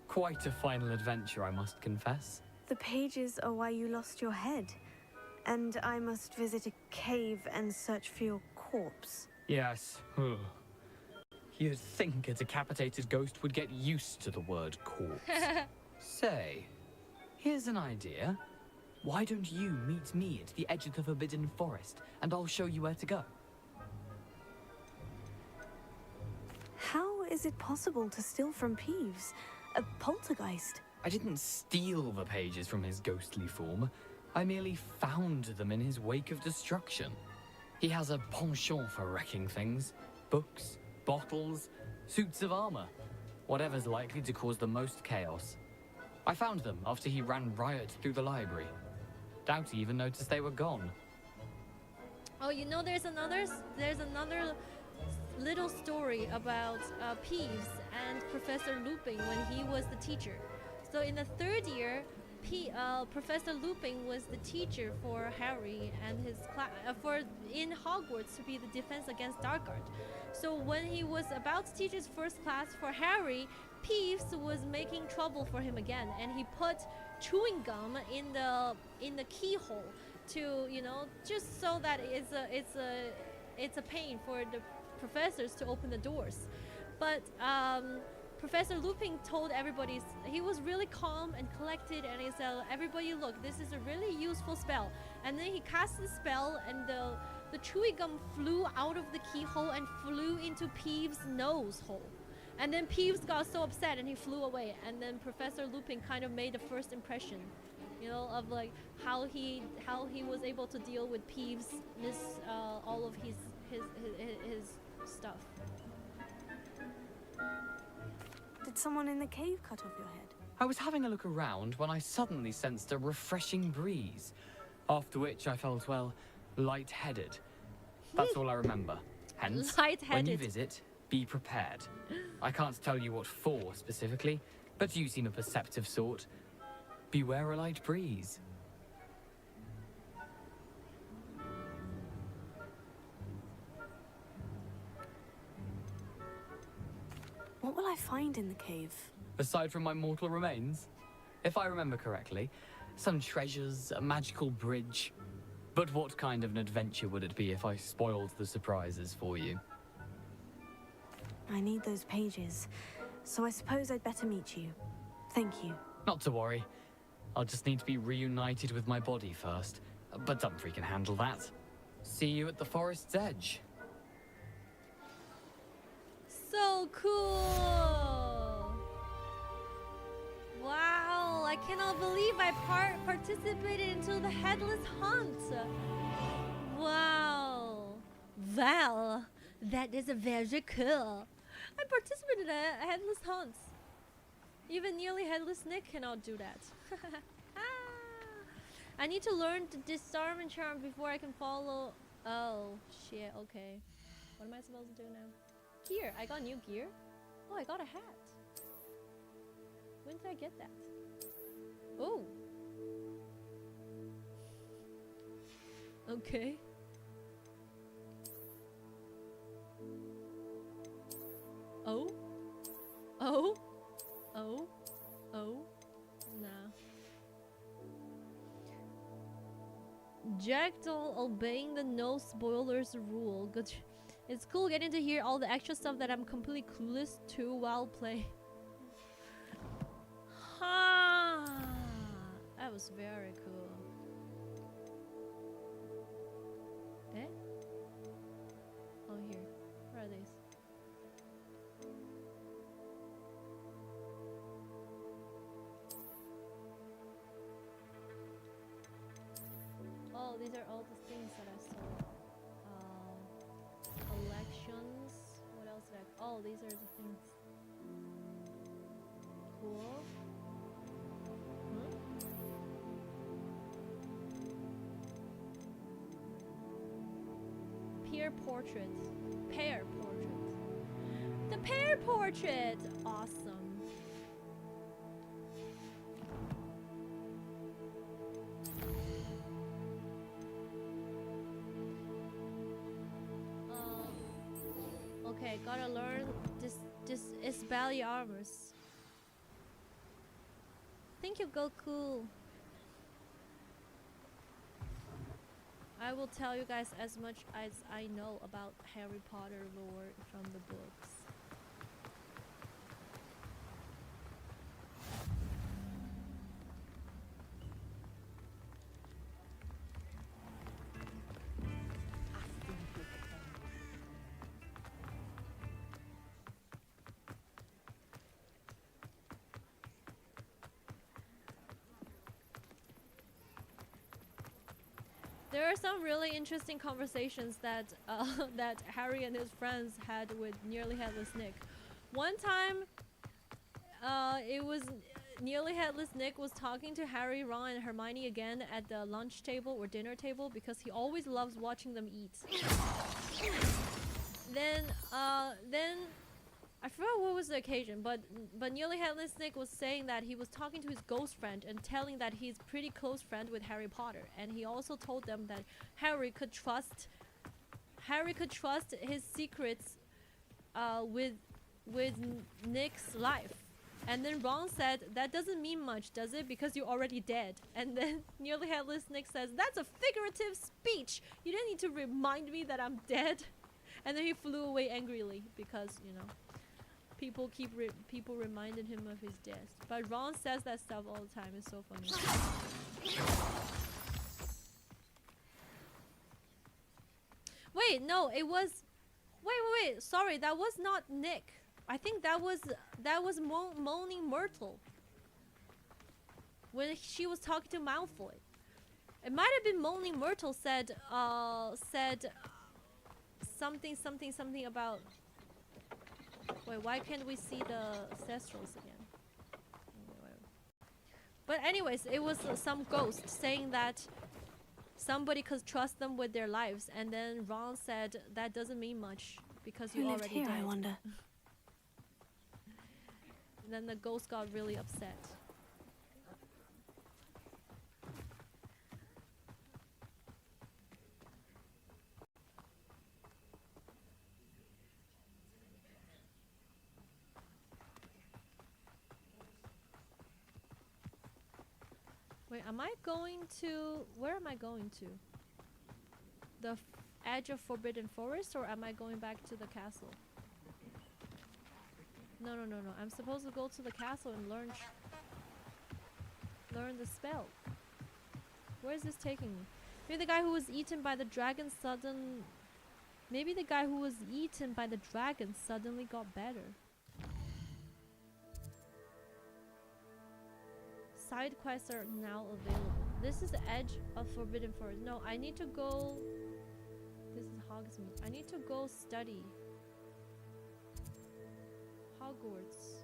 Quite a final adventure, I must confess.
The pages are why you lost your head. And I must visit a cave and search for your corpse.
Yes. You'd think a decapitated ghost would get used to the word corpse. Say, here's an idea. Why don't you meet me at the edge of the Forbidden Forest, and I'll show you where to go?
How is it possible to steal from Peeves? A poltergeist?
I didn't steal the pages from his ghostly form. I merely found them in his wake of destruction. He has a penchant for wrecking things. Books, bottles, suits of armor. Whatever's likely to cause the most chaos. I found them after he ran riot through the library. Doubt he even noticed they were gone.
Oh, you know, there's another little story about Peeves and Professor Lupin when he was the teacher. So in the 3rd year, Professor Lupin was the teacher for Harry and his class in Hogwarts to be the defense against Dark Art. So when he was about to teach his first class for Harry, Peeves was making trouble for him again, and he put chewing gum in the keyhole to, you know, just so that it's a pain for the professors to open the doors. But Professor Lupin told everybody, he was really calm and collected, and he said, everybody look, this is a really useful spell. And then he cast the spell, and the chewing gum flew out of the keyhole and flew into Peeves' nose hole. And then Peeves got so upset and he flew away. And then Professor Lupin kind of made the first impression, you know, of like how he was able to deal with Peeves, all of his stuff.
Did someone in the cave cut off your head?
I was having a look around when I suddenly sensed a refreshing breeze, after which I felt, well, lightheaded. That's all I remember. Hence, when you visit, be prepared. I can't tell you what for specifically, but you seem a perceptive sort. Beware a light breeze.
What will I find in the cave?
Aside from my mortal remains, if I remember correctly, some treasures, a magical bridge. But what kind of an adventure would it be if I spoiled the surprises for you?
I need those pages, so I suppose I'd better meet you. Thank you.
Not to worry. I'll just need to be reunited with my body first. But Dumfries can handle that. See you at the forest's edge.
So cool! Wow, I cannot believe I participated into the headless hunt. Wow. Well, that is very cool. I participated in a headless hunt. Even nearly headless Nick cannot do that. I need to learn to disarm and charm before I can follow. Oh, shit, okay. What am I supposed to do now? Gear. I got new gear. Oh, I got a hat. When did I get that? Oh. Okay. Oh. Oh. Oh. Oh. Nah. Jackdaw obeying the no spoilers rule. Good. It's cool getting to hear all the extra stuff that I'm completely clueless to while playing. Ha! That was very cool. Eh? Oh, here. Where are these? Oh, these are all the things that I saw. Elections. What else did I... Oh, these are the things. Cool. Peer portrait. Pear portrait. The pear portrait! Awesome. Okay, gotta learn this Expelliarmus. Thank you, Goku. I will tell you guys as much as I know about Harry Potter lore from the books. There are some really interesting conversations that that Harry and his friends had with Nearly Headless Nick. One time, it was Nearly Headless Nick was talking to Harry, Ron, and Hermione again at the lunch table or dinner table because he always loves watching them eat. Then I forgot what was the occasion, but Nearly Headless Nick was saying that he was talking to his ghost friend and telling that he's pretty close friend with Harry Potter, and he also told them that Harry could trust his secrets with Nick's life. And then Ron said, that doesn't mean much, does it? Because you're already dead. And then Nearly Headless Nick says, that's a figurative speech. You don't need to remind me that I'm dead. And then he flew away angrily because, you know, people reminded him of his death. But Ron says that stuff all the time. It's so funny. Wait, no, it was... Wait. Sorry, that was not Nick. I think that was Moaning Myrtle when she was talking to Malfoy. It might have been Moaning Myrtle said something about. Wait, why can't we see the Thestrals again? But anyways, it was some ghost saying that somebody could trust them with their lives, and then Ron said that doesn't mean much because you
Who lived
already
here,
died.
I wonder.
Then the ghost got really upset. Wait, am I going to... Where am I going to? The edge of Forbidden Forest, or am I going back to the castle? No. I'm supposed to go to the castle and learn the spell. Where is this taking me? Maybe the guy who was eaten by the dragon Maybe the guy who was eaten by the dragon suddenly got better. Side quests are now available. This is the edge of Forbidden Forest. No, I need to go... This is Hogsmeade. I need to go study Hogwarts.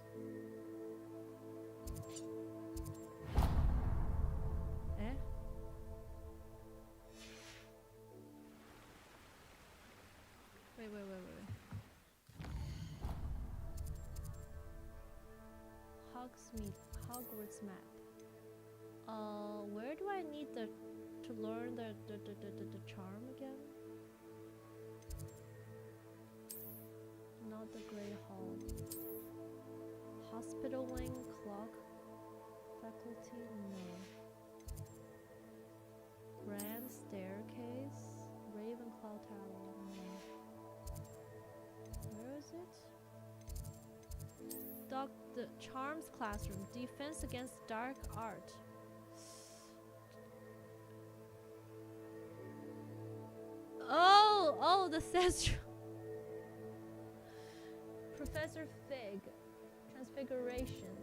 Eh? Wait. Hogsmeade, Hogwarts map. Where do I need to learn the charm again? Not the Grey Hall. Hospital wing, clock faculty, no. Grand staircase, Ravenclaw Tower, no. Where is it? The charms classroom, defense against dark art. Oh, the Thestral. Professor Fig. Transfiguration.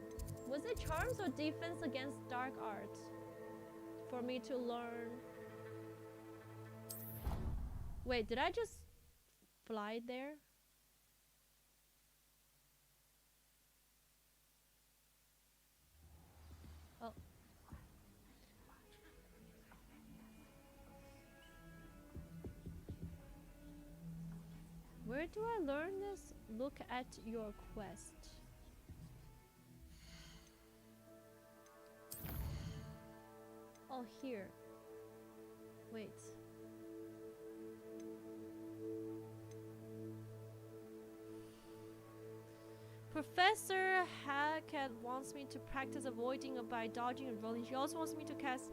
Was it charms or defense against dark art? For me to learn. Wait, did I just fly there? Oh. Where do I learn this? Look at your quest. Oh, here. Wait. Professor Hackett wants me to practice avoiding by dodging and rolling. She also wants me to cast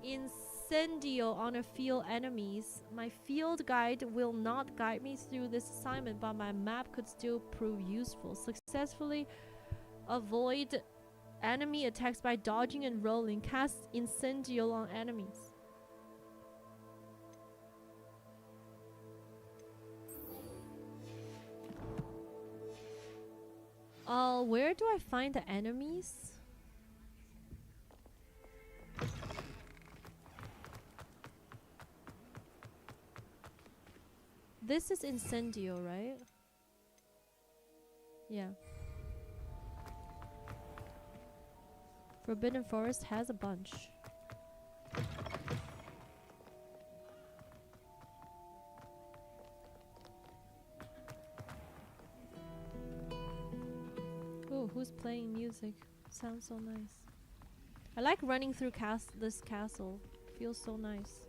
Incendio on a field enemies. My field guide will not guide me through this assignment, but my map could still prove useful. Successfully avoid enemy attacks by dodging and rolling. Cast Incendio on enemies. Where do I find the enemies? This is Incendio, right? Yeah. Forbidden Forest has a bunch. Oh, who's playing music? Sounds so nice. I like running through this castle. Feels so nice.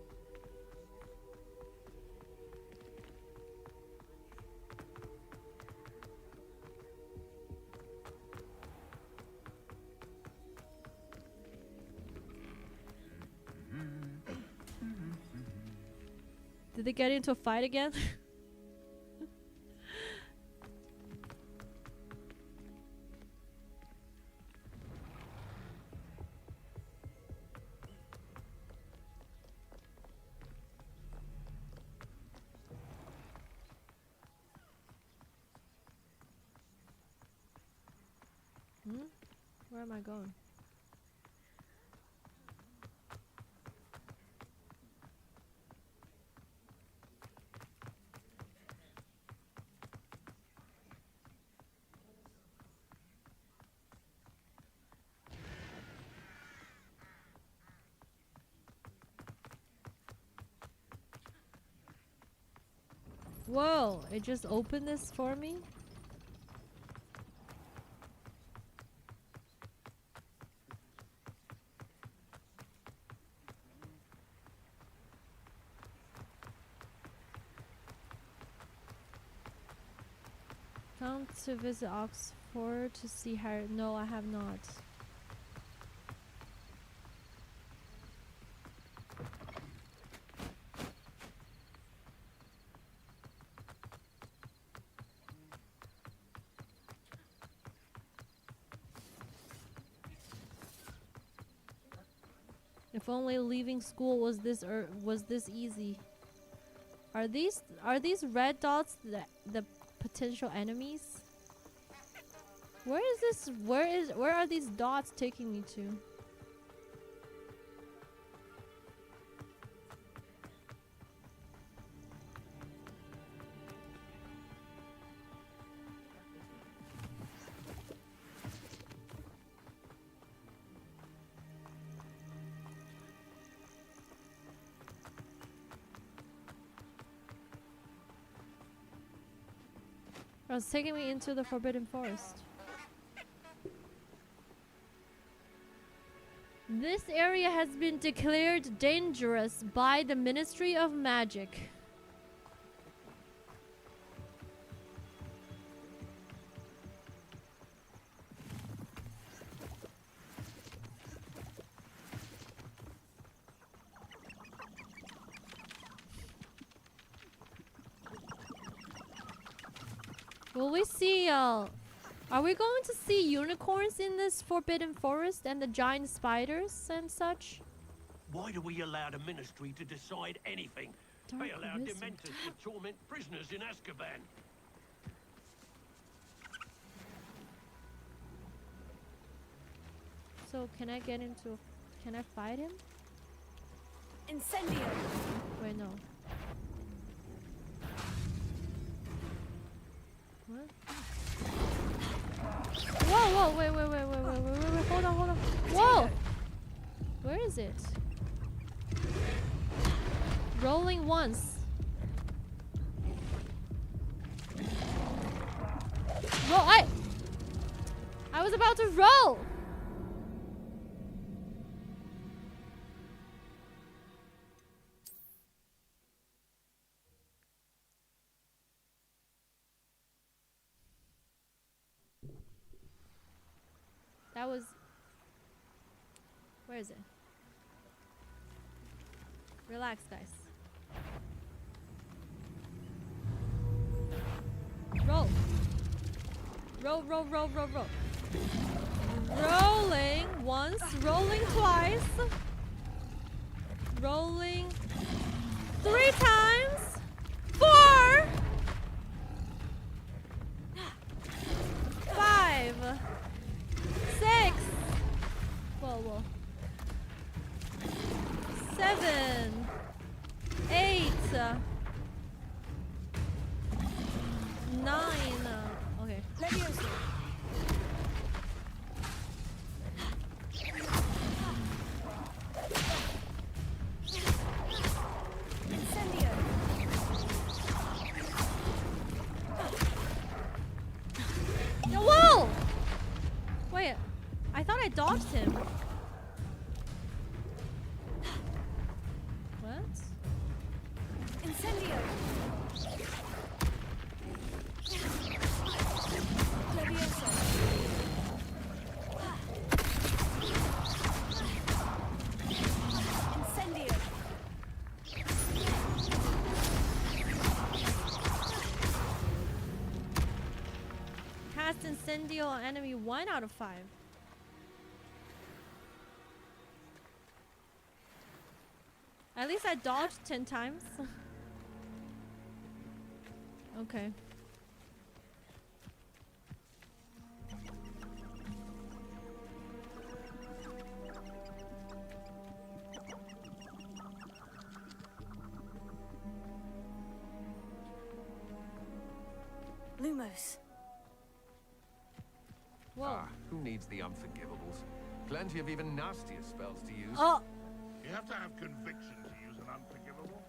Did they get into a fight again? Where am I going? Whoa, it just opened this for me? Come to visit Oxford to see Harry. No, I have not. If only leaving school was this easy. Are these red dots the potential enemies? Where are these dots taking me to? Oh, it's taking me into the Forbidden Forest. This area has been declared dangerous by the Ministry of Magic. Will we see, are we going to see unicorns in this Forbidden Forest and the giant spiders and such?
Why do we allow the Ministry to decide anything?
Dark
They allow
wizard.
Dementors to torment prisoners in Azkaban.
So can I get into... Can I fight him?
Incendio!
Wait, no. What? Whoa, wait, hold on. Whoa! Where is it? Rolling once. Roll, I was about to roll! That was... Where is it? Relax, guys. Roll. Roll. Rolling once, rolling twice. Rolling 3 times. 4. 5. 6. Whoa. 7. 8. 9. Okay.
Leviosa! Incendio!
Whoa! Wait, I thought I dodged him. What?
Incendio! Leviosa! Incendio!
Cast Incendio on enemy 1 out of 5. At least I dodged 10 times. Okay.
Lumos.
Whoa.
Ah, who needs the unforgivables? Plenty of even nastier spells to use.
Oh!
You have to have conviction to use an unforgivable.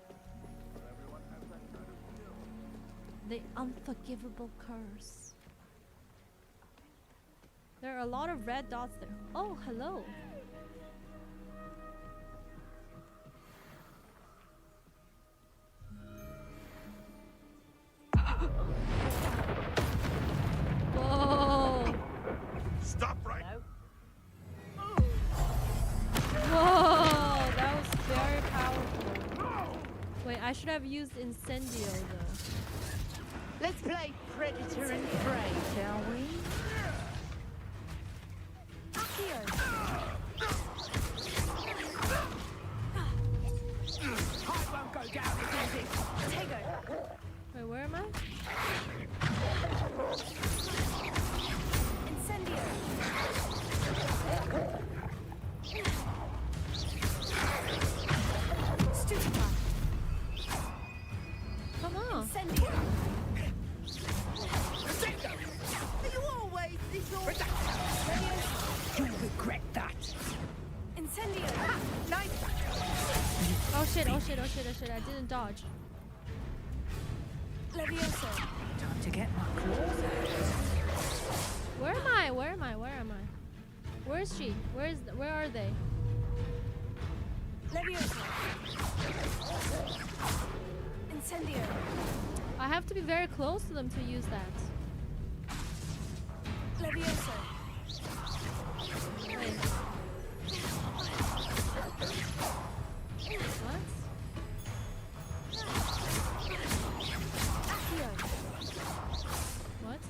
Not everyone has that kind of skill.
The unforgivable curse. There are a lot of red dots there. Oh, hello. Whoa!
Stop right.
Whoa! That was very powerful. Wait, I should have used Incendio though.
Let's play Predator and Prey, shall we? I won't go down as easy. Take it.
Wait, where am I?
Incendio. Stupefy.
Come on.
Incendio.
Are you always this You'll regret that.
Incendio.
Nice.
Oh shit, oh shit, oh shit, oh shit. I didn't dodge.
Levioso.
Time to get my claws out.
Where am I? Where am I? Where am I? Where is she? Where are they?
Levioso. Incendio.
I have to be very close to them to use that.
Levioso.
Wait. What?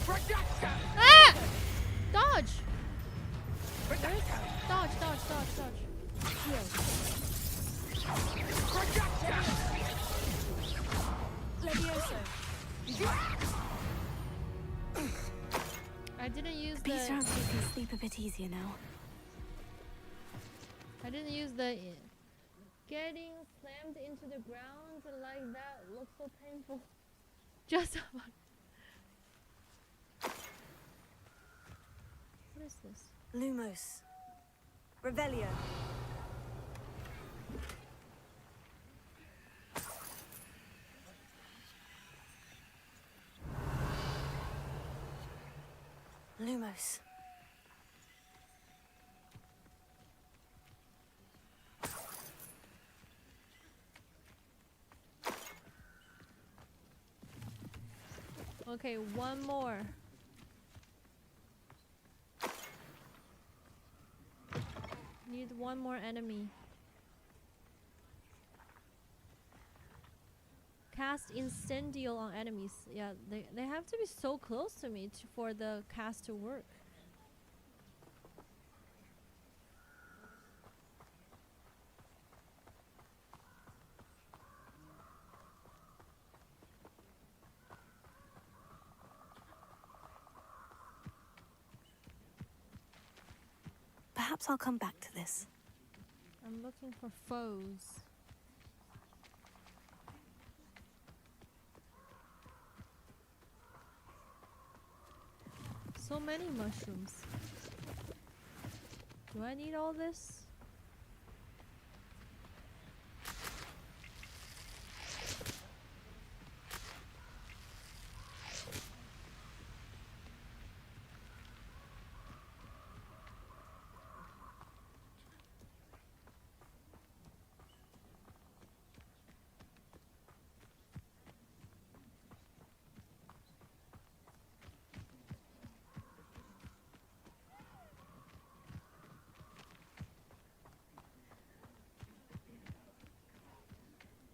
What? Ah! Dodge! Dodge, dodge, dodge, dodge.
Levioso.
I didn't use
These
the...
rounds make me sleep a bit easier now.
I didn't use the... Getting slammed into the ground like that looks so painful. Just about... What is this?
Lumos. Revelio. Lumos.
Okay, one more. Need one more enemy. Cast Incendial on enemies. Yeah, they have to be so close to me for the cast to work.
Perhaps I'll come back to this.
I'm looking for foes. So many mushrooms. Do I need all this?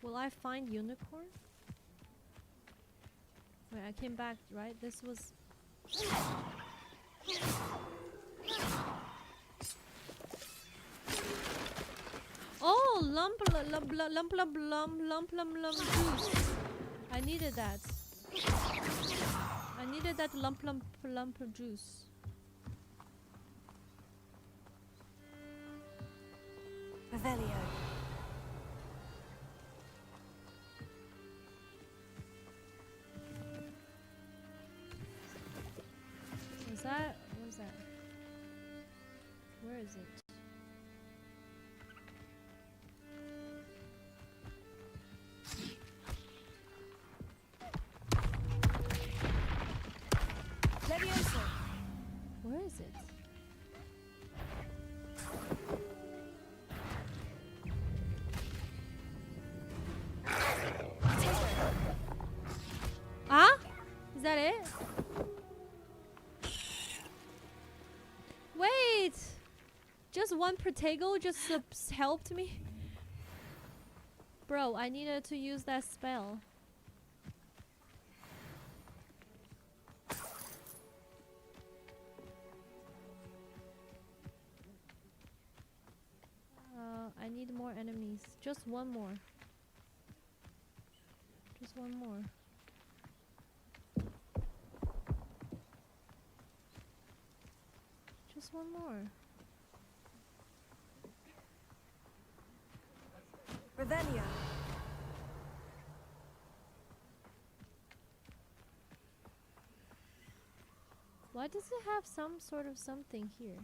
Will I find unicorn? Wait, I came back, right? This was... Oh, lump juice. I needed that. I needed that lump juice.
Revelio.
that? What was that? Where is it?
Levioso.
Where is it? Huh? Is that it? Wait! Just one Protego just helped me? Bro, I needed to use that spell. I need more enemies. Just one more. Just one more. Just one more.
Revelio.
Why does it have some sort of something here?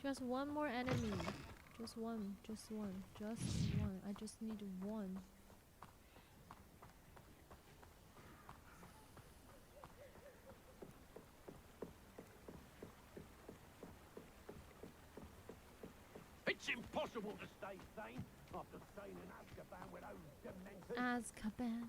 Just one more enemy. Just one. Just one. Just one. I just need one.
It's impossible to stay sane after staying in Azkaban with those dementors.
Azkaban.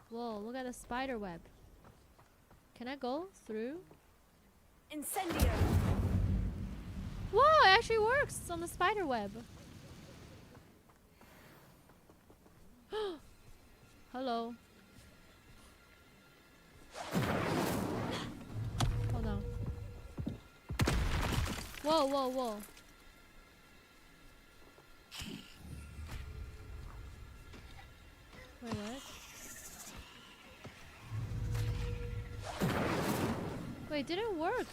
Whoa, look at the spider web. Can I go through?
Incendio.
Whoa, it actually works on the spider web. Hello. Hold on. Whoa, whoa, whoa. Wait, what? Wait, it didn't work.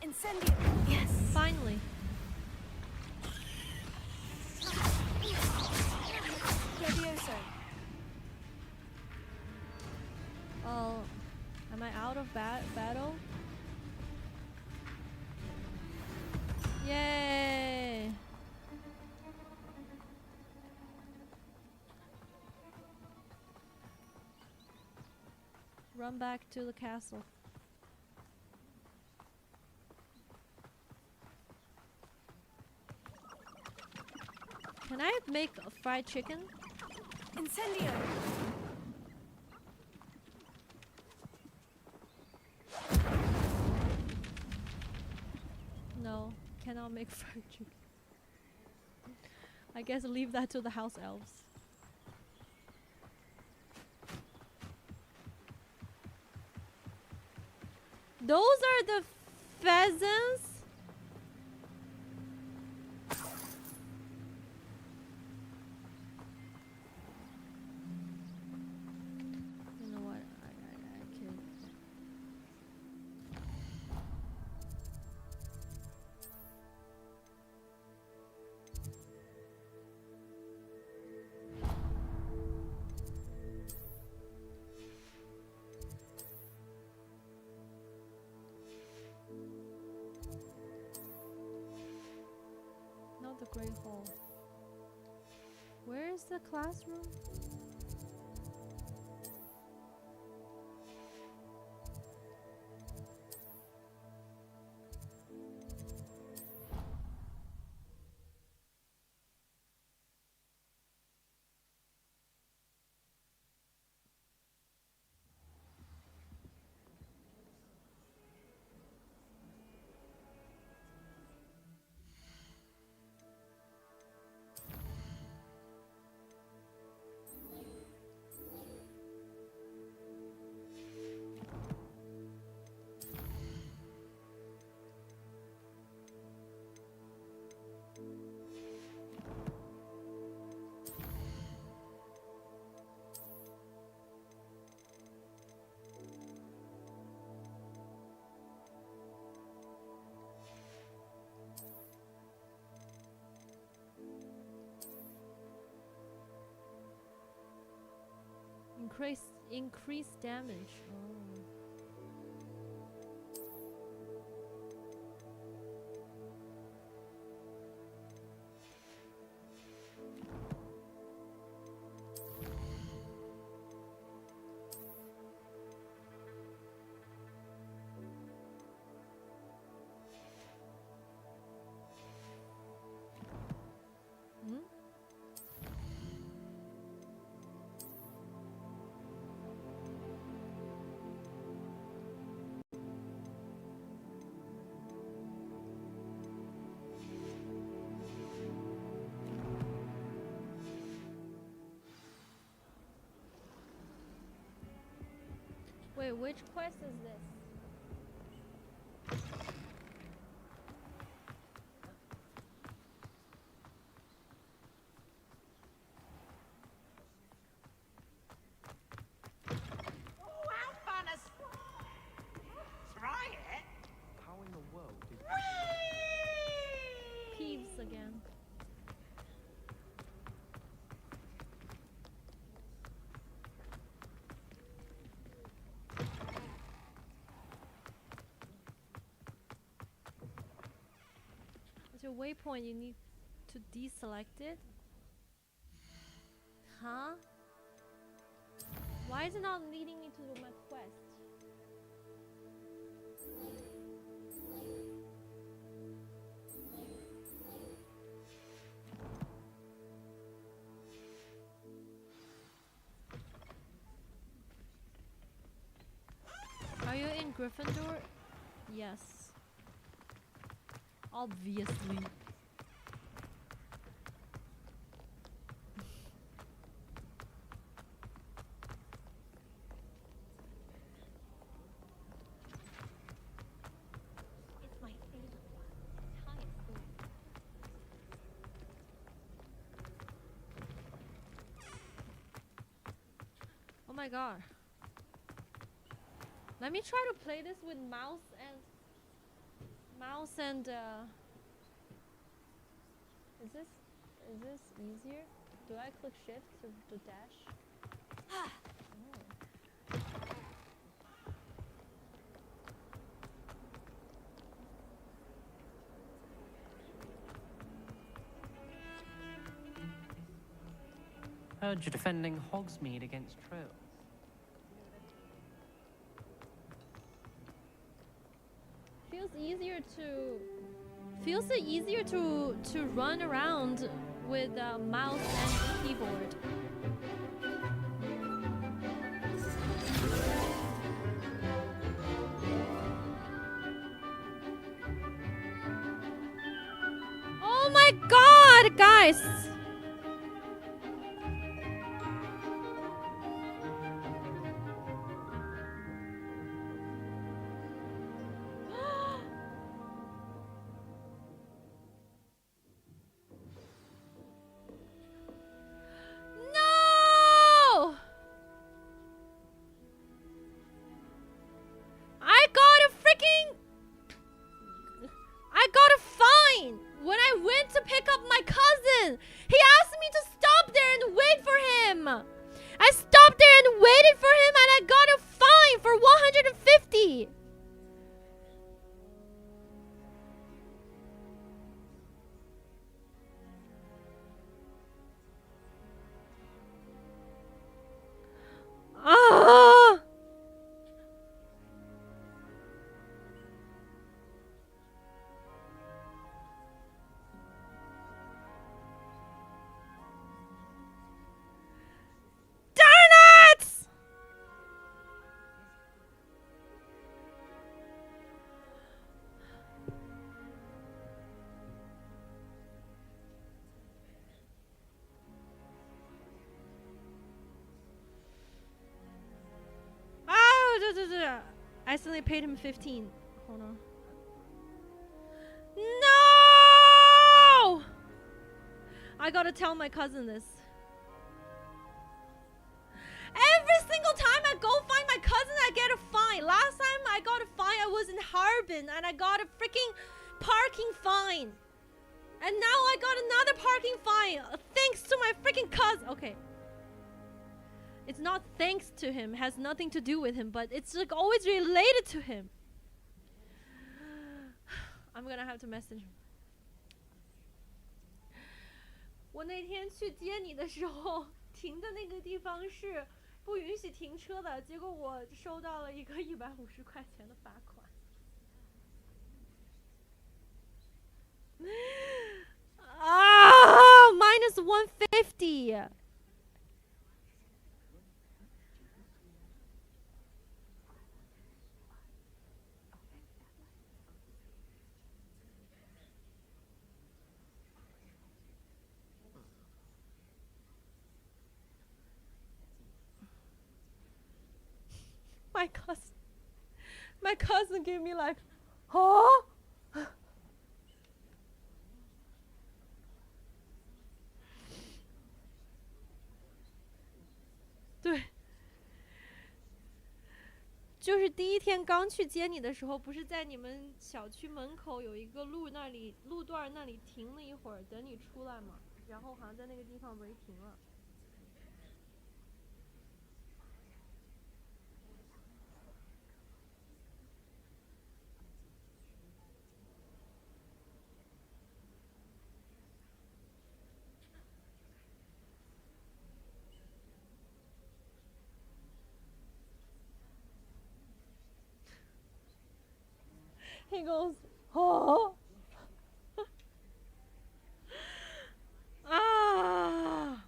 Incendio.
Yes. Finally.
Levioso.
Oh, am I out of battle? Yay! Run back to the castle. Can I make a fried chicken?
Incendio.
No, cannot make fried chicken. I guess leave that to the house elves. Those are the pheasants? You know what? I killed. Not the Great Hall. Where is the classroom? increase damage. Oh. Wait, which quest is this?
Oh, how fun is... Try it.
How in the world did...
Peeves again. It's your waypoint, you need to deselect it? Huh? Why is it not leading me to my quest? Are you in Gryffindor? Yes. Obviously.
It's my favorite one. Entire school.
Oh my god. Let me try to play this with mouse and is this easier? Do I click shift to dash? Oh.
Heard you're defending Hogsmeade against trolls.
Feels easier to run around with mouse and keyboard. Oh my god, guys! I got a fine when I went to pick up my cousin. He asked me to stop there and wait for him. I stopped there and waited for him and I got a fine for 150. Ah! I accidentally paid him 15. Hold on. No! I gotta tell my cousin this. Every single time I go find my cousin, I get a fine. Last time I got a fine, I was in Harbin and I got a freaking parking fine. And now I got another parking fine thanks to my freaking cousin. Okay. It's not thanks to him, has nothing to do with him, but it's like always related to him. I'm gonna have to message him. 我那天去接你的时候，停的那个地方是不允许停车的，结果我收到了一个150块钱的罚款。啊 ，minus 150。My cousin gave me like, huh? 对，就是第一天刚去接你的时候，不是在你们小区门口有一个路段那里停了一会儿，等你出来嘛，然后好像在那个地方违停了。He goes, oh. Ah.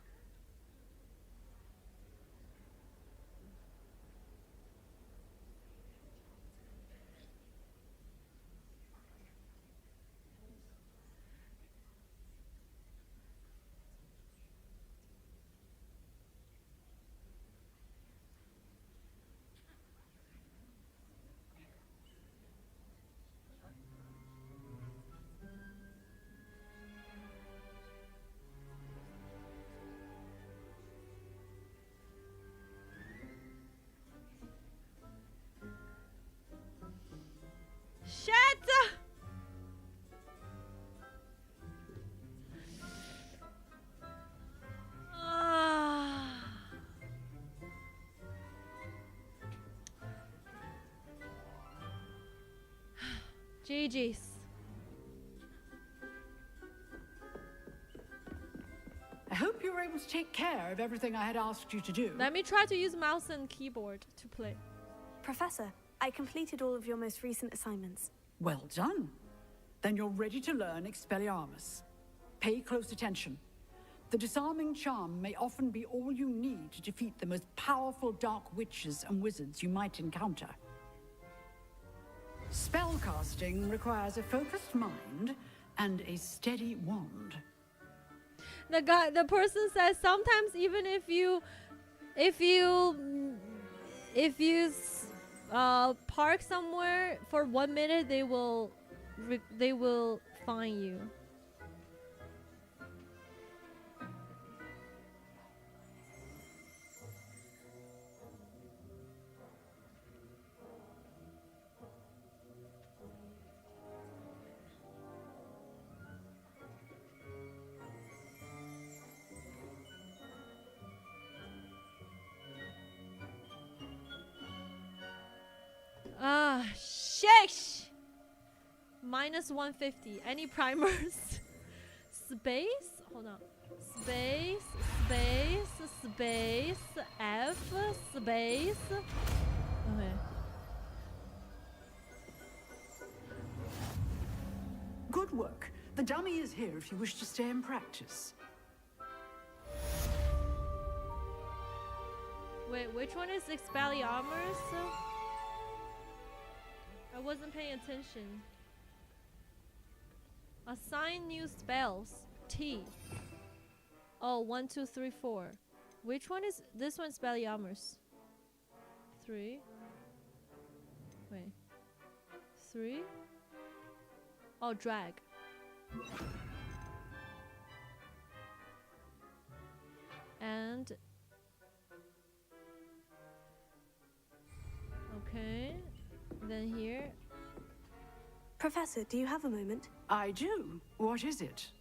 Shut up! GG's.
I hope you were able to take care of everything I had asked you to do.
Let me try to use mouse and keyboard to play.
Professor, I completed all of your most recent assignments.
Well done. Then you're ready to learn Expelliarmus. Pay close attention. The disarming charm may often be all you need to defeat the most powerful dark witches and wizards you might encounter. Spellcasting requires a focused mind and a steady wand.
The person says sometimes even if you park somewhere for 1 minute, they will fine you. Ah, sheesh! Minus 150. Any primers? Space? Hold on. Space, space, space, F, space. Okay.
Good work. The dummy is here if you wish to stay and practice.
Wait, which one is Expelliarmus? I wasn't paying attention. Assign new spells. T. Oh, 1, 2, 3, 4. Which one is this one's Expelliarmus? 3. Wait. 3. Oh, drag. And okay. Then here.
Professor, do you have a moment?
I do. What is it?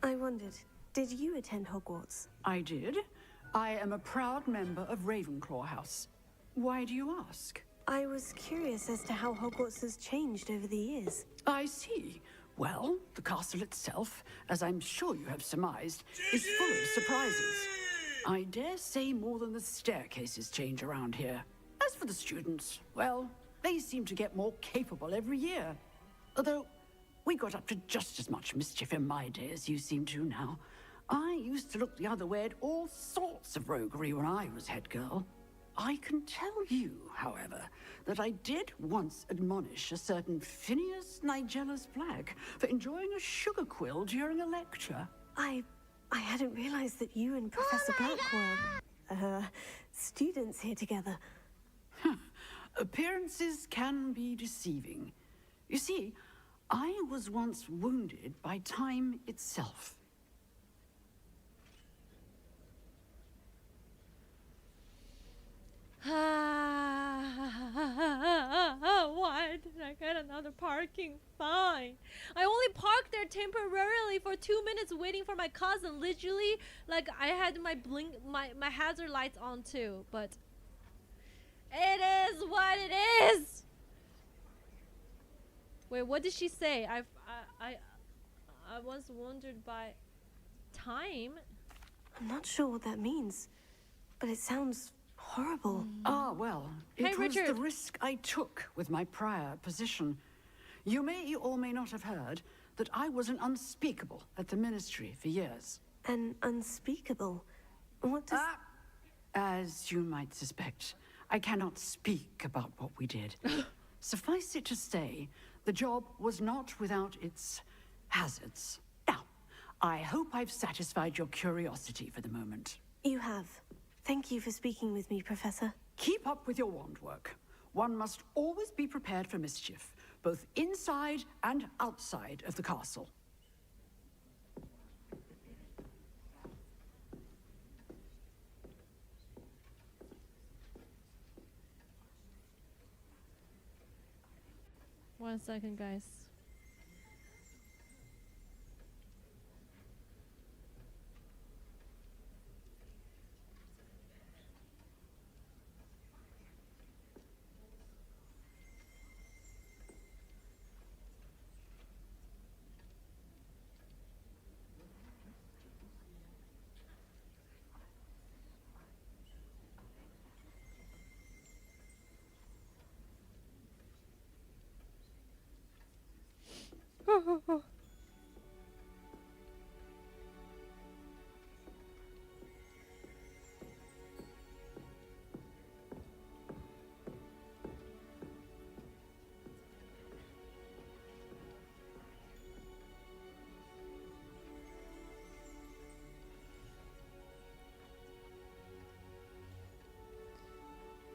I wondered, Did you attend Hogwarts?
I did. I am a proud member of Ravenclaw House. Why do you ask?
I was curious as to how Hogwarts has changed over the years.
I see. Well, the castle itself, as I'm sure you have surmised, is full of surprises. I dare say more than the staircases change around here. As for the students, well, they seem to get more capable every year. Although, we got up to just as much mischief in my day as you seem to now. I used to look the other way at all sorts of roguery when I was head girl. I can tell you, however, that I did once admonish a certain Phineas Nigellus Black for enjoying a sugar quill during a lecture.
I hadn't realized that you and Professor Black were, students here together.
Appearances can be deceiving. You see, I was once wounded by time itself.
Why did I get another parking fine? I only parked there temporarily for 2 minutes waiting for my cousin. Literally, like I had my hazard lights on too, but it is what it is. Wait, what did she say? I was wondered by time.
I'm not sure what that means, but it sounds horrible.
Ah, well, it
Hey,
was
Richard.
the risk I took with my prior position. You may or may not have heard that I was an unspeakable at the ministry for years.
An unspeakable? What does...
As you might suspect, I cannot speak about what we did. Suffice it to say, the job was not without its hazards. Now, I hope I've satisfied your curiosity for the moment.
You have. Thank you for speaking with me, Professor.
Keep up with your wand work. One must always be prepared for mischief, both inside and outside of the castle.
One second, guys.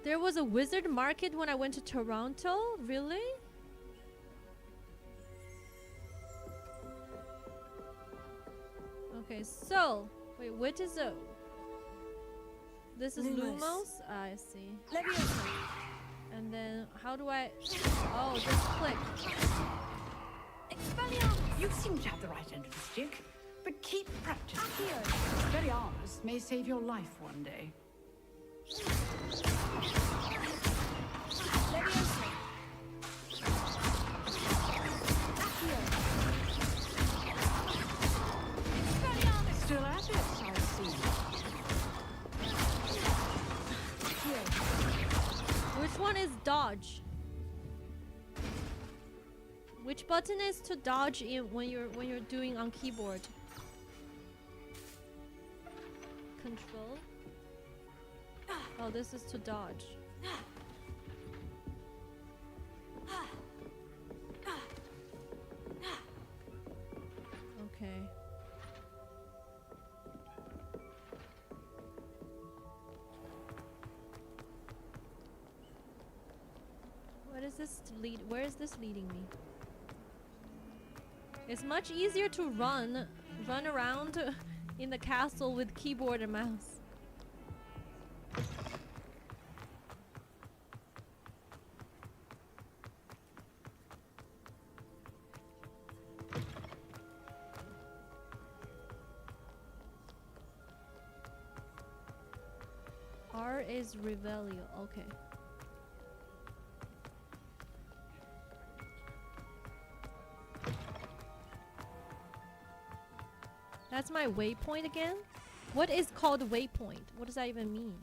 There was a wizard market when I went to Toronto? Really? Okay, so wait, which is the? This is Lumos. Ah, I see. And then how do I? Oh, just click.
You seem to have the right end of the stick, but keep practicing. Expelliarmus may save your life one day. Still at it, I see.
Which one is dodge? Which button is to dodge in when you're doing on keyboard? Control. Oh, this is to dodge. Okay. What is this lead? Where is this leading me? It's much easier to run around in the castle with keyboard and mouse. is Revelio? Okay. That's my waypoint again? What is called waypoint? What does that even mean?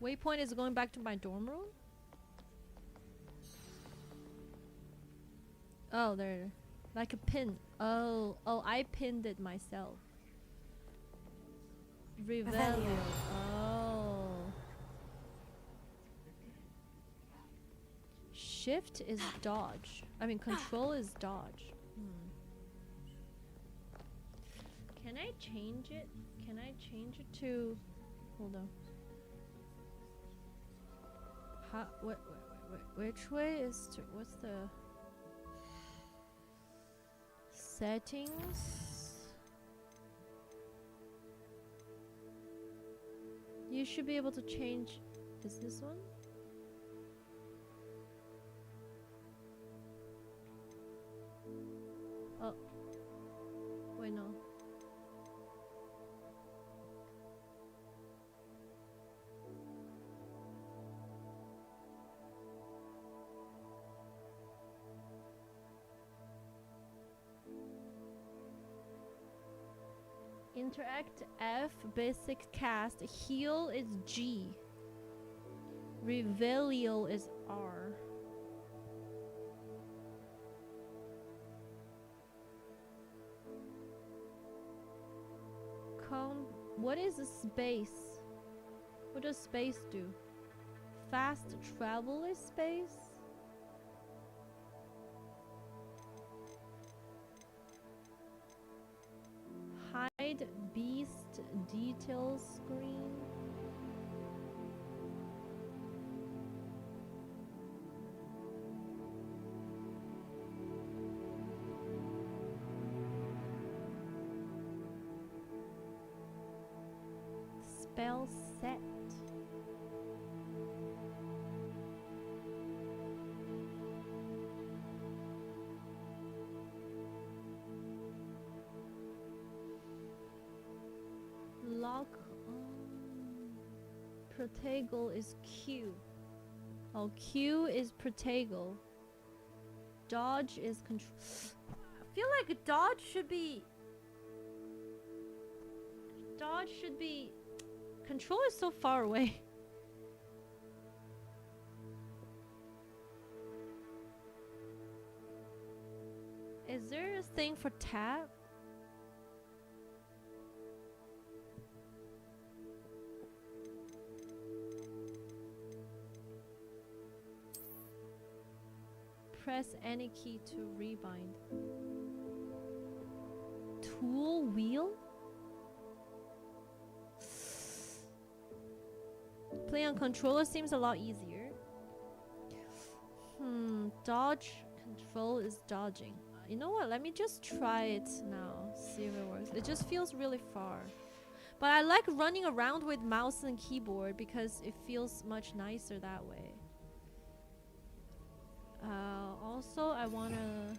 Waypoint is going back to my dorm room? Oh, there. Like a pin. Oh, I pinned it myself. Revelio. Oh. Shift is dodge. I mean, control is dodge. Can I change it? Can I change it to... Hold on. How, which way is to... What's the... Settings? You should be able to change... Is this one? Oh. Wait, no. Interact F, basic cast, heal is G. Revelio is R. What is a space? What does space do? Fast travel is space? Hide beast details screen. Spell set. Lock on. Protagal is Q. Oh, Q is Protagal. Dodge is control. I feel like dodge should be. Dodge should be. Control is so far away. Is there a thing for tap? Press any key to rebind. Tool wheel? Play on controller seems a lot easier. Dodge control is dodging. You know what? Let me just try it now. See if it works. It just feels really far. But I like running around with mouse and keyboard because it feels much nicer that way. Also, I wanna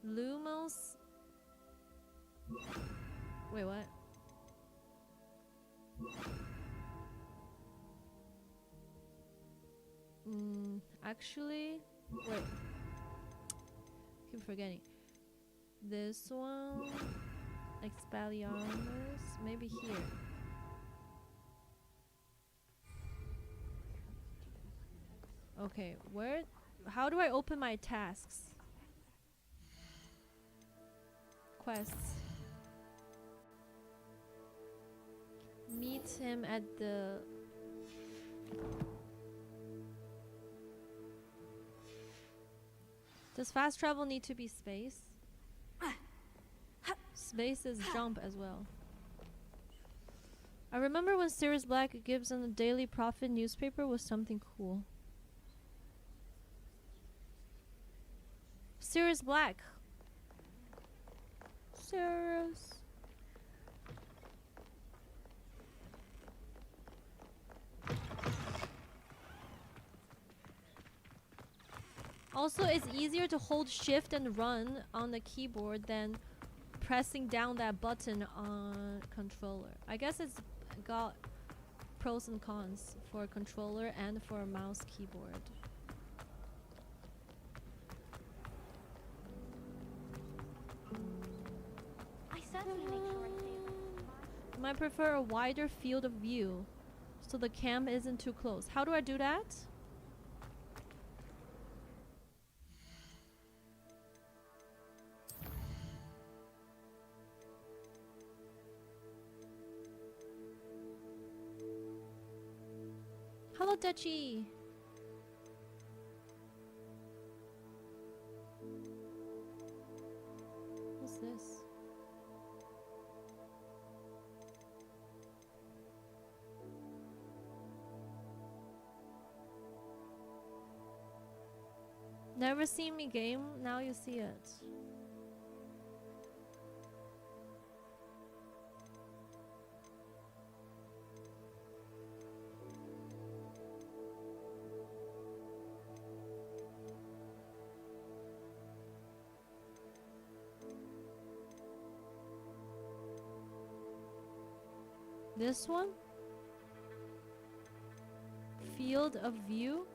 Lumos. Wait, what? Actually, wait. Keep forgetting. This one, Expelliarmus, maybe here. Okay, where? How do I open my tasks? Quests. Meet him at the... Does fast travel need to be space? Space is jump as well. I remember when Sirius Black gives on the Daily Prophet newspaper was something cool. Sirius Black. Sirius. Also, it's easier to hold shift and run on the keyboard than pressing down that button on controller. I guess it's got pros and cons for a controller and for a mouse keyboard.
I certainly make sure I stay.
You might prefer a wider field of view so the cam isn't too close. How do I do that? Hello, Dutchie. What's this? Never seen me game, now you see it. This one? Field of view?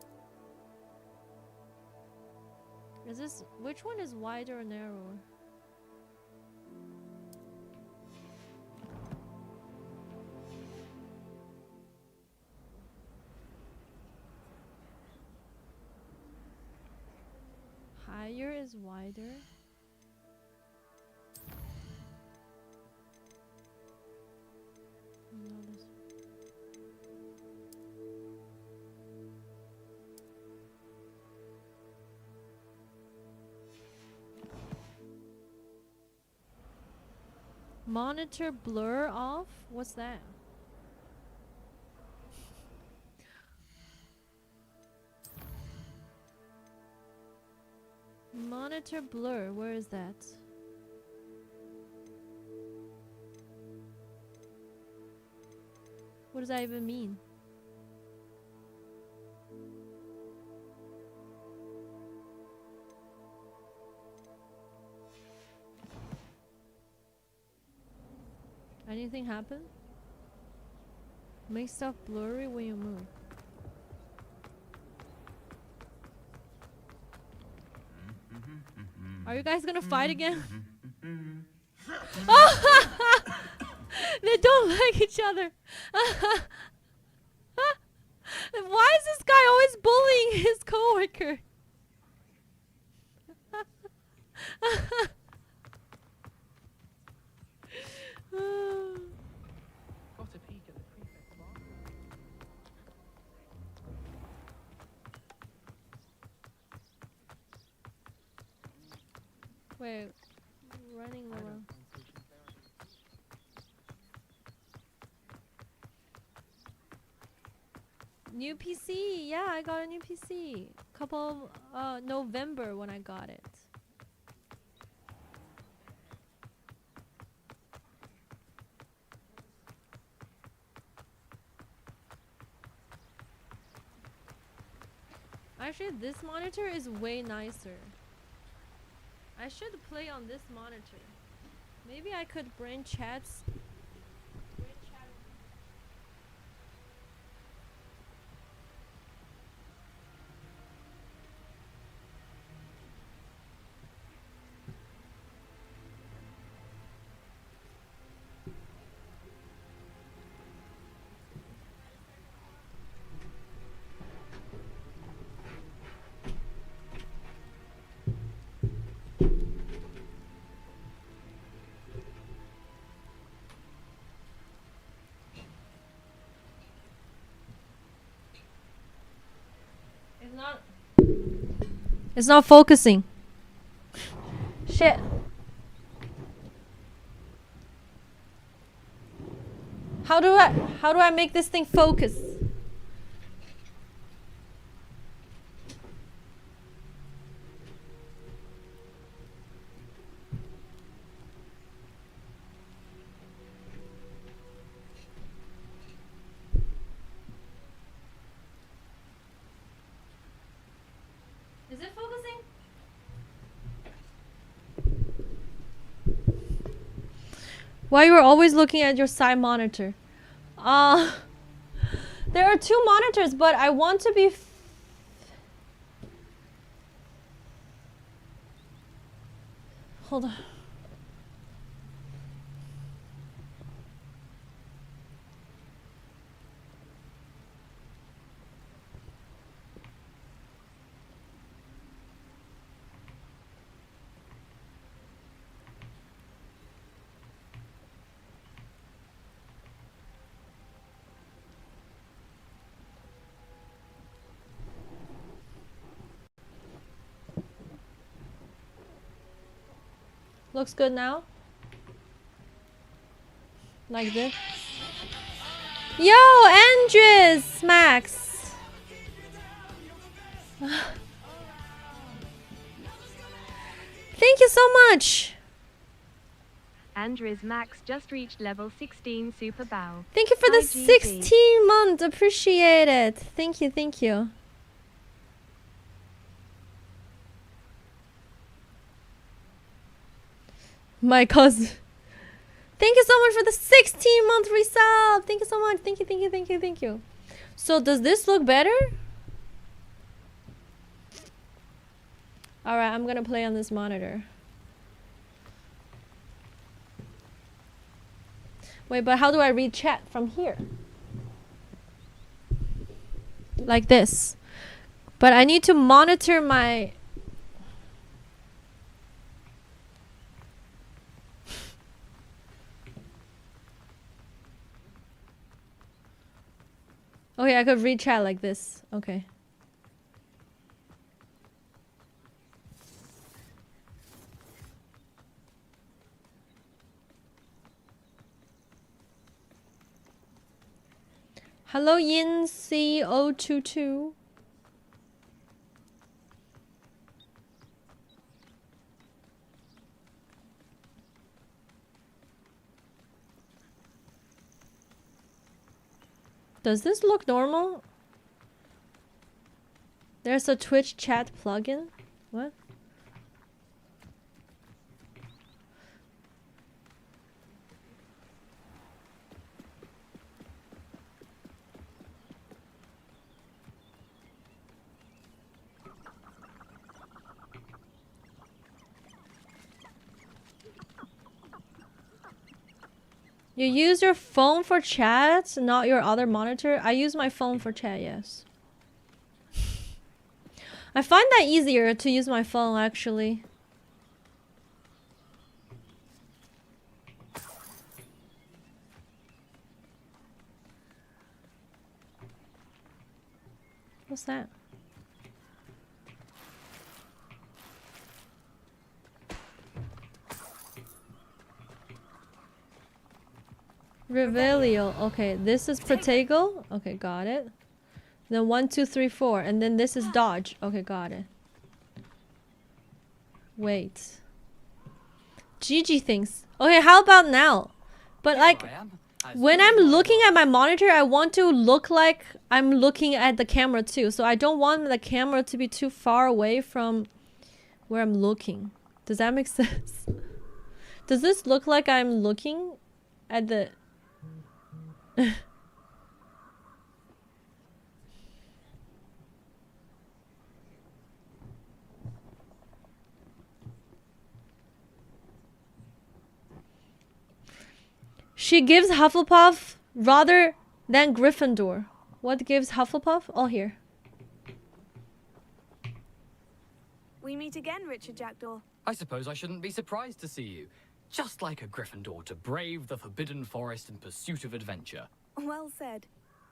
Is this, which one is wider or narrower? Higher is wider. No, this. Monitor blur off? What's that? Monitor blur, where is that? What does that even mean? Anything happen? Make stuff blurry when you move. Are you guys gonna fight again? Oh! They don't like each other. Why is this guy always bullying his coworker?
Got a peek at the prefect's bar.
Wait, running around. New PC, yeah, I got a new PC. Couple November when I got it. Actually, this monitor is way nicer. I should play on this monitor. Maybe I could bring chats. It's not focusing. Shit. How do I make this thing focus? Is it focusing? Why you are always looking at your side monitor? There are 2 monitors, but I want to be... Hold on. Looks good now? Like this? Yo, Andres! Max! Thank you so much!
Andres Max just reached level 16 Super Bow.
Thank you for the
IGG.
16 months! Appreciate it! Thank you, thank you. My cousin. Thank you so much for the 16-month resub. Thank you so much. Thank you, thank you, thank you, thank you. So does this look better? Alright, I'm gonna play on this monitor. Wait, but how do I read chat from here? Like this. But I need to monitor my... Okay, I could read chat like this. Okay. Hello, Yin C022. Does this look normal? There's a Twitch chat plugin? What? You use your phone for chat, not your other monitor? I use my phone for chat, yes. I find that easier to use my phone, actually. What's that? Revelio. Okay, this is Protego. Okay, got it. Then 1, 2, 3, 4. And then this is dodge. Okay, got it. Wait. GG things. Okay, how about now? But like, when I'm looking at my monitor, I want to look like I'm looking at the camera too. So I don't want the camera to be too far away from where I'm looking. Does that make sense? Does this look like I'm looking at the... She gives Hufflepuff rather than Gryffindor. What gives Hufflepuff? Oh, here.
We meet again, Richard Jackdaw.
I suppose I shouldn't be surprised to see you. Just like a Gryffindor to brave the Forbidden Forest in pursuit of adventure.
Well said.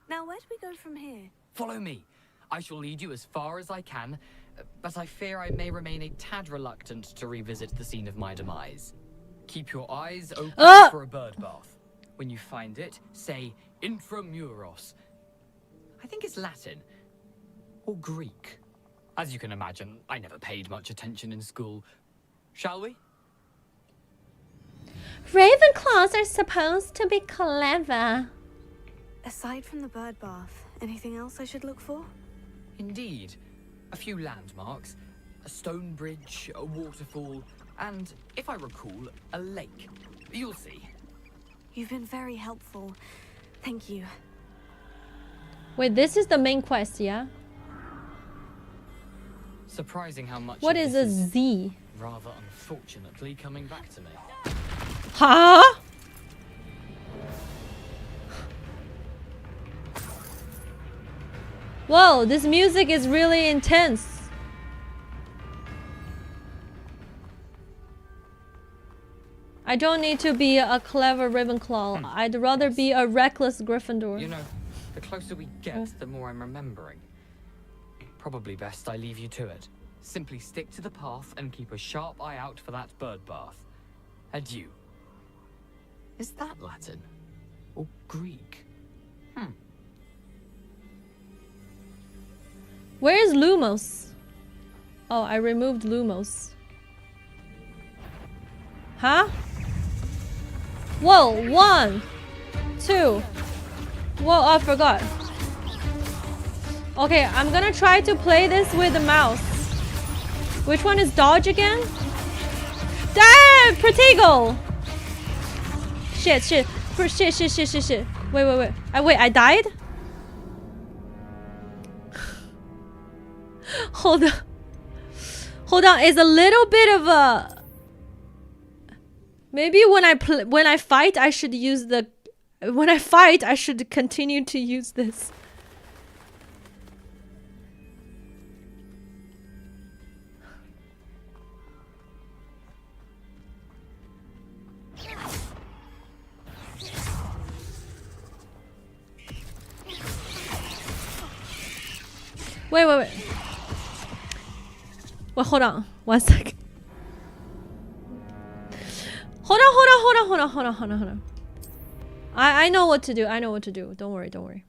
Now, where do we go from here?
Follow me. I shall lead you as far as I can, but I fear I may remain a tad reluctant to revisit the scene of my demise. Keep your eyes open for a bird bath. When you find it, say intramuros. I think it's Latin. Or Greek. As you can imagine, I never paid much attention in school. Shall we?
Ravenclaws are supposed to be clever.
Aside from the bird bath, anything else I should look for?
Indeed. A few landmarks. A stone bridge, a waterfall, and, if I recall, a lake. You'll see.
You've been very helpful. Thank you.
Wait, this is the main quest, yeah?
Surprising how much.
What
of
is
this
a Z?
Rather unfortunately coming back to me.
Huh? Whoa, this music is really intense. I don't need to be a clever Ravenclaw. I'd rather be a reckless Gryffindor.
You know, the closer we get, the more I'm remembering. Probably best I leave you to it. Simply stick to the path and keep a sharp eye out for that bird bath. Adieu. Is that Latin? Or Greek?
Where is Lumos? Oh, I removed Lumos. Huh? Whoa, 1, 2. Whoa, I forgot. Okay, I'm gonna try to play this with the mouse. Which one is dodge again? Damn, Protego! Shit. Shit. Wait. I died? Hold on. It's a little bit of a... Maybe when I fight, I should use the... When I fight, I should continue to use this. Wait. Well, hold on. 1 second. Hold on. I know what to do. Don't worry.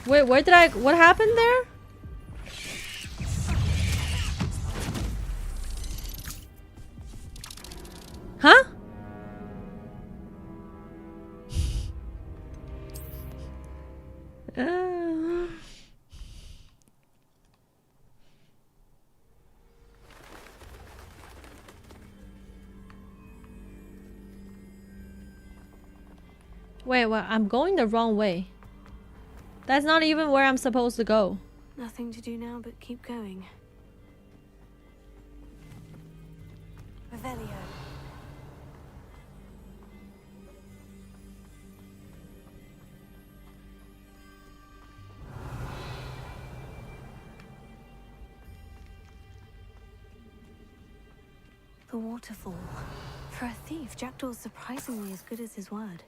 Wait, what happened there? Huh? Wait, I'm going the wrong way. That's not even where I'm supposed to go.
Nothing to do now but keep going. Revelio. The waterfall. For a thief, Jackdaw's surprisingly as good as his word.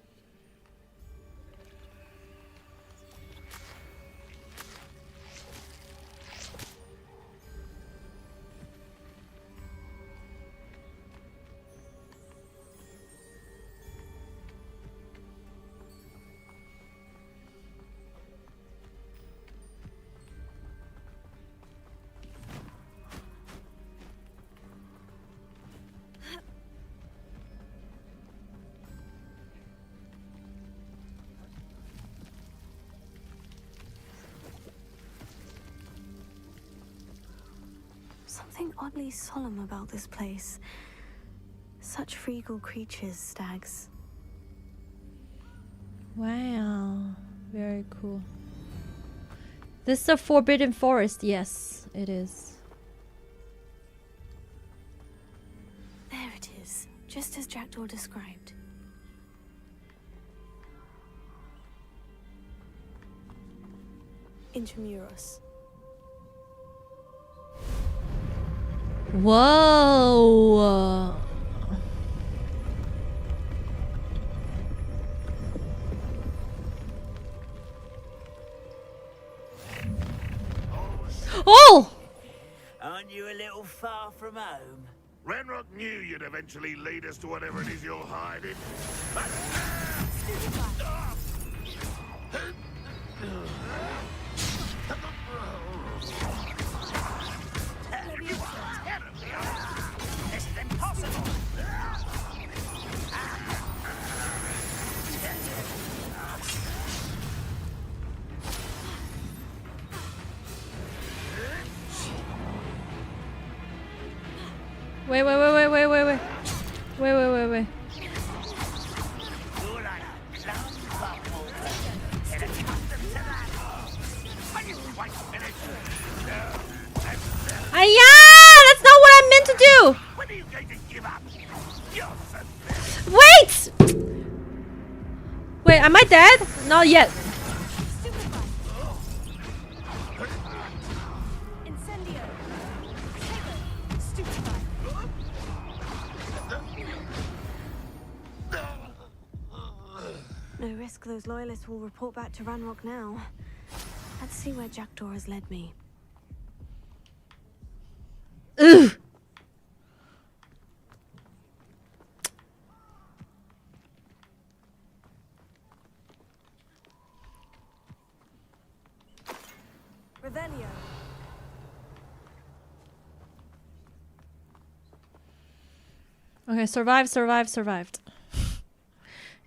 Something oddly solemn about this place. Such regal creatures, stags.
Wow, very cool. This is a forbidden forest. Yes, it is.
There it is, just as Jackdaw described. Intramuros.
Whoa. Oh!
Aren't you a little far from home?
Renrock knew you'd eventually lead us to whatever it is you're hiding.
This is impossible.
Wait. That's not what I meant to do! Wait! Wait, am I dead? Not yet.
No risk those loyalists will report back to Ranrock now. Let's see where Jackdaw has led me.
Ugh.
Revelio.
Okay, survived.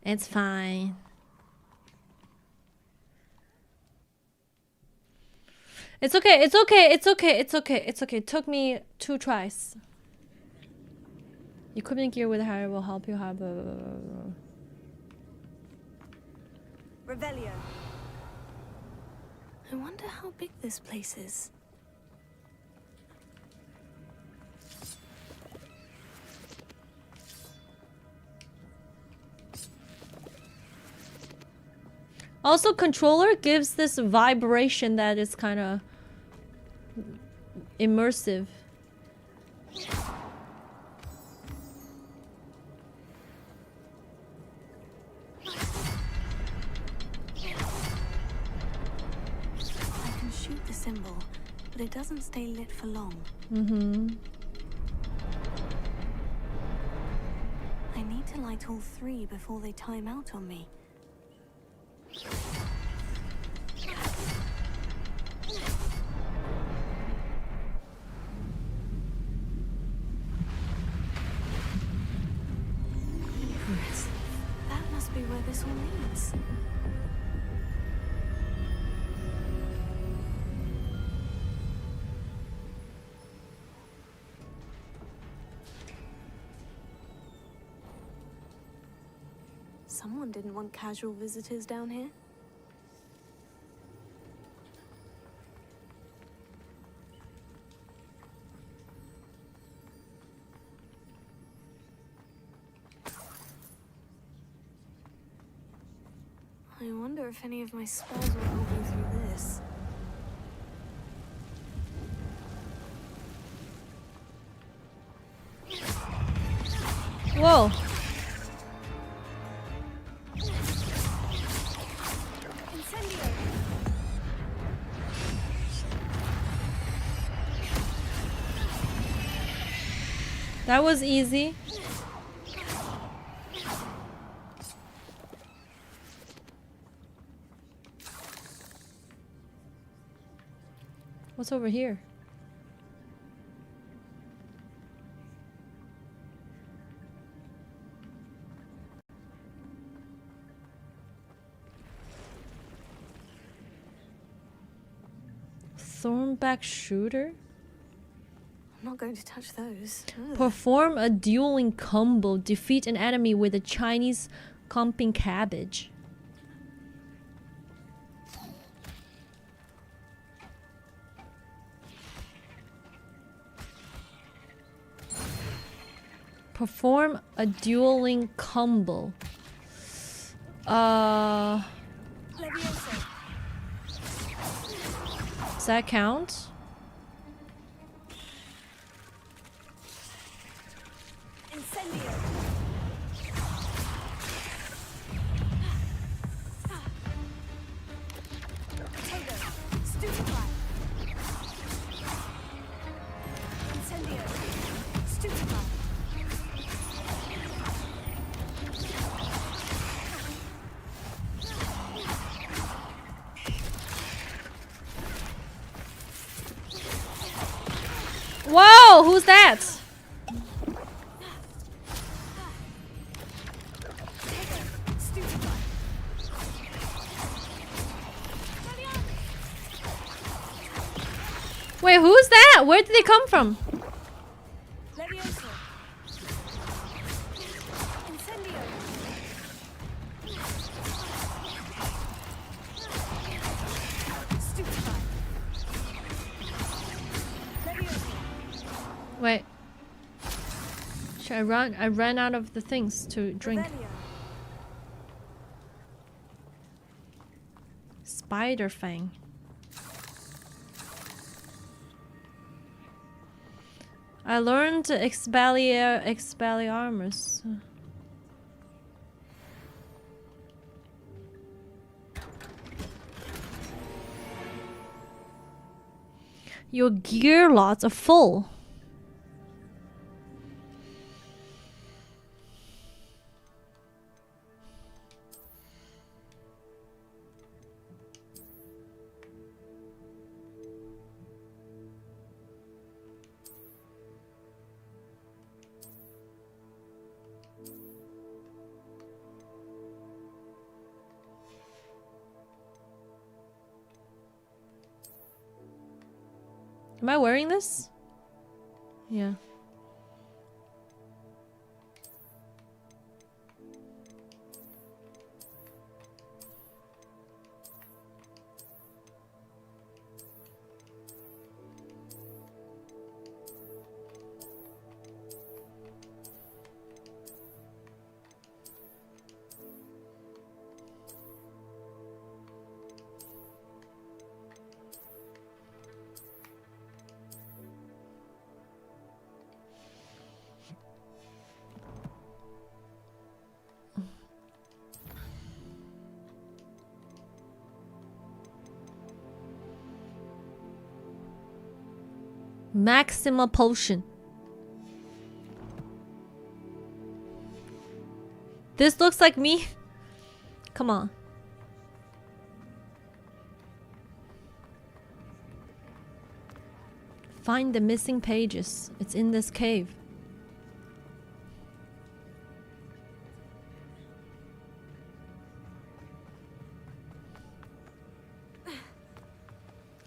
It's fine. It's okay. It took me 2 tries. Equipment gear with higher will help you have
Revelio. I wonder how big this place is.
Also, controller gives this vibration that is kind of immersive.
I can shoot the symbol, but it doesn't stay lit for long. I need to light all 3 before they time out on me. That must be where this all leads. Someone didn't want casual visitors down here. I wonder if any of my spells will help me through this.
Whoa. That was easy. What's over here? Thornback shooter?
I'm not going to touch those. Ugh.
Perform a dueling combo. Defeat an enemy with a Chinese comping cabbage. Perform a dueling combo. Does that count? Whoa, who's that? Wait, who's that? Where did they come from? Wait. Should I run? I ran out of the things to drink. Spider Fang. I learned Expelliarmus. Your gear lots are full. Am I wearing this? Yeah. Maxima potion. This looks like me. Come on. Find the missing pages. It's in this cave.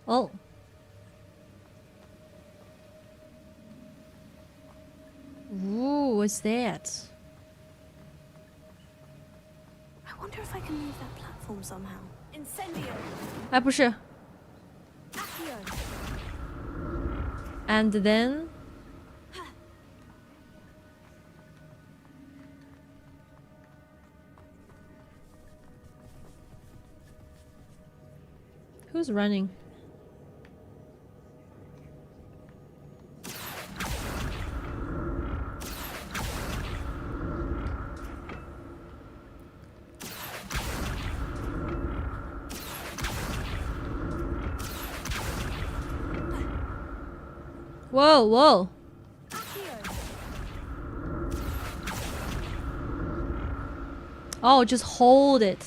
Oh. Ooh, what's that?
I wonder if I can move that platform somehow.
Incendio.
哎，不是。And then who's running? Whoa, whoa. Oh, just hold it.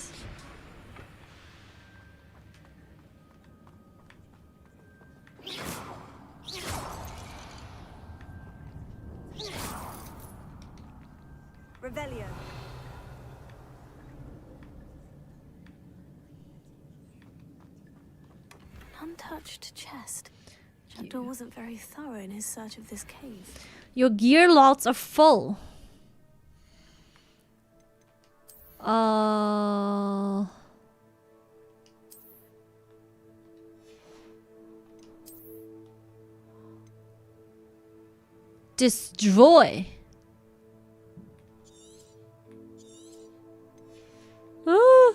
Revelio.
Untouched chest. Jackdaw wasn't very thorough in his search of this cave.
Your gear lots are full. Destroy. Ah.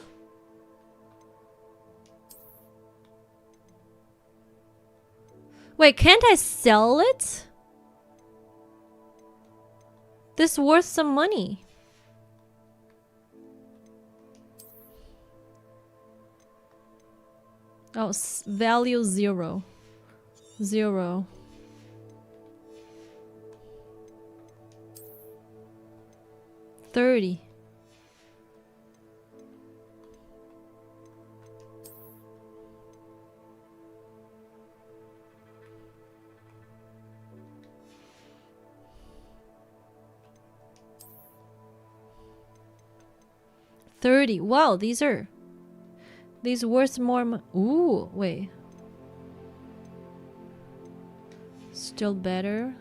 Wait, can't I sell it? This worth some money. Oh, value 0. 0. $30. 30. Wow, these worth more. Ooh, wait. Still better.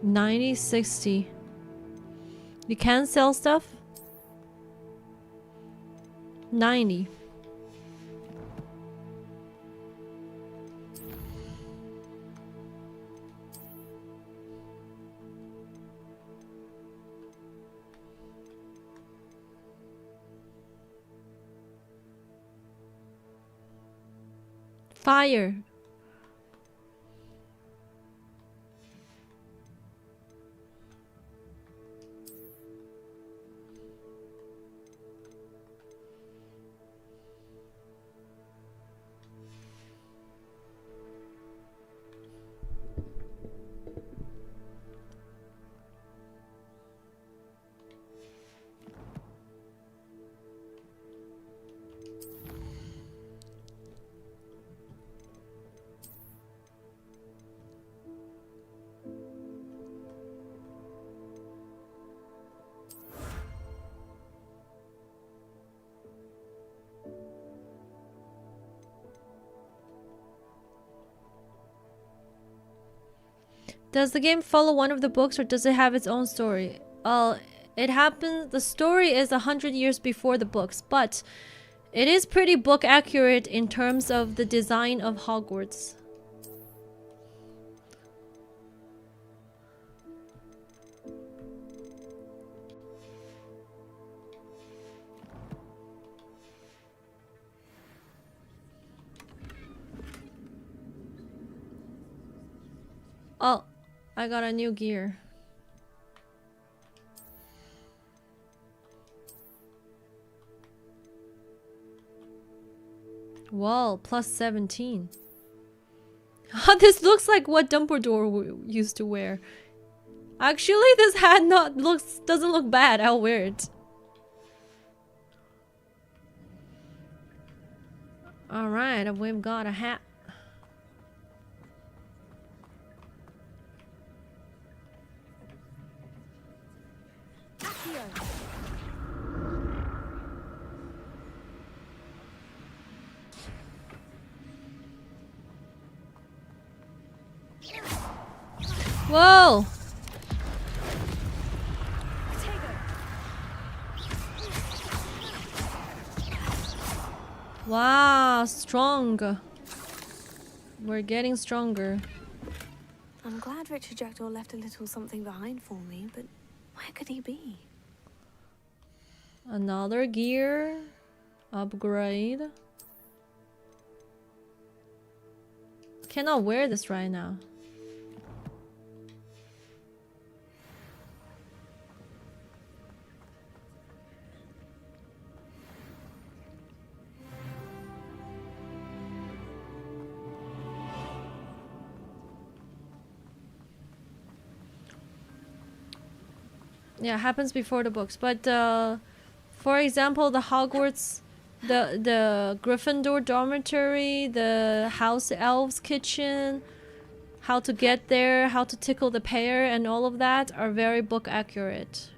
$90.60. You can sell stuff? 90. Fire. Does the game follow one of the books or does it have its own story? It happens, the story is 100 years before the books, but it is pretty book accurate in terms of the design of Hogwarts. Oh, I got a new gear. Whoa, plus 17. This looks like what Dumbledore used to wear. Actually, this hat doesn't look bad. I'll wear it. Alright, we've got a hat. Whoa! Wow, strong. We're getting stronger.
I'm glad Richard Jackdaw left a little something behind for me, but where could he be?
Another gear upgrade. Cannot wear this right now. Yeah, happens before the books. But for example, the Hogwarts, the Gryffindor dormitory, the house elves kitchen, how to get there, how to tickle the pear, and all of that are very book accurate.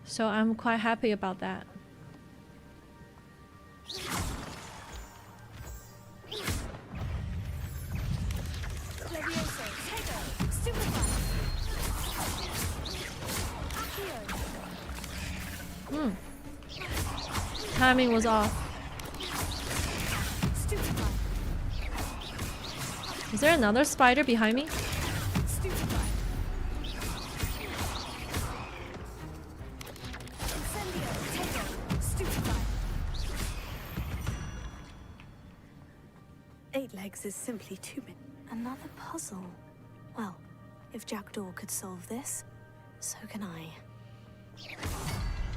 So I'm quite happy about that. Timing was off. Is there another spider behind me?
Eight legs is simply too big. Another puzzle. Well, if Jackdaw could solve this, so can I.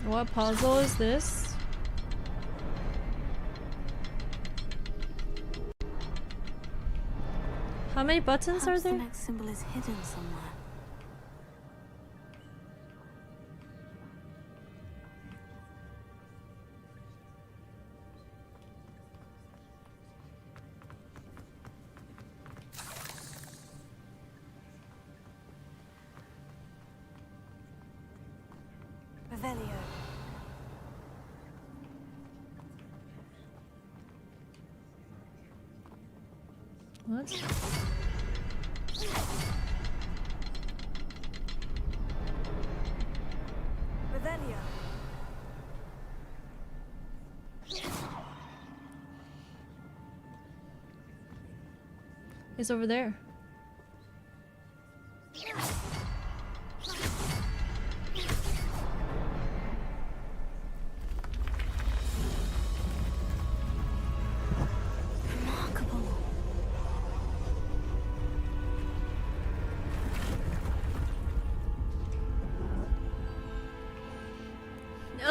What puzzle is this? How many buttons
Perhaps
are there?
The next symbol is hidden somewhere. Revelio.
What?
Revelio.
It's over there.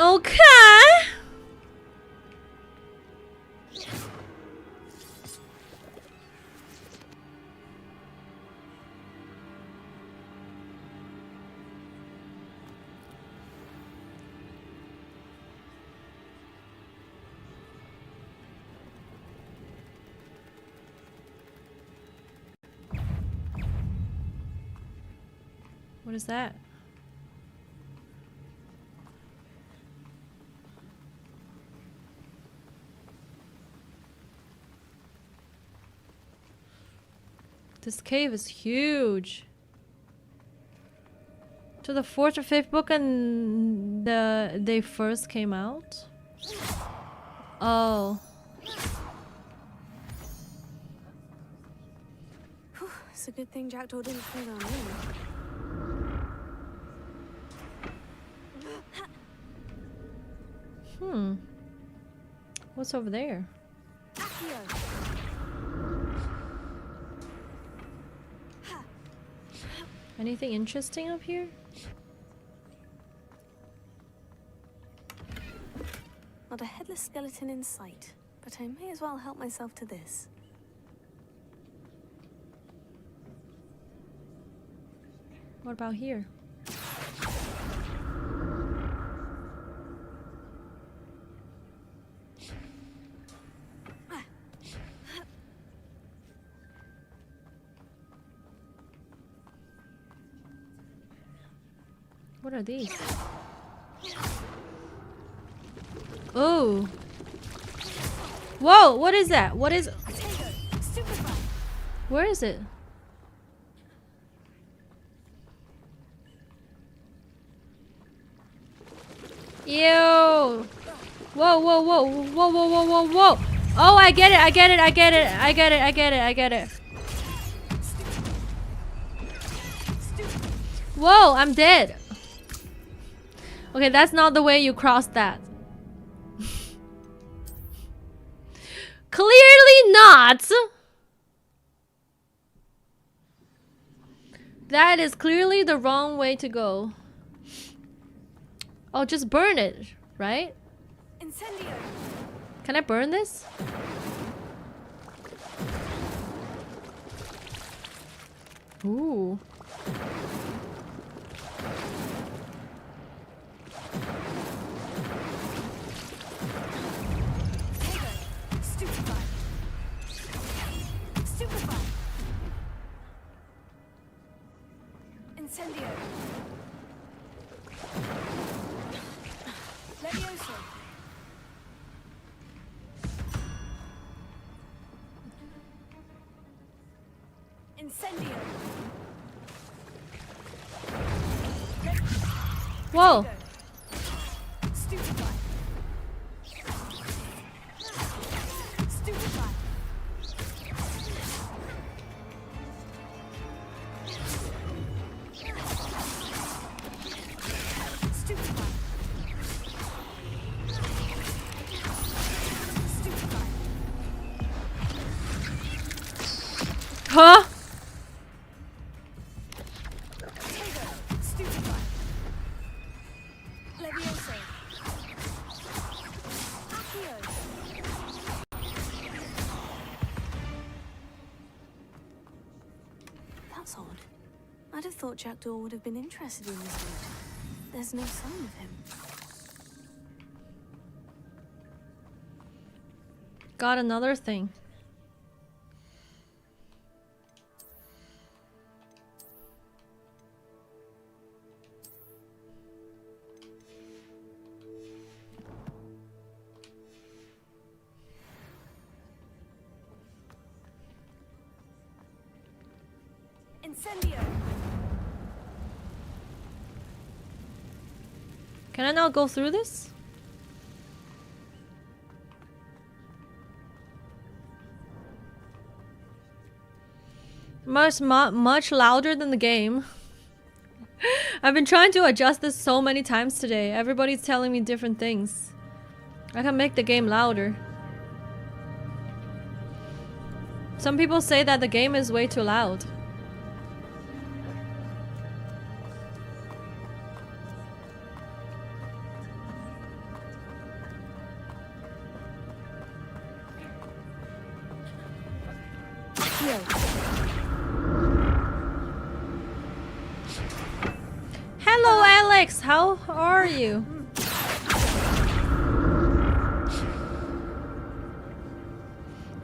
Okay. What is that? This cave is huge. To the fourth or fifth book and they first came out? Oh.
Whew, it's a good thing Jackdaw didn't fall down there.
What's over there? Anything interesting up here?
Not a headless skeleton in sight, but I may as well help myself to this.
What about here? What are these? Oh. Whoa, what is that? What is... Where is it? Ew. Whoa, whoa, whoa, whoa, whoa, whoa, whoa, whoa. Oh, I get it, I get it, I get it, I get it, I get it, I get it. Whoa, I'm dead. Okay, that's not the way you cross that. Clearly not. That is clearly the wrong way to go. Oh, just burn it, right?
Incendio.
Can I burn this? Ooh.
Incendio. Levioso. Incendio.
Whoa.
Stupefy. Stupefy.
Huh?
That's odd. I'd have thought Jackdaw would have been interested in this dude. There's no sign of him.
Got another thing.
Incendio.
Can I not go through this? Much louder than the game. I've been trying to adjust this so many times today. Everybody's telling me different things. I can make the game louder. Some people say that the game is way too loud. Hello, Alex. How are you?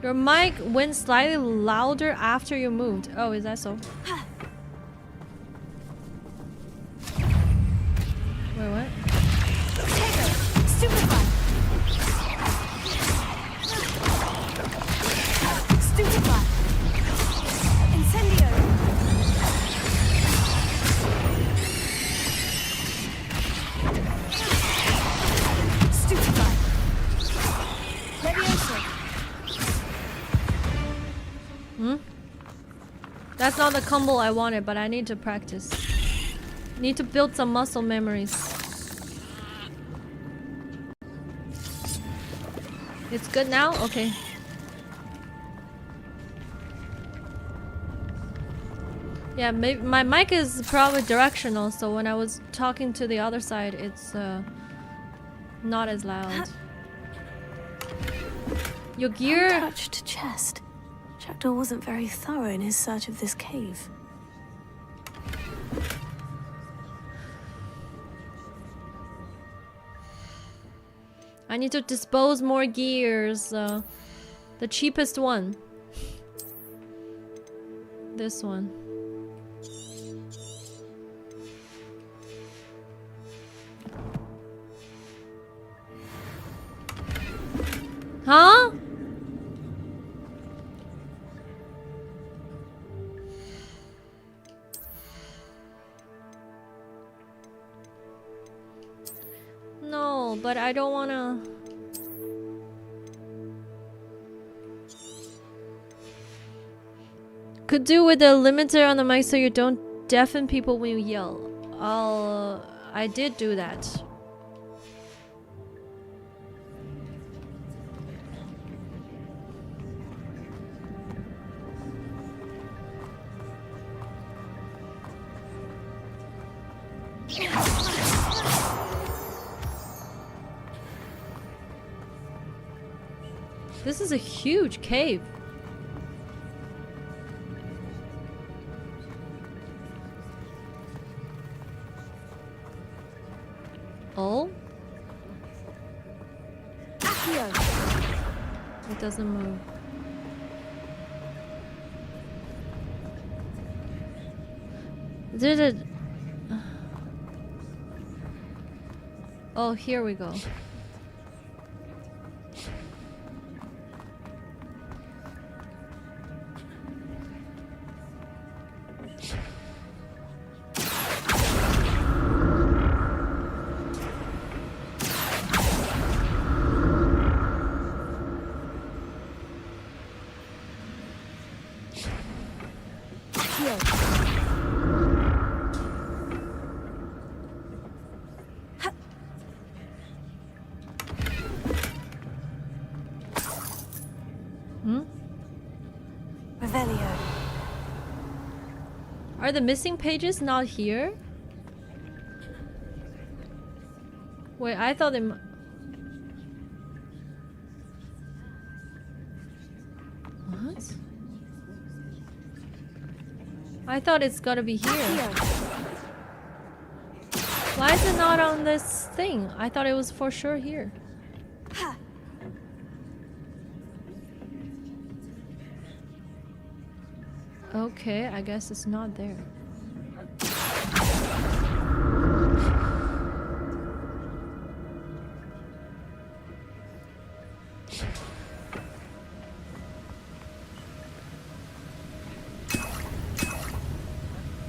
Your mic went slightly louder after you moved. Oh, is that so? Wait, what?
Stupefy. Stupefy. Incendio. Stupefy. Leviosa.
Hmm? That's not the combo I wanted, but I need to practice. Need to build some muscle memories. It's good now? Okay. Yeah, maybe my mic is probably directional, so when I was talking to the other side, it's not as loud. Your gear...
Untouched chest. Jackdaw wasn't very thorough in his search of this cave.
I need to dispose more gears. The cheapest one. This one. Huh? No, but I don't wanna... Could do with a limiter on the mic so you don't deafen people when you yell. I did do that. This is a huge cave. Oh? It doesn't move. Did it? Oh, here we go. Are the missing pages not here? Wait, I thought they... What? I thought it's gotta be here. Why is it not on this thing? I thought it was for sure here. Okay, I guess it's not there.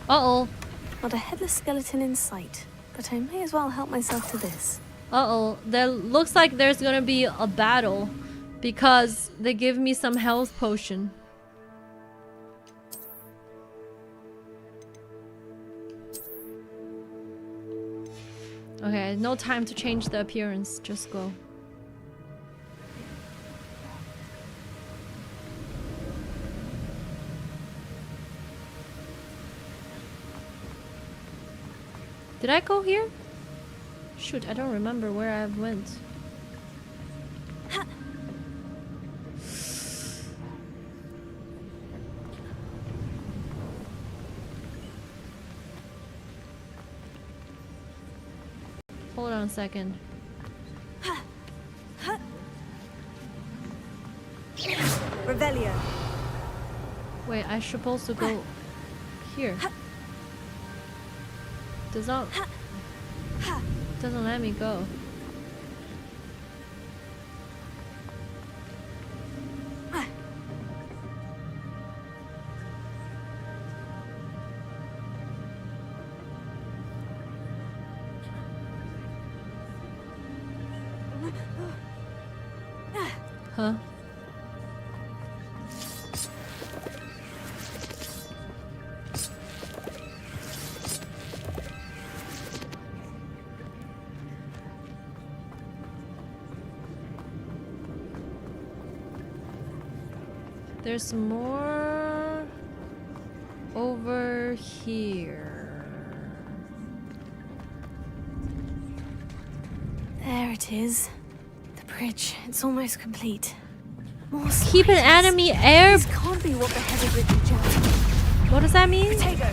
Uh-oh.
Not a headless skeleton in sight, but I may as well help myself to this.
Uh-oh. There looks like there's gonna be a battle because they give me some health potion. Okay, no time to change the appearance. Just go. Did I go here? Shoot, I don't remember where I went. Hold on a second.
Revelio.
Wait, I'm supposed to go here. Doesn't let me go. Huh? There's more over here.
There it is. The bridge. It's almost complete. More
Keep an
spiders.
enemy air.
This can't be what the heavy bridge jammed.
What does that mean?
Potato.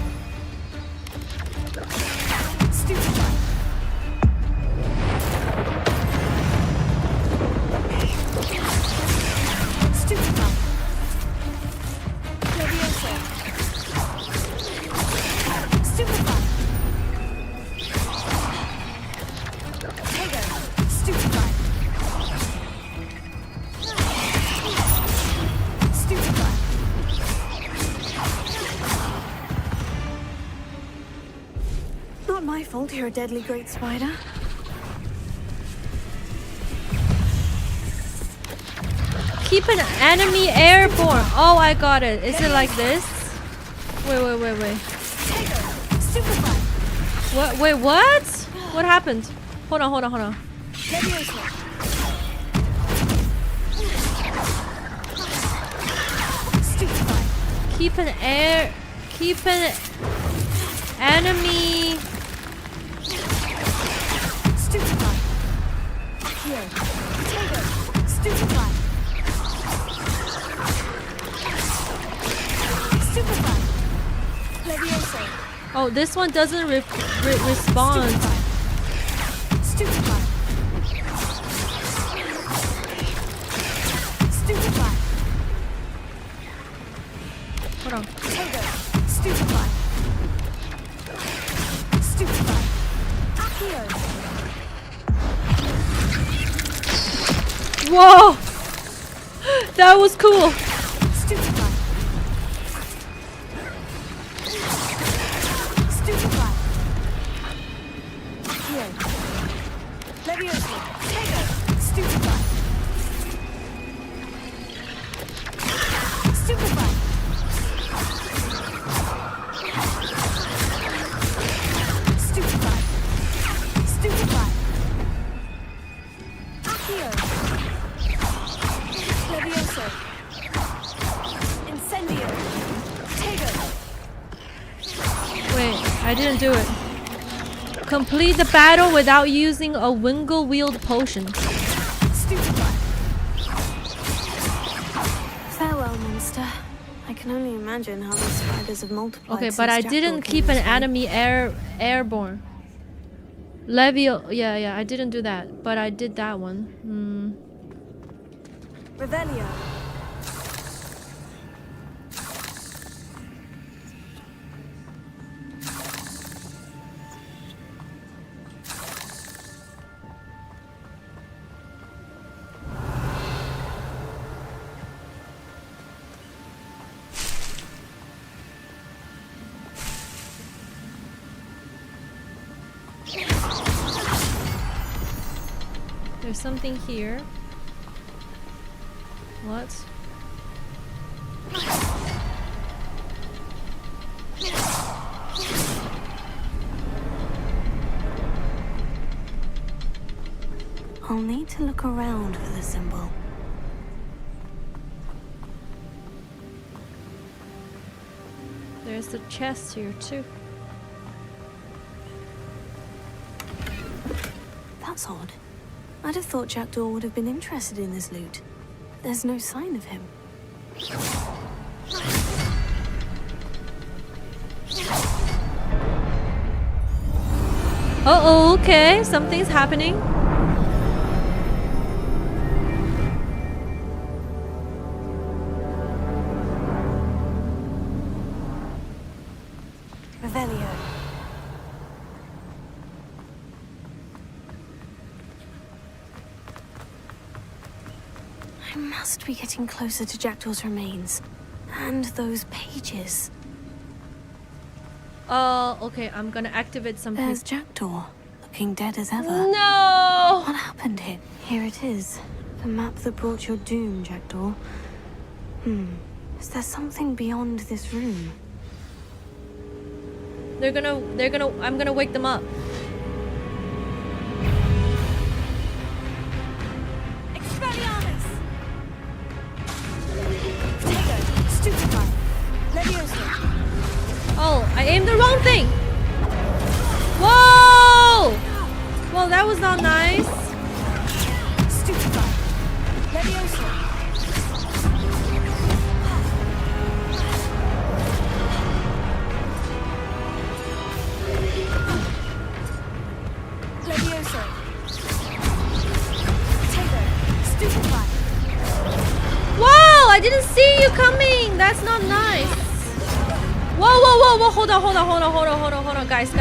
Stupefy. Stupefy. Levioso. Stupefy. Potato. Stupefy. Stupefy. Not my fault you're a deadly great spider.
Keep an enemy airborne. Oh, I got it. Is it like this? Wait. What? Wait, what? What happened? Hold on. Keep an enemy.
Stupefy. Here. Potato. Stupefy. Stupefy. Levioso.
Oh, this one doesn't respond.
Stupefy. Stupefy.
Hold on.
Potato. Stupefy. Stupefy. Accio.
Whoa! That was cool.
Stupefy. Stupefy. Accio. Levioso. Potato. Stupefy. Stupefy. Stupefy. Stupefy. Accio. Levioso. Incendio. Potato.
Wait, I didn't do it. Complete the battle without using a wingle wield potion.
Stupefy. Farewell, monster. I can only imagine how these spiders have multiplied.
Okay,
since
but I
Jackdaw
didn't
came
keep an
this way.
enemy airborne. Levio, yeah, I didn't do that, but I did that one.
Revelio.
There's something here. What?
I'll need to look around for the symbol.
There's the chest here too.
That's odd. I'd have thought Jackdaw would have been interested in this loot. There's no sign of him.
Uh-oh, okay. Something's happening.
Revelio. I must be getting closer to Jackdaw's remains. And those pages.
Okay, I'm gonna activate some.
There's Jackdaw, looking dead as ever.
No!
What happened here? Here it is. The map that brought your doom, Jackdaw. Is there something beyond this room?
I'm gonna wake them up.
Expelliarmus! Potato! Stupefy! Levioso!
Oh, I aimed the wrong thing! Whoa! Well, that was not nice.
Stupefy! Levioso! Levioso! Potato! Stupefy!
Whoa! I didn't see you coming! That's not nice. Whoa, whoa, whoa, whoa, hold on, guys,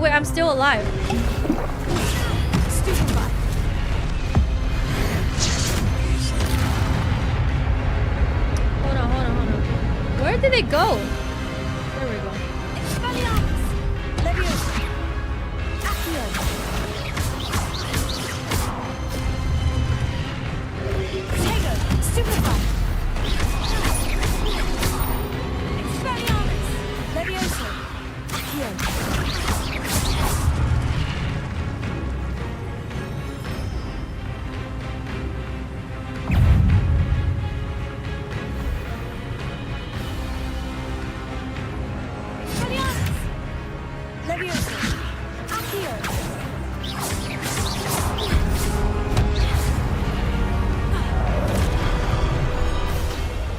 wait, I'm still alive.
Stupefy!
Hold on. Where did they go? There we go.
Expelliarmus! Levioso! Accio! Potato! Stupefy! Expelliarmus! Levioso! Accio! Expelliarmus! Levioso! Accio!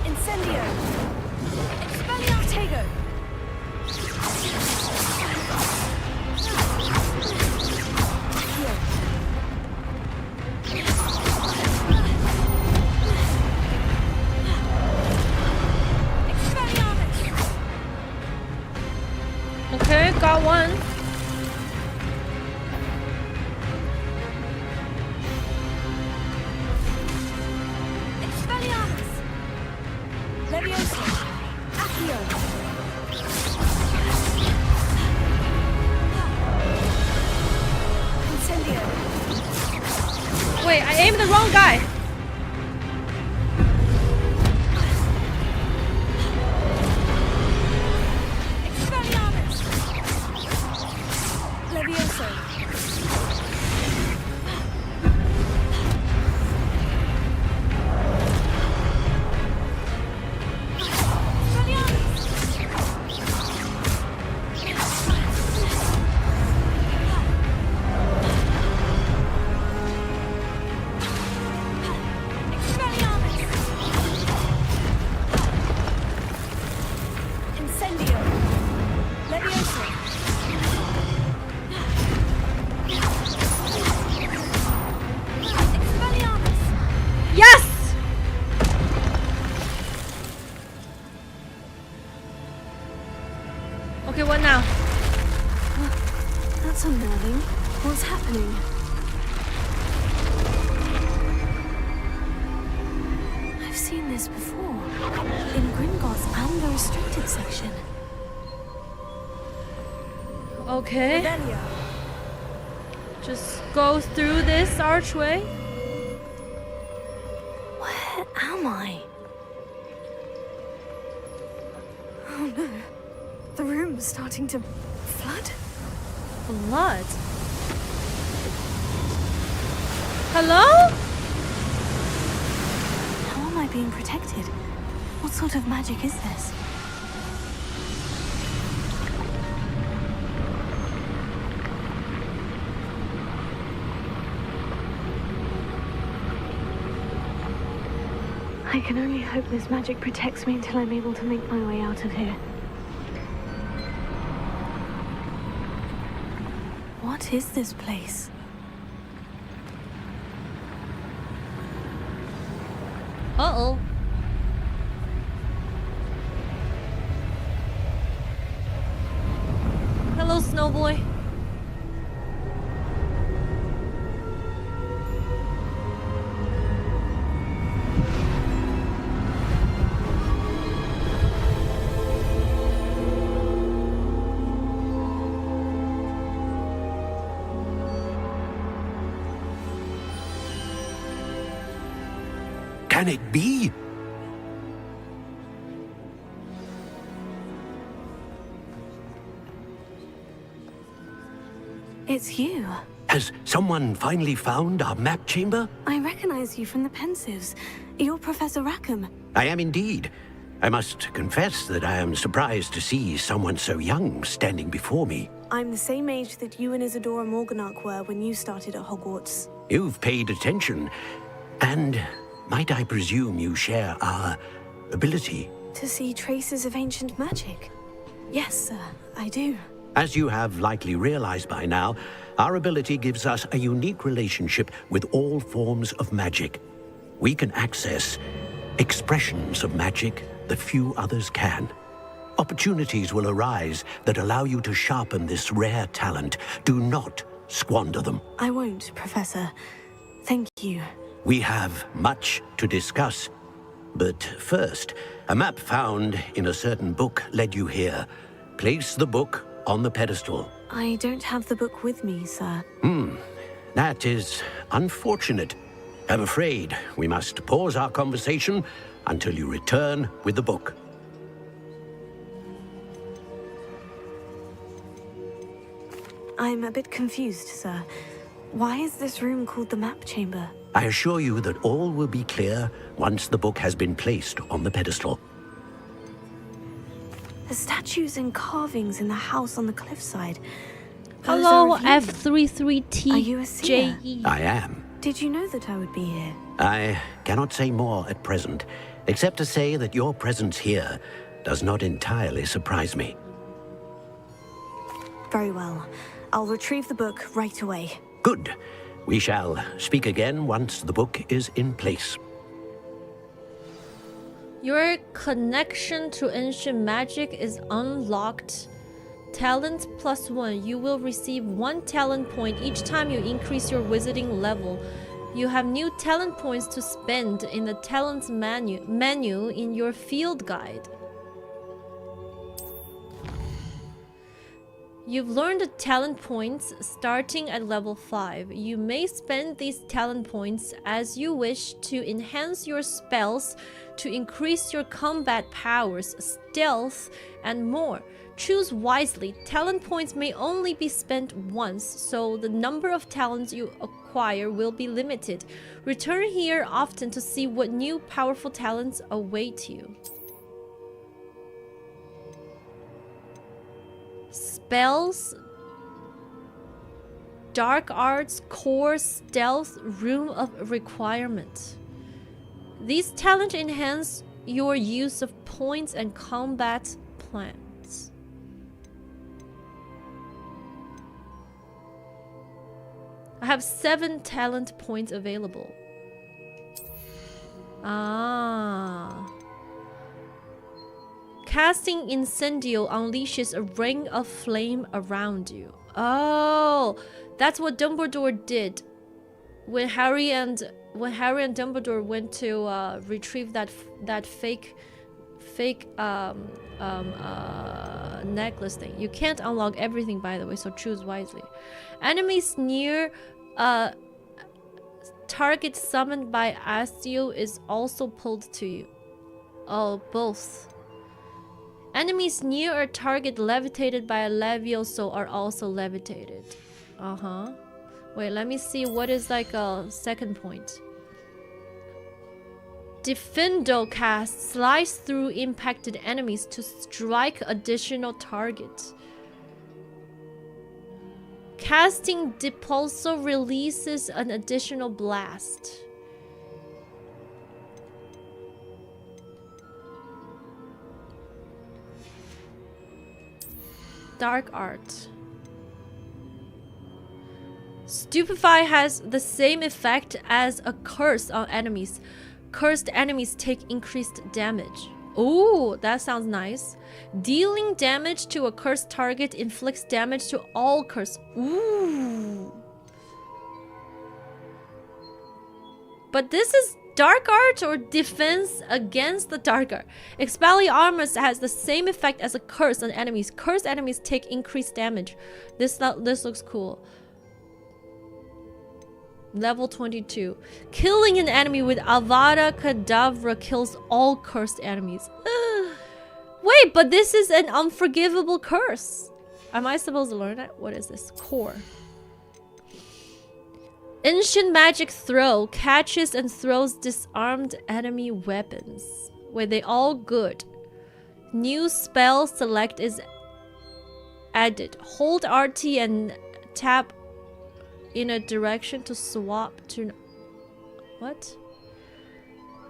Incendio! Expelliarmus! Potato! Accio! Expelliarmus!
Okay, got one.
Expelliarmus! Levioso! Accio! Incendio!
Wait, I aimed the wrong guy.
Expelliarmus! Levioso! Incendio! Levioso! Expelliarmus!
Yes! Okay, what now?
That's unnerving. What's happening? I've seen this before. In Gringotts and the restricted section.
Okay.
Revelia.
Just go through this archway.
Where am I? Oh no. The room is starting to flood.
Blood? Hello?
How am I being protected? What sort of magic is this? I can only hope this magic protects me until I'm able to make my way out of here. What is this place?
Uh-oh. Hello, Snowboy.
Can it be?
It's you.
Has someone finally found our map chamber?
I recognize you from the Pensives. You're Professor Rackham.
I am indeed. I must confess that I am surprised to see someone so young standing before me.
I'm the same age that you and Isadora Morganach were when you started at Hogwarts.
You've paid attention, and might I presume you share our ability?
To see traces of ancient magic? Yes, sir, I do.
As you have likely realized by now, our ability gives us a unique relationship with all forms of magic. We can access expressions of magic that few others can. Opportunities will arise that allow you to sharpen this rare talent. Do not squander them.
I won't, Professor. Thank you.
We have much to discuss. But first, a map found in a certain book led you here. Place the book on the pedestal.
I don't have the book with me, sir.
That is unfortunate. I'm afraid we must pause our conversation until you return with the book.
I'm a bit confused, sir. Why is this room called the map chamber?
I assure you that all will be clear once the book has been placed on the pedestal.
The statues and carvings in the house on the cliffside.
Hello,
Are you a seer?
F33TJE.
I am.
Did you know that I would be here?
I cannot say more at present, except to say that your presence here does not entirely surprise me.
Very well. I'll retrieve the book right away.
Good. We shall speak again once the book is in place.
Your connection to ancient magic is unlocked. Talent +1. You will receive 1 talent point each time you increase your wizarding level. You have new talent points to spend in the talents menu in your field guide. You've learned the talent points starting at level 5. You may spend these talent points as you wish to enhance your spells, to increase your combat powers, stealth, and more. Choose wisely. Talent points may only be spent once, so the number of talents you acquire will be limited. Return here often to see what new powerful talents await you. Spells, dark arts, core, stealth, room of requirement. These talents enhance your use of points and combat plans. I have 7 talent points available. Casting Incendio unleashes a ring of flame around you. Oh, that's what Dumbledore did when Harry and Dumbledore went to retrieve that fake necklace thing. You can't unlock everything, by the way, so choose wisely. Enemies near target summoned by Astio is also pulled to you. Oh, both. Enemies near a target levitated by a Levioso are also levitated. Uh-huh. Wait, let me see what is like a second point. Defendo cast slice through impacted enemies to strike additional targets. Casting Depulso releases an additional blast. Dark art. Stupefy has the same effect as a curse on enemies. Cursed enemies take increased damage. Ooh, that sounds nice. Dealing damage to a cursed target inflicts damage to all cursed. Ooh. But this is dark art or defense against the dark art. Expelliarmus has the same effect as a curse on enemies. Cursed enemies take increased damage. This looks cool. Level 22. Killing an enemy with Avada Kedavra kills all cursed enemies. Wait, but this is an unforgivable curse. Am I supposed to learn that? What is this? Core. Ancient magic throw catches and throws disarmed enemy weapons. Wait, they all good. New spell select is added. Hold RT and tap in a direction to swap to... What?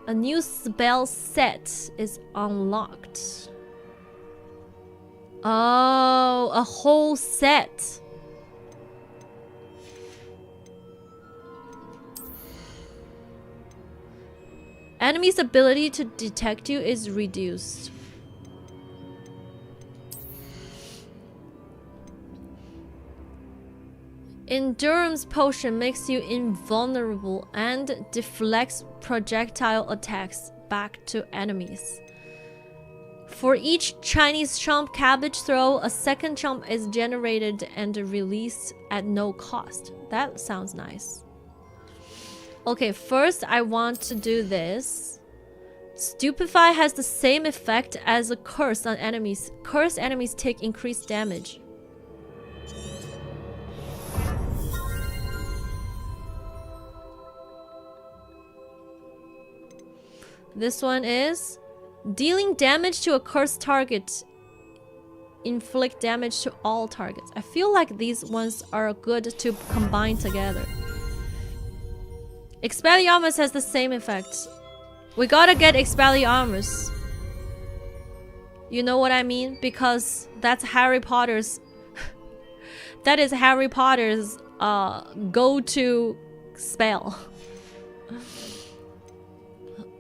A new spell set is unlocked. Oh, a whole set. Enemy's ability to detect you is reduced. Endurance potion makes you invulnerable and deflects projectile attacks back to enemies. For each Chinese chomp cabbage throw, a second chomp is generated and released at no cost. That sounds nice. Okay, first I want to do this. Stupefy has the same effect as a curse on enemies. Cursed enemies take increased damage. This one is dealing damage to a cursed target. Inflict damage to all targets. I feel like these ones are good to combine together. Expelliarmus has the same effect. We gotta get Expelliarmus. You know what I mean? Because that's Harry Potter's... that is Harry Potter's go-to spell.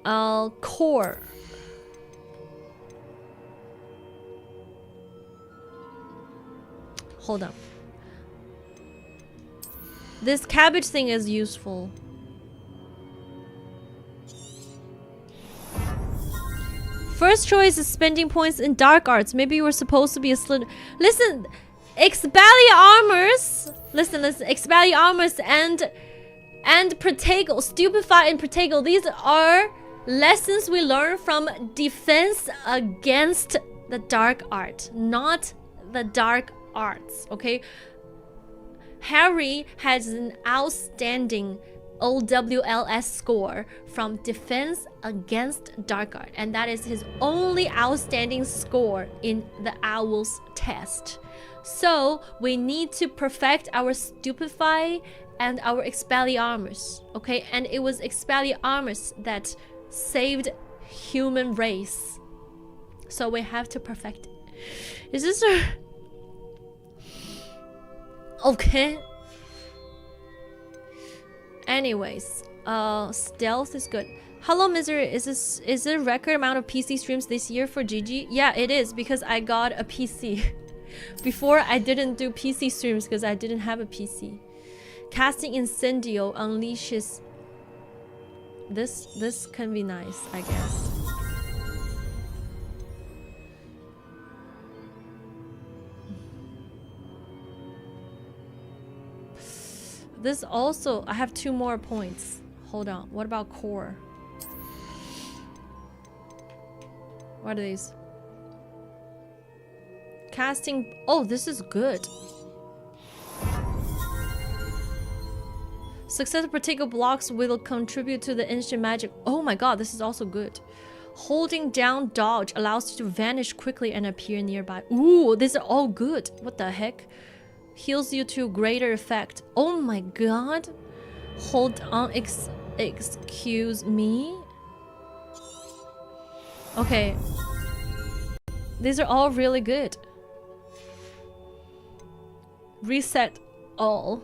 Core. Hold on. This cabbage thing is useful. First choice is spending points in dark arts. Maybe you were supposed to be a slit. Listen, Expelliarmus. Listen. Expelliarmus and Protego, Stupefy and Protego. These are lessons we learn from defense against the dark art, not the dark arts. Okay. Harry has an outstanding OWLS score from defense against dark art, and that is his only outstanding score in the Owl's test. So we need to perfect our Stupefy and our Expelliarmus, okay? And it was Expelliarmus that saved human race, so we have to perfect it. Is this a... okay? Anyways, stealth is good. Hello, Misery. Is it a record amount of PC streams this year for GG? Yeah, it is, because I got a PC. Before, I didn't do PC streams because I didn't have a PC. Casting Incendio unleashes... This can be nice, I guess. This also, I have 2 more points. Hold on. What about core? What are these? Casting. Oh, this is good. Successful particular blocks will contribute to the instant magic. Oh my god, this is also good. Holding down dodge allows you to vanish quickly and appear nearby. Ooh, these are all good. What the heck? Heals you to greater effect. Oh my god. Hold on. Excuse me. Okay. These are all really good. Reset all.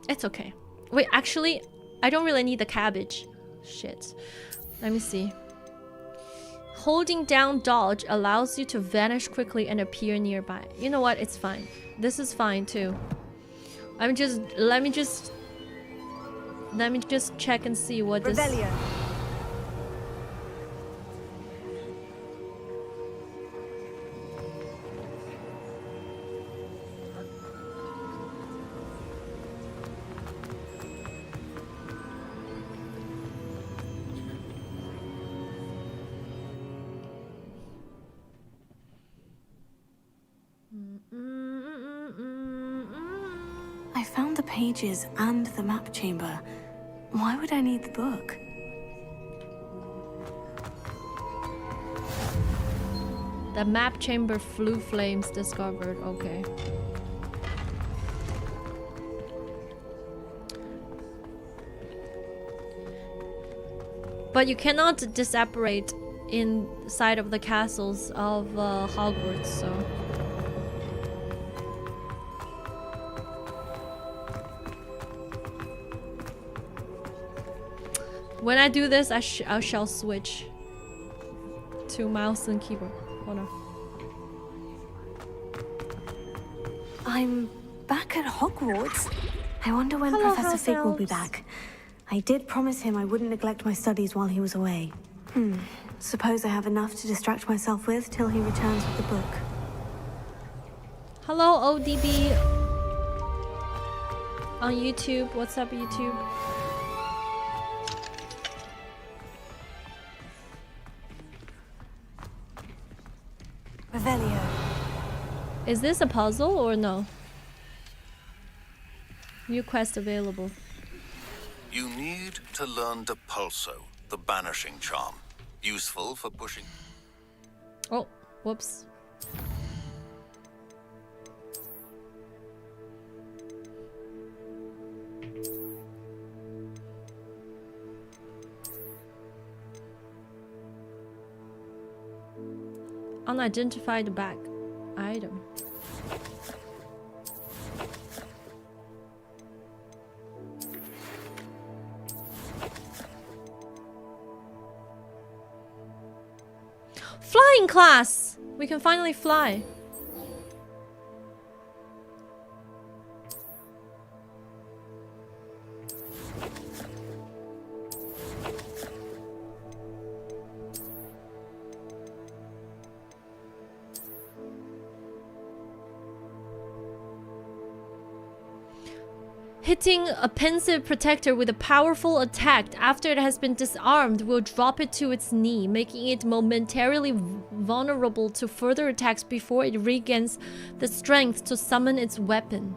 It's okay. Wait, actually, I don't really need the cabbage. Shit. Let me see. Holding down dodge allows you to vanish quickly and appear nearby. You know what? It's fine. This is fine too. Let me just check and see what this.
Revelio.
I found the pages and the map chamber. Why would I need the book?
The map chamber flew flames discovered. Okay. But you cannot disapparate inside of the castles of Hogwarts, so. When I do this, I shall switch to mouse and keyboard. Hold on.
I'm back at Hogwarts. I wonder when
Hello,
Professor
house
Fig will be
elves.
back. I did promise him I wouldn't neglect my studies while he was away. Suppose I have enough to distract myself with till he returns with the book.
Hello, ODB on YouTube. What's up, YouTube?
Revelio.
Is this a puzzle or no? New quest available.
You need to learn Depulso, the banishing charm. Useful for pushing.
Oh, whoops. Unidentified bag item. Flying class! We can finally fly. Hitting a pensive protector with a powerful attack after it has been disarmed will drop it to its knee, making it momentarily vulnerable to further attacks before it regains the strength to summon its weapon.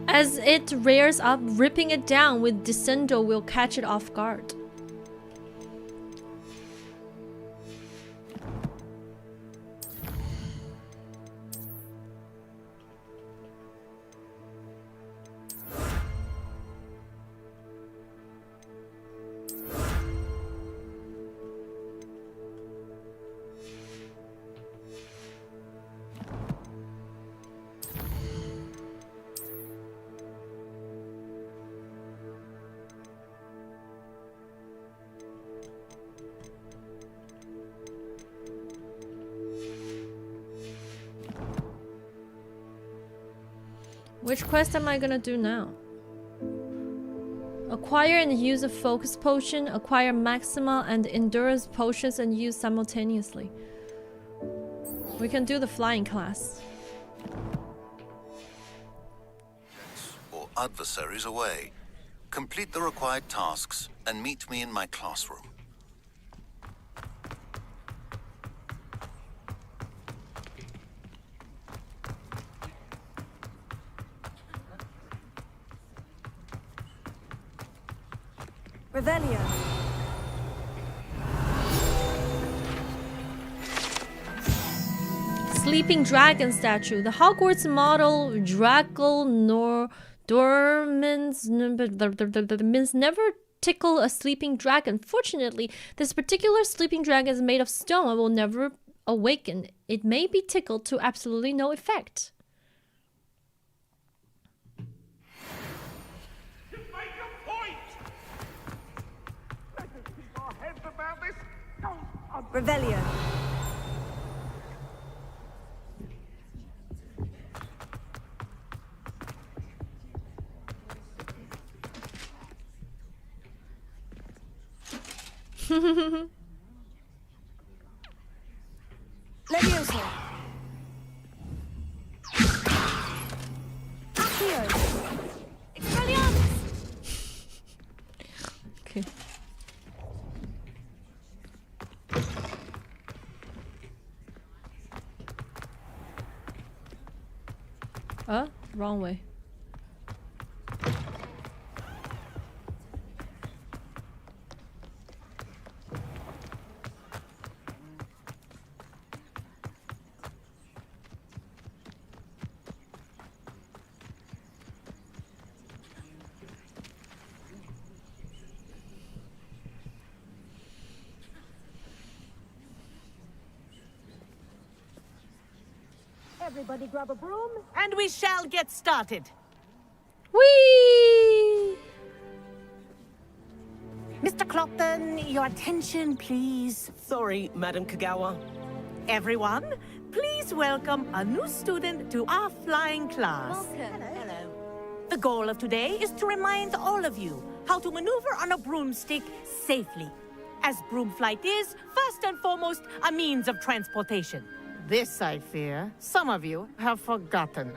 As it rears up, ripping it down with Descendo will catch it off guard. Which quest am I gonna do now? Acquire and use a focus potion, acquire maxima and endurance potions and use simultaneously. We can do the flying class.
Or adversaries away. Complete the required tasks and meet me in my classroom.
Revelio.
Sleeping Dragon statue. The Hogwarts model Draco nor Dormans means never tickle a sleeping dragon. Fortunately, this particular sleeping dragon is made of stone and will never awaken. It may be tickled to absolutely no effect.
Revelio. Levioso. Accio. Expelliarmus.
Okay. Wrong way.
Everybody grab a broom, and we shall get started.
Whee!
Mr. Clopton, your attention, please.
Sorry, Madam Kagawa.
Everyone, please welcome a new student to our flying class.
Welcome.
Hello. The goal of today is to remind all of you how to maneuver on a broomstick safely, as broom flight is, first and foremost, a means of transportation. This, I fear, some of you have forgotten.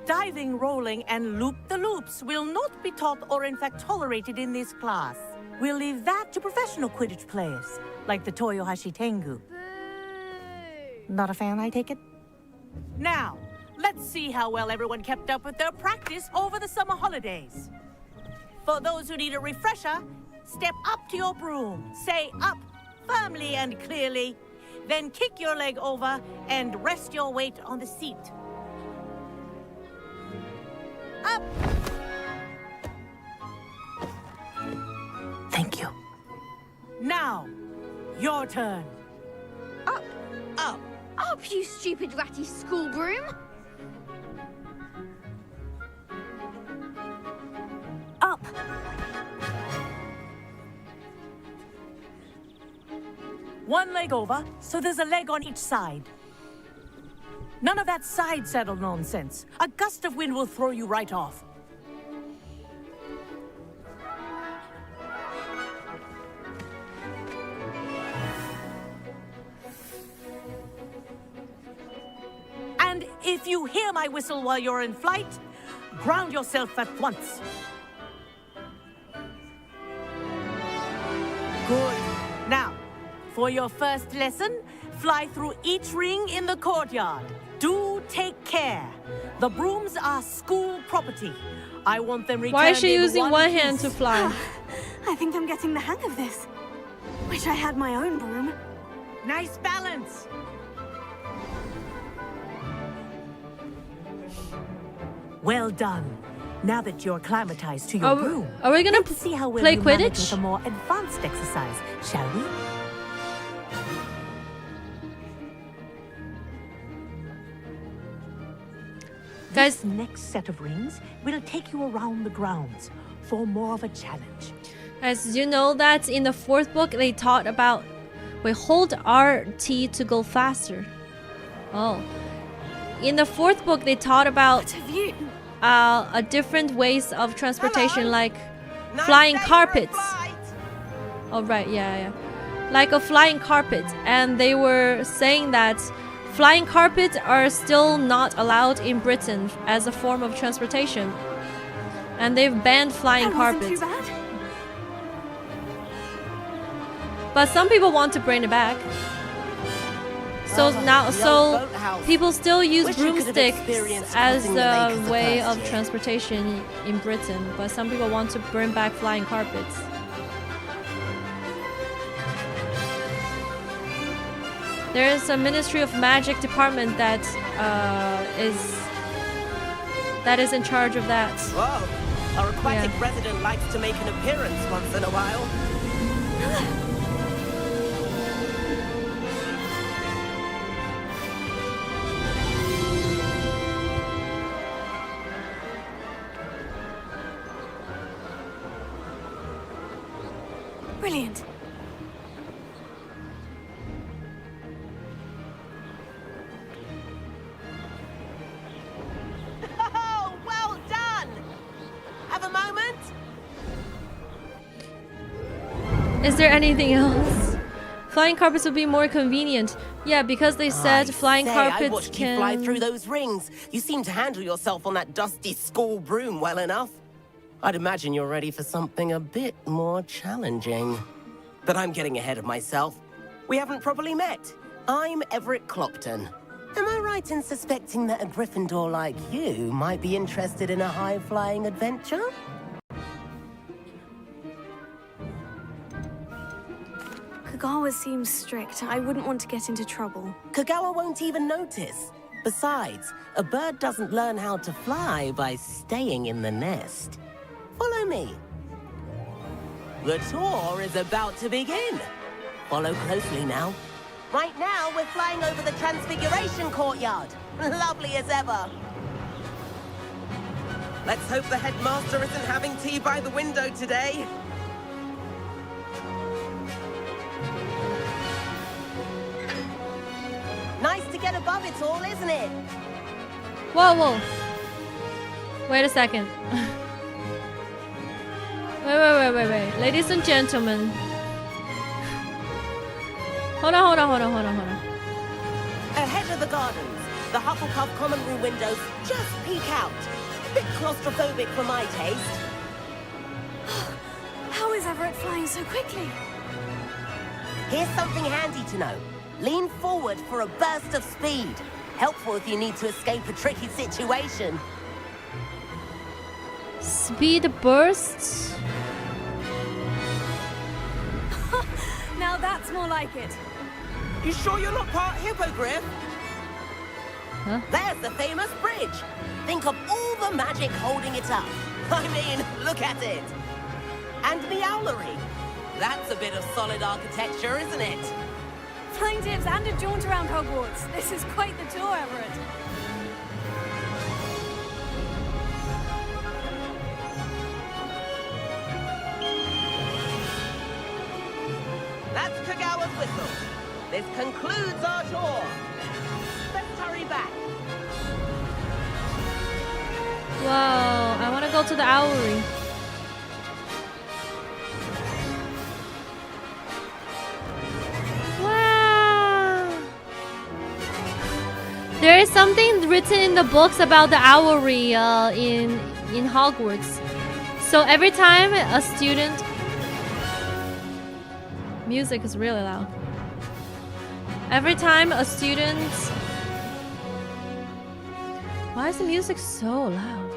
Diving, rolling, and loop-the-loops will not be taught or in fact tolerated in this class. We'll leave that to professional Quidditch players, like the Toyohashi Tengu. Not a fan, I take it? Now, let's see how well everyone kept up with their practice over the summer holidays. For those who need a refresher, step up to your broom, say up firmly and clearly, then kick your leg over and rest your weight on the seat. Up! Thank you. Now, your turn.
Up! Up! Up, you stupid ratty school broom!
Up! One leg over, so there's a leg on each side. None of that side saddle nonsense. A gust of wind will throw you right off. And if you hear my whistle while you're in flight, ground yourself at once. Good. Now, for your first lesson, fly through each ring in the courtyard. Do take care. The brooms are school property. I want them returned.
Why is she using one
piece.
hand to fly?
I think I'm getting the hang of this. Wish I had my own broom.
Nice balance. Well done. Now that you're acclimatized to your broom,
are we gonna
let's see how well
play
you manage
Quidditch?
with a more advanced exercise, shall we?
Guys,
this next set of rings will take you around the grounds for more of a challenge.
As you know that in the fourth book they taught about we hold RT to go faster. Oh. In the fourth book they taught about a different ways of transportation, like flying carpets. Oh right, yeah, like a flying carpet, and they were saying that flying carpets are still not allowed in Britain as a form of transportation, and they've banned flying carpets. But some people want to bring it back. So people still use broomsticks as a way of transportation in Britain, but some people want to bring back flying carpets. There is a Ministry of Magic department that is in charge of that.
Whoa, our aquatic resident likes to make an appearance once in a while.
Brilliant.
Oh, well done! Have a moment?
Is there anything else? Flying carpets would be more convenient. Yeah, because they said flying carpets
I watched
can...
you fly through those rings. You seem to handle yourself on that dusty school broom well enough. I'd imagine you're ready for something a bit more challenging. But I'm getting ahead of myself. We haven't properly met. I'm Everett Clopton. Am I right in suspecting that a Gryffindor like you might be interested in a high-flying adventure?
Kagawa seems strict. I wouldn't want to get into trouble.
Kagawa won't even notice. Besides, a bird doesn't learn how to fly by staying in the nest. Follow me. The tour is about to begin. Follow closely now. Right now, we're flying over the Transfiguration Courtyard. Lovely as ever. Let's hope the headmaster isn't having tea by the window today. Nice to get above it all, isn't it?
Whoa. Wait a second. Wait. Ladies and gentlemen. Hold on.
Ahead of the gardens, the Hufflepuff common room windows just peek out. Bit claustrophobic for my taste.
How is Everett flying so quickly?
Here's something handy to know. Lean forward for a burst of speed. Helpful if you need to escape a tricky situation.
Speed bursts?
Now that's more like it.
You sure you're not part hippogriff?
Huh?
There's the famous bridge. Think of all the magic holding it up. I mean, look at it. And the owlery. That's a bit of solid architecture, isn't it?
Flying tips and a jaunt around Hogwarts. This is quite the tour, Everett.
That's Kagawa's whistle. This concludes our tour. Let's hurry back.
Wow, I want to go to the owlery. Wow. There is something written in the books about the owlery in Hogwarts. So every time a student... Music is really loud. Every time a student... Why is the music so loud?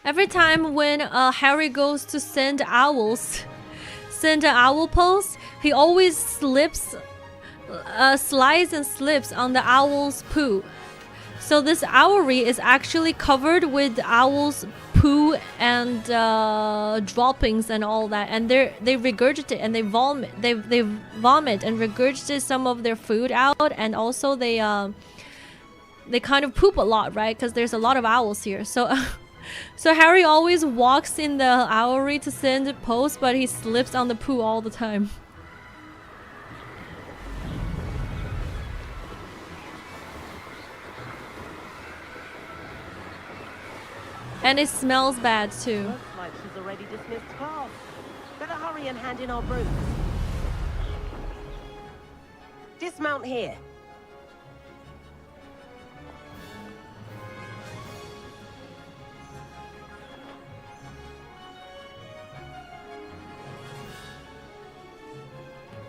Every time when Harry goes to send an owl post, he always slides and slips on the owl's poo. So this owlery is actually covered with owl's poo and droppings and all that, and they regurgitate and they vomit and regurgitate some of their food out, and also they kind of poop a lot, right? Because there's a lot of owls here. So So Harry always walks in the owlery to send post, but he slips on the poo all the time. And it smells bad too.
Looks like she's already dismissed class. Better hurry and hand in our brooms. Dismount here.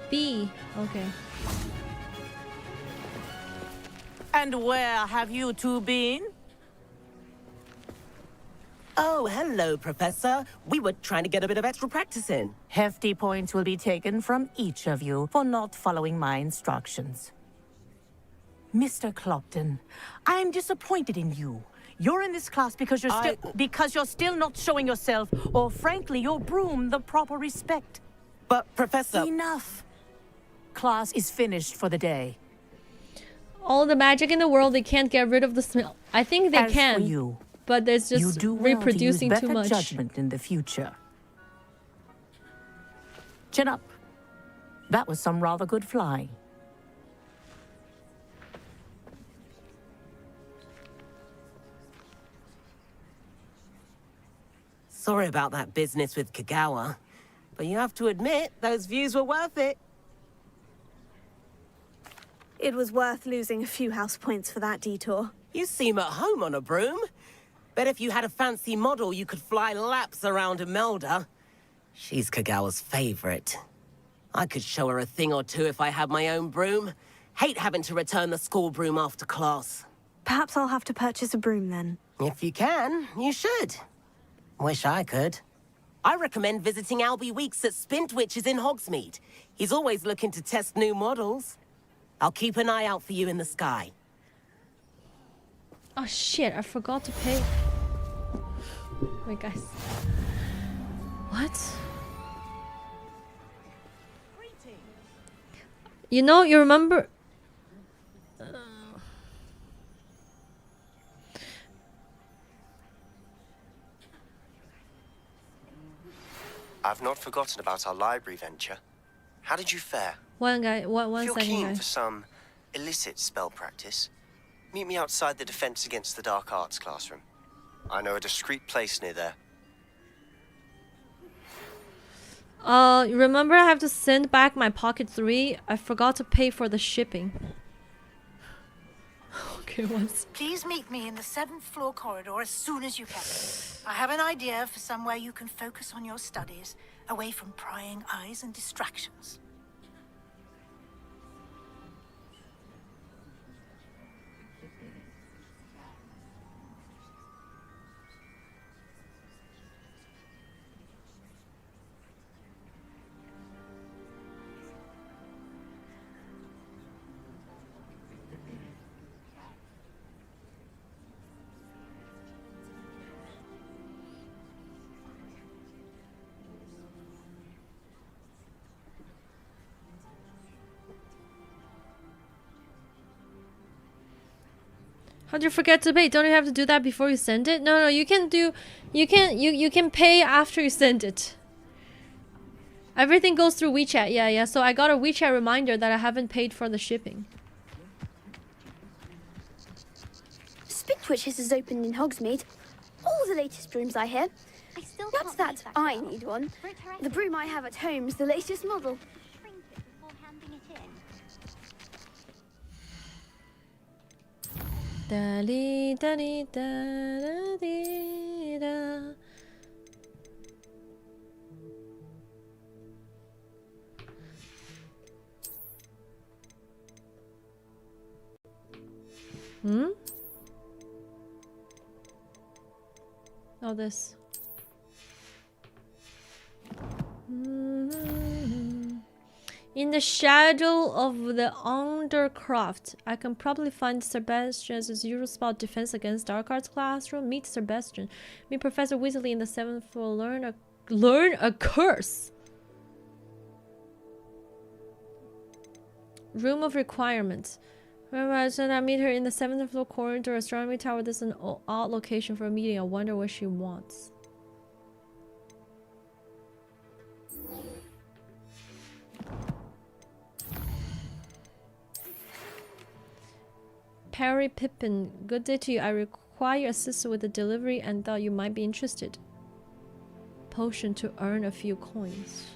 B. Okay.
And where have you two been? Oh, hello, Professor. We were trying to get a bit of extra practice in.
Hefty points will be taken from each of you for not following my instructions. Mr. Clopton, I'm disappointed in you. You're in this class because you're still not showing yourself, or frankly, your broom the proper respect.
But, Professor...
Enough. Class is finished for the day.
All the magic in the world, they can't get rid of the smell. I think they
As
can.
For you,
but there's just
you do well
reproducing
to use
too
better
much.
Judgment in the future. Chin up. That was some rather good flying.
Sorry about that business with Kagawa, but you have to admit, those views were worth it.
It was worth losing a few house points for that detour.
You seem at home on a broom. Bet if you had a fancy model, you could fly laps around Imelda. She's Kagawa's favorite. I could show her a thing or two if I had my own broom. Hate having to return the school broom after class.
Perhaps I'll have to purchase a broom then.
If you can, you should. Wish I could. I recommend visiting Albie Weeks at Spintwitches in Hogsmeade. He's always looking to test new models. I'll keep an eye out for you in the sky.
Oh shit, I forgot to pay. Wait, guys. What? You know, you remember...
I've not forgotten about our library venture. How did you fare?
One
If you're
second,
keen
guys.
for some illicit spell practice, meet me outside the Defense Against the Dark Arts classroom. I know a discreet place near there.
Remember I have to send back my Pocket 3? I forgot to pay for the shipping. Okay, once.
Please meet me in the 7th floor corridor as soon as you can. I have an idea for somewhere you can focus on your studies, away from prying eyes and distractions.
How'd you forget to pay? Don't you have to do that before you send it? No, you can do... You can pay after you send it. Everything goes through WeChat. Yeah. So I got a WeChat reminder that I haven't paid for the shipping.
Spintwitches is opened in Hogsmeade. All the latest brooms, I hear.
I still
That's that I need one. The broom I have at home is the latest model.
Shrink it before handing it in.
Da-dee, da-dee, da-da-dee, da. Oh, this. In the shadow of the Undercroft, I can probably find Sebastian's usual spot defense against Dark Arts classroom. Meet Sebastian. Meet Professor Weasley in the 7th floor. Learn a curse. Room of requirements. Remember, so I meet her in the 7th floor corridor astronomy tower. This is an odd location for a meeting. I wonder what she wants. Perry Pippin, good day to you. I require assistance with the delivery and thought you might be interested. Potion to earn a few coins.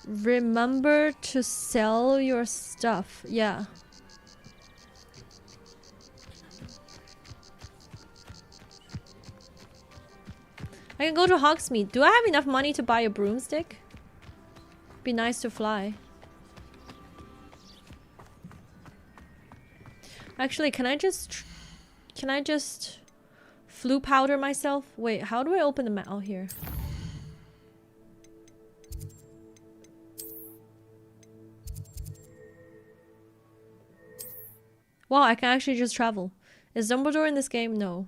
Remember to sell your stuff. Yeah. I can go to Hogsmeade. Do I have enough money to buy a broomstick? Be nice to fly. Actually, can I just flu powder myself? Wait, how do I open the map? Oh, here. Wow, I can actually just travel. Is Dumbledore in this game? No.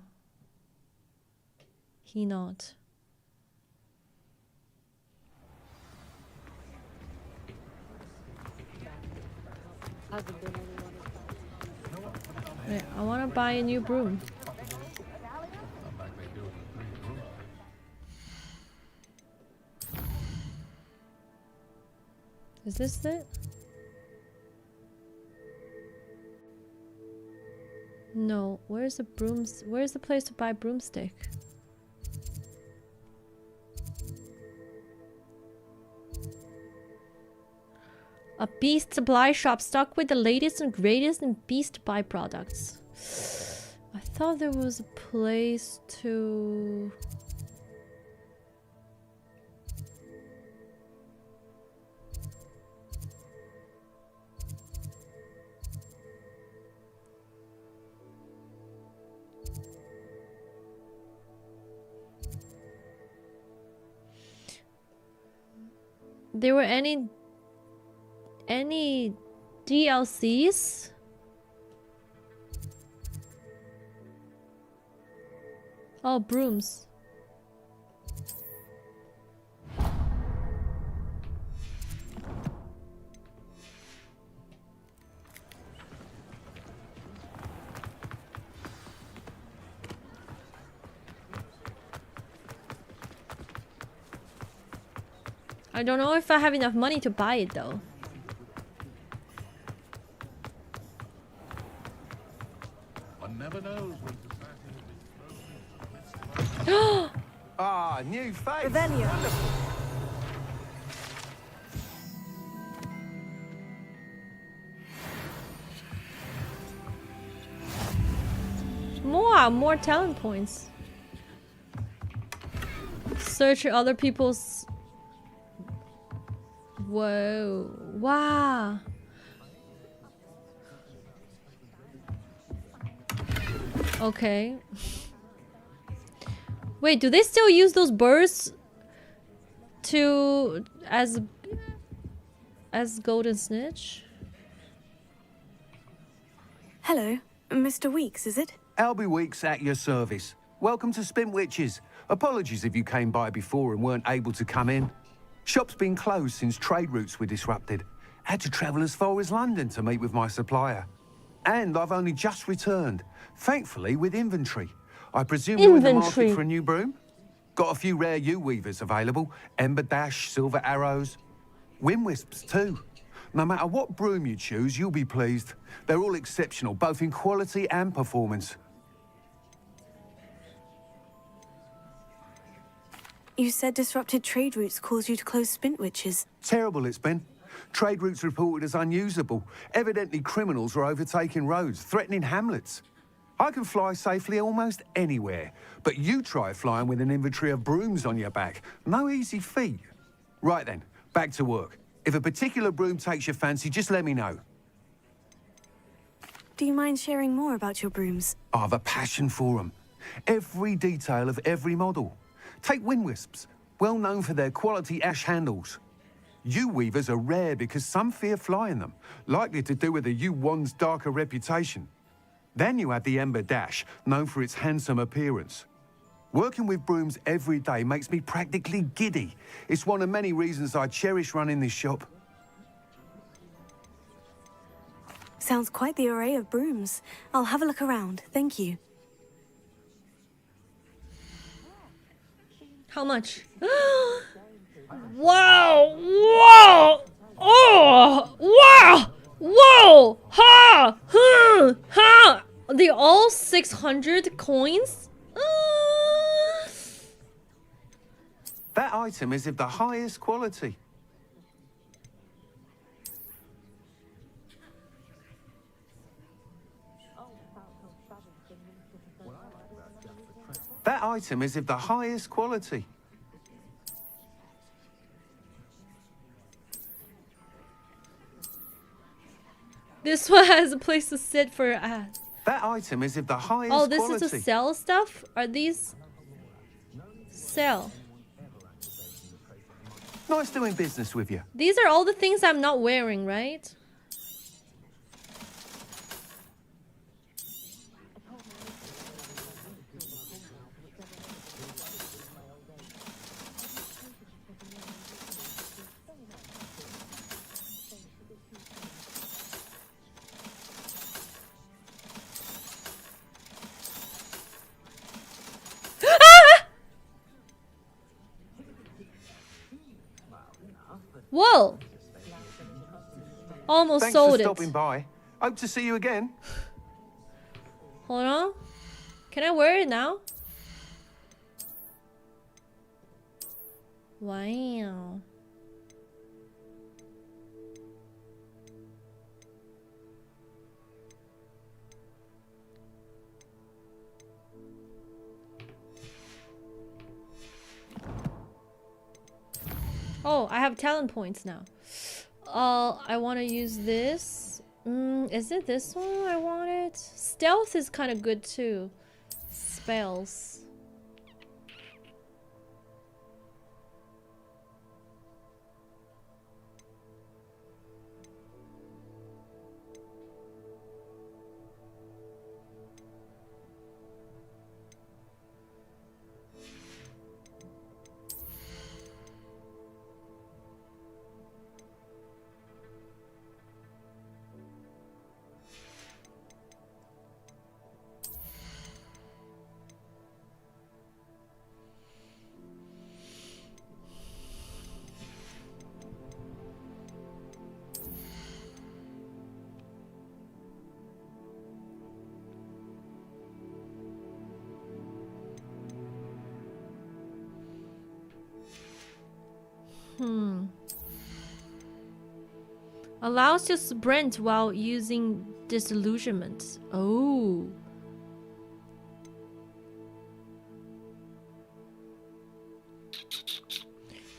He not. Wait, I want to buy a new broom. Is this it? No, where's the brooms? Where's the place to buy broomstick? A beast supply shop stocked with the latest and greatest in beast byproducts. I thought there was a place to... There were any DLCs? Oh, brooms. I don't know if I have enough money to buy it though.
One never knows when to
Ah, new face.
Revelio.
Wonderful.
More talent points. Search other people's... Whoa. Wow. Okay. Wait, do they still use those birds to as golden snitch?
Hello, Mr. Weeks, is it?
Albie Weeks at your service. Welcome to Spintwitches. Apologies if you came by before and weren't able to come in. Shop's been closed since trade routes were disrupted. Had to travel as far as London to meet with my supplier. And I've only just returned, thankfully with inventory. I presume you're in the market for a new broom? Got a few rare yew-weavers available. Ember Dash, Silver Arrows. Wind-wisps too. No matter what broom you choose, you'll be pleased. They're all exceptional, both in quality and performance.
You said disrupted trade routes caused you to close Spintwitches.
Terrible it's been. Trade routes reported as unusable. Evidently criminals were overtaking roads, threatening hamlets. I can fly safely almost anywhere, but you try flying with an inventory of brooms on your back. No easy feat. Right then, back to work. If a particular broom takes your fancy, just let me know.
Do you mind sharing more about your brooms?
I have a passion for them. Every detail of every model. Take wind wisps, well known for their quality ash handles. Yew weavers are rare because some fear flying them, likely to do with the yew wand's darker reputation. Then you have the ember dash, known for its handsome appearance. Working with brooms every day makes me practically giddy. It's one of many reasons I cherish running this shop.
Sounds quite the array of brooms. I'll have a look around, thank you.
How much? Wow! Whoa! Oh! Wow! Whoa! Ha! Ha! They all 600 coins?
That item is of the highest quality. That item is of the highest quality.
This one has a place to sit for your ass.
That item is of the highest
Oh, this
quality.
is to sell stuff? Are these sell?
Nice doing business with you.
These are all the things I'm not wearing, right? Whoa! Almost
Thanks
sold
for
it.
stopping by. Hope to see you again.
Hold on. Can I wear it now? Wow. Oh, I have talent points now. I want to use this. Is it this one I wanted? Stealth is kind of good too. Spells. Allows to sprint while using disillusionment. Oh.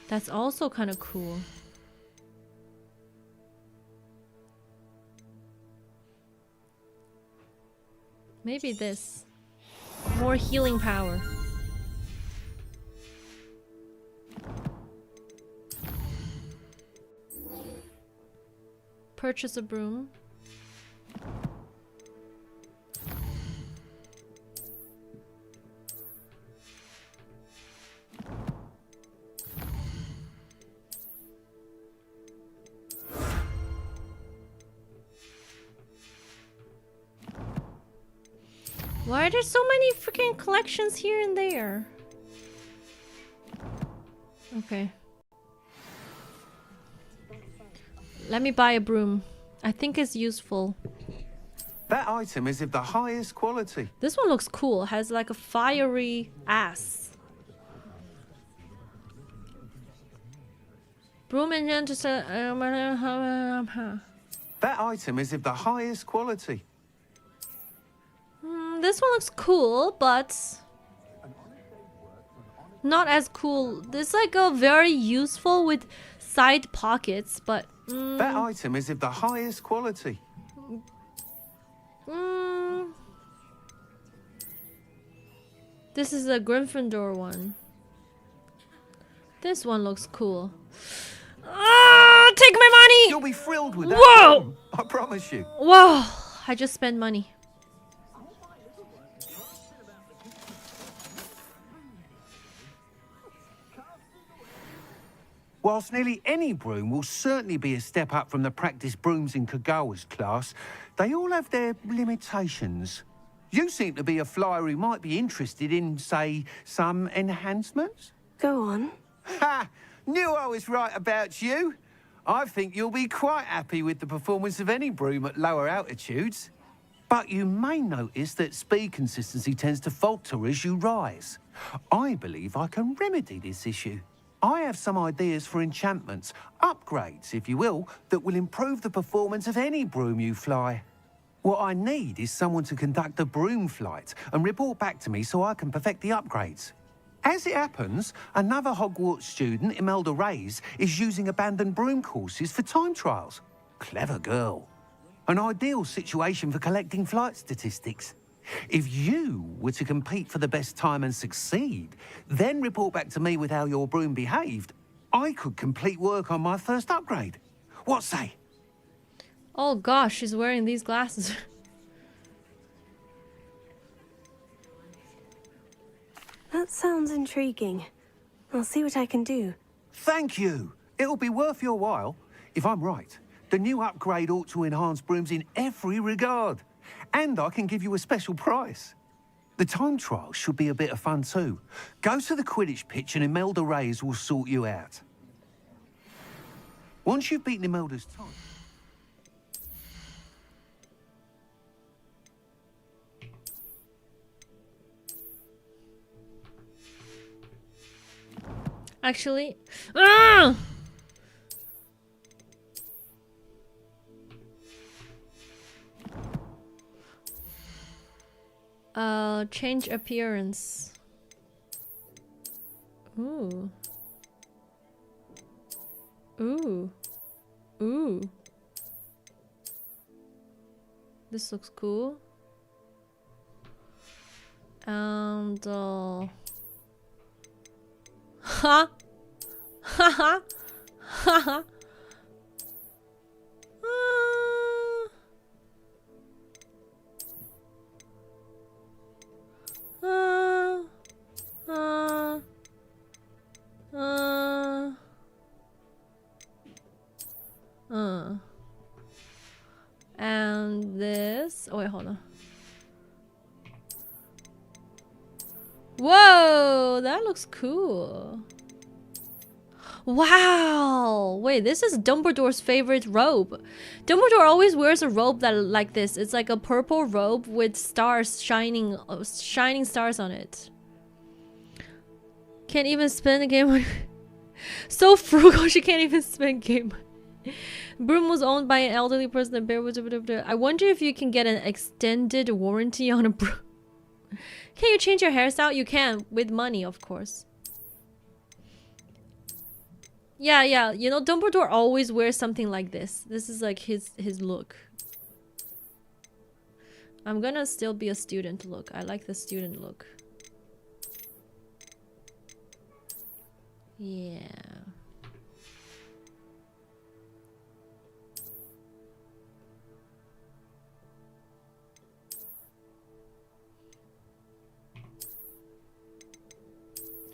That's also kind of cool. Maybe this. More healing power. Purchase a broom. Why are there so many freaking collections here and there? Okay. Let me buy a broom. I think it's useful.
That item is of the highest quality.
This one looks cool. It has like a fiery ass. Broom and just
That item is of the highest quality.
This one looks cool, but not as cool. This is like a very useful with side pockets, but
that item is of the highest quality.
This is a Gryffindor one. This one looks cool. Ah, take my money!
You'll be thrilled with that.
Whoa!
Broom, I promise you.
Whoa! I just spent money.
Whilst nearly any broom will certainly be a step up from the practice brooms in Kagawa's class, they all have their limitations. You seem to be a flyer who might be interested in, say, some enhancements?
Go on.
Ha! Knew I was right about you. I think you'll be quite happy with the performance of any broom at lower altitudes. But you may notice that speed consistency tends to falter as you rise. I believe I can remedy this issue. I have some ideas for enchantments, upgrades, if you will, that will improve the performance of any broom you fly. What I need is someone to conduct a broom flight and report back to me so I can perfect the upgrades. As it happens, another Hogwarts student, Imelda Reyes, is using abandoned broom courses for time trials. Clever girl. An ideal situation for collecting flight statistics. If you were to compete for the best time and succeed, then report back to me with how your broom behaved, I could complete work on my first upgrade. What say?
Oh gosh, she's wearing these glasses.
That sounds intriguing. I'll see what I can do.
Thank you. It'll be worth your while. If I'm right, the new upgrade ought to enhance brooms in every regard. And I can give you a special price. The time trial should be a bit of fun too. Go to the Quidditch pitch and Imelda Reyes will sort you out. Once you've beaten Imelda's time...
Actually, change appearance. Ooh. Ooh. Ooh. This looks cool. And ha ha ha ha ha. And this. Oh wait, hold on. Whoa, that looks cool. Wow. Wait, this is Dumbledore's favorite robe. Dumbledore always wears a robe that like this. It's like a purple robe with stars shining stars on it. Can't even spend a game. So frugal, she can't even spend game. Broom was owned by an elderly person. The bear was. I wonder if you can get an extended warranty on a broom. Can you change your hairstyle? You can, with money, of course. Yeah, yeah. You know, Dumbledore always wears something like this. This is like his look. I'm gonna still be a student look. I like the student look. Yeah.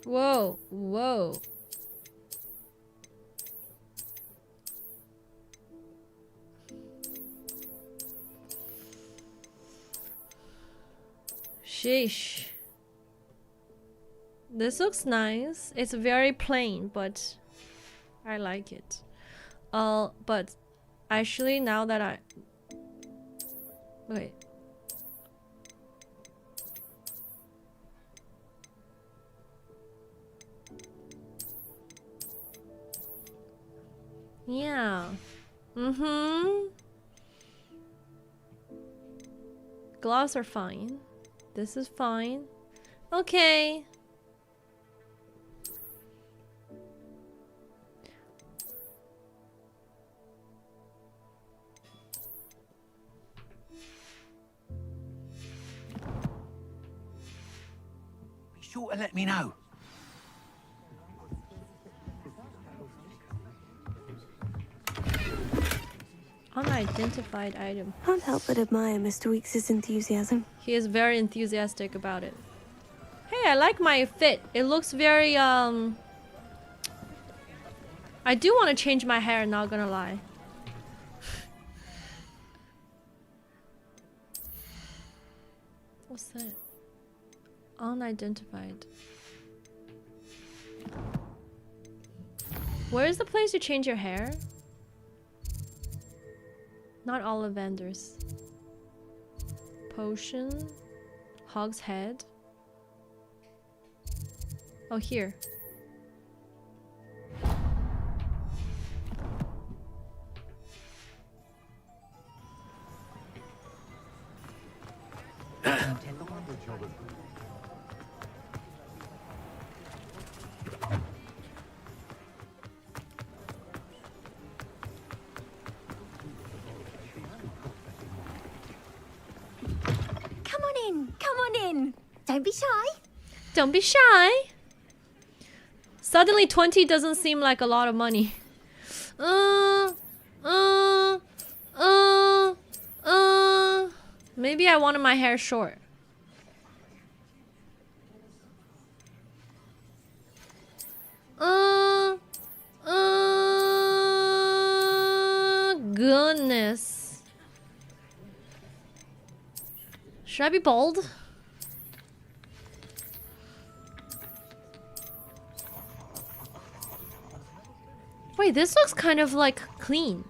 Whoa, whoa. Sheesh. This looks nice. It's very plain, but I like it. But actually now that I... Wait. Yeah. Mm-hmm. Gloves are fine. This is fine. Okay.
sure to let me know.
Unidentified item.
Can't help but admire Mr. Weeks' enthusiasm.
He is very enthusiastic about it. Hey, I like my fit. It looks very, I do want to change my hair, not gonna lie. What's that? Unidentified. Where is the place to change your hair? Not all of vendors. Potion. Hog's head. Oh, here.
Come on in. Don't be shy.
Don't be shy. Suddenly 20 doesn't seem like a lot of money. Maybe I wanted my hair short. Goodness. Should I be bald? Wait, this looks kind of like clean.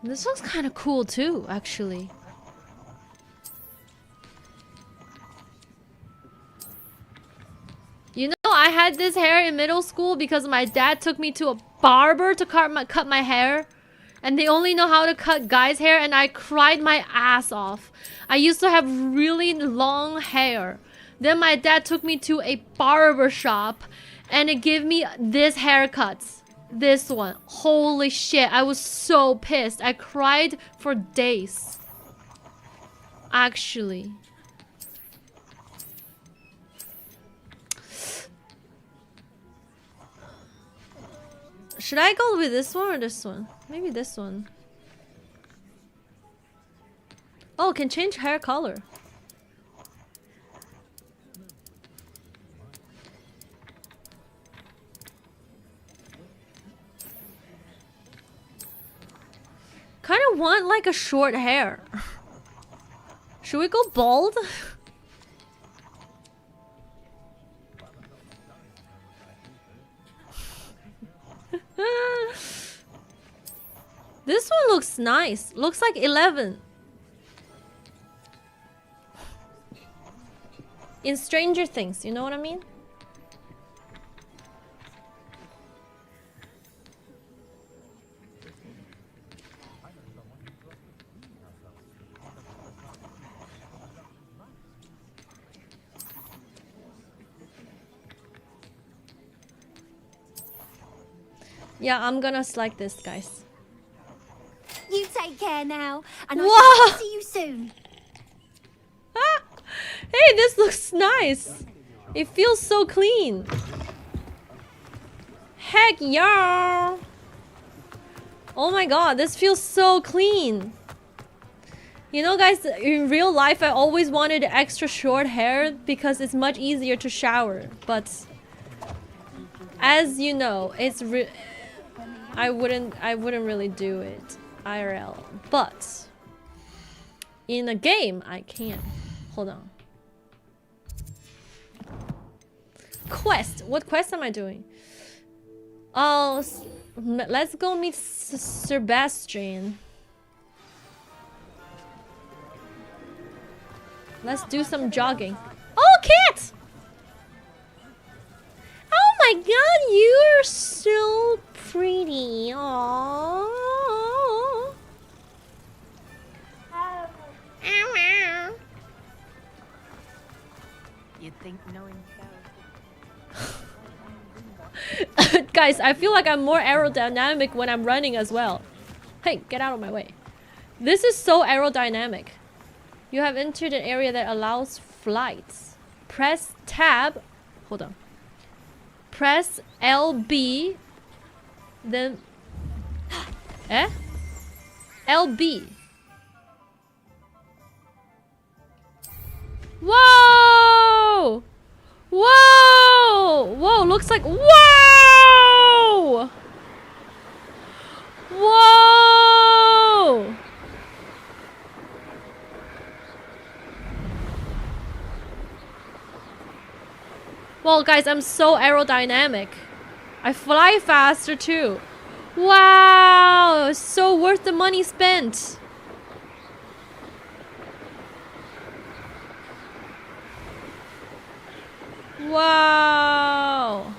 This looks kind of cool too, actually. You know, I had this hair in middle school because my dad took me to a barber to cut my hair. And they only know how to cut guys' hair, and I cried my ass off. I used to have really long hair. Then my dad took me to a barber shop and it gave me this haircut. This one. Holy shit, I was so pissed. I cried for days. Actually. Should I go with this one or this one? Maybe this one. Oh, can change hair color. Kind of want like a short hair. Should we go bald? This one looks nice. Looks like 11. In Stranger Things, you know what I mean? Yeah, I'm gonna select this, guys.
You take care now, and
Whoa!
I shall see you soon.
Hey, this looks nice. It feels so clean. Heck yeah! Oh my god, this feels so clean. You know, guys, in real life, I always wanted extra short hair because it's much easier to shower. But as you know, it's I wouldn't really do it IRL. But in a game, I can. Hold on. Quest. What quest am I doing? Oh, let's go meet Sebastian. Let's do some jogging. Oh, Kit! Oh my god, you're so pretty. Aww.
think knowing
Guys, I feel like I'm more aerodynamic when I'm running as well. Hey, get out of my way. This is so aerodynamic. You have entered an area that allows flights. Press tab. Hold on. Press LB. Then... Eh? LB. Whoa! Whoa! Whoa, looks like... Whoa! Whoa! Well, guys, I'm so aerodynamic. I fly faster too. Wow! So worth the money spent. Wow!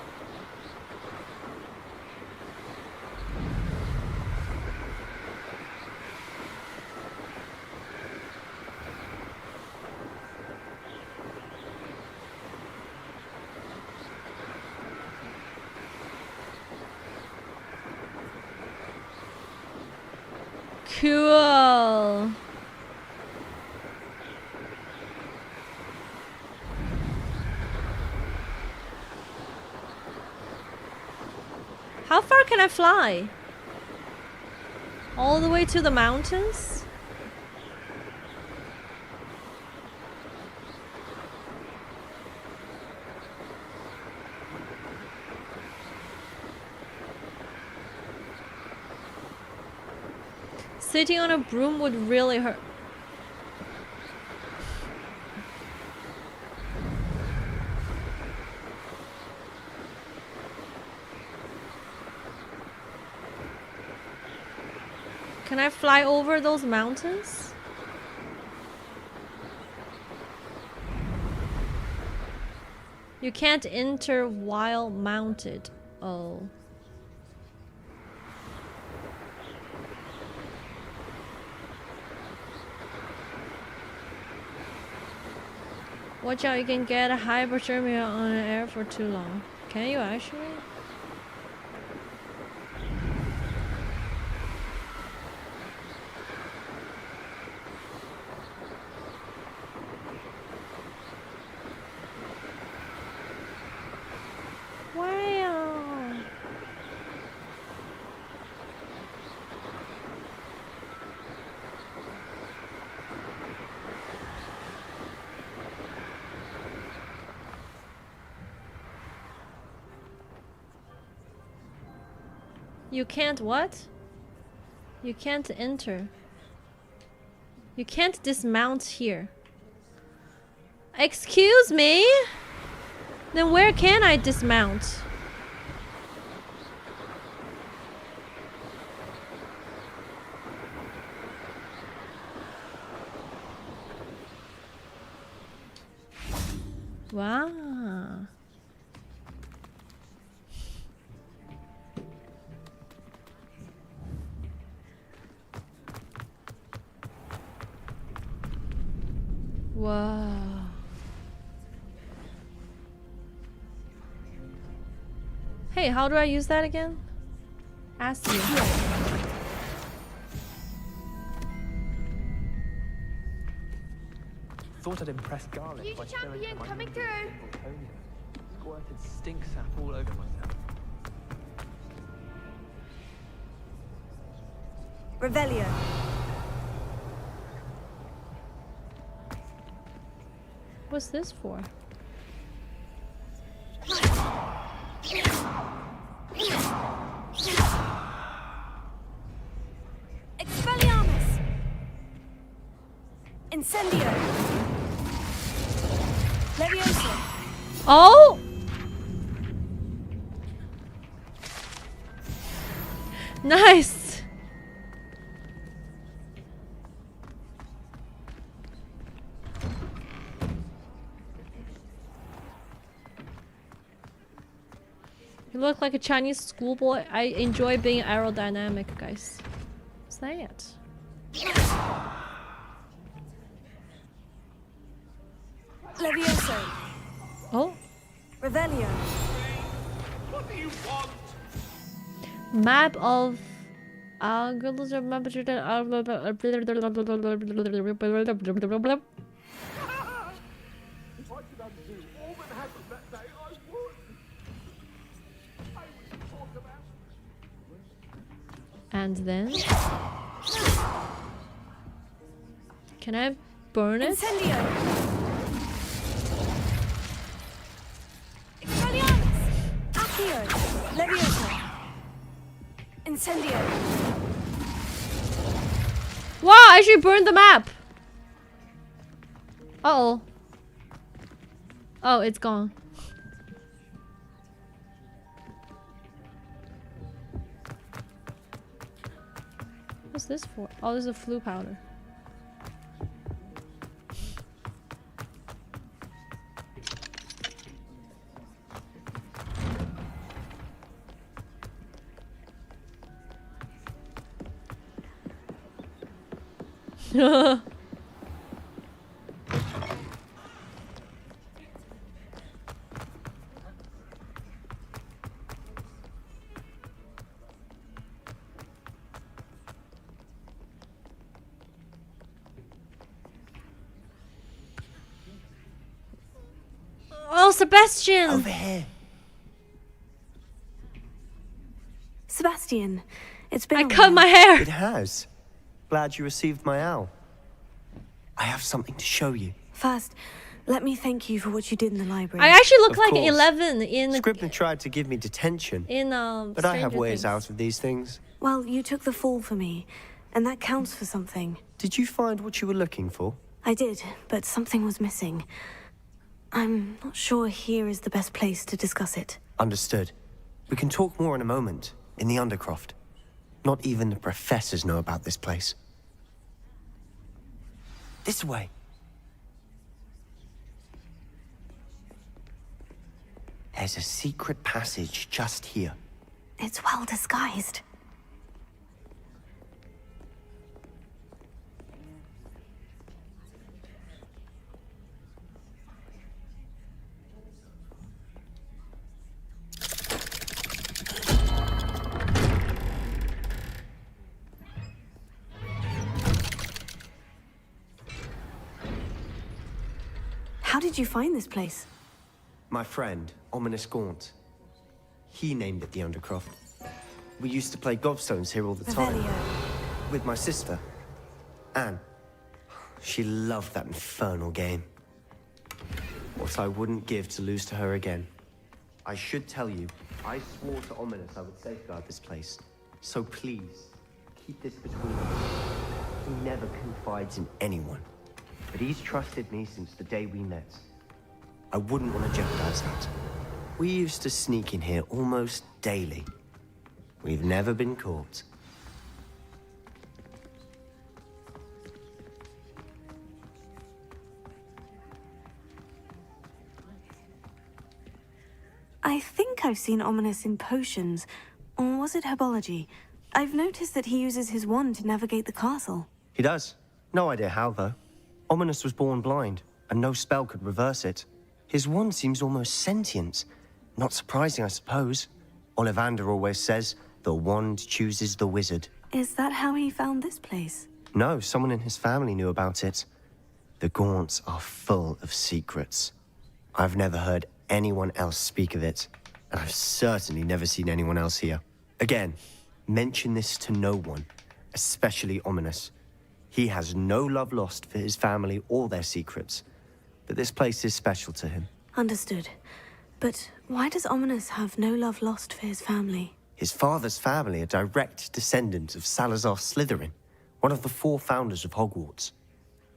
Cool. How far can I fly? All the way to the mountains? Sitting on a broom would really hurt. Can I fly over those mountains? You can't enter while mounted. Oh. Watch out, you can get a hypothermia on the air for too long. Can you actually? Wow. You can't what? You can't enter. You can't dismount here. Excuse me? Then where can I dismount? Wow. Wow. Hey, how do I use that again? Ask you.
Thought I'd impress Garlic.
Future champion coming through.
Squirted stink sap all over myself.
Revelio.
What's this for?
Expelliarmus! Incendio! Leviosa!
Oh! Nice! You look like a Chinese schoolboy. I enjoy being aerodynamic, guys. Say it.
Levioso! Revelio.
What do you want?
Map of and then can I burn it?
Incendio. Expelliarmus. Accio. Leviosa. Incendio.
Wow, I should burn the map. Uh-oh. Oh, it's gone. What's this for? Oh, this is a flu powder. Oh, Sebastian!
Over here.
Sebastian, it's been.
I cut my hair.
It has. Glad you received my owl. I have something to show you.
First, let me thank you for what you did in the library.
I actually look
Of
like
course.
11 in
Scribner tried to give me detention, but I have
Stranger
ways
Things.
out of these things.
Well, you took the fall for me, and that counts for something.
Did you find what you were looking for?
I did, but something was missing. I'm not sure here is the best place to discuss it.
Understood. We can talk more in a moment, in the Undercroft. Not even the professors know about this place. This way. There's a secret passage just here.
It's well disguised. How did you find this place?
My friend, Ominous Gaunt. He named it the Undercroft. We used to play gobstones here all the time.
Revelio.
With my sister, Anne. She loved that infernal game. What I wouldn't give to lose to her again. I should tell you, I swore to Ominous I would safeguard this place. So please, keep this between us. He never confides in anyone. But he's trusted me since the day we met. I wouldn't want to jeopardize that. We used to sneak in here almost daily. We've never been caught.
I think I've seen Ominous in potions. Or was it herbology? I've noticed that he uses his wand to navigate the castle.
He does. No idea how, though. Ominous was born blind, and no spell could reverse it. His wand seems almost sentient. Not surprising, I suppose. Ollivander always says, the wand chooses the wizard.
Is that how he found this place?
No, someone in his family knew about it. The Gaunts are full of secrets. I've never heard anyone else speak of it, and I've certainly never seen anyone else here. Again, mention this to no one, especially Ominous. He has no love lost for his family or their secrets, but this place is special to him.
Understood. But why does Ominous have no love lost for his family?
His father's family are direct descendants of Salazar Slytherin, one of the 4 founders of Hogwarts.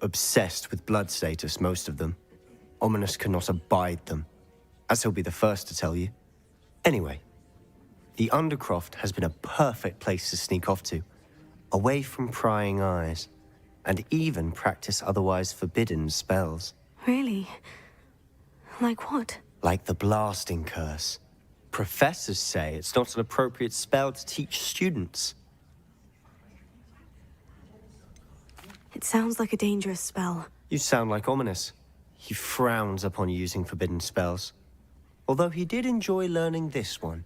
Obsessed with blood status, most of them. Ominous cannot abide them, as he'll be the first to tell you. Anyway, the Undercroft has been a perfect place to sneak off to, away from prying eyes, and even practice otherwise forbidden spells.
Really? Like what?
Like the blasting curse. Professors say it's not an appropriate spell to teach students.
It sounds like a dangerous spell.
You sound like Ominous. He frowns upon using forbidden spells. Although he did enjoy learning this one.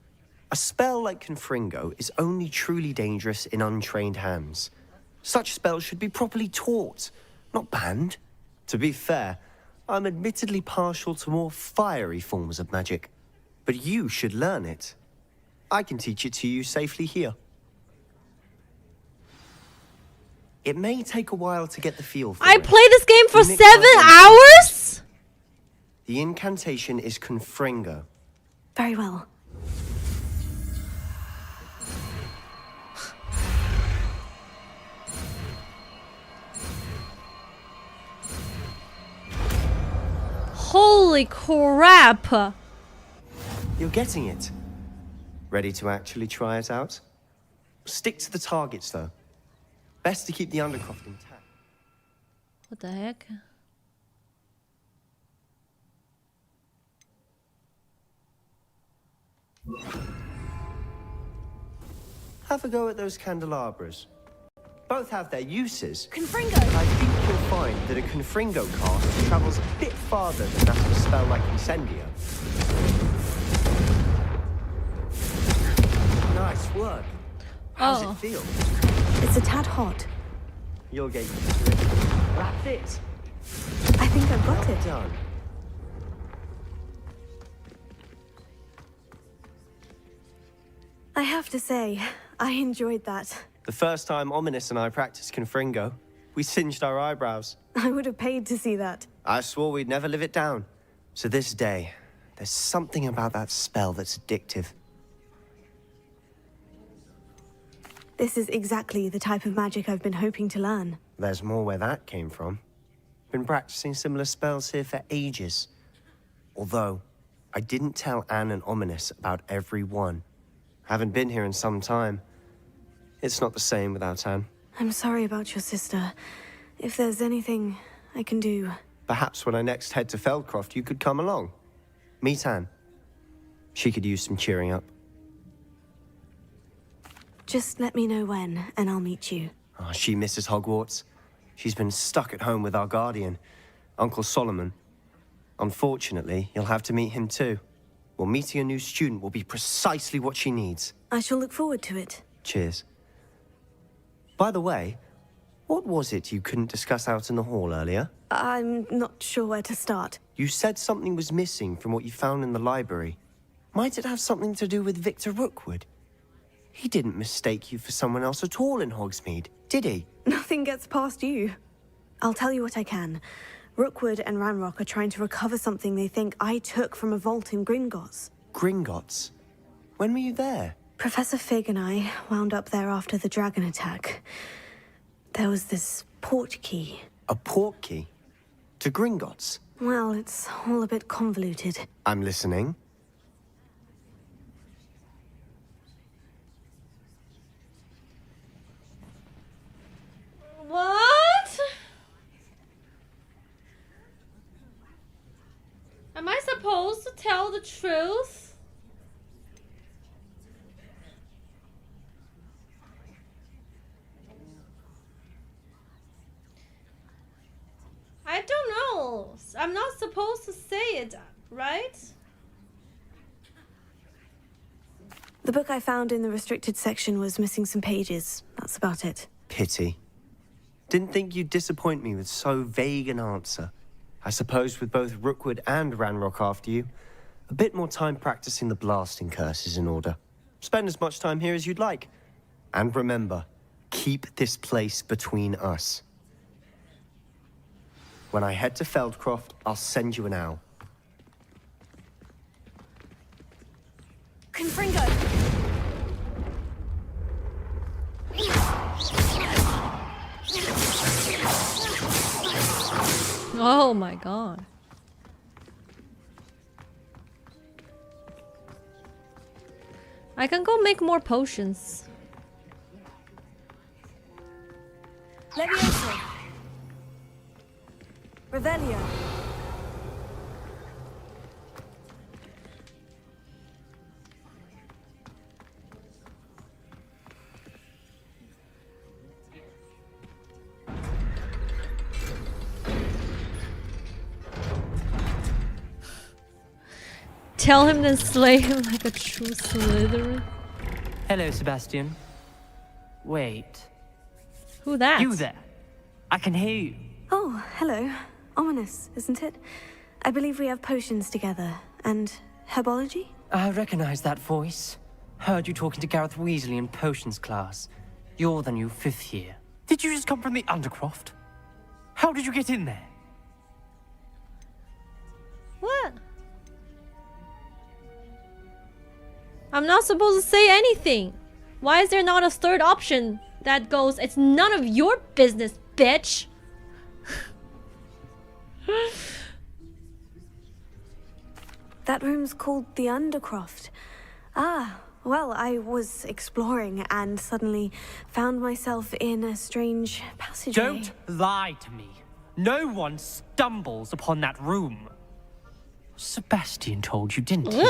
A spell like Confringo is only truly dangerous in untrained hands. Such spells should be properly taught, not banned. To be fair, I'm admittedly partial to more fiery forms of magic. But you should learn it. I can teach it to you safely here. It may take a while to get the feel for it.
I played this game for
Mix
7
up
hours?
The incantation is Confringo.
Very well.
Holy crap!
You're getting it. Ready to actually try it out? Stick to the targets, though. Best to keep the undercroft intact.
What the heck?
Have a go at those candelabras. Both have their uses.
Confringo!
I think you'll find that a Confringo cast travels a bit farther than that of a spell like Incendio. Nice work. How's it feel?
It's a tad hot.
You'll get used to it. That's it.
I think I've got it.
Done.
I have to say, I enjoyed that.
The first time Ominous and I practiced Confringo, we singed our eyebrows.
I would have paid to see that.
I swore we'd never live it down. To this day, there's something about that spell that's addictive.
This is exactly the type of magic I've been hoping to learn.
There's more where that came from. Been practicing similar spells here for ages. Although, I didn't tell Anne and Ominous about every one. Haven't been here in some time. It's not the same without Anne.
I'm sorry about your sister. If there's anything I can do...
Perhaps when I next head to Feldcroft, you could come along. Meet Anne. She could use some cheering up.
Just let me know when, and I'll meet you.
Oh, she misses Hogwarts. She's been stuck at home with our guardian, Uncle Solomon. Unfortunately, you'll have to meet him too. Well, meeting a new student will be precisely what she needs.
I shall look forward to it.
Cheers. By the way, what was it you couldn't discuss out in the hall earlier?
I'm not sure where to start.
You said something was missing from what you found in the library. Might it have something to do with Victor Rookwood? He didn't mistake you for someone else at all in Hogsmeade, did he?
Nothing gets past you. I'll tell you what I can. Rookwood and Ranrock are trying to recover something they think I took from a vault in Gringotts.
Gringotts? When were you there?
Professor Fig and I wound up there after the dragon attack. There was this port key.
A port key? To Gringotts?
Well, it's all a bit convoluted.
I'm listening.
What? Am I supposed to tell the truth? I don't know. I'm not supposed to say it, right?
The book I found in the restricted section was missing some pages. That's about it.
Pity. Didn't think you'd disappoint me with so vague an answer. I suppose with both Rookwood and Ranrock after you, a bit more time practicing the blasting curse is in order. Spend as much time here as you'd like. And remember, keep this place between us. When I head to Feldcroft, I'll send you an owl.
Confringo!
Oh my god. I can go make more potions.
Levioso! Revelio!
tell him then slay him like a true Slytherin.
Hello, Sebastian. Wait.
Who that?
You there. I can hear you.
Oh, hello. Ominous, isn't it? I believe we have potions together. And herbology?
I recognize that voice. Heard you talking to Gareth Weasley in potions class. You're the new 5th year. Did you just come from the Undercroft? How did you get in there?
What? I'm not supposed to say anything. Why is there not a third option that goes, it's none of your business, bitch?
That room's called the Undercroft. Ah, well, I was exploring and suddenly found myself in a strange passageway.
Don't lie to me. No one stumbles upon that room. Sebastian told you, didn't he?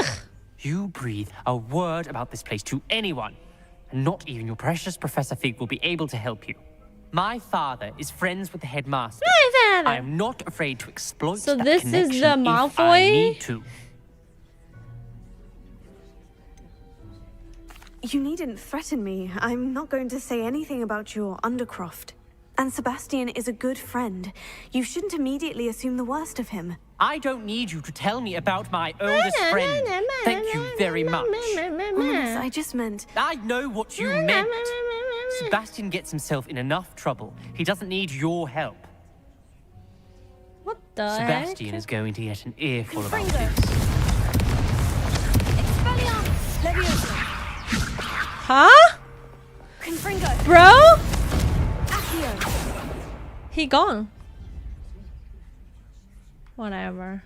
You breathe a word about this place to anyone, and not even your precious Professor Fig will be able to help you. My father is friends with the headmaster. I am not afraid to exploit
So
that
this is
connection
the
if I
Malfoy?
need to.
You needn't threaten me. I'm not going to say anything about your Undercroft. And Sebastian is a good friend. You shouldn't immediately assume the worst of him.
I don't need you to tell me about my oldest friend. Thank you very much.
Ominous, I just meant...
I know what you meant. Sebastian gets himself in enough trouble. He doesn't need your help.
What the
Sebastian
heck?
is going to get an earful about this.
Expelliarmus Leviosa.
Huh?
Confringo.
Bro?
Accio.
He gone. Whatever.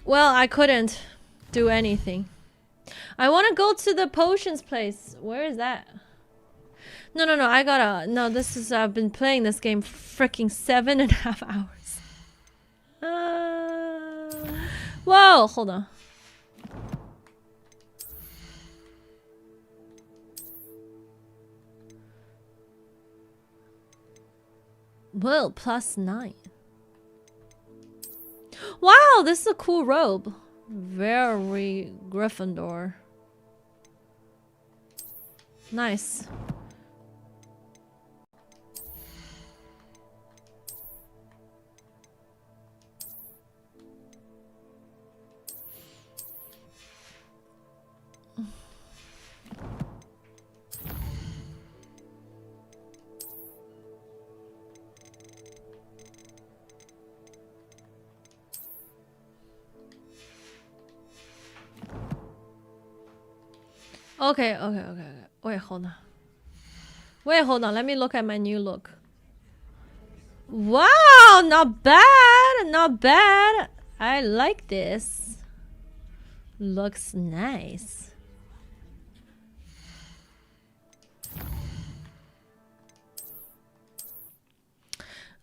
Well, I couldn't do anything. I want to go to the potions place. Where is that? No, I gotta... No, this is... I've been playing this game freaking 7.5 hours. Whoa, hold on. Well, +9. Wow, this is a cool robe. Very Gryffindor. Nice. Okay. Wait, hold on. Let me look at my new look. Wow, not bad. I like this. Looks nice.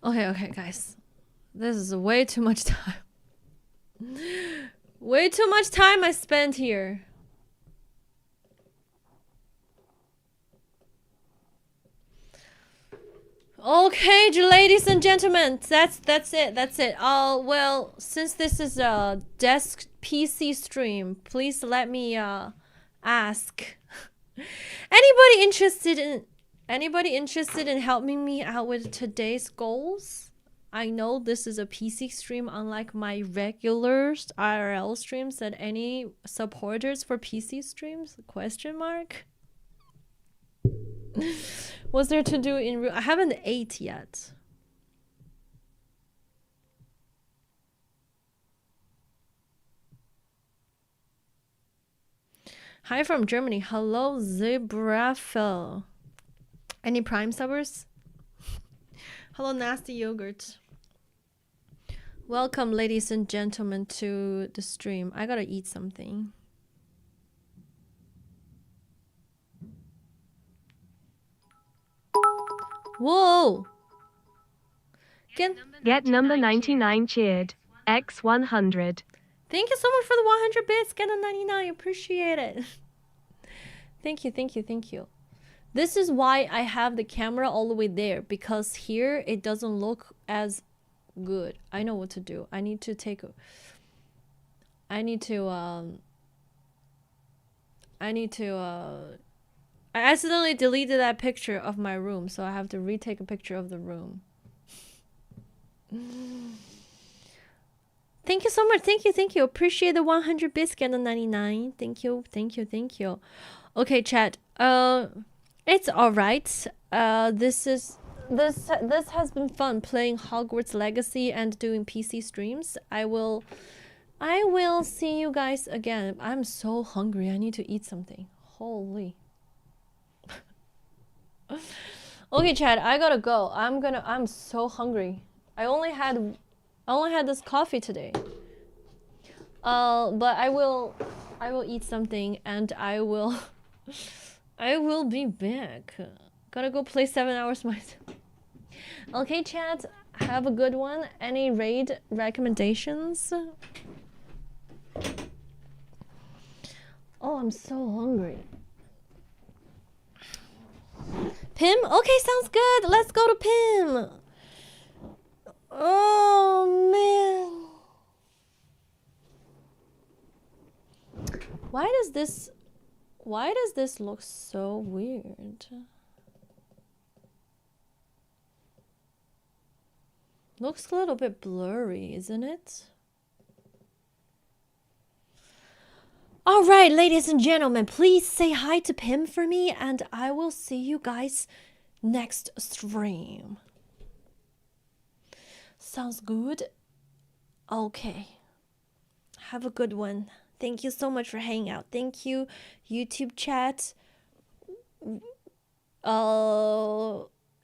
Okay, guys. This is way too much time. Way too much time I spent here. Okay, ladies and gentlemen, that's it. Well, since this is a desk PC stream, please let me ask anybody interested in helping me out with today's goals? I know this is a PC stream, unlike my regular IRL streams. That any supporters for PC streams? Question mark. What's there to do in real? I haven't ate yet. Hi from Germany. Hello, Zebrafel. Any Prime subbers? Hello, Nasty Yogurt. Welcome, ladies and gentlemen, to the stream. I gotta eat something. Whoa!
Get number 99 cheered. X 100.
Thank you so much for the 100 bits. Get a 99. Appreciate it. Thank you. This is why I have the camera all the way there, because here it doesn't look as Good. I know what to do. I need to take I accidentally deleted that picture of my room, so I have to retake a picture of the room. Thank you so much. Thank you. Appreciate the 100 bits and the 99. Thank you. Okay, chat. It's all right. This has been fun playing Hogwarts Legacy and doing PC streams. I will see you guys again. I'm so hungry. I need to eat something. Holy. Okay, chat. I gotta go. I'm so hungry. I only had this coffee today. But I will eat something and I will be back. Gotta go play 7 hours myself. Okay, chat. Have a good one. Any raid recommendations? Oh, I'm so hungry. Pim? Okay, sounds good. Let's go to Pim. Oh, man. Why does this look so weird? Looks a little bit blurry, isn't it? All right, ladies and gentlemen, please say hi to Pim for me, and I will see you guys next stream. Sounds good? Okay. Have a good one. Thank you so much for hanging out. Thank you, YouTube chat.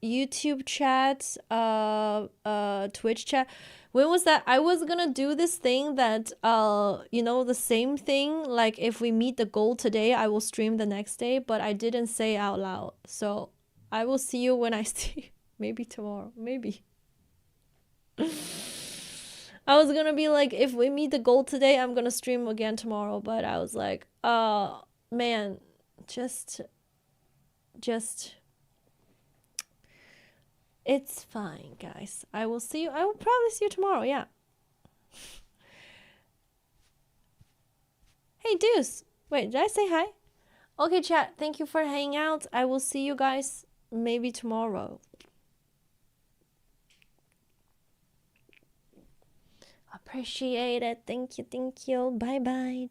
YouTube chat, Twitch chat. When was that? I was gonna do this thing that, you know, the same thing. Like, if we meet the goal today, I will stream the next day, but I didn't say out loud. So I will see you when I see. Maybe tomorrow. Maybe. I was gonna be like, if we meet the goal today, I'm gonna stream again tomorrow. But I was like, man, just. It's fine, guys. I will see you. I will probably see you tomorrow. Yeah. Hey, Deuce. Wait, did I say hi? Okay, chat. Thank you for hanging out. I will see you guys maybe tomorrow. Appreciate it. Thank you. Bye-bye.